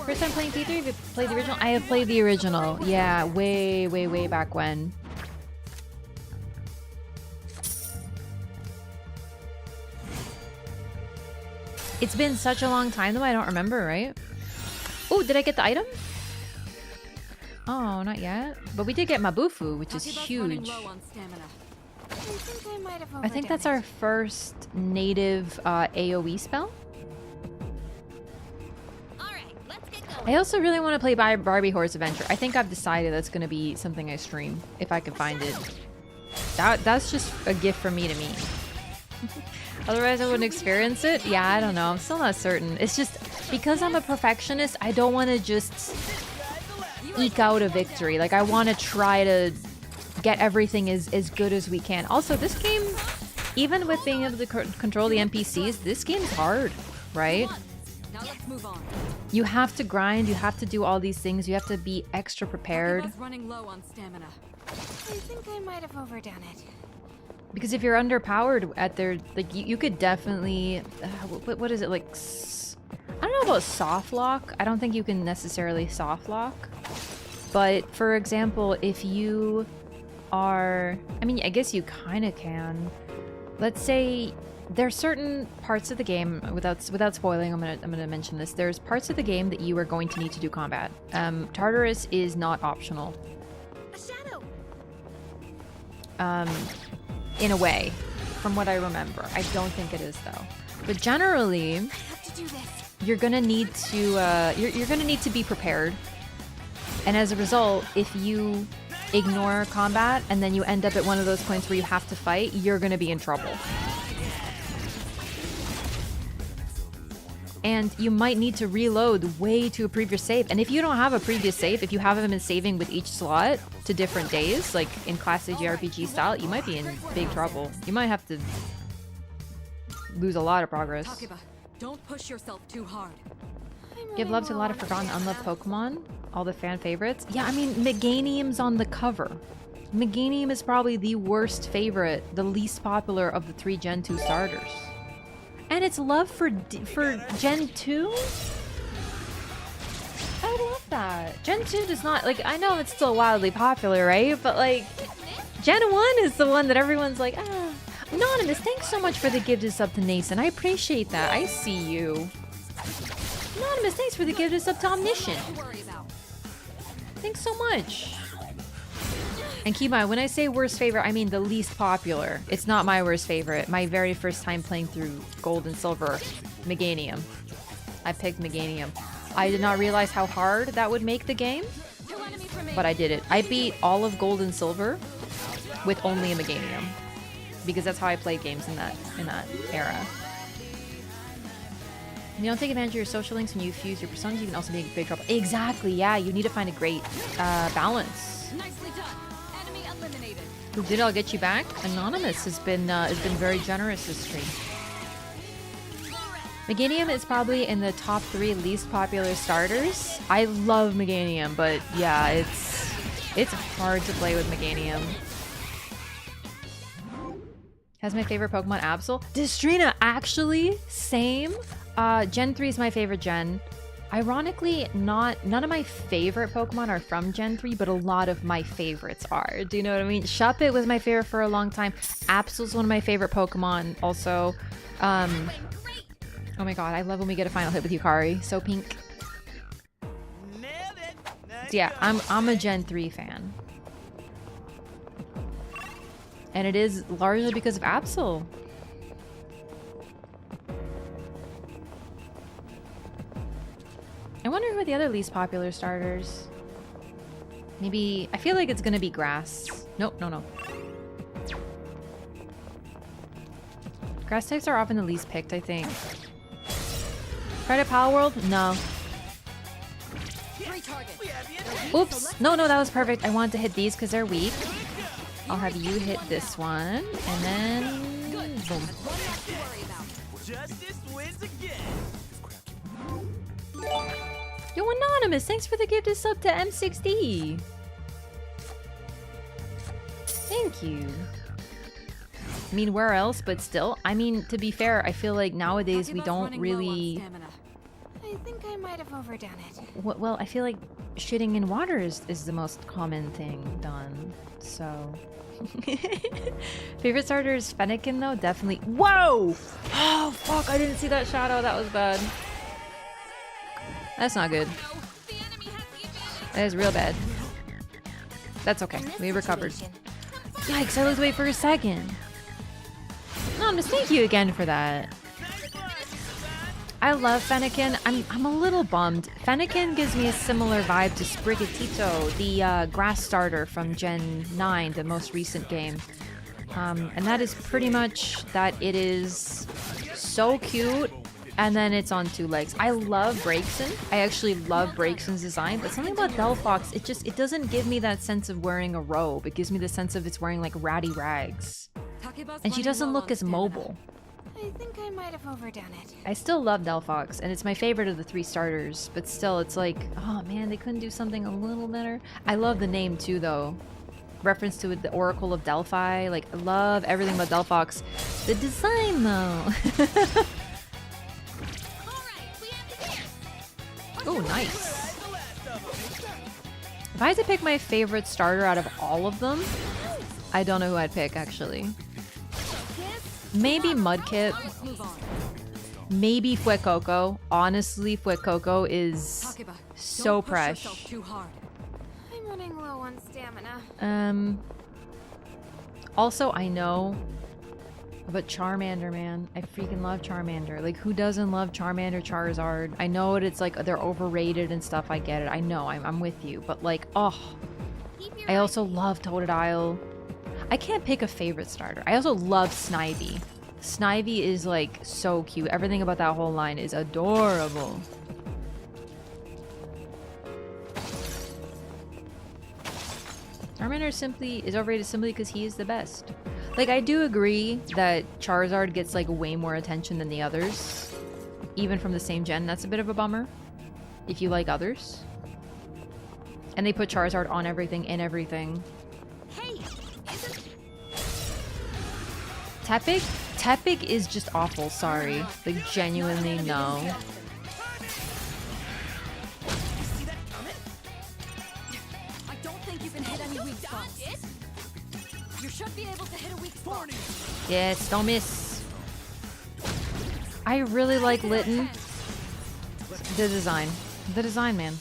First time playing P3? Have you played the original? I have played the original. Yeah, way back when. It's been such a long time though, I don't remember, right? Oh, did I get the item? Oh, not yet. But we did get Mabufu, which is huge. I think that's our first native AoE spell. I also really want to play Barbie Horse Adventure. I think I've decided that's going to be something I stream, if I can find it. That's just a gift from me to me. Otherwise I wouldn't experience it. Yeah, I don't know. I'm still not certain. It's just, because I'm a perfectionist, I don't want to just eke out a victory. Like, I want to try to get everything as good as we can. Also, this game, even with being able to control the NPCs, this game's hard, right? Now let's move on. You have to grind, you have to do all these things, you have to be extra prepared. Running low on stamina. I think I might have overdone it. Because if you're underpowered at their, like, you could definitely, what is it, like, I don't know about soft lock. I don't think you can necessarily soft lock. But, for example, if you are, I mean, I guess you kind of can. Let's say there's certain parts of the game, without spoiling, I'm gonna mention this. There's parts of the game that you are going to need to do combat. Tartarus is not optional. A shadow. In a way, from what I remember. I don't think it is though. But generally, I have to do this. you're gonna need to you're gonna need to be prepared. And as a result, if you ignore combat and then you end up at one of those points where you have to fight, you're gonna be in trouble. And you might need to reload way to a previous save. And if you don't have a previous save, if you haven't been saving with each slot to different days, like in classic JRPG style, you might be in big trouble. You might have to lose a lot of progress. Takeba, don't push yourself too hard. Give love to a lot of forgotten, unloved Pokemon. All the fan favorites. Yeah, I mean, Meganium's on the cover. Meganium is probably the worst favorite, the least popular of the 3 Gen 2 starters. And it's love for Gen 2? I love that. Gen 2 does not, like, I know it's still wildly popular, right? But, like, Gen 1 is the one that everyone's like, ah. Anonymous, thanks so much for the gifted sub to Nason. I appreciate that. I see you. Anonymous, thanks for the gifted sub to Omniscient. Thanks so much. And keep in mind, when I say worst favorite, I mean the least popular. It's not my worst favorite. My very first time playing through Gold and Silver, Meganium. I picked Meganium. I did not realize how hard that would make the game, but I did it. I beat all of Gold and Silver with only a Meganium, because that's how I played games in that era. You don't take advantage of your social links when you fuse your personas, you can also be in big trouble. Exactly, yeah, you need to find a great balance. Nicely done. Enemy eliminated. Who did I'll get you back? Anonymous has been very generous this stream. Meganium is probably in the top 3 least popular starters. I love Meganium, but yeah, it's hard to play with Meganium. Has my favorite Pokemon Absol? Destrina, actually, same. Gen 3 is my favorite gen. Ironically, none of my favorite Pokemon are from Gen 3, but a lot of my favorites are. Do you know what I mean? Shuppet was my favorite for a long time. Absol's one of my favorite Pokemon also. Oh my god, I love when we get a final hit with Yukari. So pink. So yeah, I'm a Gen 3 fan. And it is largely because of Absol. I wonder who are the other least popular starters. Maybe, I feel like it's gonna be grass. Nope, no. Grass types are often the least picked, I think. Credit Palworld? No. Oops. No, that was perfect. I wanted to hit these because they're weak. I'll have you hit this one, and then boom. Justice wins again. Yo, Anonymous, thanks for the gifted sub to M60. Thank you. I mean, where else? But still, I mean, to be fair, I feel like nowadays we don't really. I think I might have overdone it. Well, I feel like shitting in water is the most common thing done. So. Favorite starter is Fennekin though, definitely. Whoa! Oh fuck! I didn't see that shadow. That was bad. That's not good. That is real bad. That's okay. We recovered. Yikes! I looked away for a second. No, thank you again for that. I love Fennekin. I'm a little bummed. Fennekin gives me a similar vibe to Sprigatito, the grass starter from Gen 9, the most recent game. And that is pretty much that it is so cute, and then it's on 2 legs. I love Braixen. I actually love Braixen's design, but something about Delphox, it doesn't give me that sense of wearing a robe. It gives me the sense of it's wearing like ratty rags. And she doesn't look as mobile. I think I might have overdone it. I still love Delphox, and it's my favorite of the 3 starters, but still, it's like, oh man, they couldn't do something a little better. I love the name too, though. Reference to the Oracle of Delphi. Like, I love everything about Delphox. The design, though. Oh, nice. If I had to pick my favorite starter out of all of them, I don't know who I'd pick, actually. Maybe Mudkip. Maybe Fuecoco. Honestly, Fuecoco is so fresh. I'm running low on stamina. Also, I know, but Charmander, man. I freaking love Charmander. Like, who doesn't love Charmander, Charizard? I know it's like they're overrated and stuff. I get it. I know. I'm with you. But like, oh. I also love Totodile. I can't pick a favorite starter. I also love Snivy. Snivy is like so cute. Everything about that whole line is adorable. Charmander is overrated simply because he is the best. Like, I do agree that Charizard gets like way more attention than the others, even from the same gen. That's a bit of a bummer if you like others. And they put Charizard on everything, in everything. Hey, Tepig? Tepig is just awful, sorry. Like, genuinely, no. I don't think you can hit any weak spots. You should be able to hit a weak spot. Yes, don't miss. I really like Litten. The design. The design, man.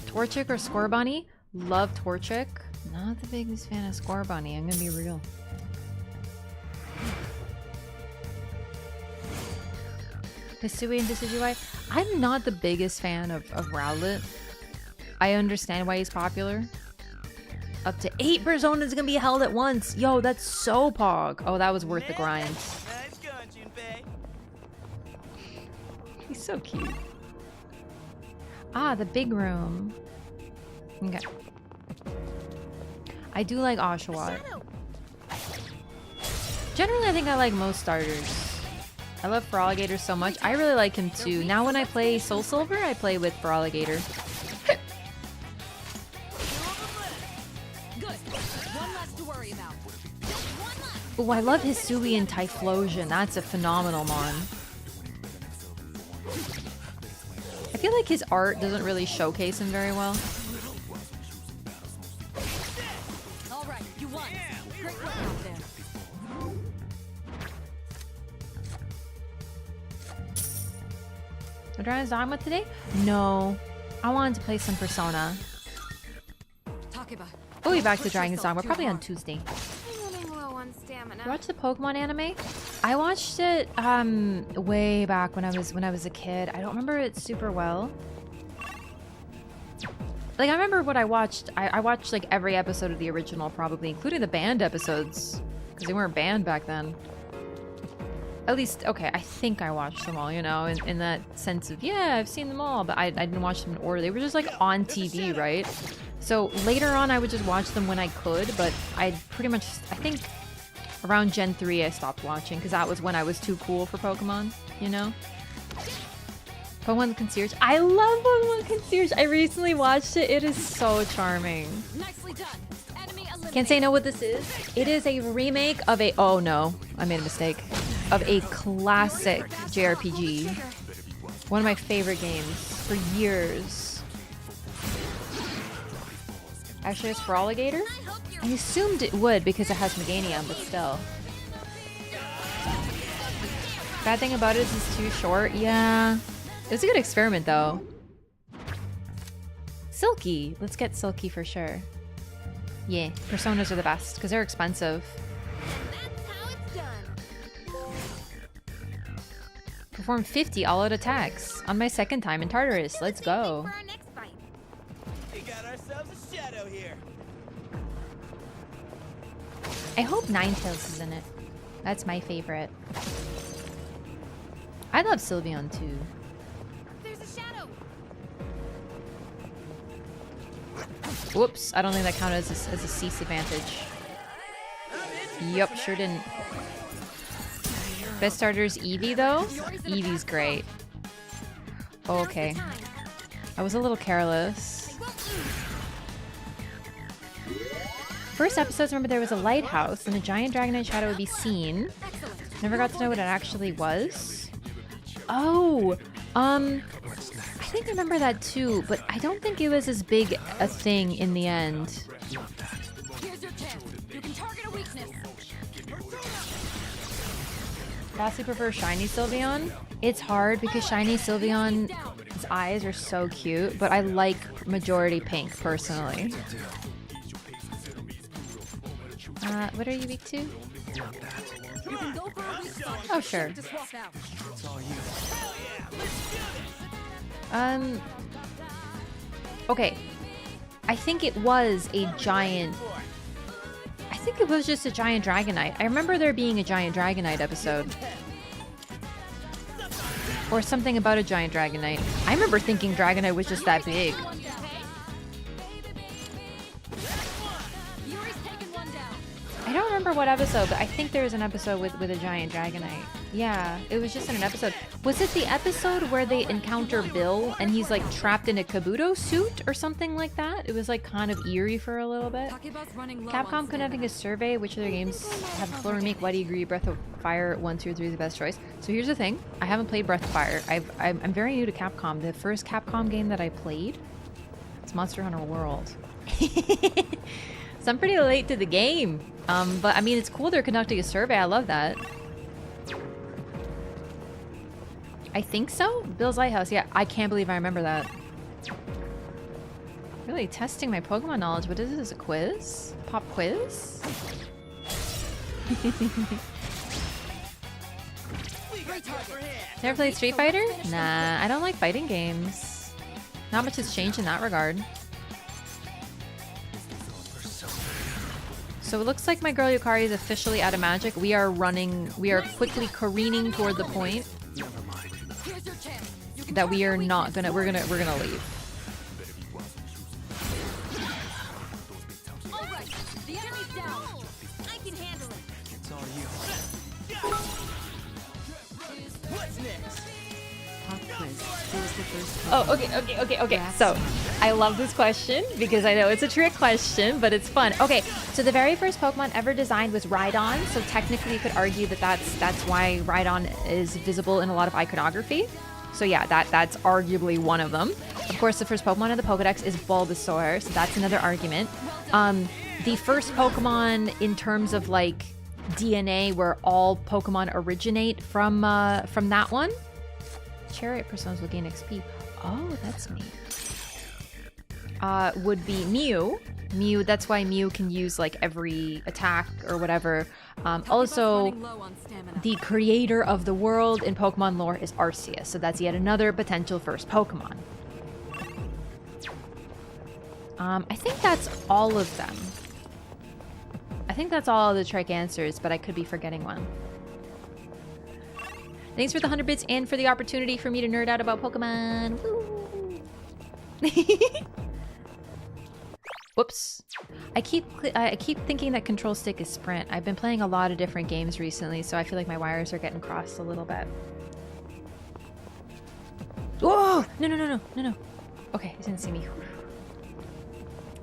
Torchic or Scorbunny? Love Torchic. Not the biggest fan of Scorbunny, I'm gonna be real. Hisui and Decidueye? I'm not the biggest fan of Rowlet. I understand why he's popular. Up to 8 personas gonna be held at once. Yo, that's so pog. Oh, that was worth the grind. Nice going, Junpei. He's so cute. Ah, the big room. Okay. I do like Oshawott. Generally, I think I like most starters. I love Feraligatr so much. I really like him too. Now when I play Soul Silver, I play with Feraligatr. Oh, I love Hisui and Typhlosion. That's a phenomenal mon. I feel like his art doesn't really showcase him very well. All right, you won. Great work out there. Are Dragon's Dogma today? No. I wanted to play some Persona. We'll be back to Dragon's Dogma probably on Tuesday. I'm running low on stamina. You watch the Pokemon anime? I watched it way back when I was a kid. I don't remember it super well. Like I remember what I watched. I watched like every episode of the original probably, including the banned episodes. Because they weren't banned back then. At least, okay, I think I watched them all, you know, in that sense of, yeah, I've seen them all, but I didn't watch them in order. They were just like on TV, right? So later on I would just watch them when I could, but I pretty much, I think around Gen 3 I stopped watching because that was when I was too cool for Pokemon, you know? Pokemon Concierge. I love Pokemon Concierge. I recently watched it. It is so charming. Nicely done. Enemy eliminated. Can't say know what this is. It is a remake of a, oh no, I made a mistake, of a classic JRPG. One of my favorite games for years. Actually, it's Feraligatr? I assumed it would because it has Meganium, but still. Bad thing about it is it's too short. Yeah. It was a good experiment, though. Silky. Let's get Silky for sure. Yeah, Personas are the best because they're expensive. Perform 50 all-out attacks on my second time in Tartarus. Let's go. We got ourselves a shadow here. I hope Ninetales is in it. That's my favorite. I love Sylveon too. There's a shadow. Whoops, I don't think that counted as a cease advantage. Yup, sure didn't. Best starters Eevee though? Eevee's great. Okay. I was a little careless. First episodes, remember there was a lighthouse and a giant Dragonite shadow would be seen. Never got to know what it actually was. Oh, I think I remember that too, but I don't think it was as big a thing in the end. Here's your chance. You can target a weakness. Vastly prefer Shiny Sylveon. It's hard because Shiny Sylveon's eyes are so cute, but I like majority pink personally. What are you weak to? You can go for a weak spot. Oh, sure. Just walk out. Okay. I think it was a giant... I think it was just a giant Dragonite. I remember there being a giant Dragonite episode. Or something about a giant Dragonite. I remember thinking Dragonite was just that big. I don't remember what episode, but I think there was an episode with a giant Dragonite. Yeah, it was just in an episode. Was it the episode where they encounter Bill and he's like trapped in a Kabuto suit or something like that? It was like kind of eerie for a little bit. Capcom conducting a survey, which of their games have a full remake? Why do you agree Breath of Fire 1, 2, 3 is the best choice? So here's the thing, I haven't played Breath of Fire. I'm very new to Capcom. The first Capcom game that I played, it's Monster Hunter World. So I'm pretty late to the game. But I mean, it's cool they're conducting a survey. I love that. I think so? Bill's Lighthouse. Yeah, I can't believe I remember that. Really testing my Pokemon knowledge. What is this? A quiz? Pop quiz? Never played Street Fighter? Nah, I don't like fighting games. Not much has changed in that regard. So it looks like my girl Yukari is officially out of magic. We are quickly careening toward the point that we are not gonna, we're gonna leave. Alright, the enemy's down. I can handle it. It's all you. What's next? Oh, okay. So, I love this question because I know it's a trick question, but it's fun. Okay, so the very first Pokemon ever designed was Rhydon, so technically you could argue that that's why Rhydon is visible in a lot of iconography. So yeah, that's arguably one of them. Of course, the first Pokemon in the Pokedex is Bulbasaur, so that's another argument. The first Pokemon in terms of like DNA, where all Pokemon originate from that one. Chariot personas will gain XP. Oh, that's neat. Would be Mew. Mew, that's why Mew can use like every attack or whatever. Also, the creator of the world in Pokemon lore is Arceus, so that's yet another potential first Pokemon. I think that's all of them. I think that's all of the trick answers, but I could be forgetting one. Thanks for the 100 bits and for the opportunity for me to nerd out about Pokemon. Woo. Whoops. I keep thinking that control stick is sprint. I've been playing a lot of different games recently, so I feel like my wires are getting crossed a little bit. Whoa! No. Okay, he didn't see me.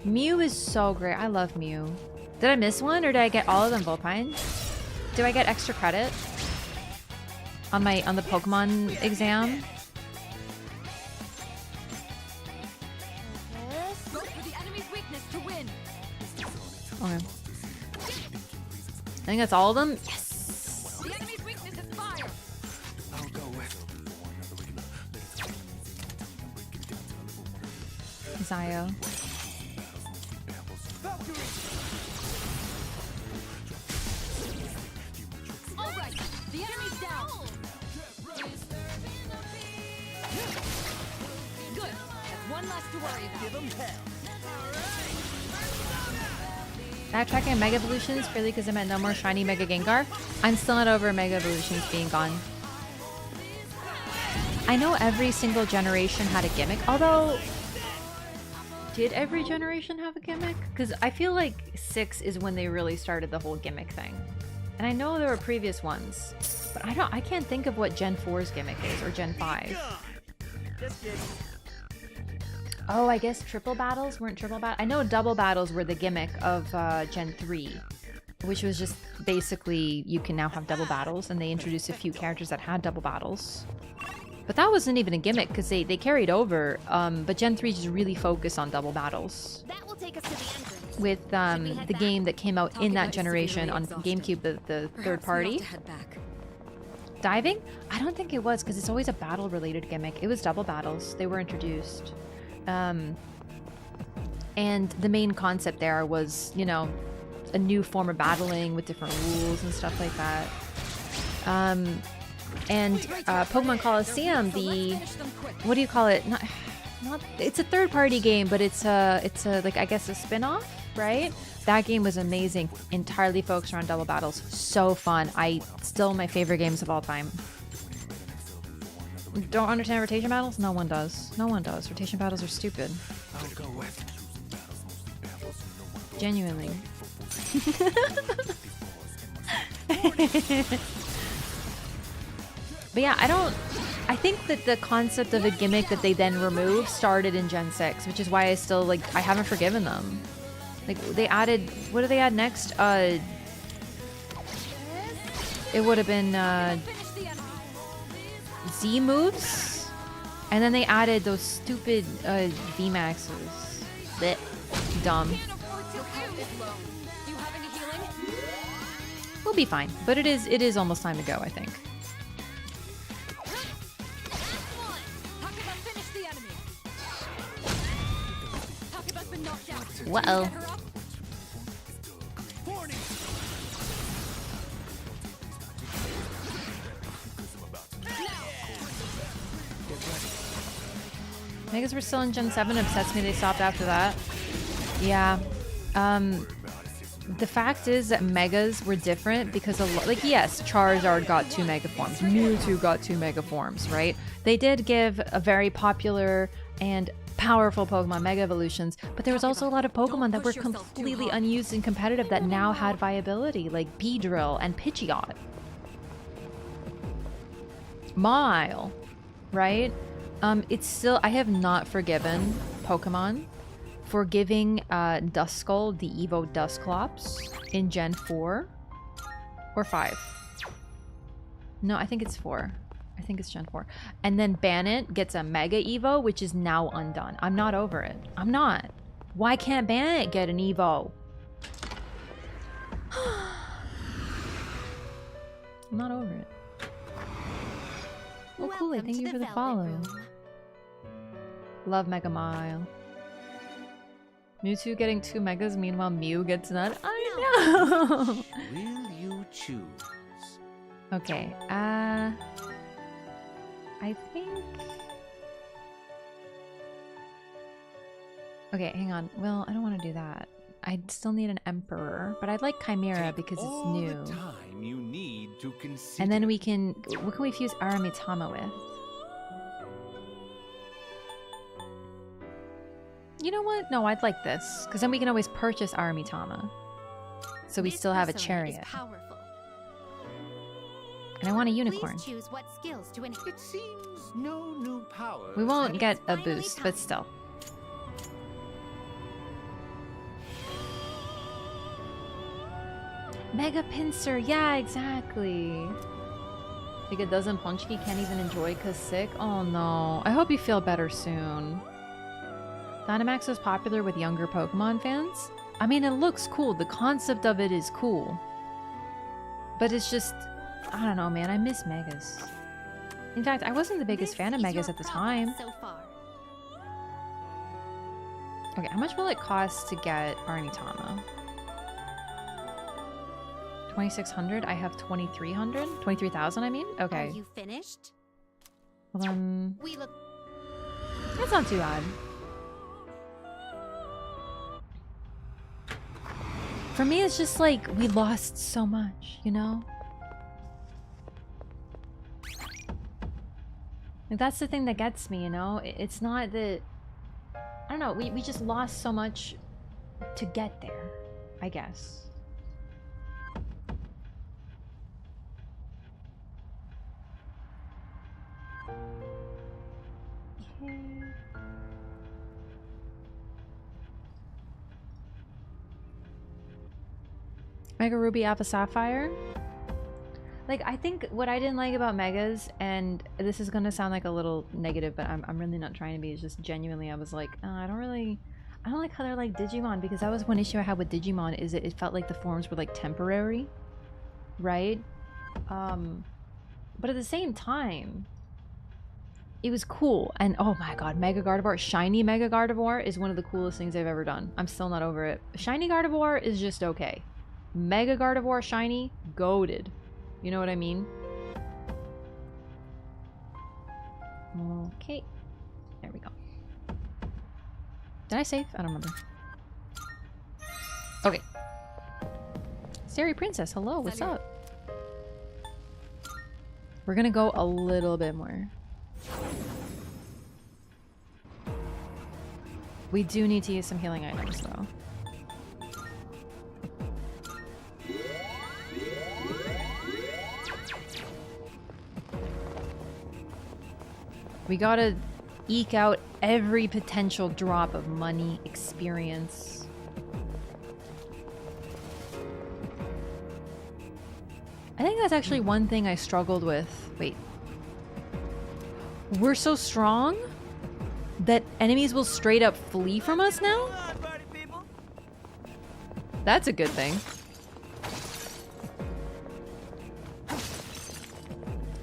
Mew is so great. I love Mew. Did I miss one, or did I get all of them, Volpine? Do I get extra credit on the Pokemon exam? Okay. I think that's all of them. Yes. The enemy's weakness is fire. I'll go with Zio. All right, the enemy's down. Good. That's one less to worry about. Give them hell. Backtracking Mega Evolutions purely because I meant no more shiny Mega Gengar. I'm still not over Mega Evolutions being gone. I know every single generation had a gimmick, although... Did every generation have a gimmick? Because I feel like 6 is when they really started the whole gimmick thing. And I know there were previous ones, but I can't think of what Gen 4's gimmick is, or Gen 5. Oh, I guess triple battles weren't triple battles. I know double battles were the gimmick of Gen 3, which was just basically you can now have double battles, and they introduced a few characters that had double battles. But that wasn't even a gimmick because they carried over. But Gen 3 just really focused on double battles. That will take us to the entrance. With the game that came out in that generation on GameCube, the third party. Diving? I don't think it was because it's always a battle-related gimmick. It was double battles. They were introduced. And the main concept there was, you know, a new form of battling with different rules and stuff like that. And Pokemon Coliseum, the, what do you call it? Not, it's a third-party game, but it's a like, I guess a spin-off, right? That game was amazing. Entirely focused around double battles. So fun. Still my favorite games of all time. Don't understand rotation battles? No one does. No one does. Rotation battles are stupid. I'll go with. Genuinely. But yeah, I think that the concept of a gimmick that they then removed started in Gen 6, which is why I still, like, I haven't forgiven them. Like, they added, what do they add next? It would have been, Z moves? And then they added those stupid, VMAXs. Blech. Dumb. We'll be fine, but it is almost time to go, I think. Whoa. Megas were still in Gen 7. Upsets me they stopped after that. Yeah. The fact is that Megas were different because like, yes, Charizard got 2 Mega Forms. Mewtwo got 2 Mega Forms, right? They did give a very popular and powerful Pokemon Mega Evolutions, but there was also a lot of Pokemon that were completely unused and competitive that now had viability, like Beedrill and Pidgeot. Mile, right? It's still, I have not forgiven Pokemon for giving Duskull the Evo Dusclops in Gen 4 or 5. No, I think it's 4. I think it's Gen 4. And then Bannet gets a Mega Evo, which is now undone. I'm not over it. I'm not. Why can't Bannet get an Evo? I'm not over it. Oh, cool. Thank you for the follow. Love Mega Mile. Mewtwo getting 2 Megas, meanwhile Mew gets none. I know! Will you choose? Okay, I think... Okay, hang on. Well, I don't want to do that. I still need an Emperor, but I'd like Chimera because it's new. The time you need to consider. And then we can... What can we fuse Aramitama with? You know what? No, I'd like this, because then we can always purchase Aramitama. So we still have a chariot. And I want a unicorn. Please choose what skills to enhance. It seems no new power. We won't get a boost, but still. Mega Pinsir, yeah, exactly. Like a dozen Punchki can't even enjoy cause sick? Oh no. I hope you feel better soon. Dynamax is popular with younger Pokemon fans. I mean, it looks cool. The concept of it is cool. But it's just... I don't know, man. I miss Megas. In fact, I wasn't the biggest fan of Megas at the time. Okay, how much will it cost to get Arnitama? 2,600? I have 2,300? 23,000, I mean? Okay. Are you finished? Well, We look... that's not too bad. For me, it's just like, we lost so much, you know? Like, that's the thing that gets me, you know? It's not that... I don't know, we just lost so much to get there, I guess. Okay. Mega Ruby Alpha Sapphire? Like, I think what I didn't like about Megas, and this is gonna sound like a little negative, but I'm really not trying to be, it's just genuinely I was like, I don't like how they're like Digimon, because that was one issue I had with Digimon, is it felt like the forms were like temporary, right? But at the same time, it was cool, and oh my god, Mega Gardevoir, Shiny Mega Gardevoir is one of the coolest things they've ever done. I'm still not over it. Shiny Gardevoir is just okay. Mega Gardevoir Shiny, goated. You know what I mean? Okay. There we go. Did I save? I don't remember. Okay. Sari Princess, hello, what's up? We're gonna go a little bit more. We do need to use some healing items though. We gotta eke out every potential drop of money, experience. I think that's actually one thing I struggled with. Wait. We're so strong that enemies will straight up flee from us now? That's a good thing.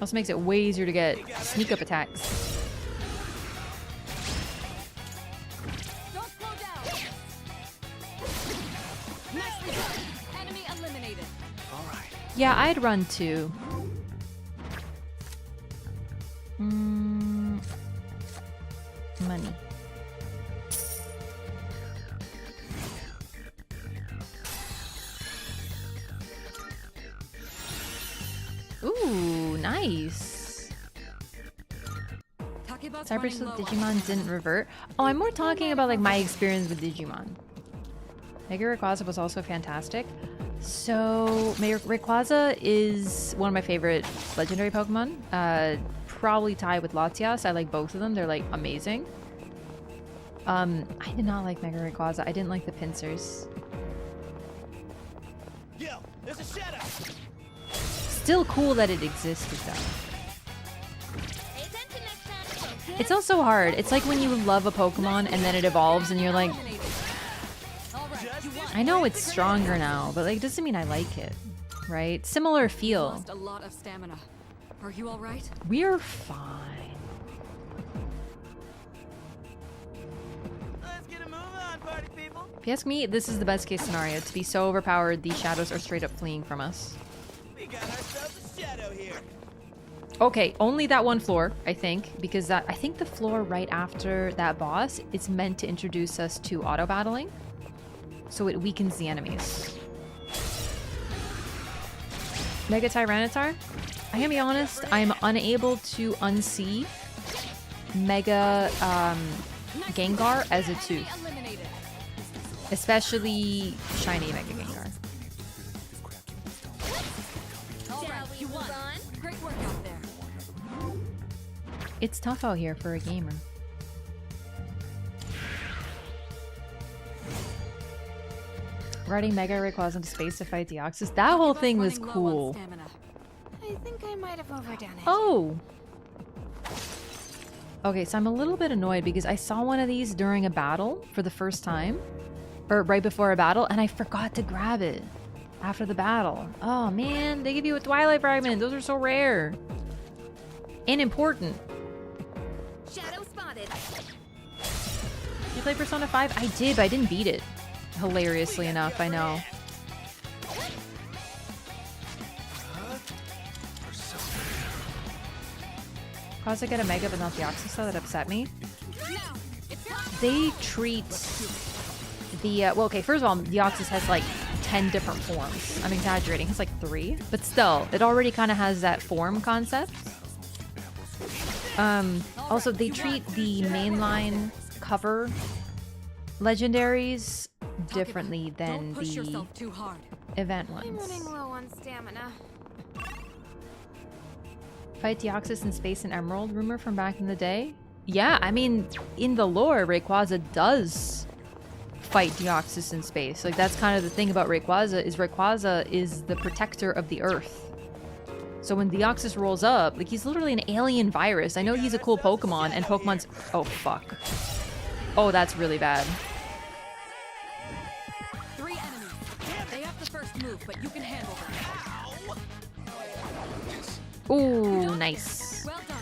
Also makes it way easier to get sneak up attacks. Don't slow down. Nicely done. Enemy eliminated. All right. Yeah, I'd run too. Money. Ooh, nice. Cyber Sleuth Digimon didn't revert. Oh, I'm more talking about like my experience with Digimon. Mega Rayquaza was also fantastic. So, Rayquaza is one of my favorite legendary Pokemon. Probably tied with Latias. I like both of them. They're like amazing. I did not like Mega Rayquaza. I didn't like the pincers. Yo, there's a shadow. Still cool that it existed though. It's also hard. It's like when you love a Pokemon and then it evolves and you're like, I know it's stronger now, but like it doesn't mean I like it, right? Similar feel. Lost a lot of stamina. Are you all right? We're fine. Let's get a move on, party people. If you ask me, this is the best case scenario. To be so overpowered, these shadows are straight up fleeing from us. We got ourselves a shadow here. Okay, only that one floor, I think, because I think the floor right after that boss is meant to introduce us to auto battling, so it weakens the enemies. Mega Tyranitar? I can be honest, I'm unable to unsee Mega Gengar as a tooth. Especially shiny Mega Gengar. You won. Great work out there. It's tough out here for a gamer. Riding Mega Rayquaza into space to fight Deoxys. That whole thing was cool. I think I might have overdone it. Oh! Okay, so I'm a little bit annoyed because I saw one of these during a battle for the first time. Or right before a battle, and I forgot to grab it after the battle. Oh man, they give you a Twilight Fragment. Those are so rare. And important. Shadow spotted. You play Persona 5? I did, but I didn't beat it. Hilariously enough, I know. Cause I get a Mega but not the Deoxys, so that upset me. They treat the, well, okay, first of all, Deoxys has like 10 different forms. I'm exaggerating, it's like 3. But still, it already kind of has that form concept. Also, they treat the mainline cover legendaries differently than the event ones. I'm running low on stamina. Fight Deoxys in Space and Emerald rumor from back in the day? Yeah, I mean, in the lore, Rayquaza does fight Deoxys in space. Like, that's kind of the thing about Rayquaza is the protector of the Earth. So when Deoxys rolls up, like, he's literally an alien virus. I know he's a cool Pokemon, and Pokemon's... Oh, fuck. Oh, that's really bad. 3 enemies. They have the first move, but you can handle them. Ooh, nice. Well done.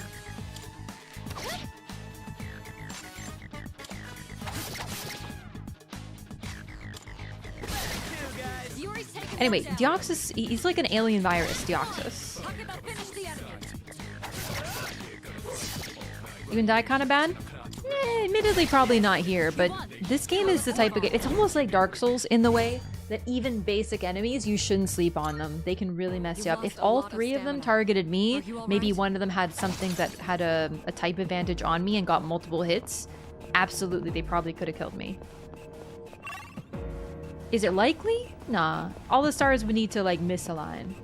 Anyway, Deoxys, he's like an alien virus, Deoxys. You can die kind of bad? Admittedly, probably not here, but this game is the type of game... It's almost like Dark Souls in the way that even basic enemies, you shouldn't sleep on them. They can really mess you up. If all 3 of them targeted me, maybe one of them had something that had a type advantage on me and got multiple hits, absolutely, they probably could have killed me. Is it likely? Nah. All the stars would need to, like, misalign.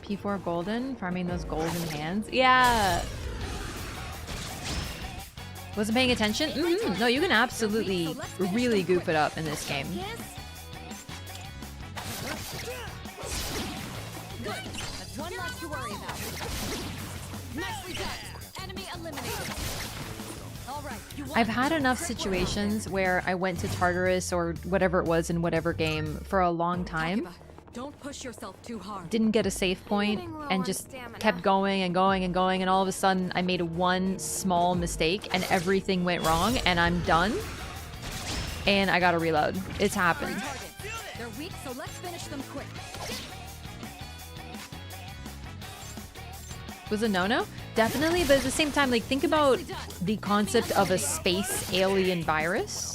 P4 golden, farming those golden hands. Yeah. Wasn't paying attention? No, you can absolutely really goof it up in this game. Good. That's one less to worry about. Nicely done. Enemy eliminated. All right. I've had enough situations where I went to Tartarus or whatever it was in whatever game for a long time. Don't push yourself too hard. Didn't get a save point and just kept going and going and going, and all of a sudden I made one small mistake and everything went wrong and I'm done and I gotta reload. It's happened. They're weak, so let's finish them quick. Was a no-no? Definitely, but at the same time, like, think about the concept of a space alien virus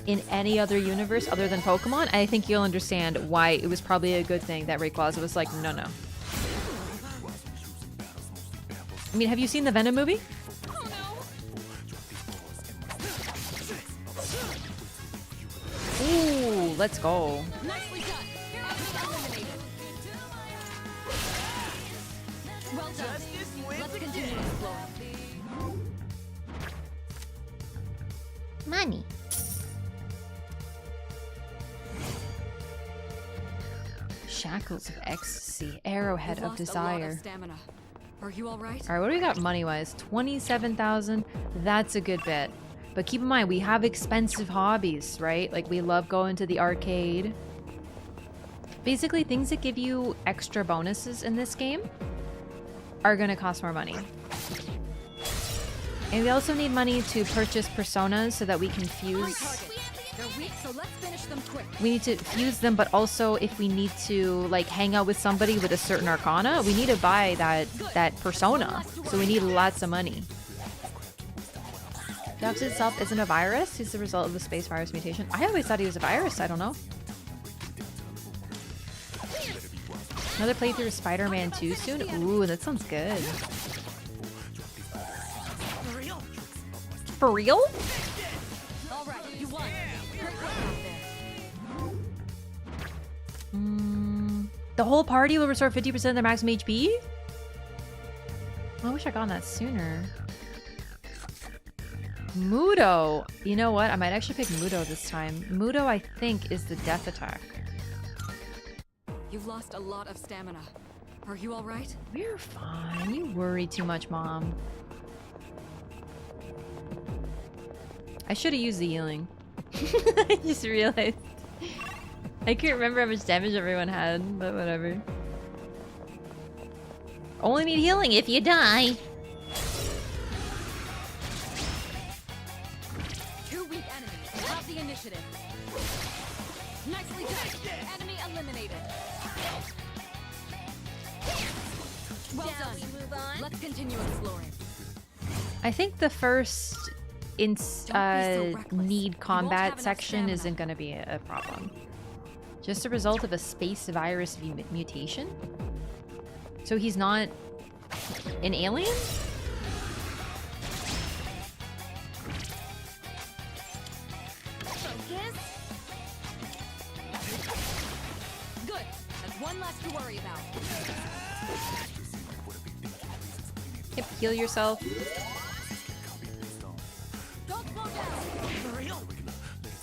in any other universe other than Pokemon. I think you'll understand why it was probably a good thing that Rayquaza was like, no. I mean, have you seen the Venom movie? Ooh, let's go. Nicely done. Eliminated. Well done. Let's continue exploring. Money. Shackles of Ecstasy, Arrowhead of Desire. Are you all right? All right, what do we got money-wise? 27,000. That's a good bit. But keep in mind, we have expensive hobbies, right? Like, we love going to the arcade. Basically, things that give you extra bonuses in this game are going to cost more money. And we also need money to purchase personas so that we can fuse... They're weak, so let's finish them quick. We need to fuse them, but also if we need to, like, hang out with somebody with a certain arcana, we need to buy that persona. So we need lots of money. Dex itself isn't a virus. He's the result of the space virus mutation. I always thought he was a virus. I don't know. Another playthrough of Spider-Man 2 soon? Ooh, that sounds good. For real? All right, you won. The whole party will restore 50% of their maximum HP? I wish I gotten that sooner. Mudo. You know what? I might actually pick Mudo this time. Mudo, I think, is the death attack. You've lost a lot of stamina. Are you all right? We're fine. You worry too much, Mom. I should have used the healing. I just realized. I can't remember how much damage everyone had, but whatever. Only need healing if you die. Two weak enemies. You have the initiative. Nicely done. Enemy eliminated. Well done. We move on? Let's continue exploring. I think the first need combat section isn't going to be a problem. Just a result of a space virus mutation? So he's not an alien? Focus. Good. That's one less to worry about. Yep, heal yourself. Don't slow down. For real?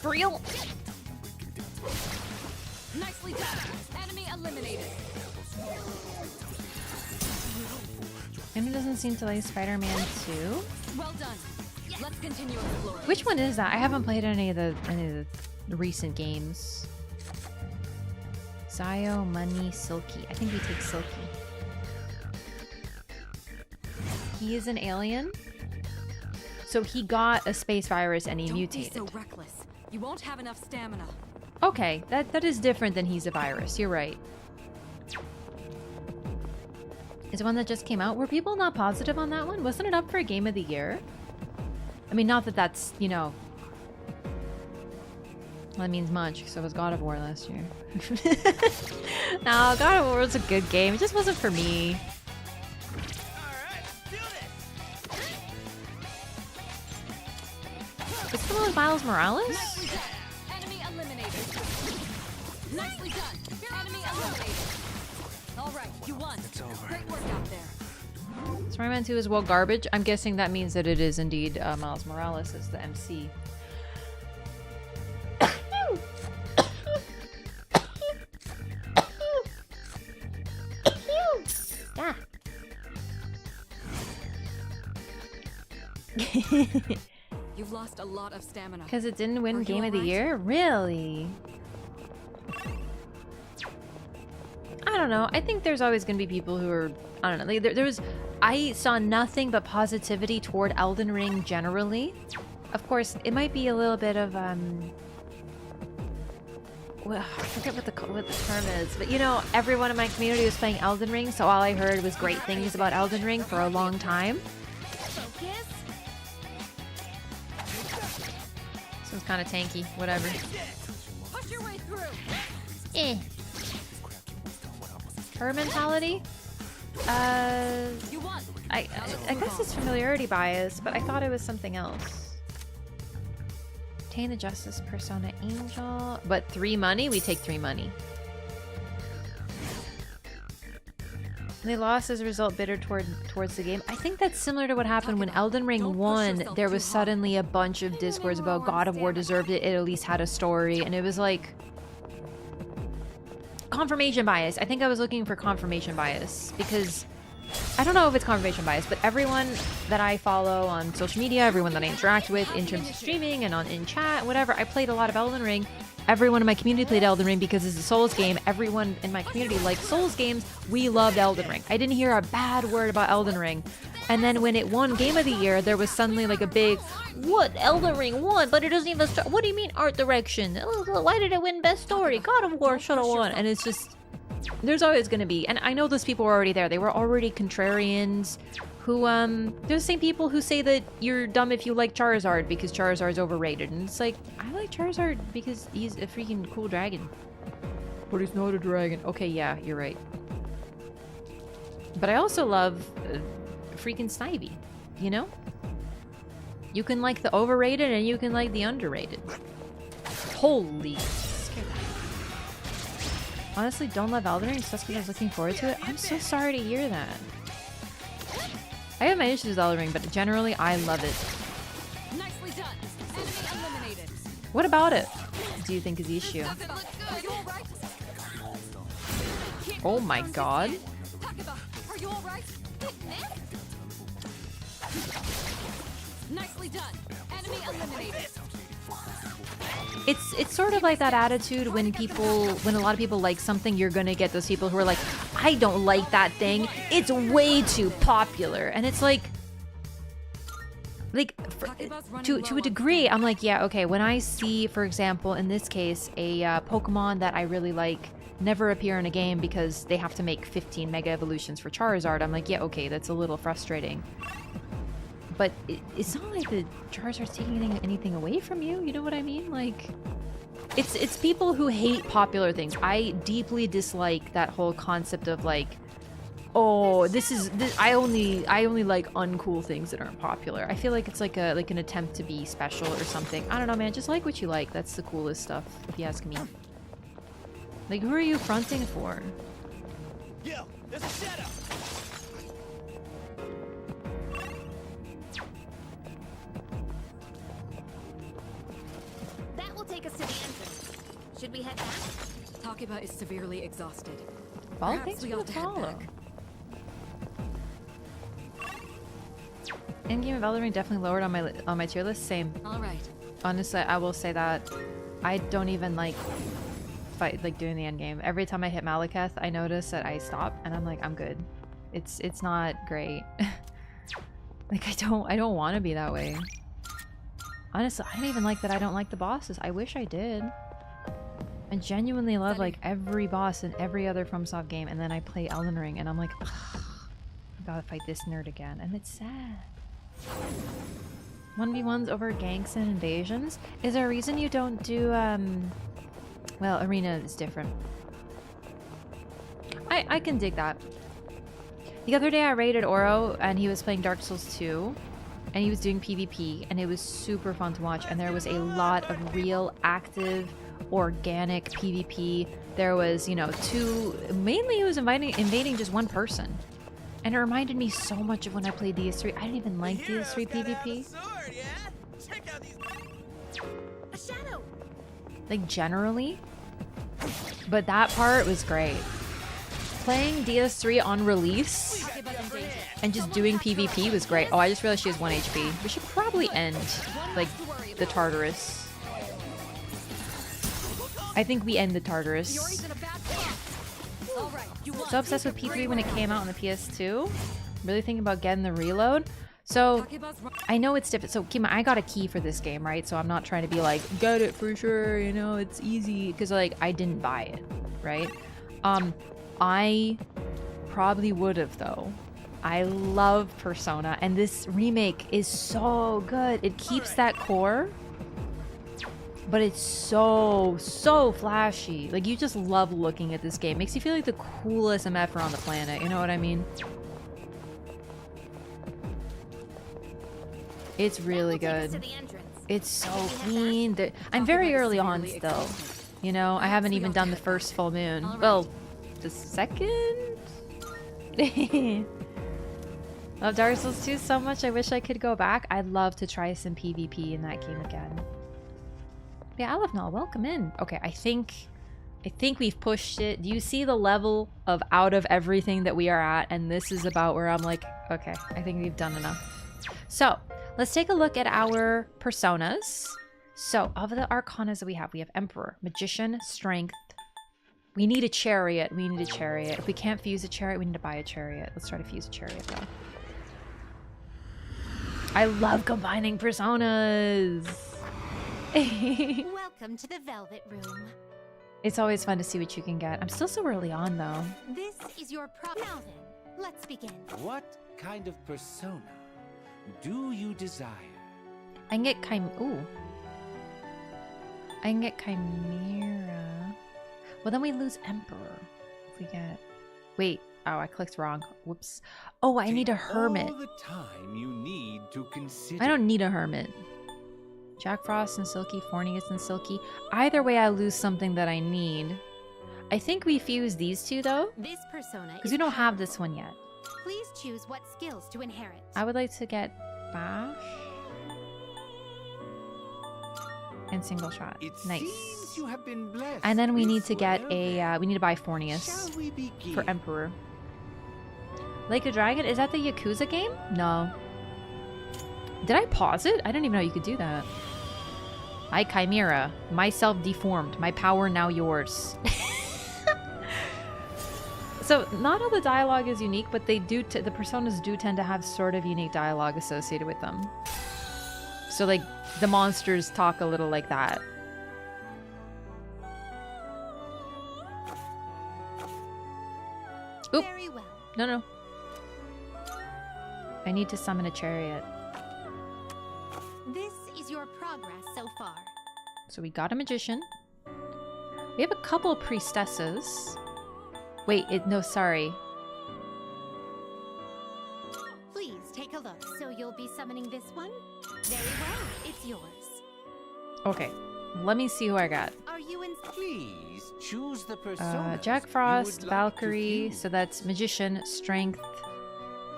For real? Nicely done. Enemy eliminated. Amy doesn't seem to like Spider-Man 2. Well done. Let's continue exploring. Which one is that? I haven't played any of the recent games. Zio, Money, Silky. I think we take Silky. He is an alien. So he got a space virus and he mutated. Don't be so reckless. You won't have enough stamina. Okay, that is different than he's a virus. You're right. Is the one that just came out? Were people not positive on that one? Wasn't it up for a Game of the Year? I mean, not that that's, you know... Well, that means much, because it was God of War last year. No, God of War was a good game. It just wasn't for me. Is the one with Miles Morales? Enemy eliminated. Nicely done. Enemy eliminated. All right, you won. It's over. Great work out there. Spider-Man 2 is well garbage. I'm guessing that means that it is indeed Miles Morales as the MC. Yeah. You've lost a lot of stamina. Because it didn't win Are you Game of the alright? Year? Really? I don't know. I think there's always going to be people who are... I don't know. Like, there was... I saw nothing but positivity toward Elden Ring generally. Of course, it might be a little bit of... Well, I forget what the term is, but you know, everyone in my community was playing Elden Ring, so all I heard was great things about Elden Ring for a long time. So it's kind of tanky, whatever. Push your way through. Eh. Her mentality? I guess it's familiarity bias, but I thought it was something else. Obtain the Justice Persona Angel. But 3 money? We take 3 money. They lost as a result, bitter towards the game. I think that's similar to what happened when Elden Ring won. There was suddenly a bunch of discourse about God of War deserved it. It at least had a story. And it was like... confirmation bias. I think I was looking for confirmation bias. Because... I don't know if it's confirmation bias, but everyone that I follow on social media, everyone that I interact with in terms of streaming and in chat, whatever, I played a lot of Elden Ring. Everyone in my community played Elden Ring because it's a Souls game. Everyone in my community likes Souls games. We loved Elden Ring. I didn't hear a bad word about Elden Ring. And then when it won Game of the Year, there was suddenly like a big, what, Elden Ring won, but it doesn't even start. What do you mean art direction? Why did it win best story? God of War should have won. And it's just... There's always going to be, and I know those people were already there. They were already contrarians who, they're the same people who say that you're dumb if you like Charizard because Charizard's overrated. And it's like, I like Charizard because he's a freaking cool dragon. But he's not a dragon. Okay, yeah, you're right. But I also love freaking Snivy, you know? You can like the overrated and you can like the underrated. Holy... Honestly, don't love Elden Ring just because I was looking forward to it. I'm so sorry to hear that. I have my issues with Elden Ring, but generally, I love it. Nicely done. Enemy eliminated. What about it do you think is the issue? Are you all right? Oh my god. Are you all right? Nicely done. Enemy eliminated. It's sort of like that attitude when a lot of people like something, you're gonna get those people who are like, I don't like that thing. It's way too popular. And it's like to a degree, I'm like, yeah, okay. When I see, for example, in this case, a Pokemon that I really like never appear in a game because they have to make 15 Mega Evolutions for Charizard, I'm like, yeah, okay, that's a little frustrating. But it's not like the Charizard's taking anything away from you, you know what I mean? Like, it's people who hate popular things. I deeply dislike that whole concept of like, oh, I only like uncool things that aren't popular. I feel like it's like an attempt to be special or something. I don't know, man. Just like what you like. That's the coolest stuff, if you ask me. Like, who are you fronting for? Yo, there's a setup. That will take us to the entrance. Should we head back? Takeba is severely exhausted. Well, Perhaps thanks we for ought the to head follow. back. Endgame of Elden Ring definitely lowered on my tier list. Same. All right. Honestly, I will say that I don't even like doing the endgame. Every time I hit Malekith, I notice that I stop and I'm like, I'm good. It's not great. Like, I don't want to be that way. Honestly, I don't even like that I don't like the bosses. I wish I did. I genuinely love like every boss in every other FromSoft game, and then I play Elden Ring and I'm like, ugh, I gotta fight this nerd again, and it's sad. 1v1s over ganks and invasions? Is there a reason you don't do, well, arena is different. I can dig that. The other day I raided Oro and he was playing Dark Souls 2 and he was doing PvP and it was super fun to watch, and there was a lot of real active organic PvP. There was, you know, mainly it was invading just one person. And it reminded me so much of when I played DS3. I didn't even like DS3 PvP. A shadow. Like, generally. But that part was great. Playing DS3 on release and just doing PvP was great. Oh, I just realized she has 1 HP. We should probably end, like, the Tartarus. I think we end the Tartarus. So obsessed with P3 when it came out on the PS2. Really thinking about getting the reload. So, I know it's different. So, Kima, I got a key for this game, right? So I'm not trying to be like, get it for sure, you know, it's easy. Because, like, I didn't buy it, right? I probably would have, though. I love Persona, and this remake is so good. It keeps that core, but it's so flashy. Like, you just love looking at this game. Makes you feel like the coolest MFer on the planet, you know what I mean? It's really good. It's so clean. I'm very early on still. You know, I haven't even done the first full moon. Well, the second? Love Dark Souls 2 so much. I wish I could go back. I'd love to try some PvP in that game again. Yeah, Alefnal, welcome in. Okay, I think we've pushed it. Do you see the level of out of everything that we are at? And this is about where I'm like, okay, I think we've done enough. So, let's take a look at our personas. So, of the arcanas that we have Emperor, Magician, Strength. We need a chariot. If we can't fuse a chariot, we need to buy a chariot. Let's try to fuse a chariot, though. I love combining personas. Welcome to the Velvet Room. It's always fun to see what you can get. I'm still so early on, though. This is your Now then, let's begin. What kind of persona do you desire? I can get I can get Chimera. Well, then we lose Emperor. If we get... Wait. Oh, I clicked wrong. Whoops. Oh, I need a hermit. All the time you need to consider. I don't need a hermit. Jack Frost and Silky, Fornius and Silky. Either way, I lose something that I need. I think we fuse these two, though. This persona because we don't have this one yet. Please choose what skills to inherit. I would like to get Bash and Single Shot. Nice. You have been blessed. And then we need to get a, we need to buy Fornius for Emperor. Like a Dragon? Is that the Yakuza game? No. Did I pause it? I didn't even know you could do that. I, Chimera. Myself deformed. My power now yours. So, not all the dialogue is unique, but they do, the personas do tend to have sort of unique dialogue associated with them. So, like, the monsters talk a little like that. Oop. Very well. No. I need to summon a chariot. This is your progress so far. So we got a magician. We have a couple priestesses. Wait, no, sorry. Please take a look. So you'll be summoning this one? Very well. It's yours. Okay, let me see who I got. Are you in? Please choose the persona. Jack Frost, Valkyrie. So that's magician, strength,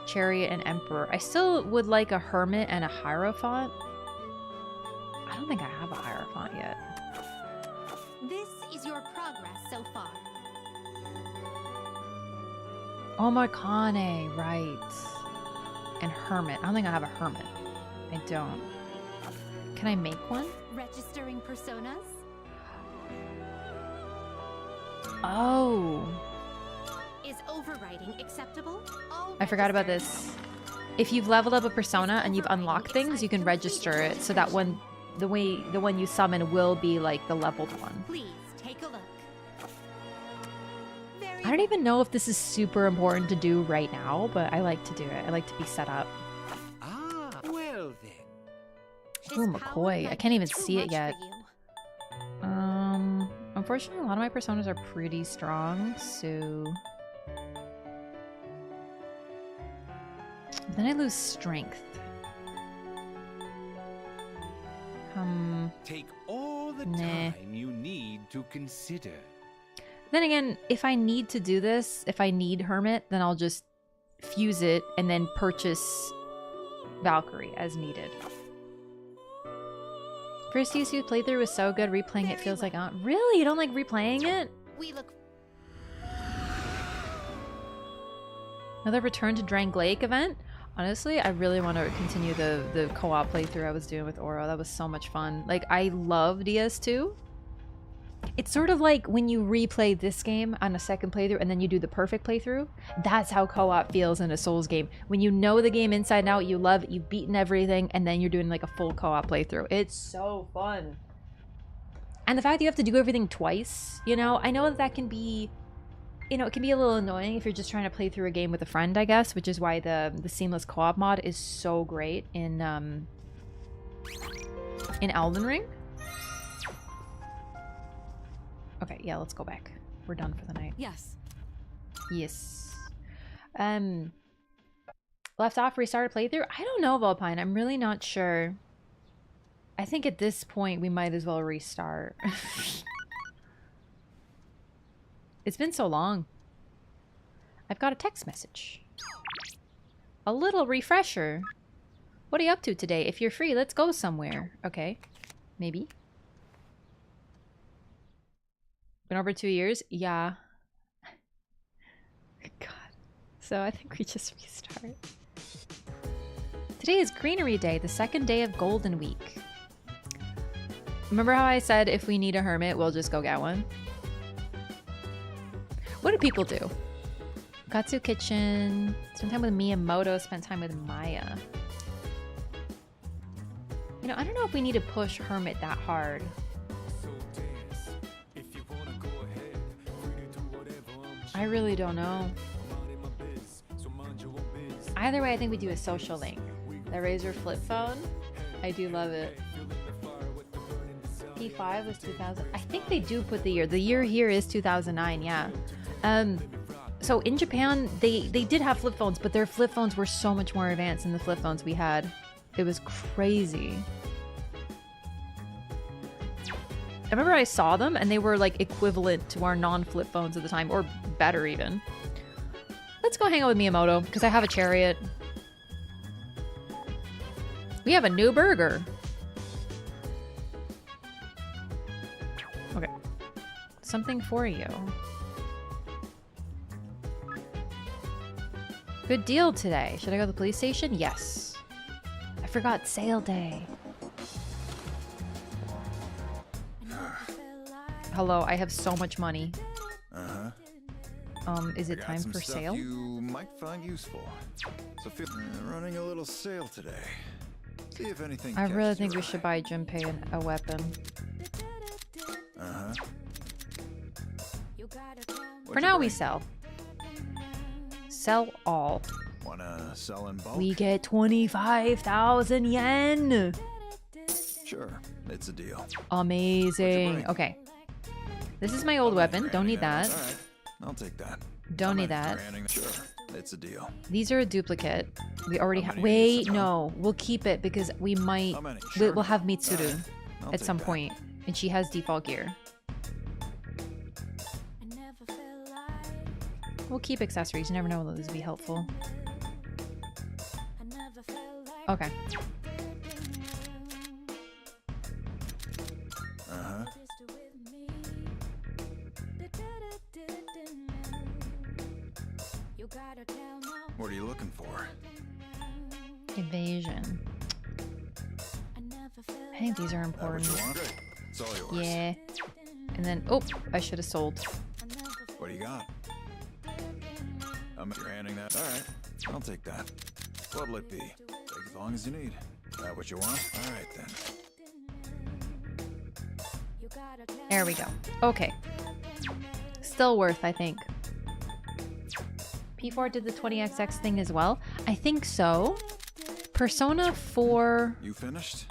chariot, and emperor. I still would like a hermit and a hierophant. I don't think I have a hierophant yet. This is your progress so far. Oh, Marcane, right. And hermit. I don't think I have a hermit. I don't. Can I make one? Registering personas? Oh. Is overwriting acceptable? I forgot about this. If you've leveled up a persona and you've unlocked things, you can register it so that when the one you summon will be like the leveled one. Please take a look. I don't even know if this is super important to do right now, but I like to do it. I like to be set up. Ah, well then. Ooh, McCoy. I can't even see it yet. Unfortunately, a lot of my personas are pretty strong, so... Then I lose strength. Take all the time you need to consider. Then again, if I need to do this, if I need Hermit, then I'll just fuse it and then purchase Valkyrie as needed. First TSU playthrough was so good, replaying it feels like... really? You don't like replaying it? We look. Another Return to Drang Lake event? Honestly, I really want to continue the co-op playthrough I was doing with Oro. That was so much fun. Like, I love DS2. It's sort of like when you replay this game on a second playthrough and then you do the perfect playthrough. That's how co-op feels in a Souls game. When you know the game inside and out, you love it, you've beaten everything, and then you're doing like a full co-op playthrough. It's so fun. And the fact that you have to do everything twice, you know, I know that can be, you know, it can be a little annoying if you're just trying to play through a game with a friend, I guess, which is why the seamless co-op mod is so great in Elden Ring. Okay, yeah, let's go back. We're done for the night. Yes. Yes. Left off, restart a playthrough? I don't know, Volpine. I'm really not sure. I think at this point we might as well restart. It's been so long. I've got a text message. A little refresher. What are you up to today? If you're free, let's go somewhere. Okay. Maybe. Been over 2 years? Yeah. God. So I think we just restart. Today is Greenery Day, the second day of Golden Week. Remember how I said if we need a hermit, we'll just go get one? What do people do? Katsu Kitchen. Spend time with Miyamoto. Spend time with Maya. You know, I don't know if we need to push Hermit that hard. I really don't know. Either way, I think we do a social link. The Razer flip phone. I do love it. P5 was 2000. I think they do put the year. The year here is 2009, yeah. So in Japan, they did have flip phones, but their flip phones were so much more advanced than the flip phones we had. It was crazy. I remember I saw them and they were like equivalent to our non-flip phones at the time, or better even. Let's go hang out with Miyamoto, because I have a chariot. We have a new burger. Okay. Something for you. Good deal today. Should I go to the police station? Yes. I forgot sale day. Hello, I have so much money. Is it time for sale? You might find useful. So feel running a little sale today. See if anything. I really think we should buy Junpei a weapon. For now, we sell. Sell all. Wanna sell in bulk? We get 25,000 yen. Sure, it's a deal. Amazing. Okay. This is my old weapon. Don't need that. All right, I'll take that. Don't need that. Sure, it's a deal. These are a duplicate. We already have. Wait, no. We'll keep it because we might. We'll have Mitsuru at some point, and she has default gear. We'll keep accessories. You never know when those will be helpful. Okay. What are you looking for? Evasion. I think these are important. It's all yours. Yeah. And then, oh, I should have sold. What do you got? You're handing that? All right, I'll take that. What'll it be? Take as long as you need. That what you want? All right then. There we go. Okay. Still worth, I think. P4 did the 20XX thing as well. I think so. Persona 4. You finished?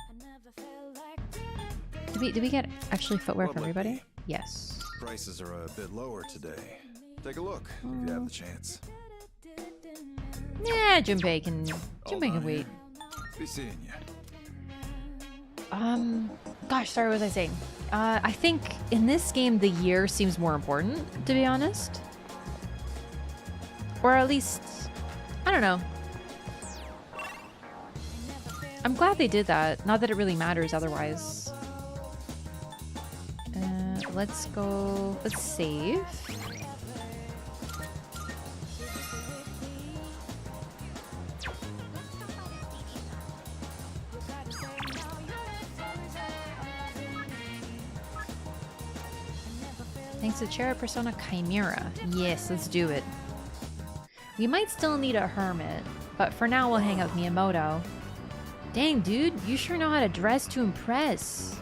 Did we get actually footwear for everybody? Yes. Prices are a bit lower today. Take a look if you have the chance. Yeah, Junpei can wait. Be seeing you. Gosh, sorry, what was I saying? I think in this game, the year seems more important, to be honest. Or at least, I don't know. I'm glad they did that. Not that it really matters otherwise. Let's go, let's save. Thanks to Cherry Persona Chimera. Yes, let's do it. We might still need a hermit, but for now we'll hang out with Miyamoto. Dang, dude, you sure know how to dress to impress.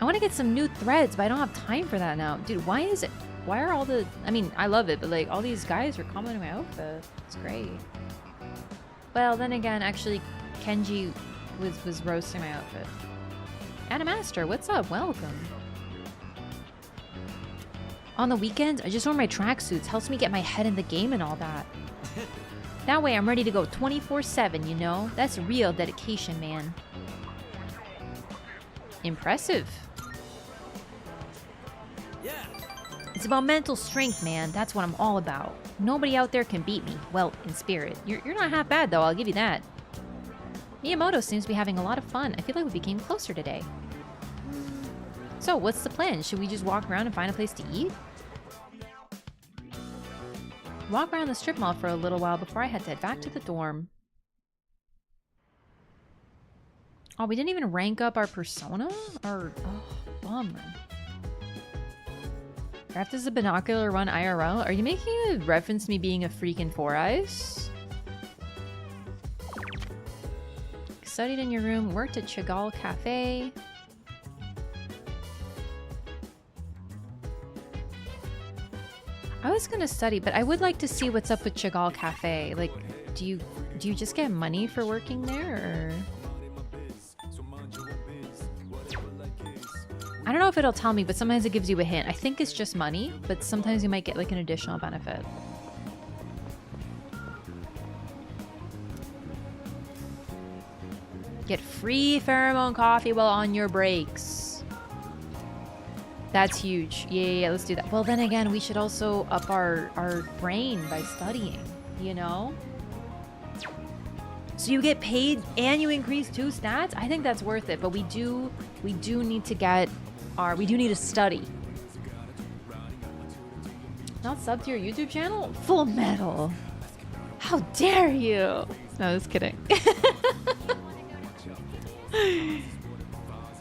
I want to get some new threads, but I don't have time for that now. Dude, why are all the... I mean, I love it, but like, all these guys are commenting my outfit. It's great. Well, then again, actually, Kenji was roasting my outfit. Animaster, what's up? Welcome. On the weekends, I just wear my tracksuits. Helps me get my head in the game and all that. That way I'm ready to go 24/7, you know? That's real dedication, man. Impressive. Yeah. It's about mental strength, man. That's what I'm all about. Nobody out there can beat me. Well, in spirit. You're not half bad, though. I'll give you that. Miyamoto seems to be having a lot of fun. I feel like we became closer today. So, what's the plan? Should we just walk around and find a place to eat? Walk around the strip mall for a little while before I head back to the dorm. Oh, we didn't even rank up our persona? Oh, bummer. Craft is a binocular run IRL? Are you making a reference to me being a freak in Four Eyes? Studied in your room, worked at Chagall Cafe. I was gonna study, but I would like to see what's up with Chagall Cafe. Like, do you just get money for working there, or? I don't know if it'll tell me, but sometimes it gives you a hint. I think it's just money, but sometimes you might get like an additional benefit. Get free pheromone coffee while on your breaks. That's huge. Yeah, let's do that. Well, then again, we should also up our brain by studying, you know? So you get paid and you increase 2 stats? I think that's worth it, but we do need to get we do need to study. Not sub to your YouTube channel? Full Metal. How dare you? No, just kidding.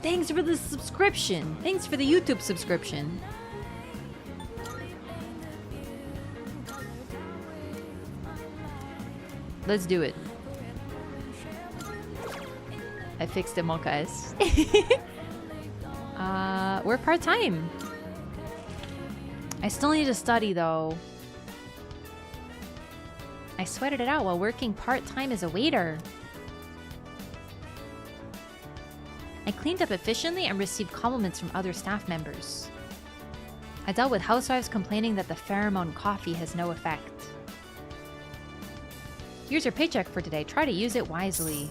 Thanks for the subscription. Thanks for the YouTube subscription. Let's do it. I fixed it, Monkas. We're part-time. I still need to study, though. I sweated it out while working part-time as a waiter. I cleaned up efficiently and received compliments from other staff members. I dealt with housewives complaining that the pheromone coffee has no effect. Here's your paycheck for today. Try to use it wisely.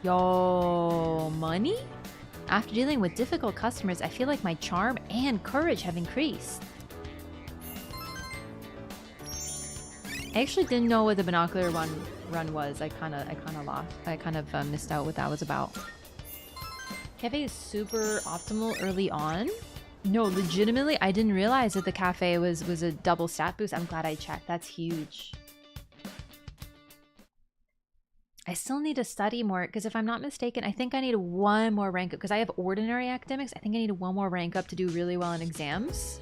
Yo, money? After dealing with difficult customers, I feel like my charm and courage have increased. I actually didn't know what the binocular run was. I kind of missed out what that was about. Cafe is super optimal early on. No, legitimately, I didn't realize that the cafe was a double stat boost. I'm glad I checked. That's huge. I still need to study more because if I'm not mistaken, I think I need 1 more rank up because I have ordinary academics. I think I need 1 more rank up to do really well in exams.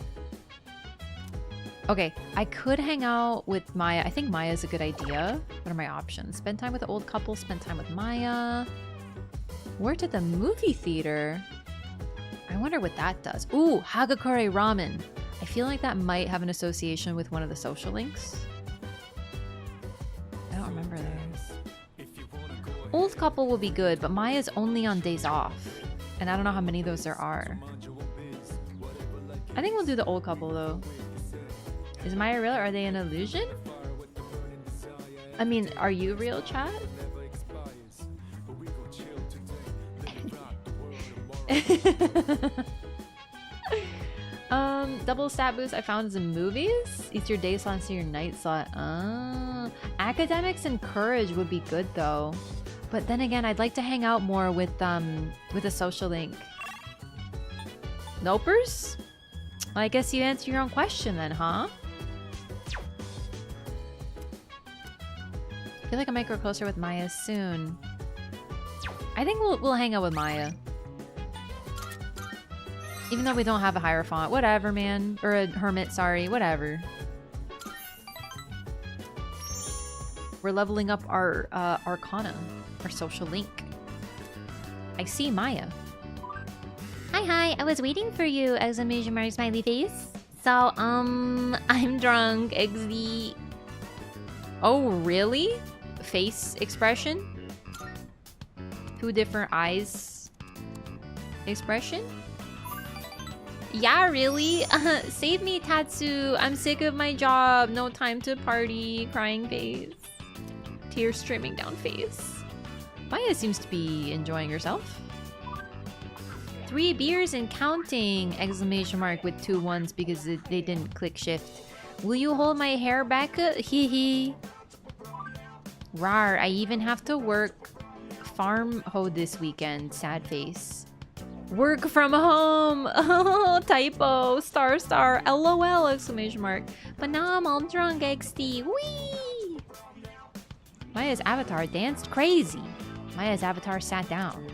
Okay, I could hang out with Maya. I think Maya's a good idea. What are my options? Spend time with the old couple, spend time with Maya. Worked at the movie theater. I wonder what that does. Ooh, Hagakure Ramen. I feel like that might have an association with one of the social links. I don't remember those. Old couple will be good, but Maya's only on days off. And I don't know how many of those there are. I think we'll do the old couple though. Is Maya real or are they an illusion? I mean, are you real, chat? Double stat boost I found is in movies. It's your day slot instead of your night slot. Academics and courage would be good though. But then again, I'd like to hang out more with a social link. Nopers? Well, I guess you answer your own question then, huh? I feel like I might grow closer with Maya soon. I think we'll hang out with Maya. Even though we don't have a Hierophant. Whatever, man. Or a Hermit, sorry. Whatever. We're leveling up our Arcana. Our social link. I see Maya. Hi, I was waiting for you, exclamation mark smiley face. So, I'm drunk, XD. Oh, really? Face expression? 2 different eyes expression? Yeah, really? Save me, Tatsu. I'm sick of my job. No time to party. Crying face. Tears streaming down face. Maya seems to be enjoying herself. 3 beers and counting! Exclamation mark with 2 ones because they didn't click shift. Will you hold my hair back? Hee hee. Rar, I even have to work farm hoe this weekend. Sad face. Work from home! Oh, typo! Star star! LOL! Exclamation mark. But now I'm all drunk, XD. Whee! Maya's avatar danced crazy. Maya's avatar sat down.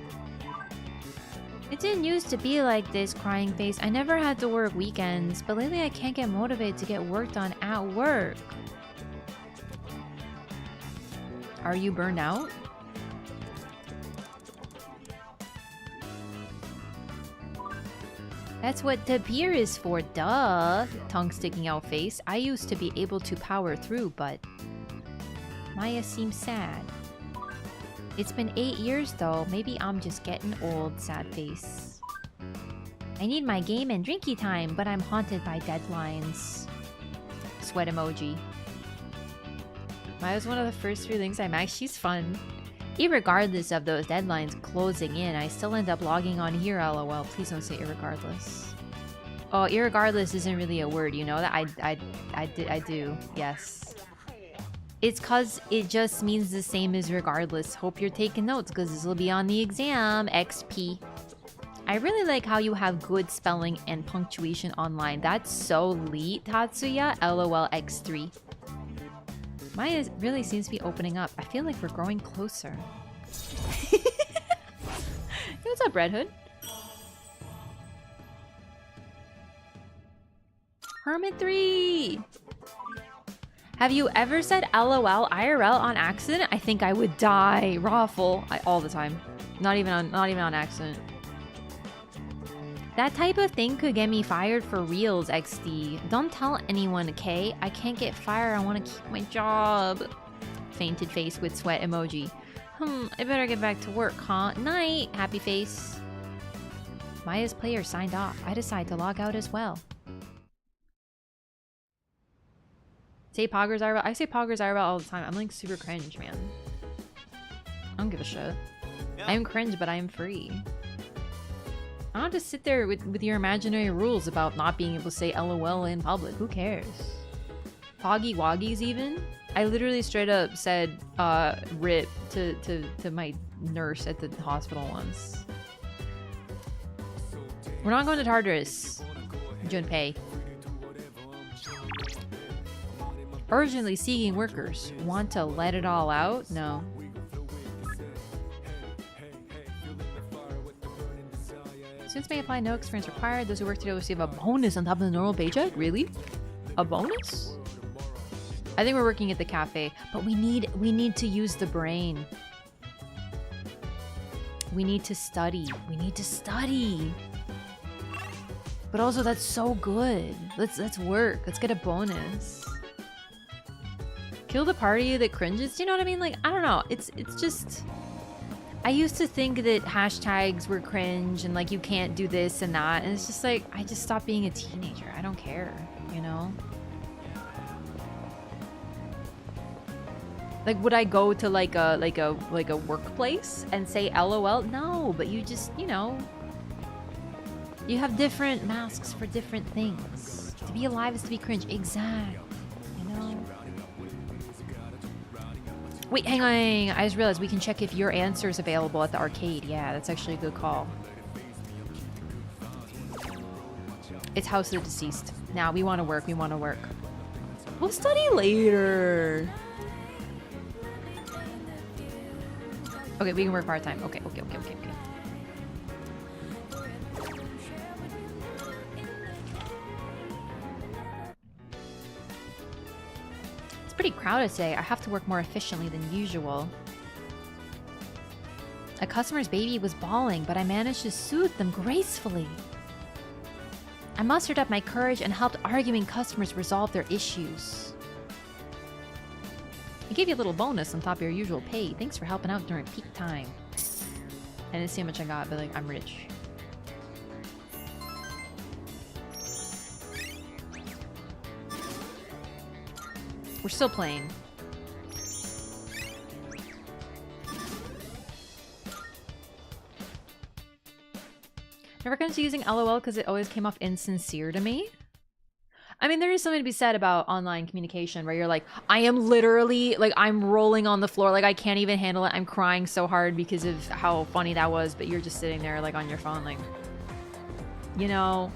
It didn't used to be like this, crying face. I never had to work weekends, but lately I can't get motivated to get work done at work. Are you burned out? That's what the beer is for, duh. Tongue sticking out face. I used to be able to power through, but Maya seems sad. It's been 8 years though. Maybe I'm just getting old, sad face. I need my game and drinky time, but I'm haunted by deadlines. Sweat emoji. Maya's one of the first 3 links I maxed. She's fun. Irregardless of those deadlines closing in, I still end up logging on here, lol. Please don't say irregardless. Oh, irregardless isn't really a word, you know that? I do, yes. It's cause it just means the same as regardless. Hope you're taking notes because this will be on the exam, XP. I really like how you have good spelling and punctuation online. That's so lit, Tatsuya. LOL X3. Maya really seems to be opening up. I feel like we're growing closer. Hey, what's up, Red Hood? Hermit 3! Have you ever said LOL IRL on accident? I think I would die. Raffle. All the time. Not even on accident. That type of thing could get me fired for reals, XD. Don't tell anyone, okay? I can't get fired. I want to keep my job. Fainted face with sweat emoji. I better get back to work, huh? Night. Happy face. Maya's player signed off. I decide to log out as well. Say Poggers IRL. I say Poggers IRL all the time. I'm like super cringe, man. I don't give a shit. I am cringe, but I am free. I don't just sit there with your imaginary rules about not being able to say LOL in public. Who cares? Poggy Woggies even? I literally straight up said RIP to my nurse at the hospital once. We're not going to Tartarus. Junpei. Urgently seeking workers. Want to let it all out? No. Students may apply, no experience required. Those who work today will receive a bonus on top of the normal paycheck? Really? A bonus? I think we're working at the cafe, but we need to use the brain. We need to study. We need to study. But also that's so good. Let's work. Let's get a bonus. Kill the party that cringes. Do you know what I mean? Like, I don't know. It's just... I used to think that hashtags were cringe and like you can't do this and that, and it's just like I just stopped being a teenager. I don't care, you know? Like, would I go to like a workplace and say LOL? No, but you just, you know, You have different masks for different things. To be alive is to be cringe. Exactly. You know? Wait, hang on. I just realized we can check if your answer is available at the arcade. Yeah, that's actually a good call. It's House of the Deceased. Now, we want to work. We want to work. We'll study later. Okay, we can work part-time. Okay. It's pretty crowded today. I have to work more efficiently than usual. A customer's baby was bawling, but I managed to soothe them gracefully. I mustered up my courage and helped arguing customers resolve their issues. I gave you a little bonus on top of your usual pay. Thanks for helping out during peak time. I didn't see how much I got, but like, I'm rich. We're still playing. Never got into using LOL because it always came off insincere to me. I mean, there is something to be said about online communication where you're like, I am literally, like, I'm rolling on the floor. Like, I can't even handle it. I'm crying so hard because of how funny that was. But you're just sitting there, like, on your phone, like, you know.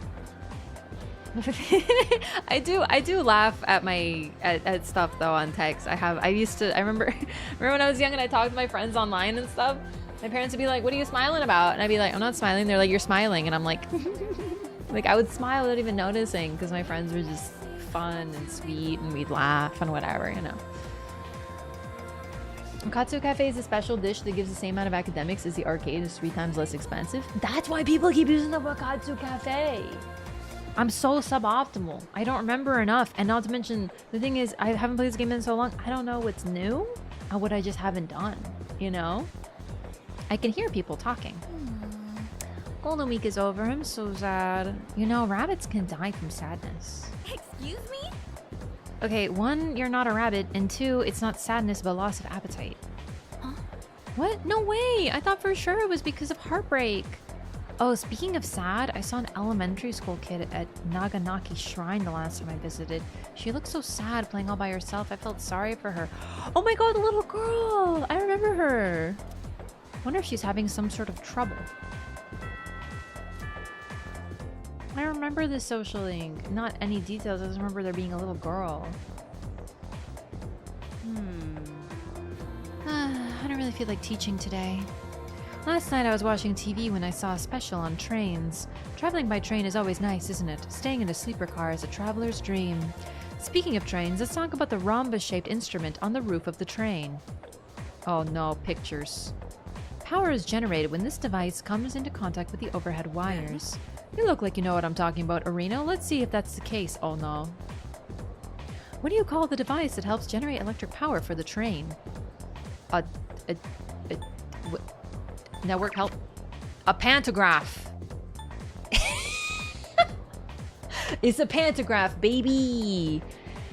I do laugh at at stuff, though, on text. I remember when I was young and I talked to my friends online and stuff. My parents would be like, what are you smiling about? And I'd be like, I'm not smiling. They're like, you're smiling. And I'm like, like, I would smile without even noticing because my friends were just fun and sweet and we'd laugh and whatever, you know. Katsu Cafe is a special dish that gives the same amount of academics as the arcade is 3 times less expensive. That's why people keep using the word Katsu Cafe. I'm so suboptimal. I don't remember enough. And not to mention, the thing is, I haven't played this game in so long. I don't know what's new or what I just haven't done, you know? I can hear people talking. Golden Week is over. I'm so sad. You know, rabbits can die from sadness. Excuse me? Okay, 1, you're not a rabbit, and 2, it's not sadness but loss of appetite. Huh? What? No way! I thought for sure it was because of heartbreak. Oh, speaking of sad, I saw an elementary school kid at Naganaki Shrine the last time I visited. She looked so sad playing all by herself. I felt sorry for her. Oh my god, the little girl! I remember her. Wonder if she's having some sort of trouble. I remember the social link. Not any details. I just remember there being a little girl. I don't really feel like teaching today. Last night I was watching TV when I saw a special on trains. Traveling by train is always nice, isn't it? Staying in a sleeper car is a traveler's dream. Speaking of trains, let's talk about the rhombus-shaped instrument on the roof of the train. Oh no, pictures. Power is generated when this device comes into contact with the overhead wires. You look like you know what I'm talking about, Arena. Let's see if that's the case. Oh no. What do you call the device that helps generate electric power for the train? Network help? A pantograph. It's a pantograph, baby.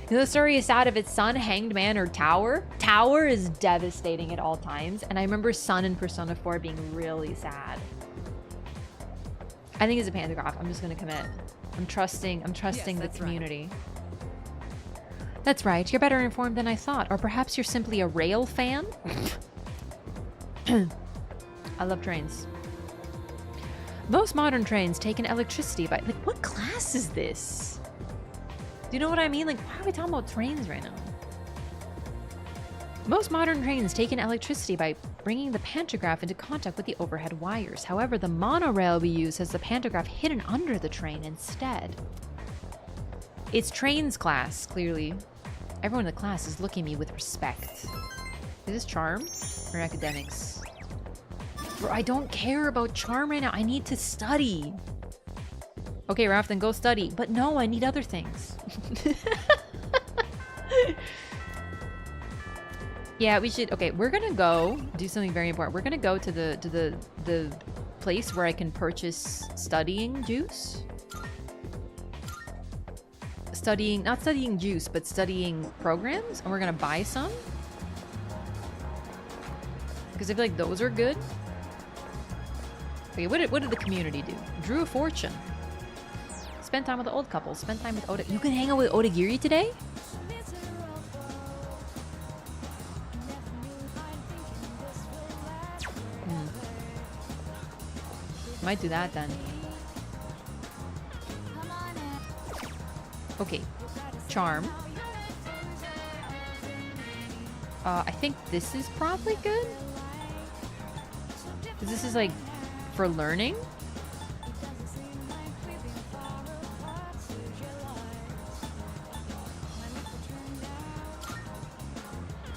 You know, the story is sad of its son, Hanged Man, or Tower. Tower is devastating at all times, and I remember Sun in Persona 4 being really sad. I think it's a pantograph. I'm just gonna commit. I'm trusting the community. Right. That's right. You're better informed than I thought, or perhaps you're simply a rail fan. I love trains. Most modern trains take an electricity by like, what class is this? Do you know what I mean? Like, why are we talking about trains right now? Most modern trains take in electricity by bringing the pantograph into contact with the overhead wires. However, the monorail we use has the pantograph hidden under the train instead. It's trains class, clearly. Everyone in the class is looking at me with respect. Is this charm or academics? Bro, I don't care about charm right now. I need to study. Okay, Raph, then go study. But no, I need other things. Yeah, we should. Okay, we're gonna go do something very important. We're gonna go to the place where I can purchase studying juice. Not studying juice, but studying programs, and we're gonna buy some because I feel like those are good. Okay, what did the community do? Drew a fortune. Spend time with the old couple. Spend time with Oda. You can hang out with Odagiri today? Might do that then. Okay. Charm. I think this is probably good. 'Cause this is like for learning.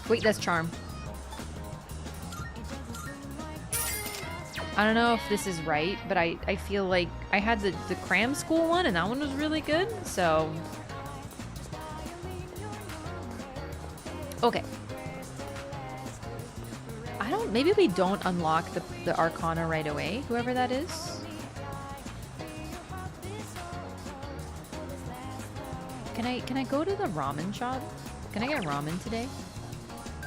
Wait, that's charm. I don't know if this is right, but I feel like I had the cram school one and that one was really good, so... Okay. Maybe we don't unlock the Arcana right away, whoever that is. Can I go to the ramen shop? Can I get ramen today?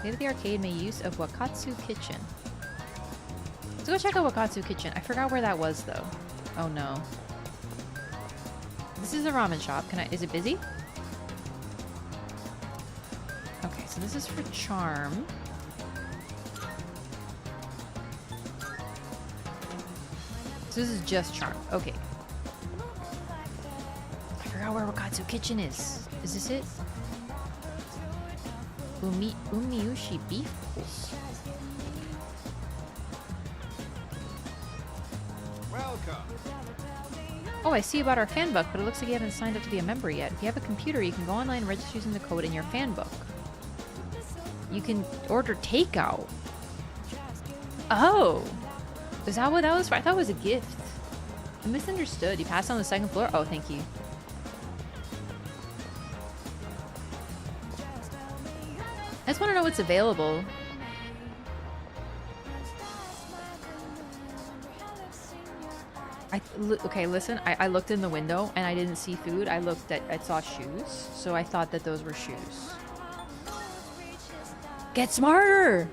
Maybe the arcade may use of Wakatsu Kitchen. Let's go check out Wakatsu Kitchen. I forgot where that was though. Oh no. This is the ramen shop. Is it busy? Okay, so this is for charm. So this is just charm. Okay. I forgot where Wakatsu Kitchen is. Is this it? Umiushi beef pulse. Welcome. Oh, I see about our fan book, but it looks like you haven't signed up to be a member yet. If you have a computer, you can go online and register using the code in your fan book. You can order takeout. Oh! Is that what that was for? I thought it was a gift. I misunderstood. You passed on the second floor? Oh, thank you. I just want to know what's available. Okay, listen. I looked in the window and I didn't see food. I saw shoes. So I thought that those were shoes. Get smarter!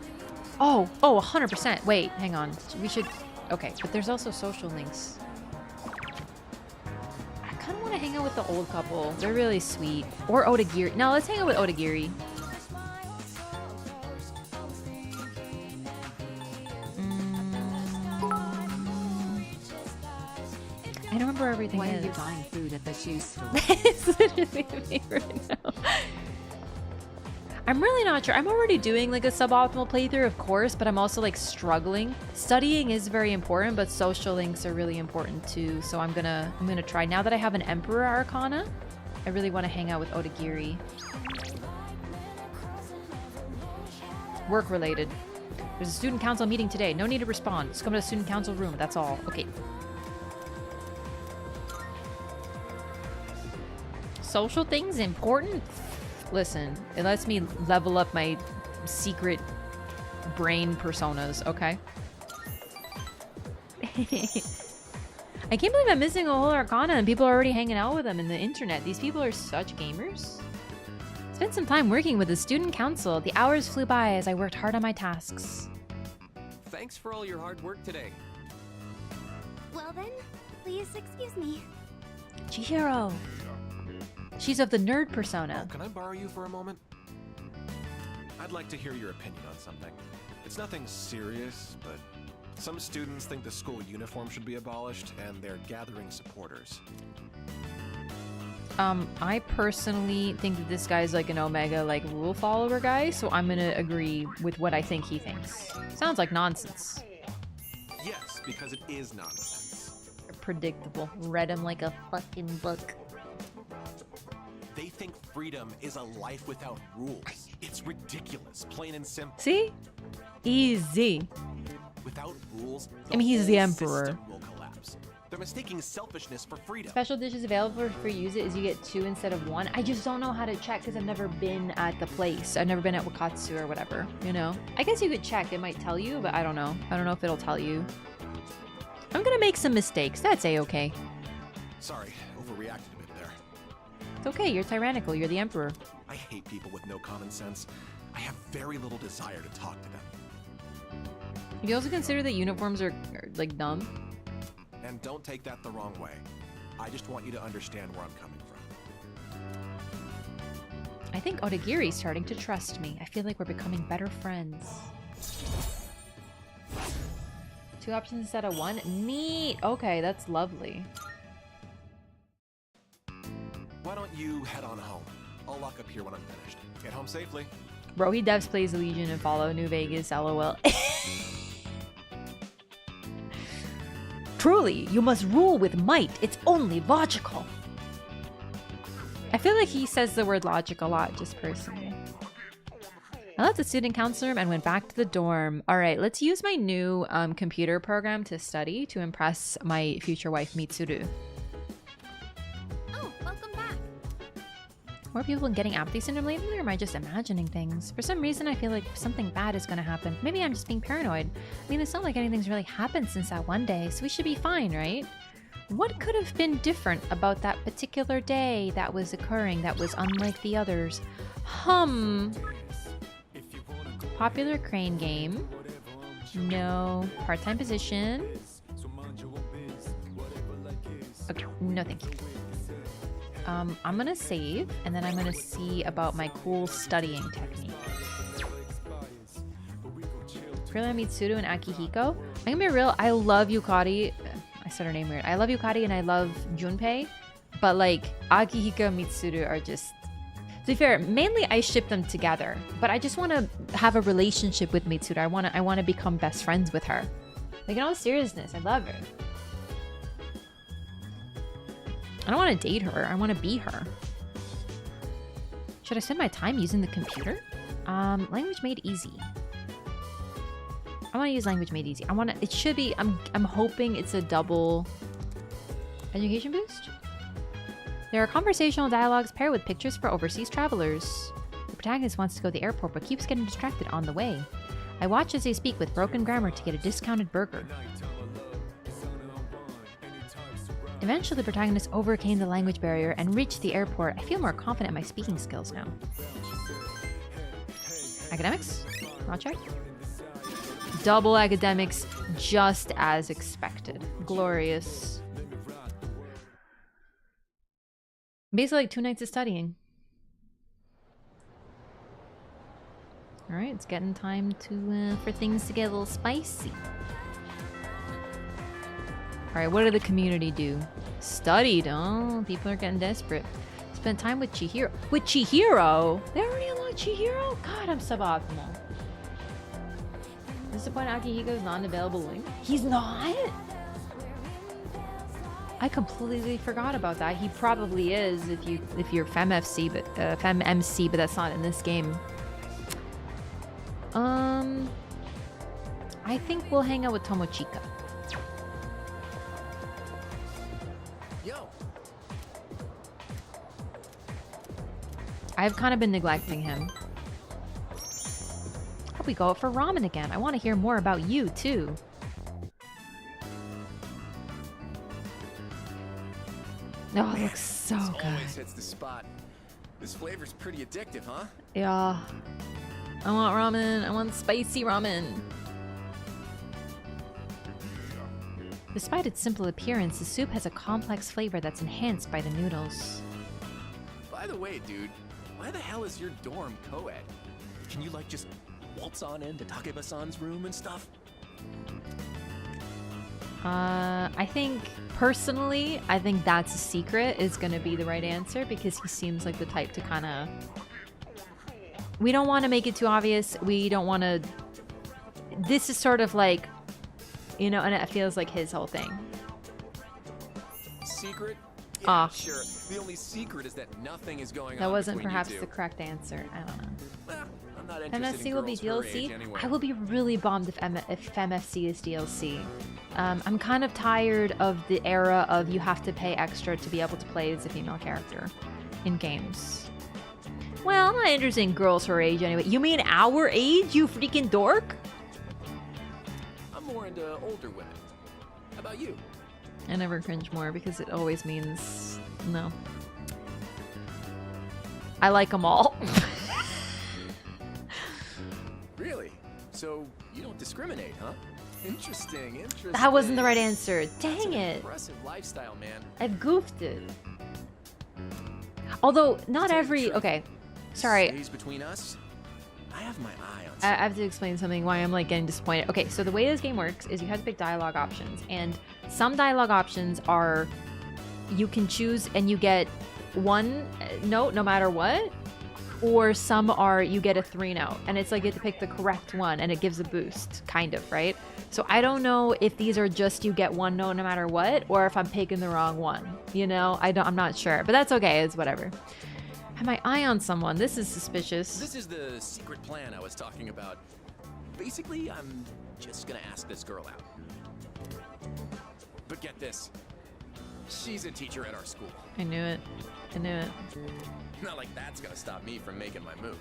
Oh, 100%. Wait, hang on. We should... Okay, but there's also social links. I kind of want to hang out with the old couple. They're really sweet. Or Odagiri. No, let's hang out with Odagiri. I don't remember everything. Why are you buying food at the shoe store? It's literally me right now. I'm really not sure. I'm already doing like a suboptimal playthrough, of course, but I'm also like struggling. Studying is very important, but social links are really important too. So I'm gonna try. Now that I have an Emperor Arcana, I really want to hang out with Odagiri. Work related. There's a student council meeting today. No need to respond. Just come to the student council room. That's all. Okay. Social things important? Listen, it lets me level up my secret brain personas, okay? I can't believe I'm missing a whole Arcana and people are already hanging out with them in the internet. These people are such gamers. Spent some time working with the student council. The hours flew by as I worked hard on my tasks. Thanks for all your hard work today. Well then, please excuse me. Chihiro. She's of the nerd persona. Oh, can I borrow you for a moment? I'd like to hear your opinion on something. It's nothing serious, but some students think the school uniform should be abolished, and they're gathering supporters. I personally think that this guy's like an Omega like rule follower guy, so I'm gonna agree with what I think he thinks. Sounds like nonsense. Yes, because it is nonsense. Predictable. Read him like a fucking book. They think freedom is a life without rules. It's ridiculous, plain and simple. See? Easy. Without rules, I mean, he's the whole emperor. system will collapse. They're mistaking selfishness for freedom. Special dishes available for use it is you get 2 instead of 1. I just don't know how to check because I've never been at the place. I've never been at Wakatsu or whatever, you know? I guess you could check. It might tell you, but I don't know. I don't know if it'll tell you. I'm gonna make some mistakes. That's a-okay. Sorry, overreacted a bit there. It's okay. You're tyrannical. You're the emperor. I hate people with no common sense. I have very little desire to talk to them. You also consider that uniforms are like dumb? And don't take that the wrong way. I just want you to understand where I'm coming from. I think Odagiri's starting to trust me. I feel like we're becoming better friends. 2 options instead of 1? Neat! Okay, that's lovely. Why don't you head on home? I'll lock up here when I'm finished. Get home safely. Bro, he devs plays the Legion and follow New Vegas, lol. Truly, you must rule with might. It's only logical. I feel like he says the word logic a lot, just personally. I left the student council room and went back to the dorm. Alright, let's use my new computer program to study to impress my future wife, Mitsuru. Oh, welcome back. More people getting apathy syndrome lately, or am I just imagining things? For some reason, I feel like something bad is gonna happen. Maybe I'm just being paranoid. I mean, it's not like anything's really happened since that one day, so we should be fine, right? What could have been different about that particular day that was occurring that was unlike the others? Popular crane game. No. Part-time position. Okay, no thank you. I'm gonna save, and then I'm gonna see about my cool studying technique. Really, Mitsuru and Akihiko. I'm gonna be real, I love Yukari. I said her name weird. I love Yukari and I love Junpei, but like Akihiko and Mitsuru are just... To be fair, mainly I ship them together, but I just want to have a relationship with Mitsuru. I want to become best friends with her. Like, in all seriousness, I love her. I don't want to date her. I want to be her. Should I spend my time using the computer? Language made easy. I want to use language made easy. It should be, I'm hoping it's a double education boost. There are conversational dialogues paired with pictures for overseas travelers. The protagonist wants to go to the airport but keeps getting distracted on the way. I watch as they speak with broken grammar to get a discounted burger. Eventually, the protagonist overcame the language barrier and reached the airport. I feel more confident in my speaking skills now. Academics? Not check. Double academics, just as expected. Glorious. Basically like 2 nights of studying. Alright, it's getting time to for things to get a little spicy. Alright, what did the community do? Studied. Oh, people are getting desperate. Spent time with Chihiro. With Chihiro? They already unlocked Chihiro? God, I'm suboptimal. Disappointed Akihiko's non-available link? He's not? I completely forgot about that. He probably is if you're FemFC, but FemMC, but that's not in this game. I think we'll hang out with Tomochika. Yo. I've kind of been neglecting him. Hope we go out for ramen again. I want to hear more about you too. Oh, it looks so good. Always hits the spot. This flavor's pretty addictive, huh? Yeah. I want ramen. I want spicy ramen. Despite its simple appearance, the soup has a complex flavor that's enhanced by the noodles. By the way, dude, why the hell is your dorm co-ed? Can you, like, just waltz on into Takeba-san's room and stuff? I think, personally, I think that's a secret is going to be the right answer because he seems like the type to kind of... We don't want to make it too obvious. We don't want to... This is sort of like, you know, and it feels like his whole thing. Secret? Yeah, Ah. sure. The only secret is that nothing is going on. That wasn't between perhaps you the two. correct answer. I don't know. Well, I'm not interested MFC in will be girls her DLC. age anyway. I will be really bummed if MFC is DLC. I'm kind of tired of the era of you have to pay extra to be able to play as a female character in games. Well, I'm not interested in girls her age anyway. You mean our age, you freaking dork? I'm more into older women. How about you? I never cringe more because it always means no. I like them all. Really? So you don't discriminate, huh? Interesting. That wasn't the right answer. Dang it. Impressive lifestyle, man. I've goofed it. Although, not every... Okay. Sorry. Stays between us. I have my eye on I have to explain something why I'm like getting disappointed. Okay, so the way this game works is you have to pick dialogue options, and some dialogue options are you can choose and you get 1 note no matter what, or some are you get a 3 note, and it's like you have to pick the correct one and it gives a boost, kind of, right? So I don't know if these are just you get 1 note no matter what, or if I'm picking the wrong one. You know, I'm not sure, but that's okay. It's whatever. Have my eye on someone. This is suspicious. This is the secret plan I was talking about. Basically, I'm just gonna ask this girl out. But get this. She's a teacher at our school. I knew it. I knew it. Not like that's gonna stop me from making my move.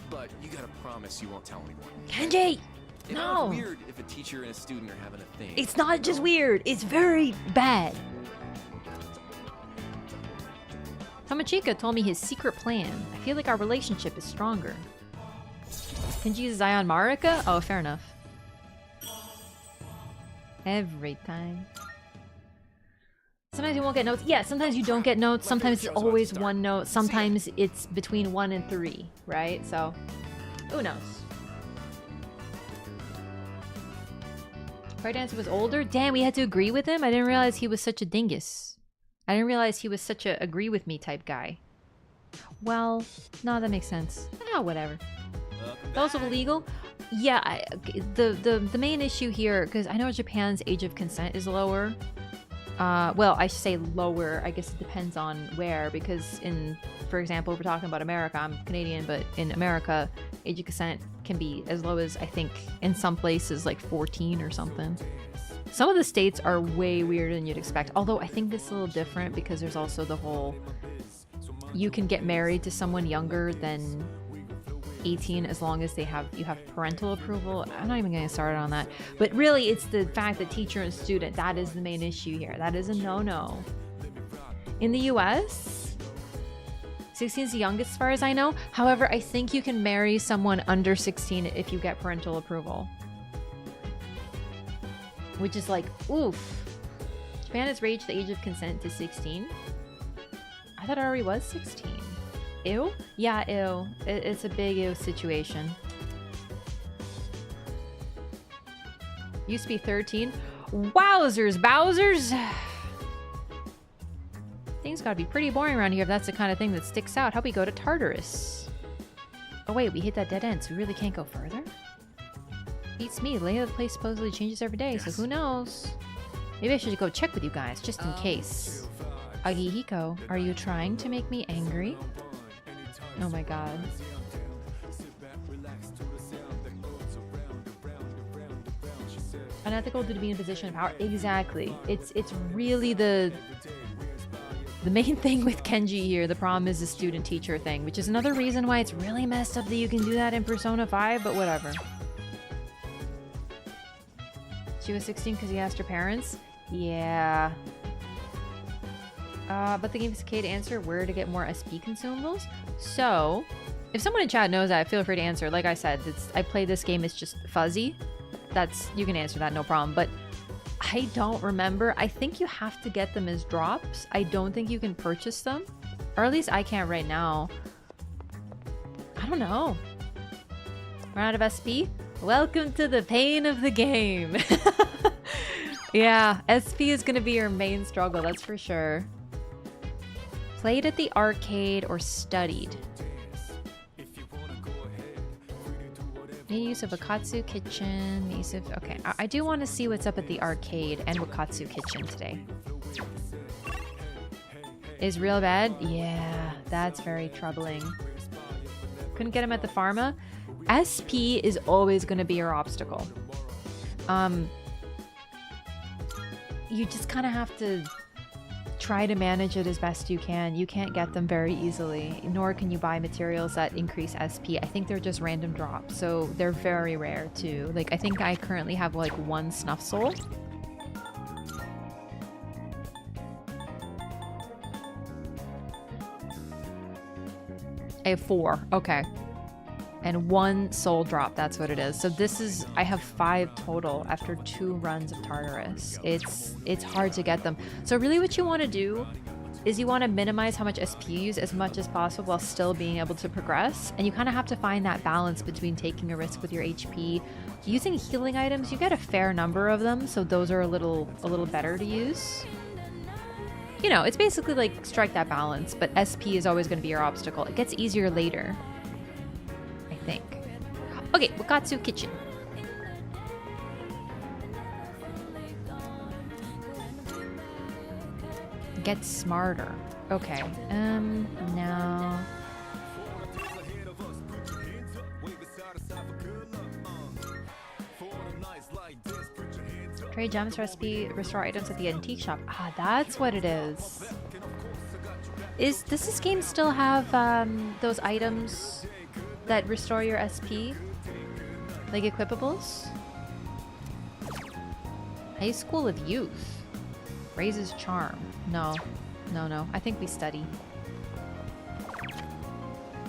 But you gotta promise you won't tell anyone. Kenji! It's No! weird if a teacher and a student are having a thing. It's not just weird. It's very bad. Tomochika told me his secret plan. I feel like our relationship is stronger. Kenji uses eye on Marika? Oh, fair enough. Every time. Sometimes you won't get notes. Yeah, sometimes you don't get notes. Sometimes it's always 1 note. Sometimes it's between 1 and 3, right? So, who knows? Right answer was older? Damn, we had to agree with him? I didn't realize he was such a dingus. I didn't realize he was such a agree with me type guy. Well, no, that makes sense. Ah, whatever. Also illegal? Yeah, the main issue here, because I know Japan's age of consent is lower. Well, I should say lower. I guess it depends on where, because for example, if we're talking about America, I'm Canadian, but in America, age of consent can be as low as, I think, in some places, like 14 or something. Some of the states are way weirder than you'd expect, although I think this is a little different because there's also the whole, you can get married to someone younger than 18 as long as you have parental approval. I'm not even getting started on that. But really, it's the fact that teacher and student, that is the main issue here. That is a no-no. In the US, 16 is the youngest as far as I know. However, I think you can marry someone under 16 if you get parental approval. Which is like, oof. Japan has raised the age of consent to 16. I thought it already was 16. Ew? Yeah, ew. It's a big ew situation. Used to be 13. Wowzers, Bowsers! Things gotta be pretty boring around here if that's the kind of thing that sticks out. How about we go to Tartarus? Oh wait, we hit that dead end, so we really can't go further? Beats me, the layout of the place supposedly changes every day, so who knows? Maybe I should go check with you guys, just in case. Agihiko, are you trying to make me angry? Oh my god. Unethical to be in a position of power. Exactly. It's really the main thing with Kenji here. The problem is the student-teacher thing, which is another reason why it's really messed up that you can do that in Persona 5, but whatever. She was 16 because he asked her parents? Yeah. But the game is okay to answer where to get more SP consumables. So, if someone in chat knows that, feel free to answer. Like I said, I play this game, it's just fuzzy. You can answer that, no problem. But I don't remember. I think you have to get them as drops. I don't think you can purchase them. Or at least I can't right now. I don't know. Run out of SP? Welcome to the pain of the game. Yeah, SP is going to be your main struggle, that's for sure. Played at the arcade or studied? Made use of Wakatsu Kitchen. Use of, okay, I do want to see what's up at the arcade and Wakatsu Kitchen today. Is real bad? Yeah, that's very troubling. Couldn't get him at the pharma? SP is always going to be your obstacle. You just kind of have to try to manage it as best you can. You can't get them very easily, nor can you buy materials that increase SP. I think they're just random drops, so they're very rare too. Like, I think I currently have like 1 Snuff Soul. I have 4. Okay. and 1 soul drop. That's what it is. So this is, I have 5 total after 2 runs of Tartarus. It's hard to get them. So really what you want to do is you want to minimize how much SP you use as much as possible while still being able to progress. And you kind of have to find that balance between taking a risk with your HP. Using healing items, you get a fair number of them, so those are a little better to use. You know, it's basically like strike that balance, but SP is always going to be your obstacle. It gets easier later, I think. Okay, Wakatsu Kitchen. Get smarter. Okay. Now. Trade gems recipe, restore items at the antique shop. Ah, that's what it is. Does this game still have those items that restore your SP? Like equipables? High School of Youth. Raises charm. No. No. I think we study.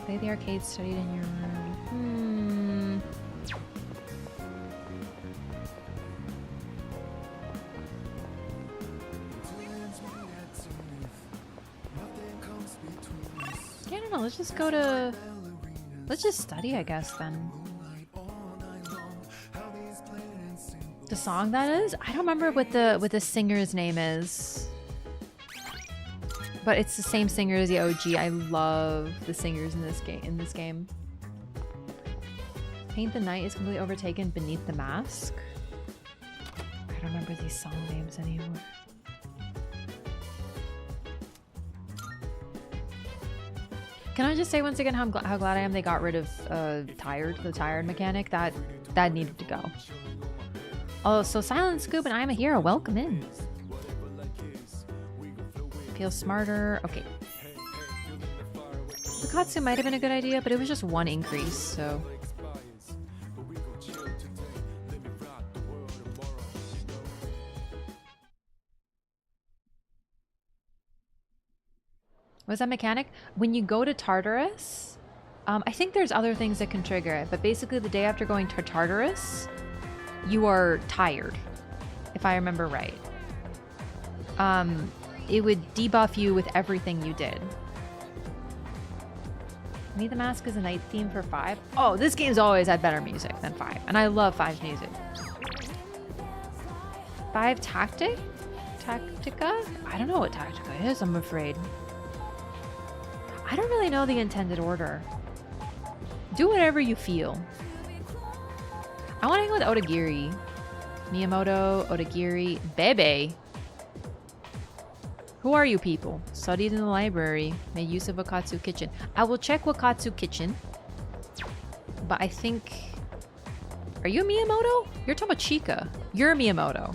Play the arcade, studied in your room. Yeah, I don't know. Let's just go to... Let's just study, I guess, then. The song that is? I don't remember what the singer's name is. But it's the same singer as the OG. I love the singers in this game. Paint the Night is completely overtaken beneath the mask. I don't remember these song names anymore. Can I just say once again how glad I am they got rid of the tired mechanic? That needed to go. Oh, so Silent Scoop and I'm a Hero, welcome in. Feel smarter. Okay. Wakatsu might have been a good idea, but it was just 1 increase, so. What was that mechanic? When you go to Tartarus, I think there's other things that can trigger it, but basically the day after going to Tartarus, you are tired, if I remember right. It would debuff you with everything you did. Me the Mask is a night theme for 5. Oh, this game's always had better music than 5, and I love 5's music. 5 Tactica? I don't know what Tactica is, I'm afraid. I don't really know the intended order. Do whatever you feel. I want to hang with Odagiri. Miyamoto, Odagiri, Bebe. Who are you people? Studied in the library. Made use of Wakatsu Kitchen. I will check Wakatsu Kitchen. But I think... Are you Miyamoto? You're talking about Chika. You're Miyamoto.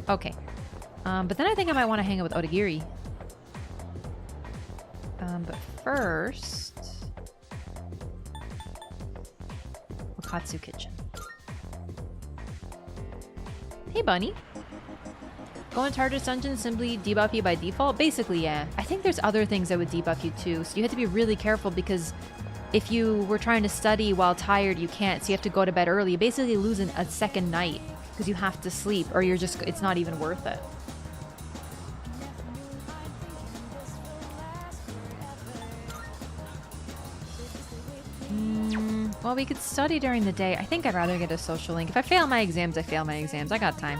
Okay. But then I think I might want to hang out with Odagiri. But first... Wakatsu Kitchen. Hey, Bunny. Go in Tartarus Dungeon simply debuff you by default? Basically, yeah. I think there's other things that would debuff you too, so you have to be really careful because if you were trying to study while tired, you can't, so you have to go to bed early. You basically lose a second night because you have to sleep or you're just, it's not even worth it. Well, we could study during the day. I think I'd rather get a social link. If I fail my exams, I fail my exams. I got time.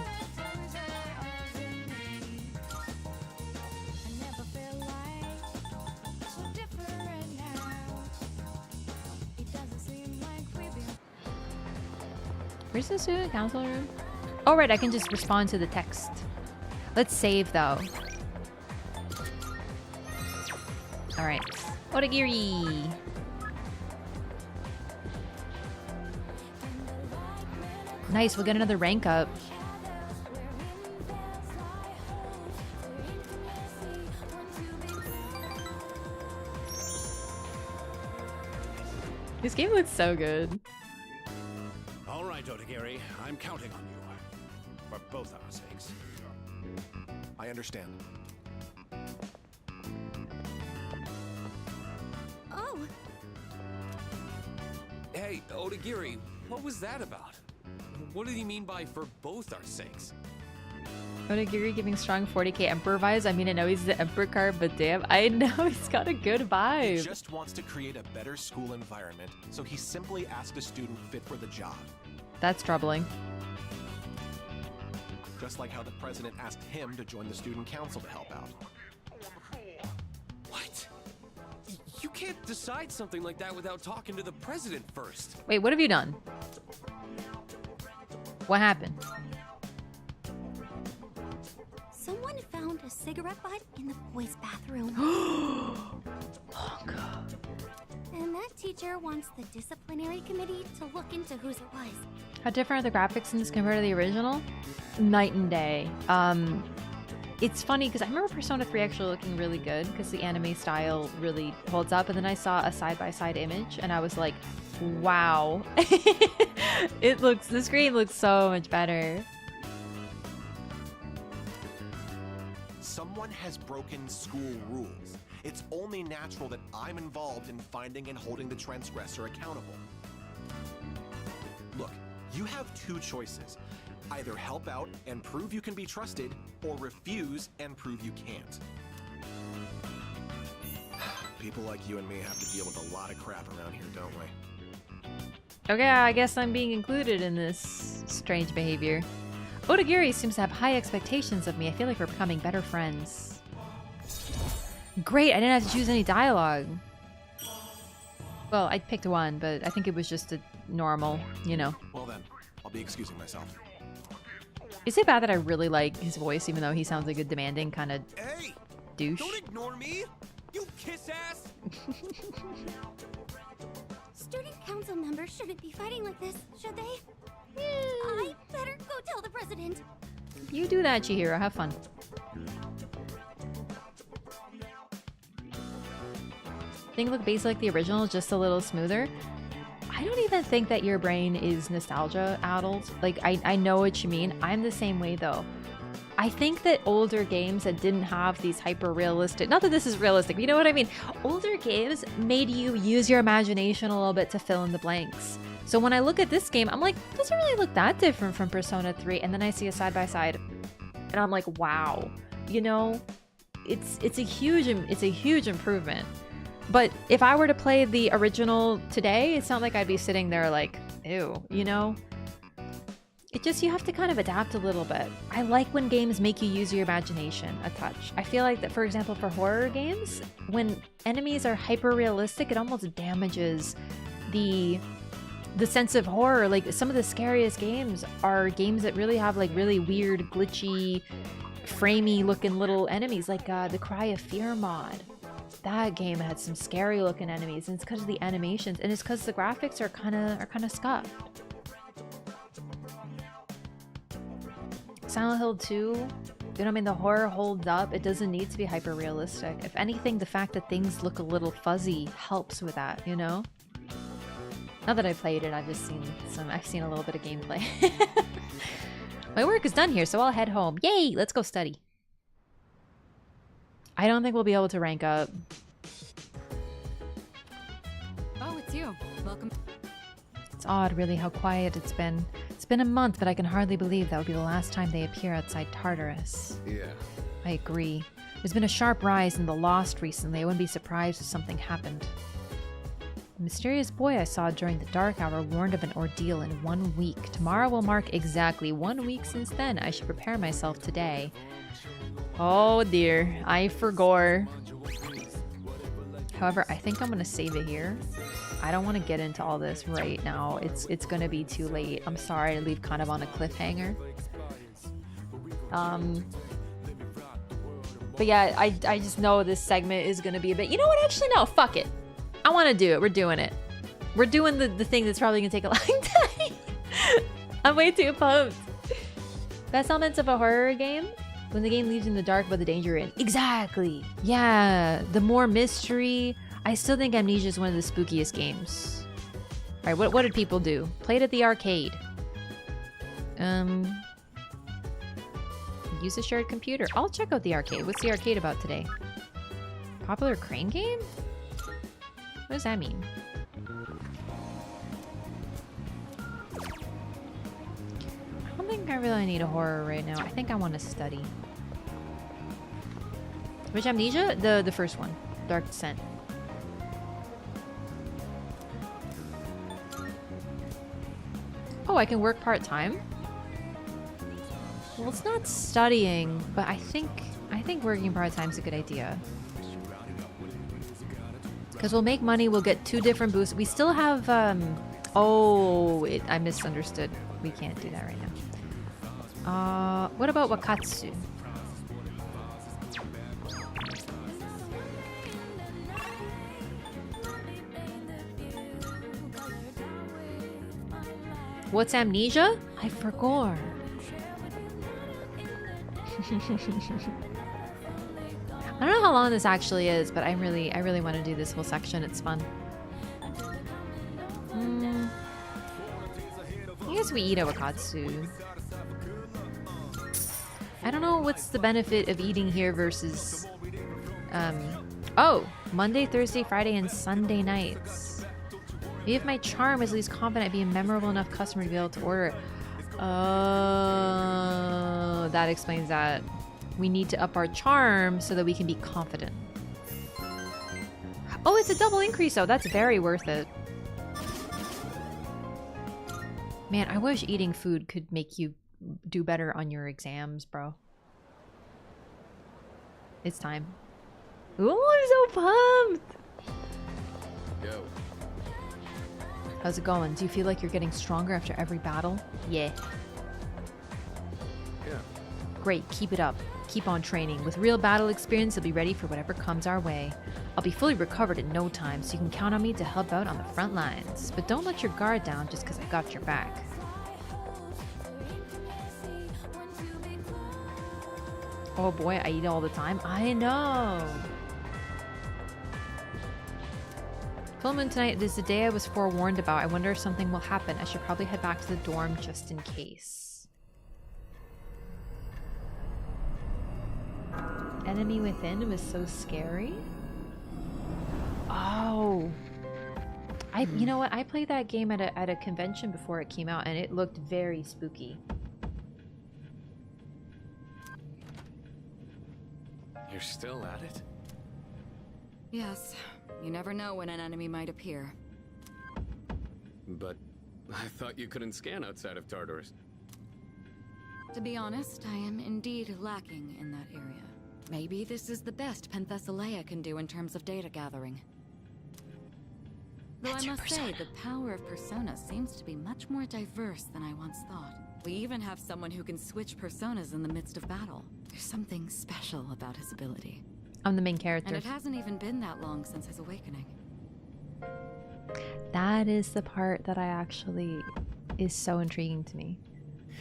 Where's the student council room? Oh, right, I can just respond to the text. Let's save, though. Alright. Odagiri! Nice, we'll get another rank up. This game looks so good. All right, Odagiri, I'm counting on you. For both our sakes. I understand. Oh. Wait, Odagiri, what was that about? What did he mean by for both our sakes? Onigiri giving strong 40k Emperor vibes. I mean, I know he's the Emperor card, but damn, I know he's got a good He vibe. just wants to create a better school environment, so he simply asked a student fit for the job. That's troubling. Just like how the president asked him to join the student council to help out. What? You can't decide something like that without talking to the president first. Wait, what have you done? What happened? Someone found a cigarette butt in the boys' bathroom. And that teacher wants the disciplinary committee to look into whose it was. How different are the graphics in this compared to the original? Night and day. It's funny because I remember Persona 3 actually looking really good because the anime style really holds up, and then I saw a side-by-side image and I was like, wow. The screen looks so much better. Someone has broken school rules. It's only natural that I'm involved in finding and holding the transgressor accountable. Look, you have two choices. Either help out and prove you can be trusted, or refuse and prove you can't. People like you and me have to deal with a lot of crap around here, don't we? Okay, I guess I'm being included in this strange behavior. Odagiri seems to have high expectations of me. I feel like we're becoming better friends. Great, I didn't have to choose any dialogue. Well, I picked one, but I think it was just a normal, you know. Well then, I'll be excusing myself. Is it bad that I really like his voice, even though he sounds like a demanding kind of douche? Don't ignore me, you kiss ass. Student council members shouldn't be fighting like this, should they? I better go tell the president. You do that, Chihiro. Have fun. Things look basically like the original, just a little smoother. I don't even think that your brain is nostalgia addled. Like, I know what you mean. I'm the same way, though. I think that older games that didn't have these hyper-realistic... Not that this is realistic, but you know what I mean? Older games made you use your imagination a little bit to fill in the blanks. So when I look at this game, I'm like, it doesn't really look that different from Persona 3. And then I see a side-by-side, and I'm like, wow. You know, it's a huge improvement. But if I were to play the original today, it's not like I'd be sitting there like, ew, you know? It just, you have to kind of adapt a little bit. I like when games make you use your imagination a touch. I feel like that, for example, for horror games, when enemies are hyper-realistic, it almost damages the sense of horror. Like, some of the scariest games are games that really have like really weird, glitchy, framey looking little enemies, like the Cry of Fear mod. That game had some scary looking enemies, and it's because of the animations, and it's because the graphics are kind of scuffed. Silent Hill 2, you know what I mean? The horror holds up. It doesn't need to be hyper realistic. If anything, the fact that things look a little fuzzy helps with that, you know? Now that I played it, I've seen a little bit of gameplay. My work is done here, so I'll head home. Yay! Let's go study. I don't think we'll be able to rank up. Oh, it's you. Welcome. It's odd, really, how quiet it's been. It's been a month, but I can hardly believe that would be the last time they appear outside Tartarus. Yeah. I agree. There's been a sharp rise in the lost recently. I wouldn't be surprised if something happened. The mysterious boy I saw during the dark hour warned of an ordeal in 1 week. Tomorrow will mark exactly 1 week since then. I should prepare myself today. Oh dear, I forgot. However, I think I'm gonna save it here. I don't want to get into all this right now. It's gonna be too late. I'm sorry to leave kind of on a cliffhanger. But yeah, I just know this segment is gonna be a bit. You know what? Actually, no. Fuck it. I want to do it. We're doing it. We're doing the thing that's probably gonna take a long time. I'm way too pumped. Best elements of a horror game. When the game leaves you in the dark about the danger you're in. Exactly. Yeah. The more mystery. I still think Amnesia is one of the spookiest games. Alright, what did people do? Played at the arcade. Use a shared computer. I'll check out the arcade. What's the arcade about today? Popular crane game? What does that mean? don't think I really need a horror right now. I think I want to study. Which Amnesia? The first one. Dark Descent. Oh, I can work part-time? Well, it's not studying, but I think working part-time is a good idea. Because we'll make money, we'll get 2 different boosts. We still have, I misunderstood. We can't do that right now. What about Wakatsu? What's Amnesia? I forgot. I don't know how long this actually is, but I really want to do this whole section. It's fun. I guess we eat Wakatsu. I don't know what's the benefit of eating here versus Monday, Thursday, Friday, and Sunday nights. Maybe if my charm is at least confident I'd be a memorable enough customer to be able to order it. Oh, that explains that. We need to up our charm so that we can be confident. Oh, it's a double increase though. That's very worth it. Man, I wish eating food could make you do better on your exams, bro. It's time. Ooh, I'm so pumped! Yo. How's it going? Do you feel like you're getting stronger after every battle? Yeah. Yeah. Great, keep it up. Keep on training. With real battle experience, you'll be ready for whatever comes our way. I'll be fully recovered in no time, so you can count on me to help out on the front lines. But don't let your guard down just because I got your back. Oh boy, I eat all the time. I know. Full moon tonight is the day I was forewarned about. I wonder if something will happen. I should probably head back to the dorm just in case. Enemy Within was so scary. Oh. You know what? I played that game at a convention before it came out and it looked very spooky. You're still at it? Yes. You never know when an enemy might appear. But I thought you couldn't scan outside of Tartarus. To be honest, I am indeed lacking in that area. Maybe this is the best Penthesilea can do in terms of data gathering. Though I must say, the power of Persona seems to be much more diverse than I once thought. We even have someone who can switch personas in the midst of battle. There's something special about his ability. I'm the main character. And it hasn't even been that long since his awakening. That is the part that I actually is so intriguing to me.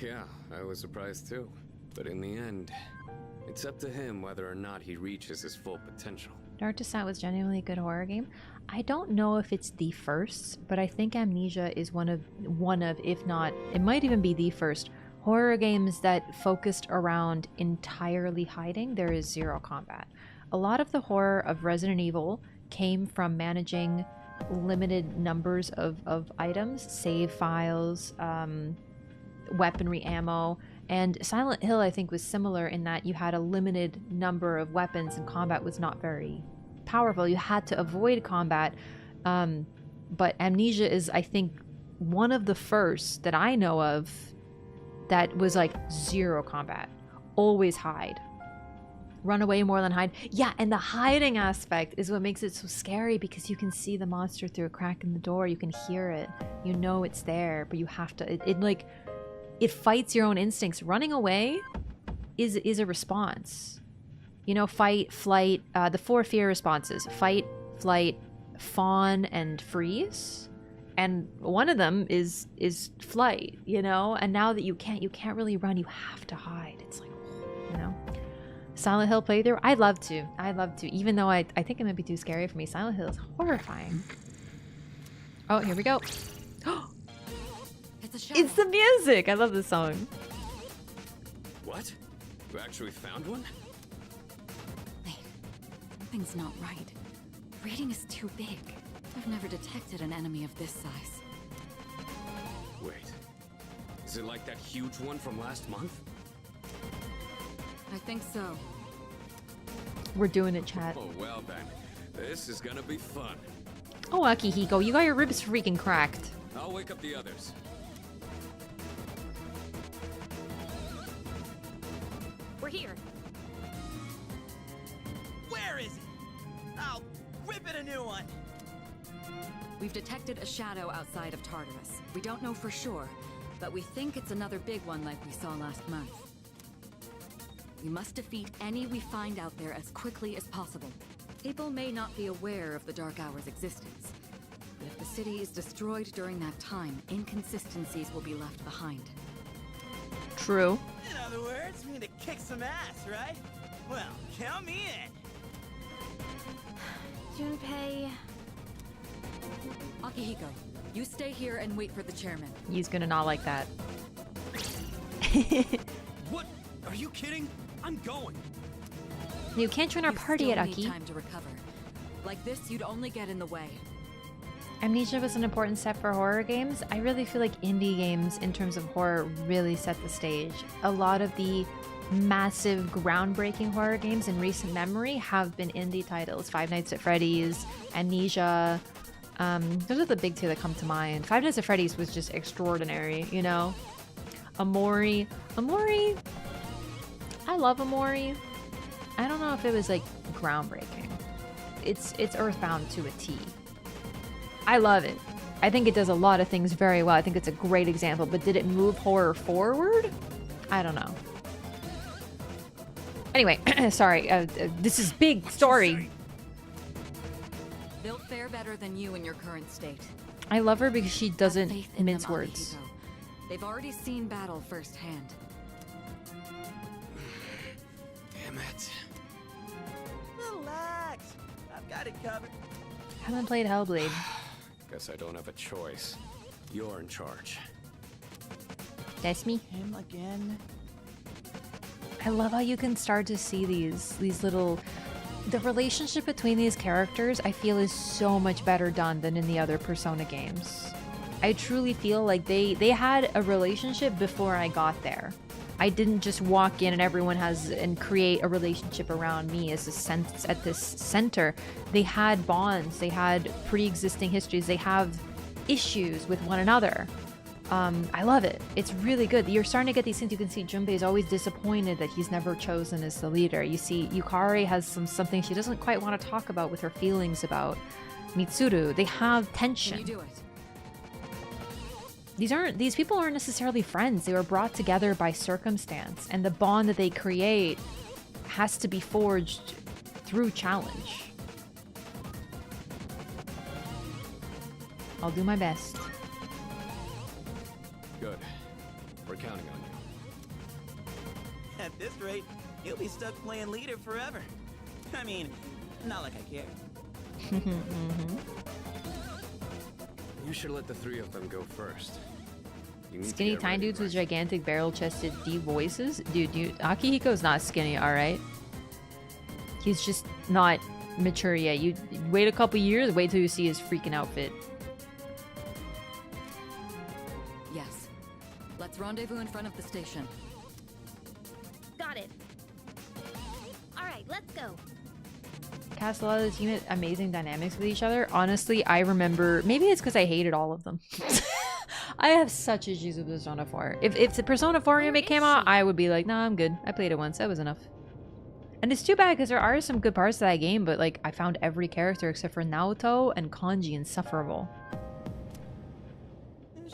Yeah, I was surprised too. But in the end, it's up to him whether or not he reaches his full potential. Dark Descent was genuinely a good horror game. I don't know if it's the first, but I think Amnesia is one of, if not, it might even be the first horror games that focused around entirely hiding. There is zero combat. A lot of the horror of Resident Evil came from managing limited numbers of items, save files, weaponry ammo, and Silent Hill I think was similar in that you had a limited number of weapons and combat was not very powerful. You had to avoid combat, but Amnesia is I think one of the first that I know of that was like zero combat. Always hide. Run away more than hide. Yeah, and the hiding aspect is what makes it so scary because you can see the monster through a crack in the door. You can hear it. You know it's there, but you have to... It fights your own instincts. Running away is a response. You know, fight, flight, the 4 fear responses. Fight, flight, fawn, and freeze. And one of them is flight, you know? And now that you can't really run, you have to hide. It's like, you know? Silent Hill playthrough? I'd love to. Even though I think it might be too scary for me. Silent Hill is horrifying. Oh, here we go. It's the music! I love this song. What? You actually found one? Wait, something's not right. Reading is too big. I've never detected an enemy of this size. Wait. Is it like that huge one from last month? I think so. We're doing it, chat. Oh, well then. This is gonna be fun. Oh, Akihiko, you got your ribs freaking cracked. I'll wake up the others. We're here. Where is it? I'll rip it a new one. We've detected a shadow outside of Tartarus. We don't know for sure, but we think it's another big one like we saw last month. We must defeat any we find out there as quickly as possible. People may not be aware of the Dark Hour's existence, but if the city is destroyed during that time, inconsistencies will be left behind. True. In other words, we need to kick some ass, right? Well, count me in. Junpei... Akihiko, you stay here and wait for the chairman. He's gonna not like that. What? Are you kidding? I'm going. You can't join our party yet, Still need Aki. time to recover. Like this, you'd only get in the way. Amnesia was an important step for horror games. I really feel like indie games, in terms of horror, really set the stage. A lot of the massive, groundbreaking horror games in recent memory have been indie titles. Five Nights at Freddy's, Amnesia. Those are the big two that come to mind. Five Nights at Freddy's was just extraordinary, you know? Amori. I love Amori. I don't know if it was like groundbreaking. It's Earthbound to a T. I love it. I think it does a lot of things very well. I think it's a great example, but did it move horror forward? I don't know. Anyway, sorry. This is big story. They'll fare better than you in your current state. I love her because she doesn't mince them, words. Akihiko. They've already seen battle firsthand. Damn it. Relax. I've got it covered. Haven't played Hellblade. Guess I don't have a choice. You're in charge. That's me. Him again. I love how you can start to see these little... The relationship between these characters, I feel, is so much better done than in the other Persona games. I truly feel like they had a relationship before I got there. I didn't just walk in and everyone has and create a relationship around me as a sense at this center. They had bonds, they had pre-existing histories, they have issues with one another. I love it. It's really good. You're starting to get these things. You can see Junpei is always disappointed that he's never chosen as the leader. You see Yukari has something she doesn't quite want to talk about with her feelings about Mitsuru. They have tension. Can you do it? These people aren't necessarily friends. They were brought together by circumstance, and the bond that they create has to be forged through challenge. I'll do my best. Good. We're counting on you. At this rate, you'll be stuck playing leader forever. I mean, not like I care. You should let the three of them go first. You need to Skinny get tiny ready, dudes with gigantic barrel-chested deep voices? Dude, Akihiko's not skinny, alright? He's just not mature yet. You wait a couple years, wait till you see his freaking outfit. Yes. Let's rendezvous in front of the station. Got it. Alright, let's go. Cast a lot of the team had amazing dynamics with each other. Honestly, I remember... Maybe it's because I hated all of them. I have such issues with Persona 4. If the Persona 4 remake came out, I would be like, nah, I'm good. I played it once. That was enough. And it's too bad because there are some good parts of that game, but like I found every character except for Naoto and Kanji insufferable.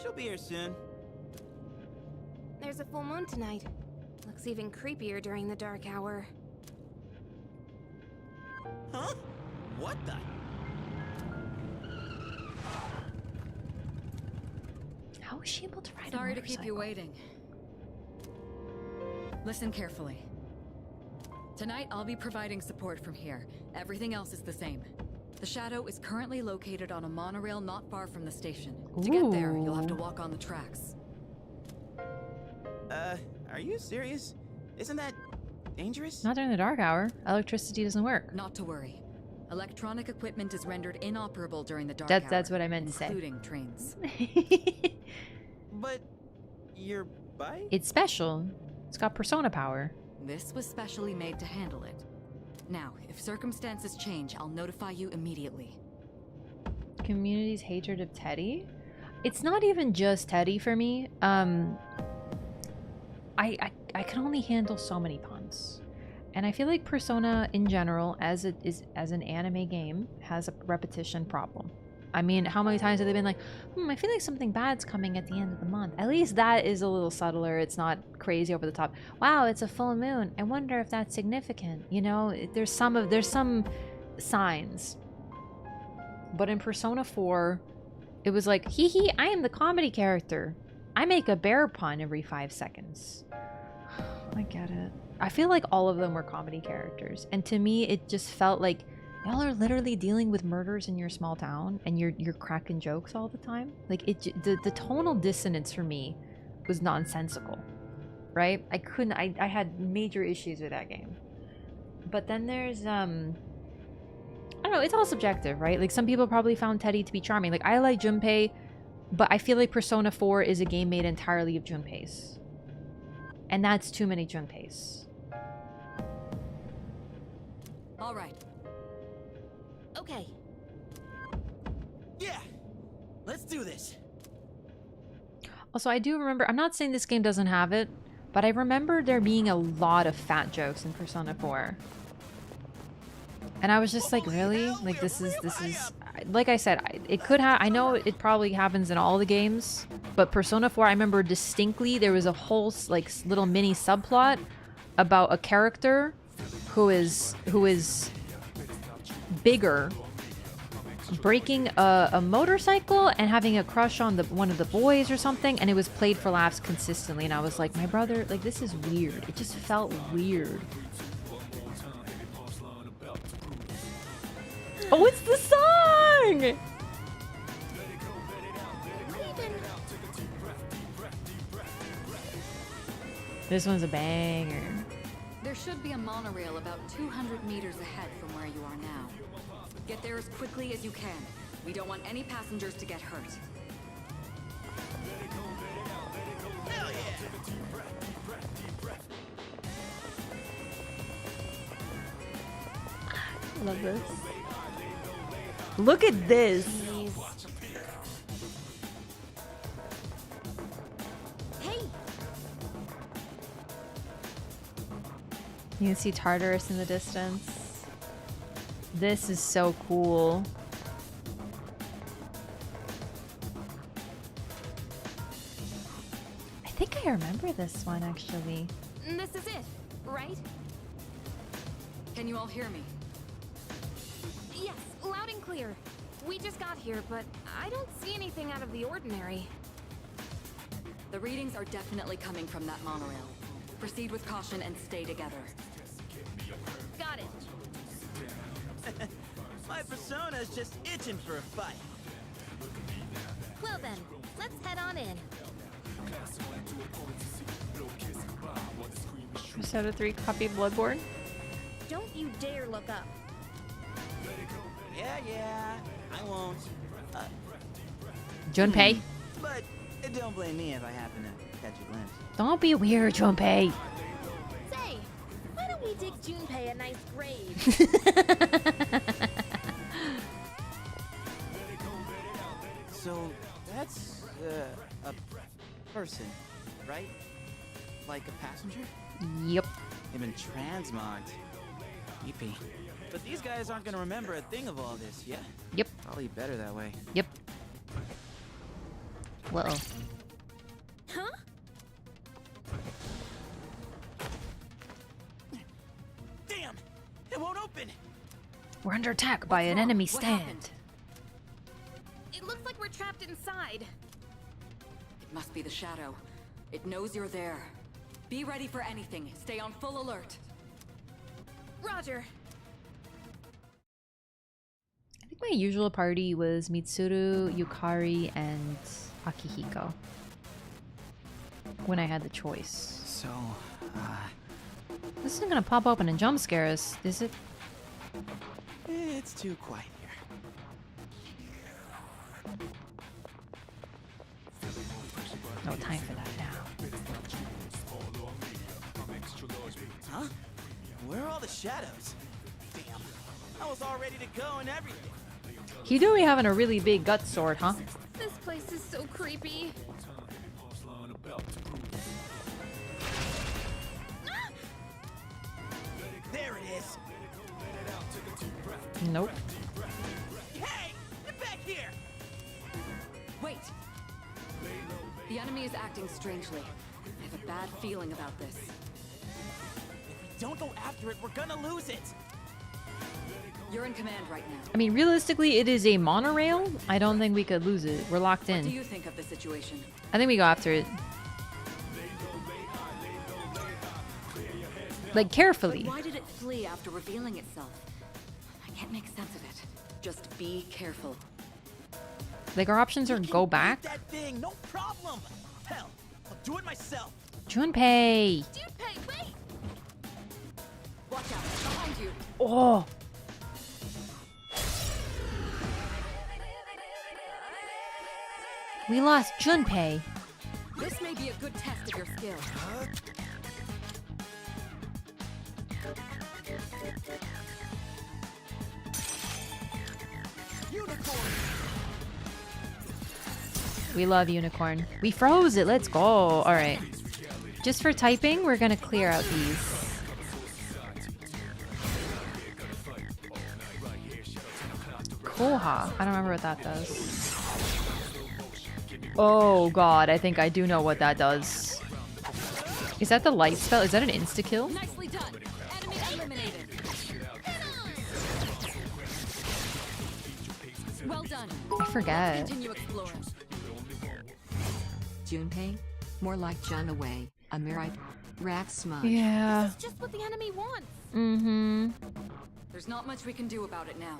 She'll be here soon. There's a full moon tonight. Looks even creepier during the dark hour. Huh? What the? How is she able to ride Sorry a to keep you waiting. Listen carefully. Tonight, I'll be providing support from here. Everything else is the same. The Shadow is currently located on a monorail not far from the station. To get there, you'll have to walk on the tracks. Are you serious? Isn't that dangerous? Not during the dark hour. Electricity doesn't work. Not to worry. Electronic equipment is rendered inoperable during the dark hour. That's what I meant to say. Including trains. But Your bike? It's special. It's got persona power. This was specially made to handle it. Now, if circumstances change, I'll notify you immediately. Community's hatred of Teddy? It's not even just Teddy for me. I can only handle so many puns. And I feel like Persona in general, as an anime game, has a repetition problem. I mean, how many times have they been like, I feel like something bad's coming at the end of the month. At least that is a little subtler. It's not crazy over the top. Wow, it's a full moon. I wonder if that's significant. You know, there's some signs. But in Persona 4, it was like, hee hee, I am the comedy character. I make a bear pun every 5 seconds. I get it. I feel like all of them were comedy characters. And to me, it just felt like y'all are literally dealing with murders in your small town and you're cracking jokes all the time. Like, the tonal dissonance for me was nonsensical, right? I had major issues with that game. But then there's, I don't know, it's all subjective, right? Like, some people probably found Teddy to be charming. Like, I like Junpei, but I feel like Persona 4 is a game made entirely of Junpeis. And that's too many Junpeis. All right. Okay. Yeah! Let's do this! Also, I do remember, I'm not saying this game doesn't have it, but I remember there being a lot of fat jokes in Persona 4. And I was just like, really? Like, this is, like I said, it could have, I know it probably happens in all the games, but Persona 4, I remember distinctly there was a whole, like, little mini subplot about a character who is bigger, breaking a motorcycle and having a crush on one of the boys or something, and it was played for laughs consistently, and I was like, my brother, like, this is weird. It just felt weird. Oh, it's the song! This one's a banger. There should be a monorail about 200 meters ahead from where you are now. Get there as quickly as you can. We don't want any passengers to get hurt. Hell yeah! Love this. Look at this. Hey. You can see Tartarus in the distance. This is so cool. I think I remember this one actually. This is it, right? Can you all hear me? Yes, loud and clear. We just got here, but I don't see anything out of the ordinary. The readings are definitely coming from that monorail. Proceed with caution and stay together. Got it. My persona's just itching for a fight. Well then, let's head on in. Persona 3 copy Bloodborne. Don't you dare look up. Yeah, I won't. Junpei. But don't blame me if I happen to catch a glimpse. Don't be weird, Junpei. Say, why don't we dig Junpei a nice grave? So, that's, a person, right? Like a passenger? Yep. They've been transmogged. Creepy. But these guys aren't gonna remember a thing of all this, yeah? Yep. Probably better that way. Yep. Whoa. Huh? Damn! It won't open! We're under attack by an enemy stand. Happened? It looks like we're trapped inside. It must be the shadow. It knows you're there. Be ready for anything. Stay on full alert. Roger. I think my usual party was Mitsuru, Yukari, and Akihiko. When I had the choice. So, This isn't gonna pop open and jump scare us, is it? it's too quiet here. No time for that now. Huh? Where are all the shadows? Damn. I was all ready to go and everything. Hidori having a really big gut sword, huh? This place is so creepy. There it is. Nope. Hey, get back here. Wait! The enemy is acting strangely. I have a bad feeling about this. If we don't go after it, we're gonna lose it. You're in command right now. I mean, realistically, it is a monorail. I don't think we could lose it. We're locked What do in. you think of the situation? I think we go after it. Like, carefully. But why did it flee after revealing itself? I can't make sense of it. Just be careful. Like, our options are go back. That thing, no problem. Hell, I'll do it myself. Junpei. Junpei, wait! Watch out, behind you. Oh. We lost Junpei. This may be a good test of your skill. We love unicorn. We froze it. Let's go. All right. Just for typing, we're gonna clear out these. Koha. I don't remember what that does. Oh god, I think I do know what that does. Is that the light spell? Is that an insta-kill? Nicely done. Enemy eliminated. Well done. I forget. Continue exploring. Junpei? More like Jun away. A Mirai rat smudge. Yeah. This is just what the enemy wants. Mm-hmm. There's not much we can do about it now.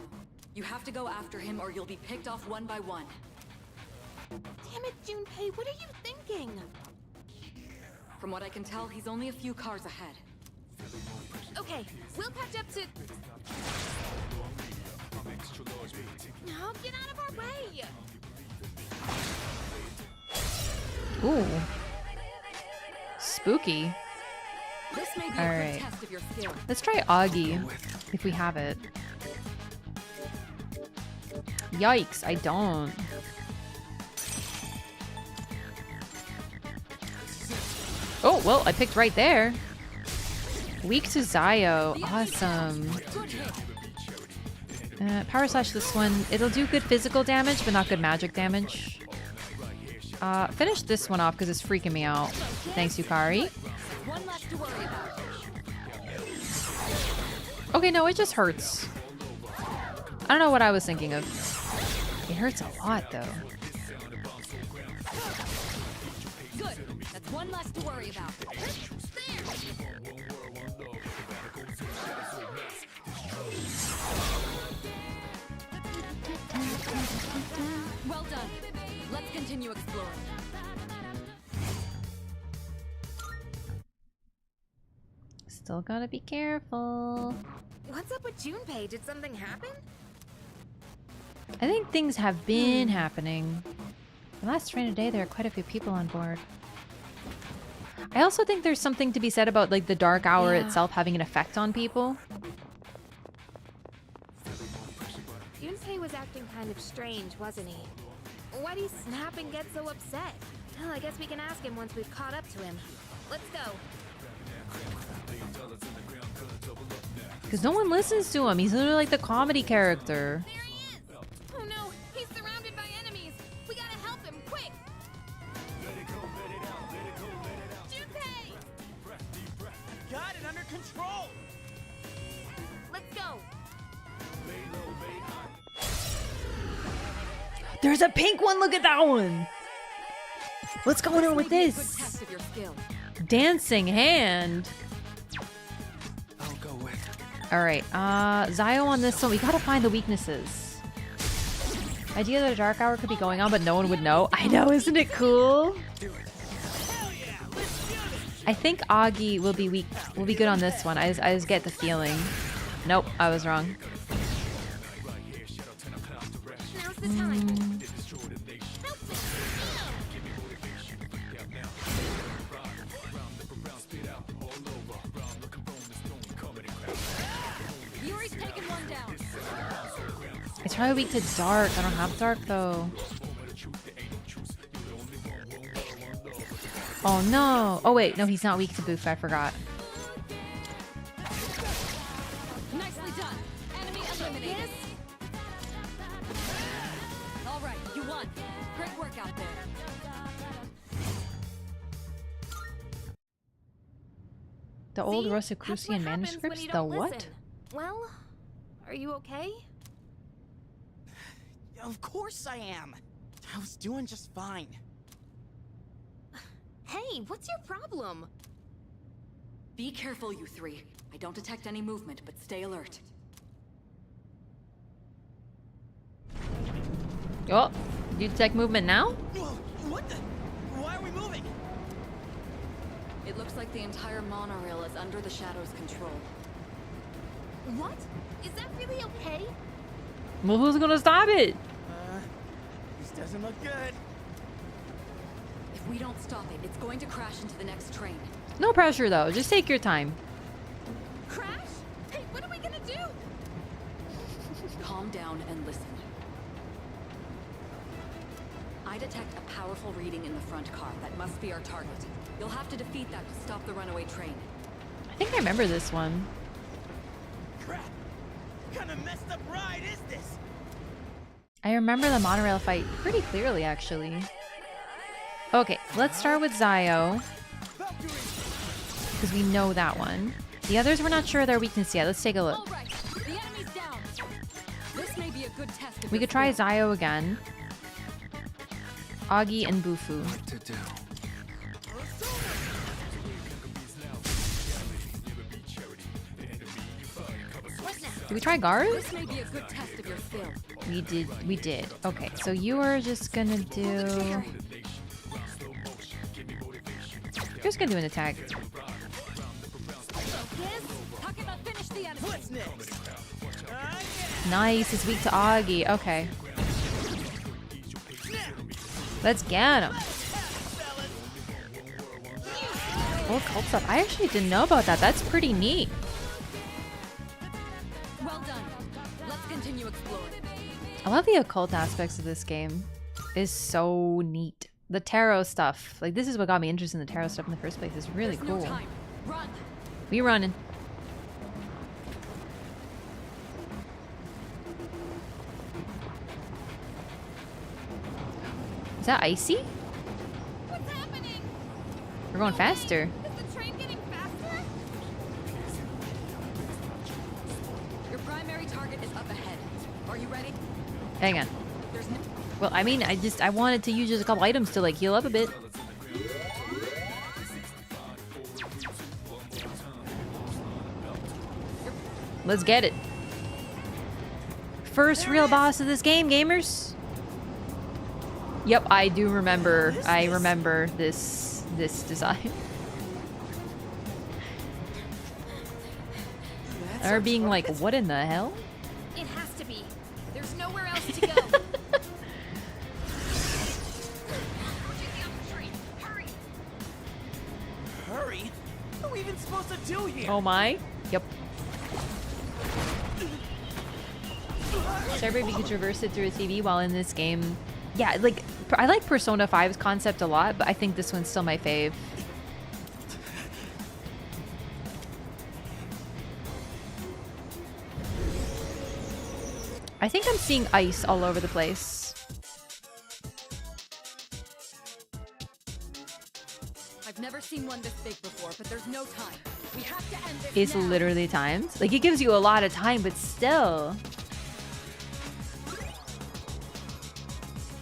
You have to go after him or you'll be picked off one by one. Damn it, Junpei, what are you thinking? From what I can tell, he's only a few cars ahead. Okay, we'll catch up to... No, get out of our way! Ooh. Spooky. This may be All a right. good test of your skill. Let's try Augie, if we have it. Yikes, I don't. Oh, well, I picked right there. Weak to Zio. Awesome. Power Slash this one. It'll do good physical damage, but not good magic damage. Finish this one off because it's freaking me out. Thanks, Yukari. One less to worry about. Okay, no, it just hurts. I don't know what I was thinking of. It hurts a lot, though. Good. That's one less to worry about. Well done. Let's continue exploring. Still gotta be careful. What's up with Junpei? Did something happen? I think things have been happening. The last train today, there are quite a few people on board. I also think there's something to be said about like the dark hour itself having an effect on people. Junpei was acting kind of strange, wasn't he? Why'd he snap and get so upset? Well, I guess we can ask him once we've caught up to him. Let's go. Because no one listens to him. He's literally like the comedy character. There he is! Oh no, he's surrounded by enemies. We gotta help him, quick! Junpei! Got it under control. Let's go. There's a pink one. Look at that one. What's going on with Good this? test of your skill. Dancing hand. I'll go with. All right, Zio on this one. We gotta find the weaknesses. Idea that a dark hour could be going on, but no one would know. I know, isn't it cool? I think Augie will be weak. Will be good on this one. I just get the feeling. Nope, I was wrong. Now's the time. It's probably weak to dark. I don't have dark though. Oh no! Oh wait, no, he's not weak to boof. I forgot. Nicely done. Enemy eliminated. All right, you won. Great work out there. The old See? Rosicrucian manuscripts? The what? Listen. Well, are you okay? Of course I am. I was doing just fine. Hey, what's your problem? Be careful, you three. I don't detect any movement, but stay alert. Oh, do you detect movement now? What the? Why are we moving? It looks like the entire monorail is under the Shadow's control. What? Is that really okay? Well, who's gonna stop it? This doesn't look good. If we don't stop it, it's going to crash into the next train. No pressure though. Just take your time. Crash? Hey, what are we gonna do? Calm down and listen. I detect a powerful reading in the front car. That must be our target. You'll have to defeat that to stop the runaway train. I think I remember this one. Crap! What kind of messed up ride is this? I remember the monorail fight pretty clearly, actually. Okay, let's start with Zio. Because we know that one. The others we're not sure their weakness yet. Let's take a look. All right, the enemy's down. This may be a good test of We your could try skill. Zio again. Augie and Bufu. What to do? Did we try Garu? This may be a good test of your skill. We did. Okay, so you are just gonna do... You're just gonna do an attack. Finish the enemy. What's next? Nice, it's weak to Augie. Okay. Let's get him. Full cult stuff. I actually didn't know about that. That's pretty neat. Well done. Let's continue exploring. I love the occult aspects of this game. It's so neat. The tarot stuff. Like, this is what got me interested in the tarot stuff in the first place. It's really There's cool. no time. Run. We running. Is that icy? What's happening? We're going faster. Is the train getting faster? Your primary target is up ahead. Are you ready? Hang on. There's no... Well, I mean, I wanted to use just a couple items to like heal up a bit. Let's get it. First real boss of this game, gamers. Yep, I do remember. I remember this design. Or being like, what in the hell? It has to be. There's nowhere else to go. Hurry! What are we even supposed to do here? Oh my. Yep. Sorry if you could traverse it through a TV while in this game. Yeah, like, I like Persona 5's concept a lot, but I think this one's still my fave. I think I'm seeing ice all over the place. I've never seen one this big before, but there's no time. We have to end this It's now. literally timed. Like, it gives you a lot of time, but still.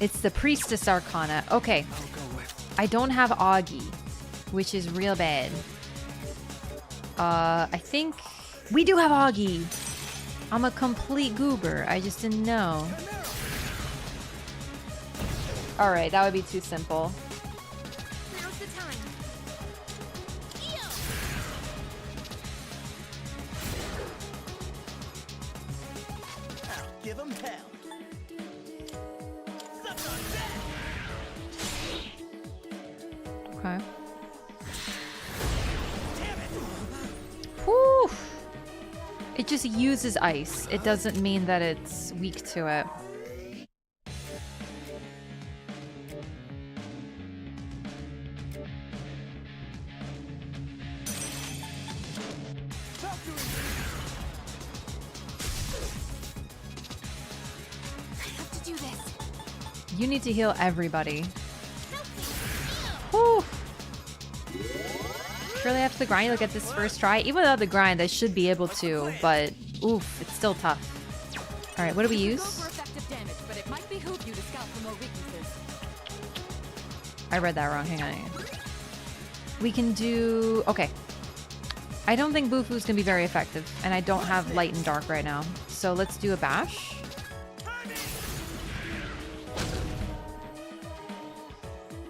It's the Priestess Arcana. Okay. I don't have Augie, which is real bad. I think we do have Augie. I'm a complete goober. I just didn't know. All right, that would be too simple. Now's the time. I'll give 'em hell. Okay. Whew. It just uses ice. It doesn't mean that it's weak to it. You need to heal everybody. Whew. Surely after the grind you'll get this first try. Even without the grind I should be able to, but oof, it's still tough. Alright, what do we use? I read that wrong, hang on. We can do... okay. I don't think Bufu's gonna be very effective, and I don't have light and dark right now. So let's do a bash.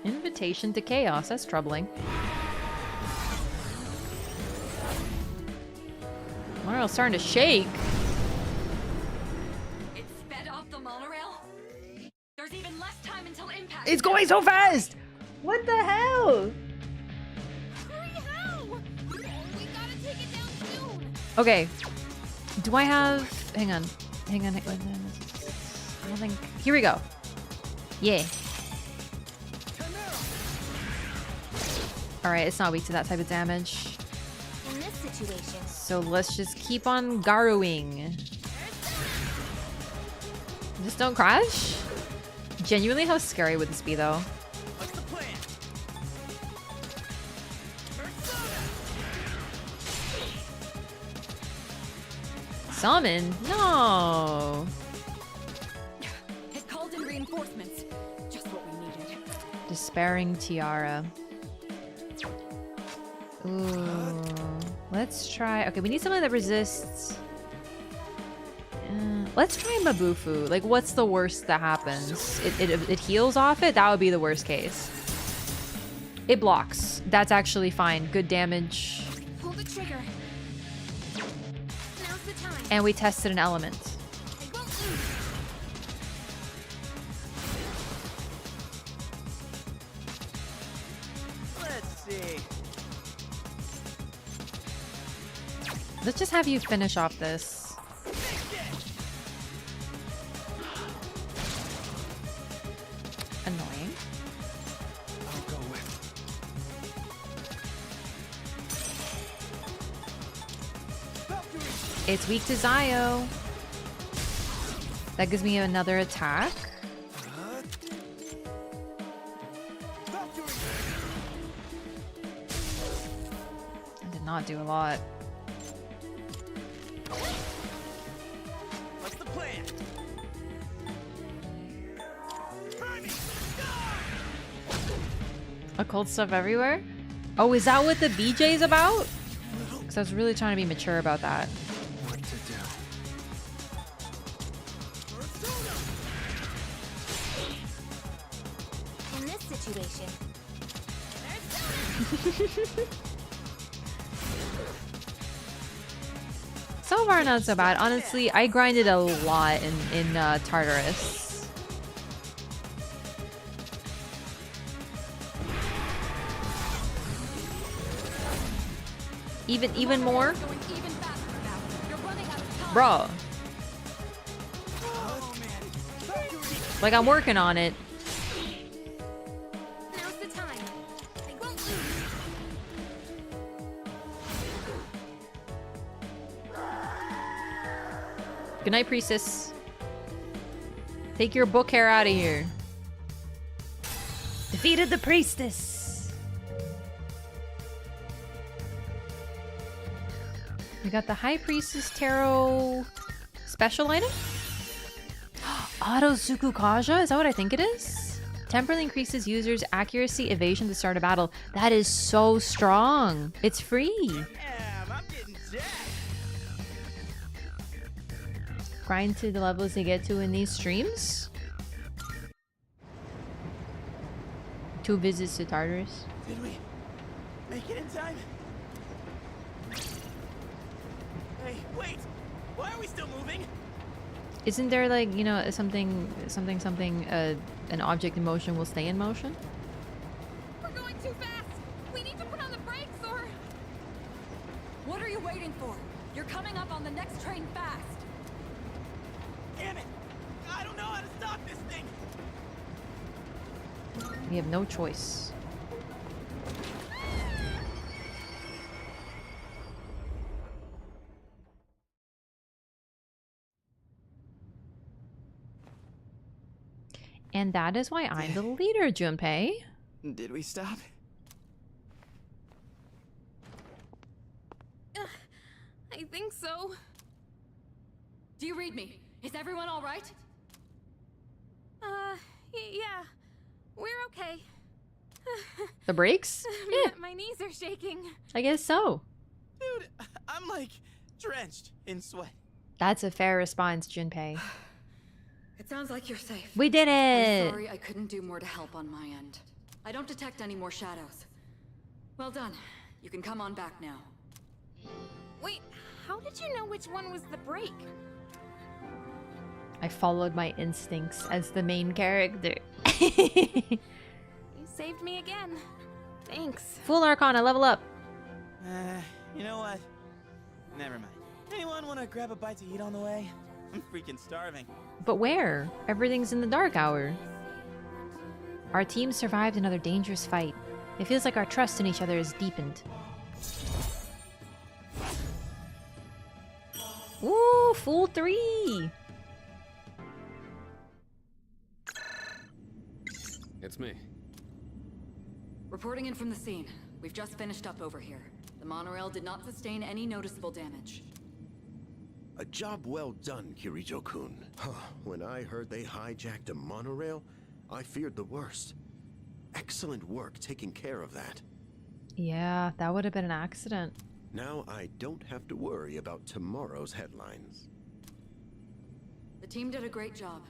Invitation to chaos, that's troubling. Monorail's starting to shake. It sped off the monorail. There's even less time until impact. It's going so fast! What the hell? Okay. Do I have... hang on. Hang on. I don't think... here we go. Yeah. Alright, it's not weak to that type of damage. In this situation. So let's just keep on Garuing. Just don't crash? Genuinely, how scary would this be though? Summon? No. It called in reinforcements. Just what we needed. Despairing Tiara. Ooh. Let's try... okay, we need something that resists... let's try Mabufu. Like, what's the worst that happens? It heals off it? That would be the worst case. It blocks. That's actually fine. Good damage. Pull the trigger. Now's the time. And we tested an element. Let's see. Let's just have you finish off this. Annoying. I'll go with. It's weak to Zio. That gives me another attack. I did not do a lot. What's the plan? Occult stuff everywhere? Oh, is that what the BJ is about? Because I was really trying to be mature about that. What to do? In this situation. So far, not so bad. Honestly, I grinded a lot in Tartarus. Even more? Bro. Like, I'm working on it. Now's the time. I won't lose. Good night, priestess. Take your book hair out of here. Defeated the priestess. We got the High Priestess Tarot special item? Auto Tsukukaja? Is that what I think it is? Temporarily increases users' accuracy, evasion to start a battle. That is so strong. It's free. Damn, I'm getting jacked. Grind to the levels they get to in these streams. 2 visits to Tartarus. Did we make it in time? Hey, wait! Why are we still moving? Isn't there like, you know, something, an object in motion will stay in motion? We're going too fast. We need to put on the brakes or... What are you waiting for? You're coming up on the next train fast. Damn it! I don't know how to stop this thing! We have no choice. And that is why I'm the leader, Junpei. Did we stop? I think so. Do you read me? Is everyone all right? Yeah. We're okay. The brakes? Yeah, My knees are shaking. I guess so. Dude, I'm like drenched in sweat. That's a fair response, Junpei. It sounds like you're safe. We did it! I'm sorry I couldn't do more to help on my end. I don't detect any more shadows. Well done. You can come on back now. Wait, how did you know which one was the brake? I followed my instincts as the main character. You saved me again. Thanks. Full Arcana, level up. You know what? Never mind. Anyone want to grab a bite to eat on the way? I'm freaking starving. But where? Everything's in the dark hour. Our team survived another dangerous fight. It feels like our trust in each other is deepened. Ooh, full 3! It's me. Reporting in from the scene. We've just finished up over here. The monorail did not sustain any noticeable damage. A job well done, Kirito-kun. When I heard they hijacked a monorail, I feared the worst. Excellent work taking care of that. Yeah, that would have been an accident. Now I don't have to worry about tomorrow's headlines. The team did a great job.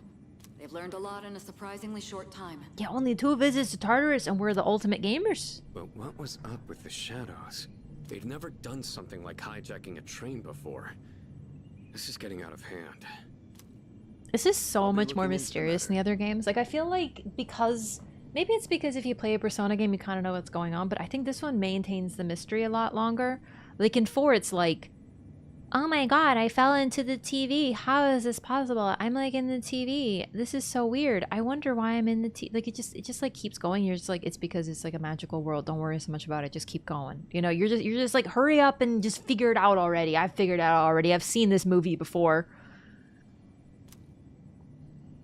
They've learned a lot in a surprisingly short time. Yeah, only 2 visits to Tartarus and we're the ultimate gamers. But what was up with the shadows? They've never done something like hijacking a train before. This is getting out of hand. This is so much more mysterious than the other games. Like, I feel like because... Maybe it's because if you play a Persona game, you kind of know what's going on. But I think this one maintains the mystery a lot longer. Like, in 4, it's like... Oh my god, I fell into the TV. How is this possible? I'm like in the TV. This is so weird. I wonder why I'm in the TV. Like, it just like keeps going. You're just like, it's because it's like a magical world. Don't worry so much about it. Just keep going. You know, you're just like, hurry up and just figure it out already. I've figured it out already. I've seen this movie before.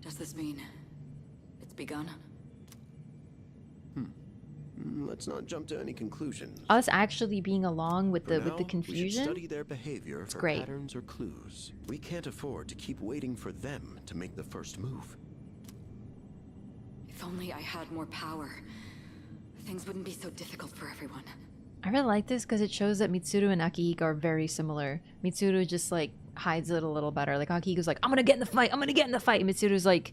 Does this mean it's begun? Let's not jump to any conclusions. Us actually being along with the We should confusion. study their behavior It's for great. patterns or clues. We can't afford to keep waiting for them to make the first move. If only I had more power, things wouldn't be so difficult for everyone. I really like this because it shows that Mitsuru and Akihiko are very similar. Mitsuru just like hides it a little better. Like Akihiko's like, I'm gonna get in the fight. I'm gonna get in the fight. And Mitsuru's like,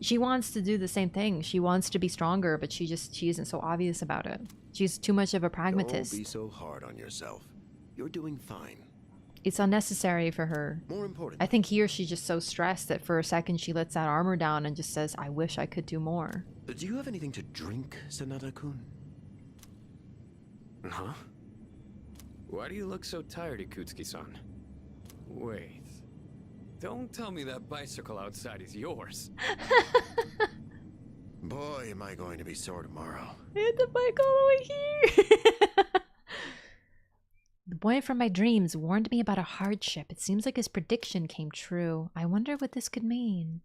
she wants to do the same thing. She wants to be stronger, but she isn't so obvious about it. She's too much of a pragmatist. Don't be so hard on yourself. You're doing fine. It's unnecessary for her. More important. I think here she's just so stressed that for a second she lets that armor down and just says, I wish I could do more. Do you have anything to drink, Sanada-kun? Huh? Why do you look so tired, Ikutsuki-san? Wait. Don't tell me that bicycle outside is yours. Boy, am I going to be sore tomorrow. I had the bike all the way here. The boy from my dreams warned me about a hardship. It seems like his prediction came true. I wonder what this could mean.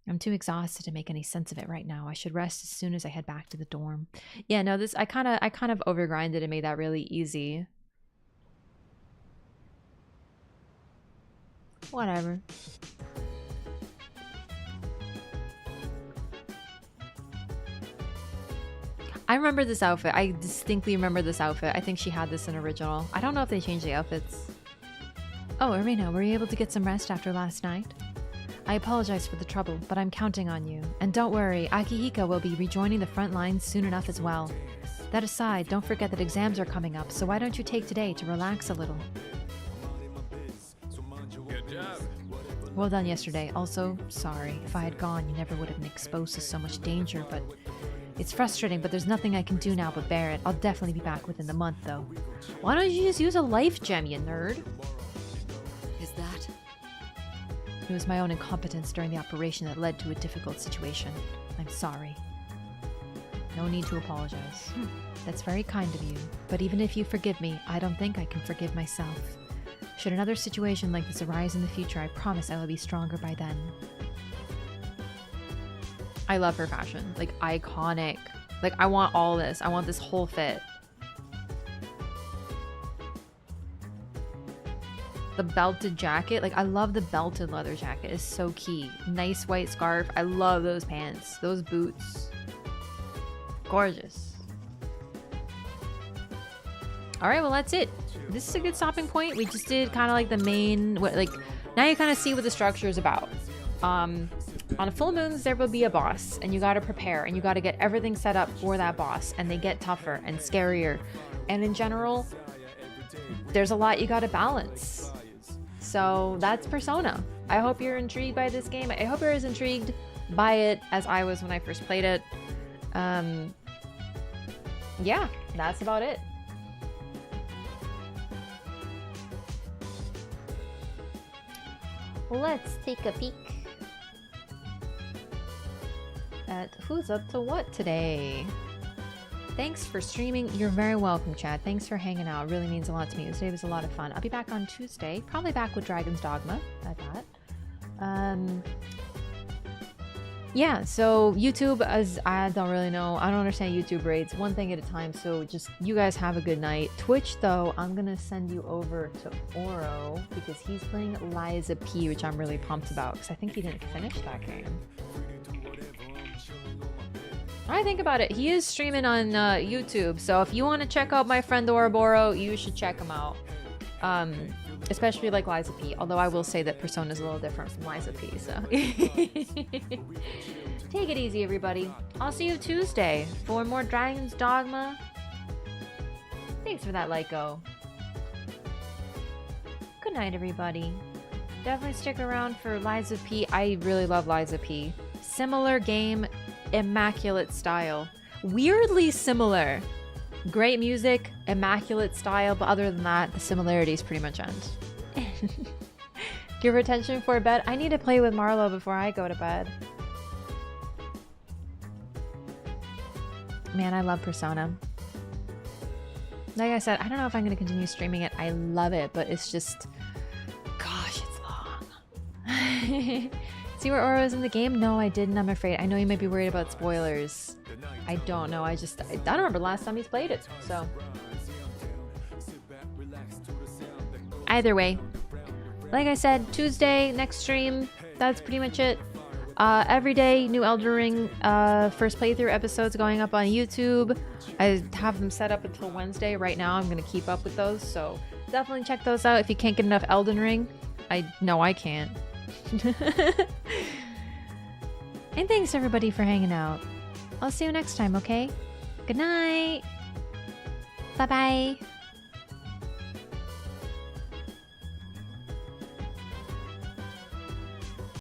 I'm too exhausted to make any sense of it right now. I should rest as soon as I head back to the dorm. Yeah, no, this I kind of overgrinded and made that really easy. Whatever. I remember this outfit. I distinctly remember this outfit. I think she had this in original. I don't know if they changed the outfits. Oh, Irina, were you able to get some rest after last night? I apologize for the trouble, but I'm counting on you. And don't worry, Akihiko will be rejoining the front lines soon enough as well. That aside, don't forget that exams are coming up, so why don't you take today to relax a little? Good job. Well done yesterday. Also, sorry. If I had gone, you never would have been exposed to so much danger, but It's frustrating, but there's nothing I can do now but bear it. I'll definitely be back within the month, though. Why don't you just use a life gem, you nerd? Is that? It was my own incompetence during the operation that led to a difficult situation. I'm sorry. No need to apologize. That's very kind of you. But even if you forgive me, I don't think I can forgive myself. Should another situation like this arise in the future, I promise I will be stronger by then. I love her fashion. Like, iconic. Like, I want all this. I want this whole fit. The belted jacket. Like, I love the belted leather jacket. It's so key. Nice white scarf. I love those pants. Those boots. Gorgeous. Alright, well, that's it. This is a good stopping point. We just did kind of like the main... like, now you kind of see what the structure is about. On full moons, there will be a boss, and you gotta prepare, and you gotta get everything set up for that boss, and they get tougher and scarier. And in general, there's a lot you gotta balance. So that's Persona. I hope you're intrigued by this game. I hope you're as intrigued by it as I was when I first played it. Yeah, that's about it. Let's take a peek at who's up to what today. Thanks for streaming. You're very welcome, Chad. Thanks for hanging out. It really means a lot to me. Today was a lot of fun. I'll be back on Tuesday. Probably back with Dragon's Dogma, I thought. Yeah, so YouTube, as I don't really know. I don't understand YouTube rates. One thing at a time, so just you guys have a good night. Twitch, though, I'm going to send you over to Oro because he's playing Liza P, which I'm really pumped about because I think he didn't finish that game. I think about it. He is streaming on YouTube, so if you want to check out my friend Ouroboros, you should check him out. Especially like Liza P. Although I will say that Persona is a little different from Liza P. So take it easy, everybody. I'll see you Tuesday for more Dragon's Dogma. Thanks for that, Lyco. Good night, everybody. Definitely stick around for Liza P. I really love Liza P. Similar game. Immaculate style. Weirdly similar. Great music, immaculate style, but other than that, the similarities pretty much end. Give her attention for bed. I need to play with Marlo before I go to bed. Man, I love Persona. Like I said, I don't know if I'm going to continue streaming it. I love it, but it's just... Gosh, it's long. See where Oro is in the game? No, I didn't, I'm afraid. I know you might be worried about spoilers. I don't know. I don't remember the last time he's played it, so. Either way, like I said, Tuesday, next stream, that's pretty much it. Every day, new Elden Ring first playthrough episodes going up on YouTube. I have them set up until Wednesday. Right now, I'm going to keep up with those, so definitely check those out if you can't get enough Elden Ring. No, I can't. And thanks everybody for hanging out. I'll see you next time, okay? Good night. Bye-bye.